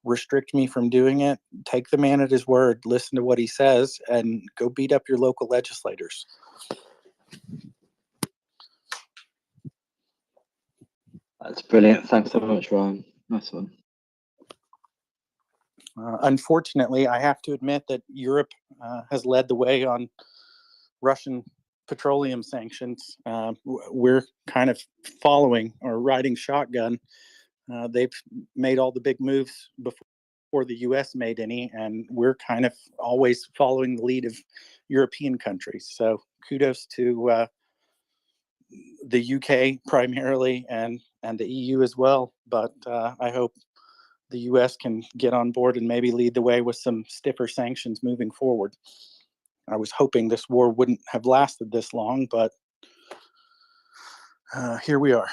restrict me from doing it, take the man at his word, listen to what he says, and go beat up your local legislators. That's brilliant. Thanks so much, Ryan. Nice one. Unfortunately, I have to admit that Europe has led the way on Russian petroleum sanctions. We're kind of following or riding shotgun. They've made all the big moves before the US made any, and we're kind of always following the lead of European countries. So kudos to the UK primarily and the EU as well. But I hope the US can get on board and maybe lead the way with some stiffer sanctions moving forward. I was hoping this war wouldn't have lasted this long, but here we are.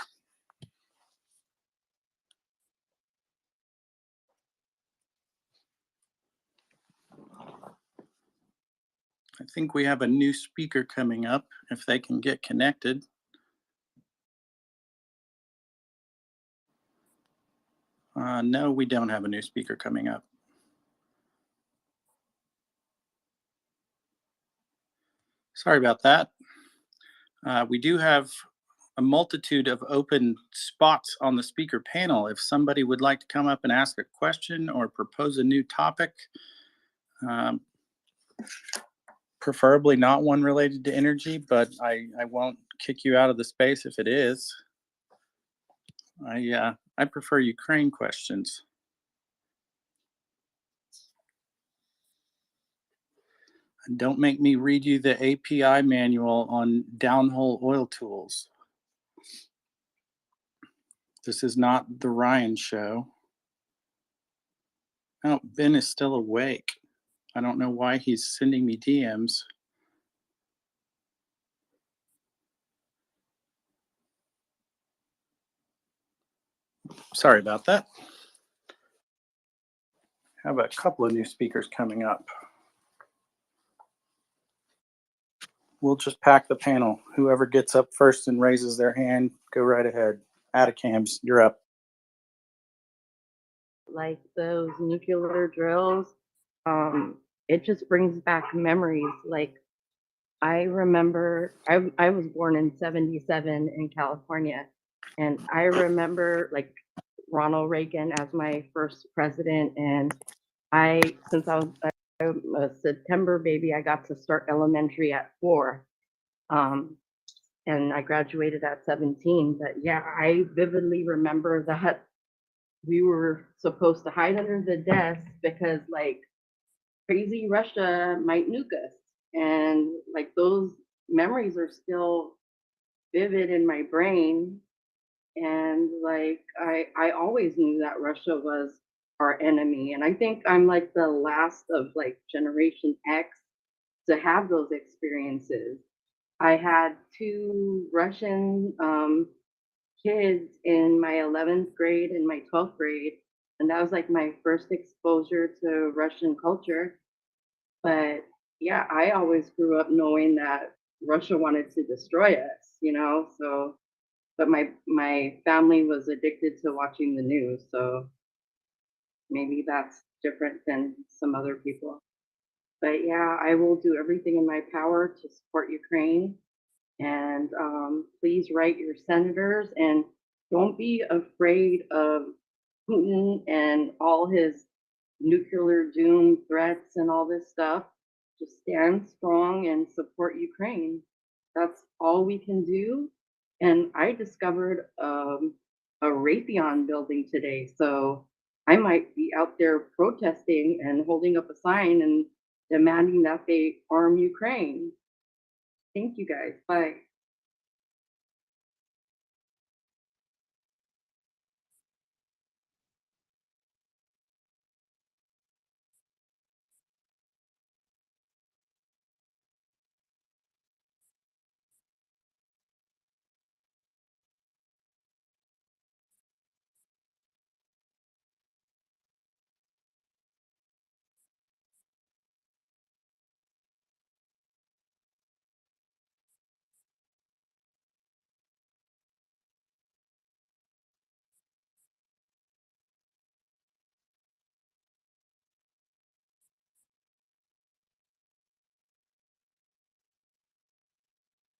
I think we have a new speaker coming up, if they can get connected. No, we don't have a new speaker coming up. Sorry about that. We do have a multitude of open spots on the speaker panel. If somebody would like to come up and ask a question or propose a new topic, preferably not one related to energy, but I won't kick you out of the space if it is. I prefer Ukraine questions. And don't make me read you the API manual on downhole oil tools. This is not the Ryan show. Oh, Ben is still awake. I don't know why he's sending me DMs. Sorry about that. Have a couple of new speakers coming up. We'll just pack the panel. Whoever gets up first and raises their hand, go right ahead. Atacams, you're up. Like those nuclear drills, it just brings back memories. Like I remember, I was born in '77 in California, and I remember like Ronald Reagan as my first president, and since I'm a September baby, I got to start elementary at 4, and I graduated at 17. But yeah, I vividly remember that we were supposed to hide under the desk because like crazy Russia might nuke us. And like those memories are still vivid in my brain. And like I always knew that Russia was our enemy. And I think I'm like the last of like Generation X to have those experiences. I had 2 Russian kids in my 11th grade and my 12th grade, and that was like my first exposure to Russian culture. But yeah, I always grew up knowing that Russia wanted to destroy us, so but my family was addicted to watching the news, so maybe that's different than some other people. But yeah, I will do everything in my power to support Ukraine. And please write your senators and don't be afraid of Putin and all his nuclear doom threats and all this stuff. Just stand strong and support Ukraine. That's all we can do. And I discovered a Raytheon building today. So I might be out there protesting and holding up a sign and demanding that they arm Ukraine. Thank you guys. Bye.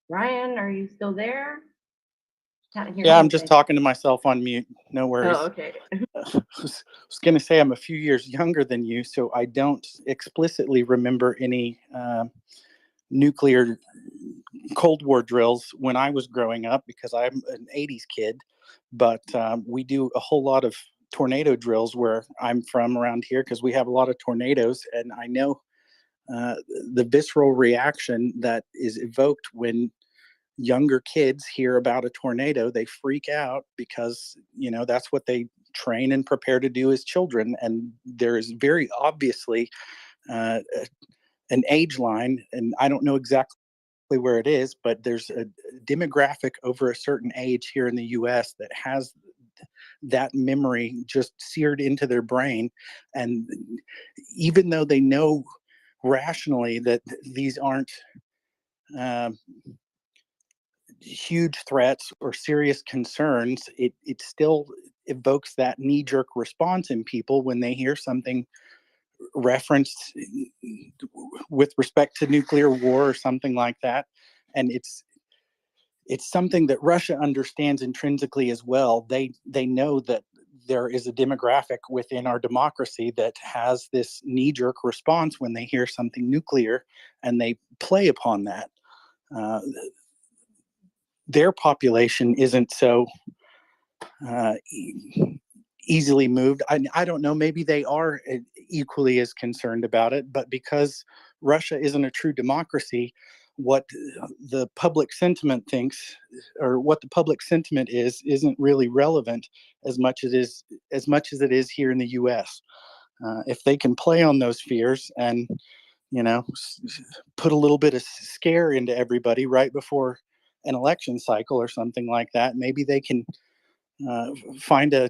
Ryan, are you still there? Can't hear Yeah, I'm anything. just talking to myself on mute. No worries. Oh, okay. I was going to say I'm a few years younger than you, so I don't explicitly remember any nuclear Cold War drills when I was growing up because I'm an 80s kid. But we do a whole lot of tornado drills where I'm from around here because we have a lot of tornadoes. And I know the visceral reaction that is evoked when younger kids hear about a tornado. They freak out because, you know, that's what they train and prepare to do as children. And there is very obviously uh, an age line, and I don't know exactly where it is, but there's a demographic over a certain age here in the US that has that memory just seared into their brain. And even though they know rationally that these aren't huge threats or serious concerns, it still evokes that knee-jerk response in people when they hear something referenced with respect to nuclear war or something like that. And it's something that Russia understands intrinsically as well. They know that there is a demographic within our democracy that has this knee-jerk response when they hear something nuclear, and they play upon that. Their population isn't so easily moved. I don't know, maybe they are equally as concerned about it, but because Russia isn't a true democracy, what the public sentiment thinks, or what the public sentiment is, isn't really relevant as much as it is here in the US. If they can play on those fears and, you know, put a little bit of scare into everybody right before an election cycle or something like that, maybe they can find a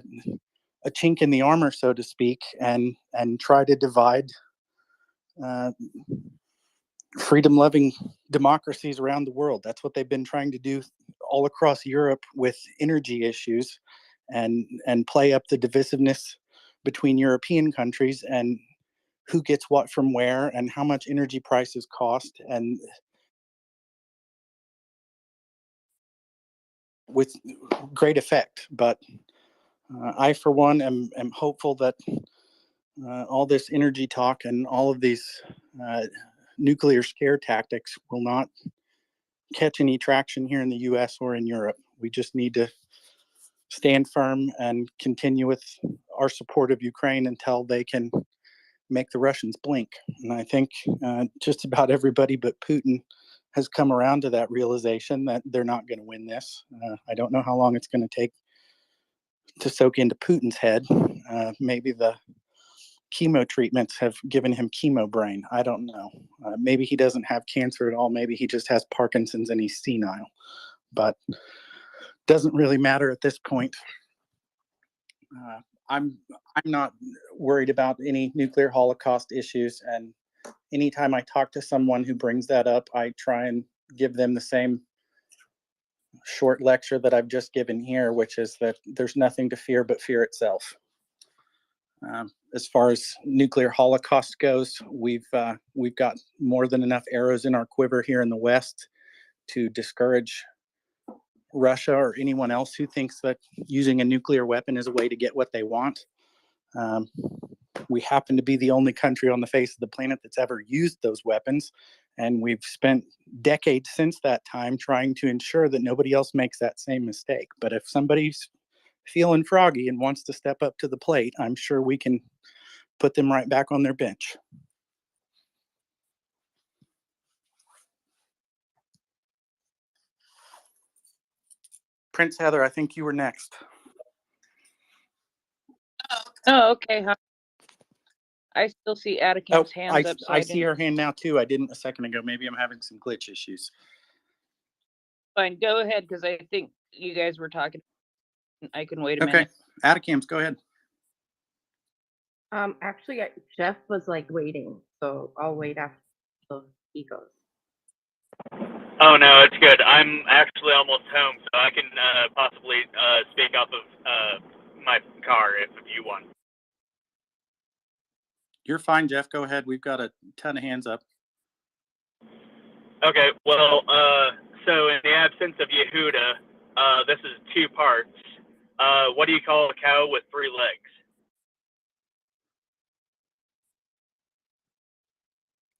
chink in the armor, so to speak, and try to divide freedom-loving democracies around the world. That's what they've been trying to do all across Europe with energy issues, and play up the divisiveness between European countries and who gets what from where and how much energy prices cost, and with great effect. But I, for one, am hopeful that all this energy talk and all of these nuclear scare tactics will not catch any traction here in the US or in Europe. We just need to stand firm and continue with our support of Ukraine until they can make the Russians blink. And I think just about everybody but Putin has come around to that realization that they're not going to win this. I don't know how long it's going to take to soak into Putin's head. Maybe the chemo treatments have given him chemo brain. I don't know. Maybe he doesn't have cancer at all. Maybe he just has Parkinson's and he's senile. But doesn't really matter at this point. I'm not worried about any nuclear holocaust issues, and anytime I talk to someone who brings that up, I try and give them the same short lecture that I've just given here, which is that there's nothing to fear but fear itself. As far as nuclear holocaust goes, we've got more than enough arrows in our quiver here in the West to discourage Russia or anyone else who thinks that using a nuclear weapon is a way to get what they want. We happen to be the only country on the face of the planet that's ever used those weapons, and we've spent decades since that time trying to ensure that nobody else makes that same mistake. But if somebody's feeling froggy and wants to step up to the plate, I'm sure we can put them right back on their bench. Prince Heather, I think you were next. Oh, okay. I still see Atticam's hands up. So I see her hand now too. I didn't a second ago. Maybe I'm having some glitch issues. Fine, go ahead, because I think you guys were talking. I can wait a Okay, minute. Atticam's, go ahead. Actually, Jeff was like waiting, so I'll wait after he goes. Oh no, it's good. I'm actually almost home, so I can possibly speak off of my car if you want. You're fine, Jeff. Go ahead. We've got a ton of hands up. Okay, well, so in the absence of Yehuda, this is two parts. What do you call a cow with 3 legs?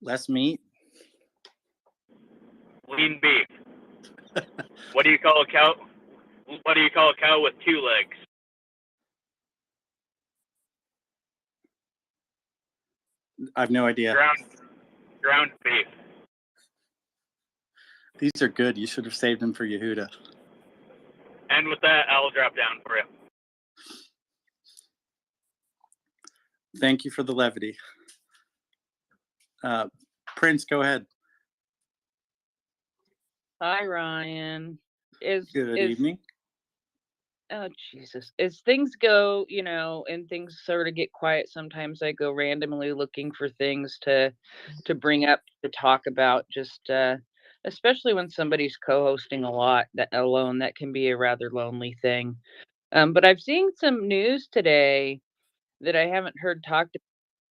Less meat. Lean beef. What do you call a cow? What do you call a cow with 2 legs? I have no idea. Ground beef. These are good. You should have saved them for Yehuda. And with that, I'll drop down for you. Thank you for the levity. Prince, go ahead. Hi, Ryan. Good evening. Oh, Jesus. As things go, and things sort of get quiet, sometimes I go randomly looking for things to bring up, to talk about, just especially when somebody's co-hosting a lot alone. That can be a rather lonely thing. But I've seen some news today that I haven't heard talked about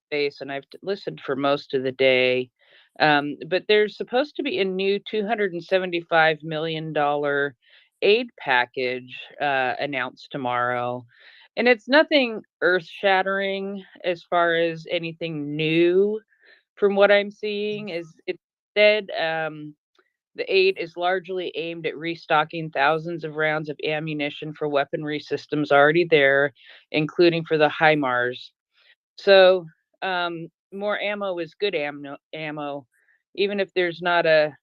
space, and I've listened for most of the day. But there's supposed to be a new $275 million aid package announced tomorrow. And it's nothing earth-shattering as far as anything new from what I'm seeing. Instead, the aid is largely aimed at restocking thousands of rounds of ammunition for weaponry systems already there, including for the HIMARS. So more ammo is good ammo, even if there's not a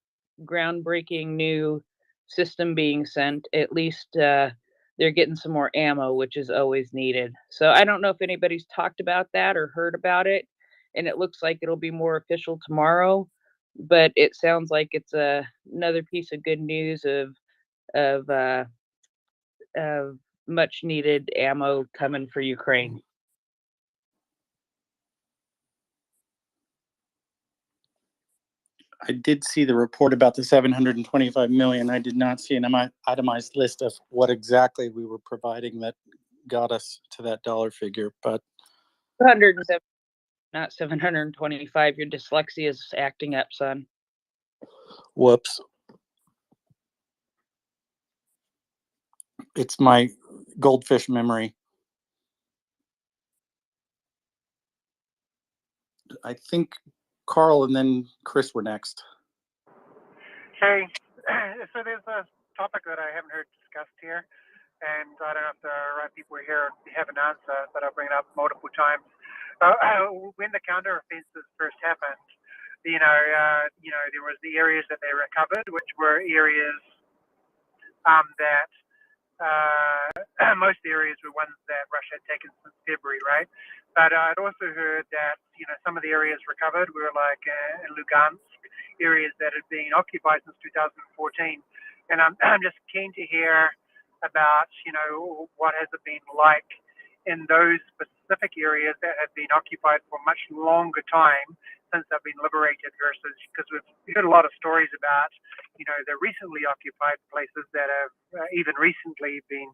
groundbreaking new system being sent. At least they're getting some more ammo, which is always needed. So I don't know if anybody's talked about that or heard about it, and it looks like it'll be more official tomorrow. But it sounds like it's another piece of good news of much needed ammo coming for Ukraine. I did see the report about the 725 million. I did not see an itemized list of what exactly we were providing that got us to that dollar figure, but 207, not 725. Your dyslexia is acting up, son. whoops. It's my goldfish memory. I think Carl and then Chris were next. Hey, so there's a topic that I haven't heard discussed here, and I don't know if the right people are here have an answer, but I'll bring it up multiple times. When the counter-offensives first happened, there was the areas that they recovered, which were areas that most areas were ones that Russia had taken since February, right? But I'd also heard that some of the areas recovered were like in Lugansk, areas that had been occupied since 2014, and I'm just keen to hear about what has it been like in those specific areas that have been occupied for a much longer time since they've been liberated versus, because we've heard a lot of stories about the recently occupied places that have even recently been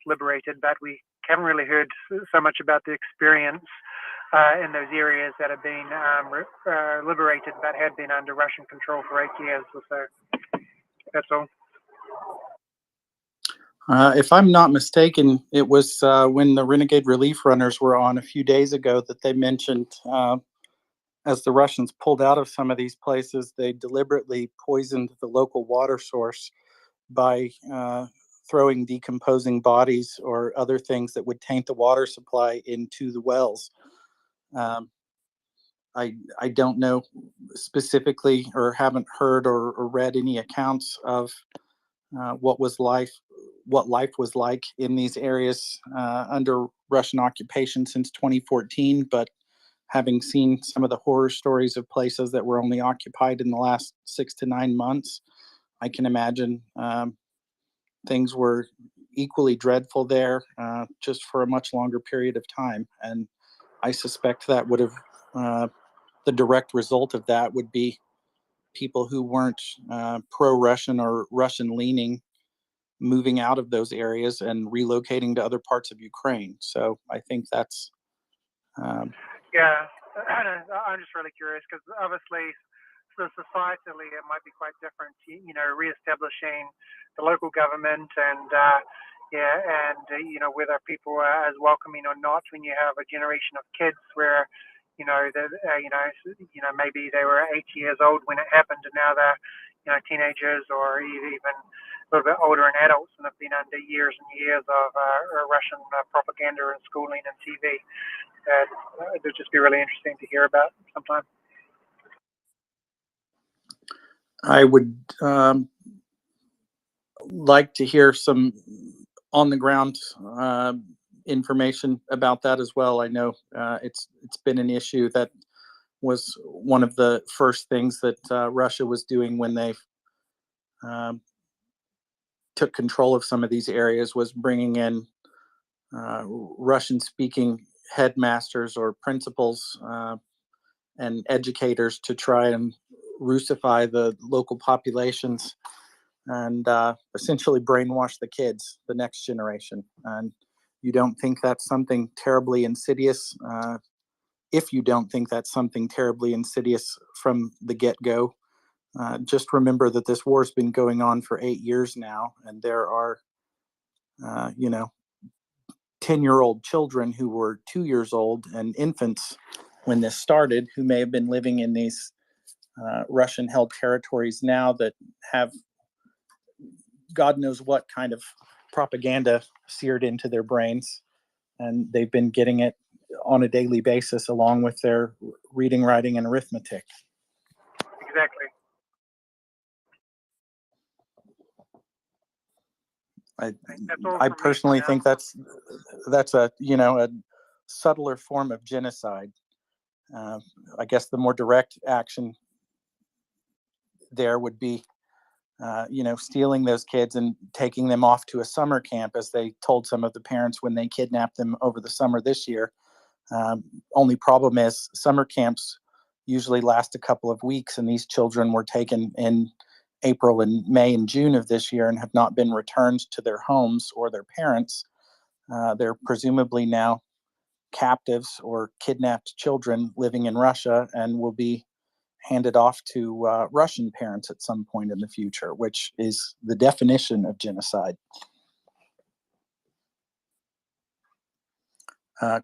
liberated, but we haven't really heard so much about the experience in those areas that have been liberated but had been under Russian control for 8 years or so. That's all. If I'm not mistaken, it was when the Renegade Relief Runners were on a few days ago that they mentioned as the Russians pulled out of some of these places, they deliberately poisoned the local water source by throwing decomposing bodies or other things that would taint the water supply into the wells. I don't know specifically or haven't heard or read any accounts of what life was like in these areas under Russian occupation since 2014, but having seen some of the horror stories of places that were only occupied in the last 6 to 9 months, I can imagine things were equally dreadful there, just for a much longer period of time. And I suspect that would have, the direct result of that would be people who weren't pro-Russian or Russian-leaning moving out of those areas and relocating to other parts of Ukraine. So I think that's Yeah, I'm just really curious because obviously, so societally, it might be quite different. Reestablishing the local government and whether people are as welcoming or not when you have a generation of kids where maybe they were 8 years old when it happened and now they're teenagers or even a little bit older and adults and have been under years and years of Russian propaganda and schooling and TV. It would just be really interesting to hear about sometime. I would like to hear some on the ground information about that as well. I know it's been an issue that was one of the first things that Russia was doing when they took control of some of these areas, was bringing in Russian-speaking headmasters or principals and educators to try and Russify the local populations and essentially brainwash the kids, the next generation. And you don't think that's something terribly insidious? If you don't think that's something terribly insidious from the get-go, just remember that this war's been going on for 8 years now, and there are, 10-year-old children who were 2 years old and infants when this started, who may have been living in these Russian-held territories now that have God knows what kind of propaganda seared into their brains, and they've been getting it on a daily basis along with their reading, writing, and arithmetic. Exactly. I personally think that's a a subtler form of genocide. I guess the more direct action there would be stealing those kids and taking them off to a summer camp, as they told some of the parents when they kidnapped them over the summer this year. Only problem is summer camps usually last a couple of weeks, and these children were taken in April and May and June of this year and have not been returned to their homes or their parents. They're presumably now captives or kidnapped children living in Russia and will be handed off to Russian parents at some point in the future, which is the definition of genocide.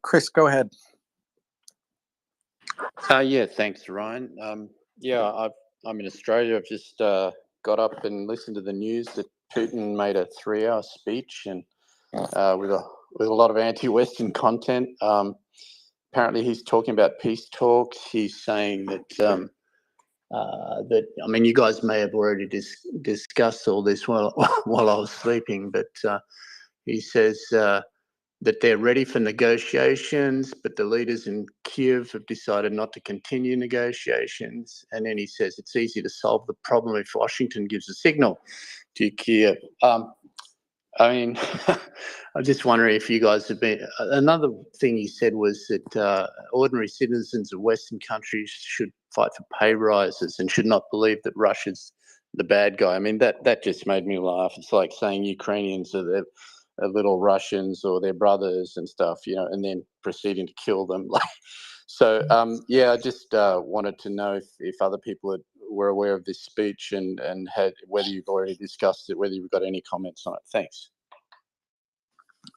Chris, go ahead. Yeah, thanks, Ryan. I'm in Australia. I've just got up and listened to the news that Putin made a 3-hour speech and with a lot of anti-Western content. Apparently, he's talking about peace talks. He's saying that you guys may have already discussed all this while I was sleeping, but he says that they're ready for negotiations, but the leaders in Kiev have decided not to continue negotiations. And then he says it's easy to solve the problem if Washington gives a signal to Kiev. I'm just wondering if you guys have been. Another thing he said was that ordinary citizens of Western countries should fight for pay rises and should not believe that Russia's the bad guy. I mean, that just made me laugh. It's like saying Ukrainians are little Russians or their brothers and stuff, and then proceeding to kill them. So, yeah, I just wanted to know if other people were aware of this speech and had whether you've already discussed it, whether you've got any comments on it. Thanks.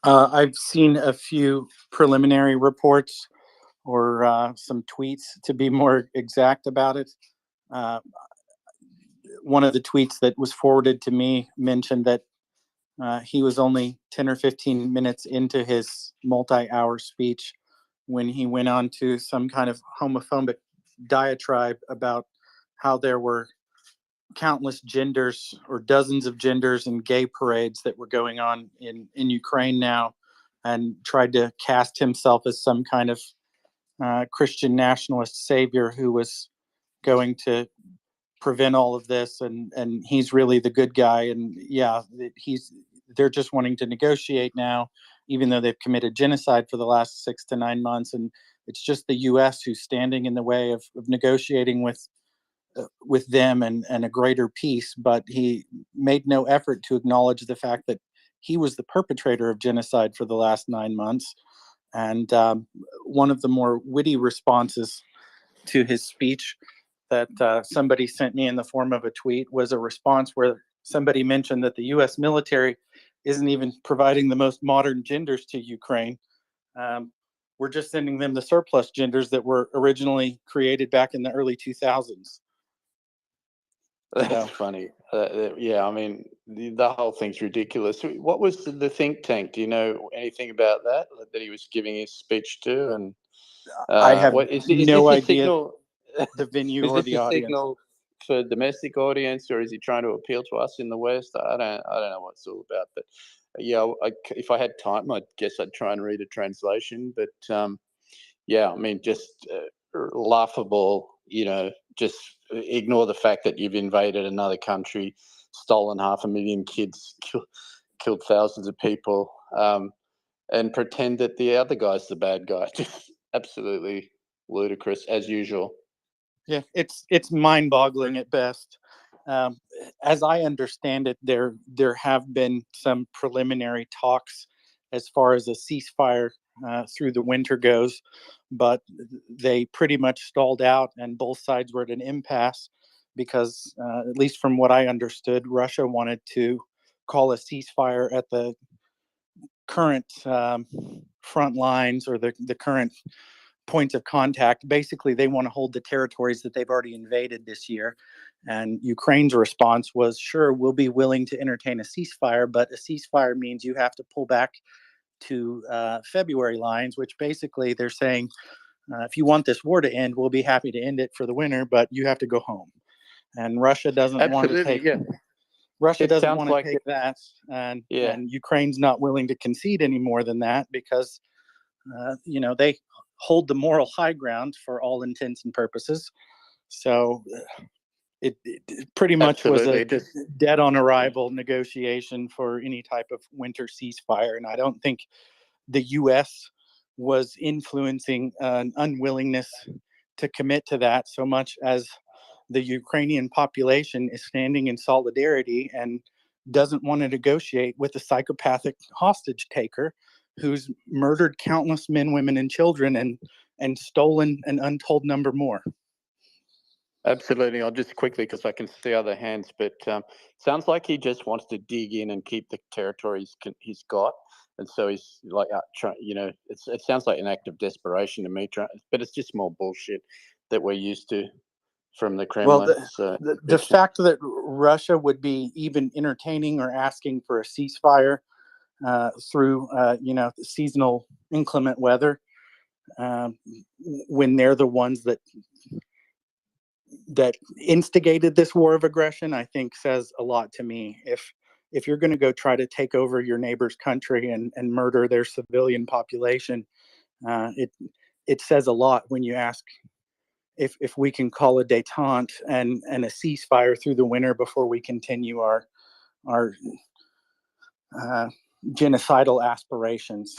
I've seen a few preliminary reports or some tweets, to be more exact about it. One of the tweets that was forwarded to me mentioned that he was only 10 or 15 minutes into his multi-hour speech when he went on to some kind of homophobic diatribe about how there were countless genders or dozens of genders and gay parades that were going on in Ukraine now, and tried to cast himself as some kind of Christian nationalist savior who was going to prevent all of this, and he's really the good guy. And yeah, they're just wanting to negotiate now, even though they've committed genocide for the last 6 to 9 months, and it's just the US who's standing in the way of negotiating with them and a greater peace. But he made no effort to acknowledge the fact that he was the perpetrator of genocide for the last 9 months. And one of the more witty responses to his speech that somebody sent me in the form of a tweet was a response where somebody mentioned that the US military isn't even providing the most modern genders to Ukraine. We're just sending them the surplus genders that were originally created back in the early 2000s. That's funny. Yeah, I mean, the whole thing's ridiculous. What was the think tank? Do you know anything about that he was giving his speech to? And I have what is no this a idea signal? the venue Is or this the a audience. signal for domestic audience, or is he trying to appeal to us in the West? I don't know what it's all about. But yeah, if I had time, I guess I'd try and read a translation. But yeah, I mean, just laughable. Just ignore the fact that you've invaded another country, stolen 500,000 kids, killed thousands of people, and pretend that the other guy's the bad guy. Just absolutely ludicrous, as usual. Yeah, it's mind-boggling at best. As I understand it, there have been some preliminary talks as far as a ceasefire through the winter goes, but they pretty much stalled out, and both sides were at an impasse because, at least from what I understood, Russia wanted to call a ceasefire at the current front lines or the current points of contact. Basically, they want to hold the territories that they've already invaded this year. And Ukraine's response was, sure, we'll be willing to entertain a ceasefire, but a ceasefire means you have to pull back to February lines, which basically they're saying, if you want this war to end, we'll be happy to end it for the winter, but you have to go home. And Russia doesn't want to take Russia doesn't want to take that, and Ukraine's not willing to concede any more than that because they hold the moral high ground for all intents and purposes. So it pretty much was a dead on arrival negotiation for any type of winter ceasefire. And I don't think the US was influencing an unwillingness to commit to that so much as the Ukrainian population is standing in solidarity and doesn't want to negotiate with a psychopathic hostage taker who's murdered countless men, women, and children and stolen an untold number more. Absolutely. I'll just quickly, because I can see other hands, but sounds like he just wants to dig in and keep the territories he's got. And so he's like, it sounds like an act of desperation to me, but it's just more bullshit that we're used to from the Kremlin. Well, the fact that Russia would be even entertaining or asking for a ceasefire through, the seasonal inclement weather, when they're the ones that instigated this war of aggression, I think says a lot to me. If you're going to go try to take over your neighbor's country and murder their civilian population, it says a lot when you ask if we can call a détente and a ceasefire through the winter before we continue our genocidal aspirations.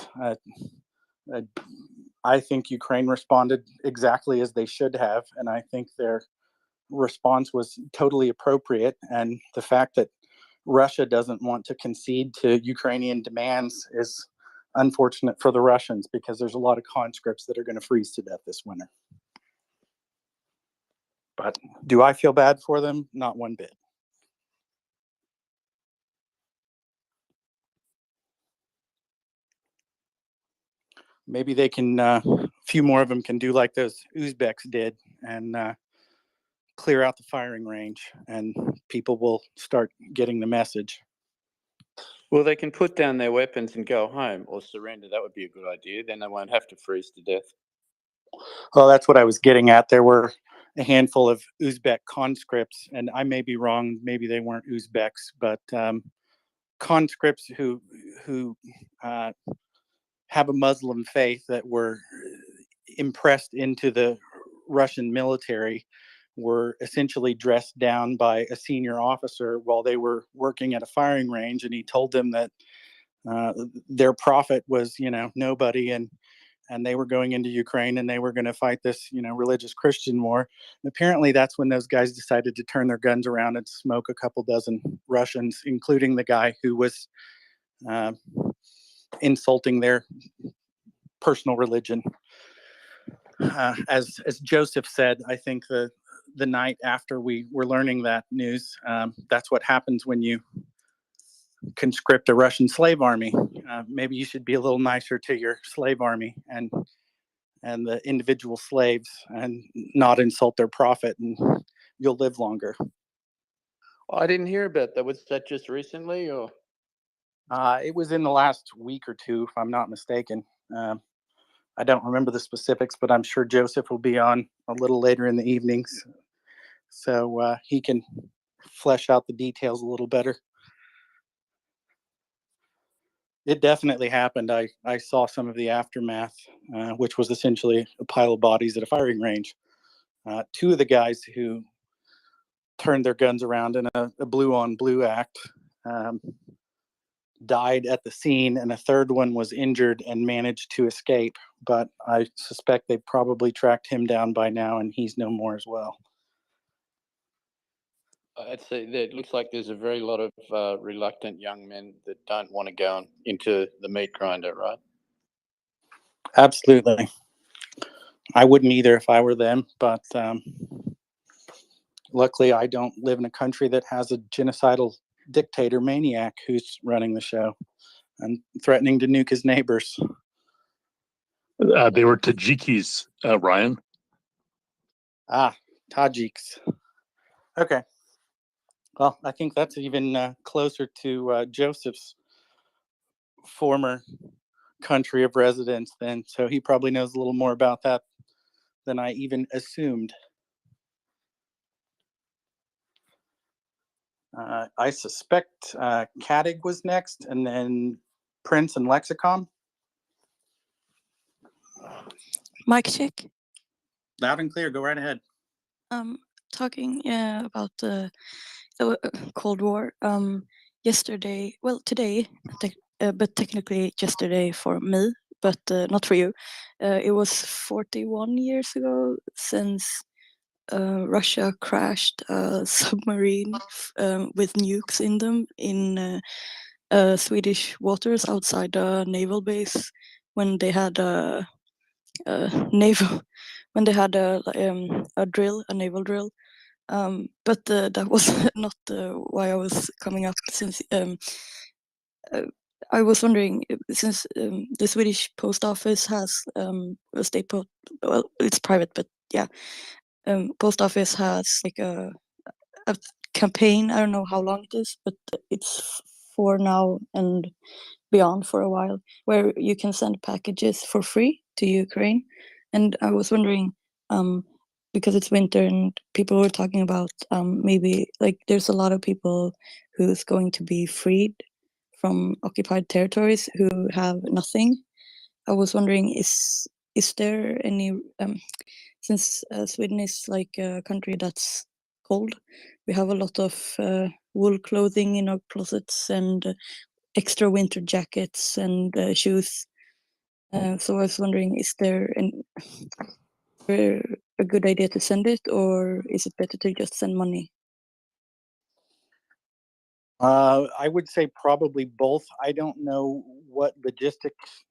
I think Ukraine responded exactly as they should have, and I think their response was totally appropriate. And the fact that Russia doesn't want to concede to Ukrainian demands is unfortunate for the Russians, because there's a lot of conscripts that are going to freeze to death this winter. But do I feel bad for them? Not one bit. Maybe they can, a few more of them can do like those Uzbeks did and clear out the firing range, and people will start getting the message. Well, they can put down their weapons and go home or surrender. That would be a good idea. Then they won't have to freeze to death. Well, that's what I was getting at. There were a handful of Uzbek conscripts, and I may be wrong. Maybe they weren't Uzbeks, but conscripts who have a Muslim faith that were impressed into the Russian military were essentially dressed down by a senior officer while they were working at a firing range, and he told them that their prophet was, nobody, and they were going into Ukraine and they were going to fight this, religious Christian war. And apparently that's when those guys decided to turn their guns around and smoke a couple dozen Russians, including the guy who was insulting their personal religion. As Joseph said, I think the night after we were learning that news, that's what happens when you conscript a Russian slave army. Maybe you should be a little nicer to your slave army and the individual slaves, and not insult their prophet, and you'll live longer. Oh, I didn't hear about that. Was that just recently, or? It was in the last week or two, if I'm not mistaken. I don't remember the specifics, but I'm sure Joseph will be on a little later in the evenings, so he can flesh out the details a little better. It definitely happened. I saw some of the aftermath, which was essentially a pile of bodies at a firing range. Two of the guys who turned their guns around in a blue-on-blue act died at the scene, and a third one was injured and managed to escape. But I suspect they probably tracked him down by now, and he's no more as well. I'd say that it looks like there's a very lot of reluctant young men that don't want to go into the meat grinder, right? Absolutely. I wouldn't either if I were them, but luckily I don't live in a country that has a genocidal dictator maniac who's running the show and threatening to nuke his neighbors. They were Tajikis, Ryan. Tajiks. Okay. Well, I think that's even closer to Joseph's former country of residence then, so he probably knows a little more about that than I even assumed. I suspect Kadig was next, and then Prince and Lexicon. Mic check. Loud and clear. Go right ahead. Talking about the Cold War. Yesterday, well, today, but technically yesterday for me, but not for you. It was 41 years ago since Russia crashed a submarine with nukes in them in Swedish waters outside a naval base when they had a naval a drill, a naval drill. But that was not why I was coming up, since I was wondering, since the Swedish post office has a state post, well, it's private, but yeah, post office has like a campaign. I don't know how long it is, but it's for now and beyond for a while, where you can send packages for free to Ukraine. And I was wondering, because it's winter and people were talking about maybe like there's a lot of people who's going to be freed from occupied territories who have nothing. I was wondering, is there any, since Sweden is like a country that's cold, we have a lot of wool clothing in our closets and extra winter jackets and shoes. So I was wondering, is there a good idea to send it, or is it better to just send money? I would say probably both. I don't know what logistics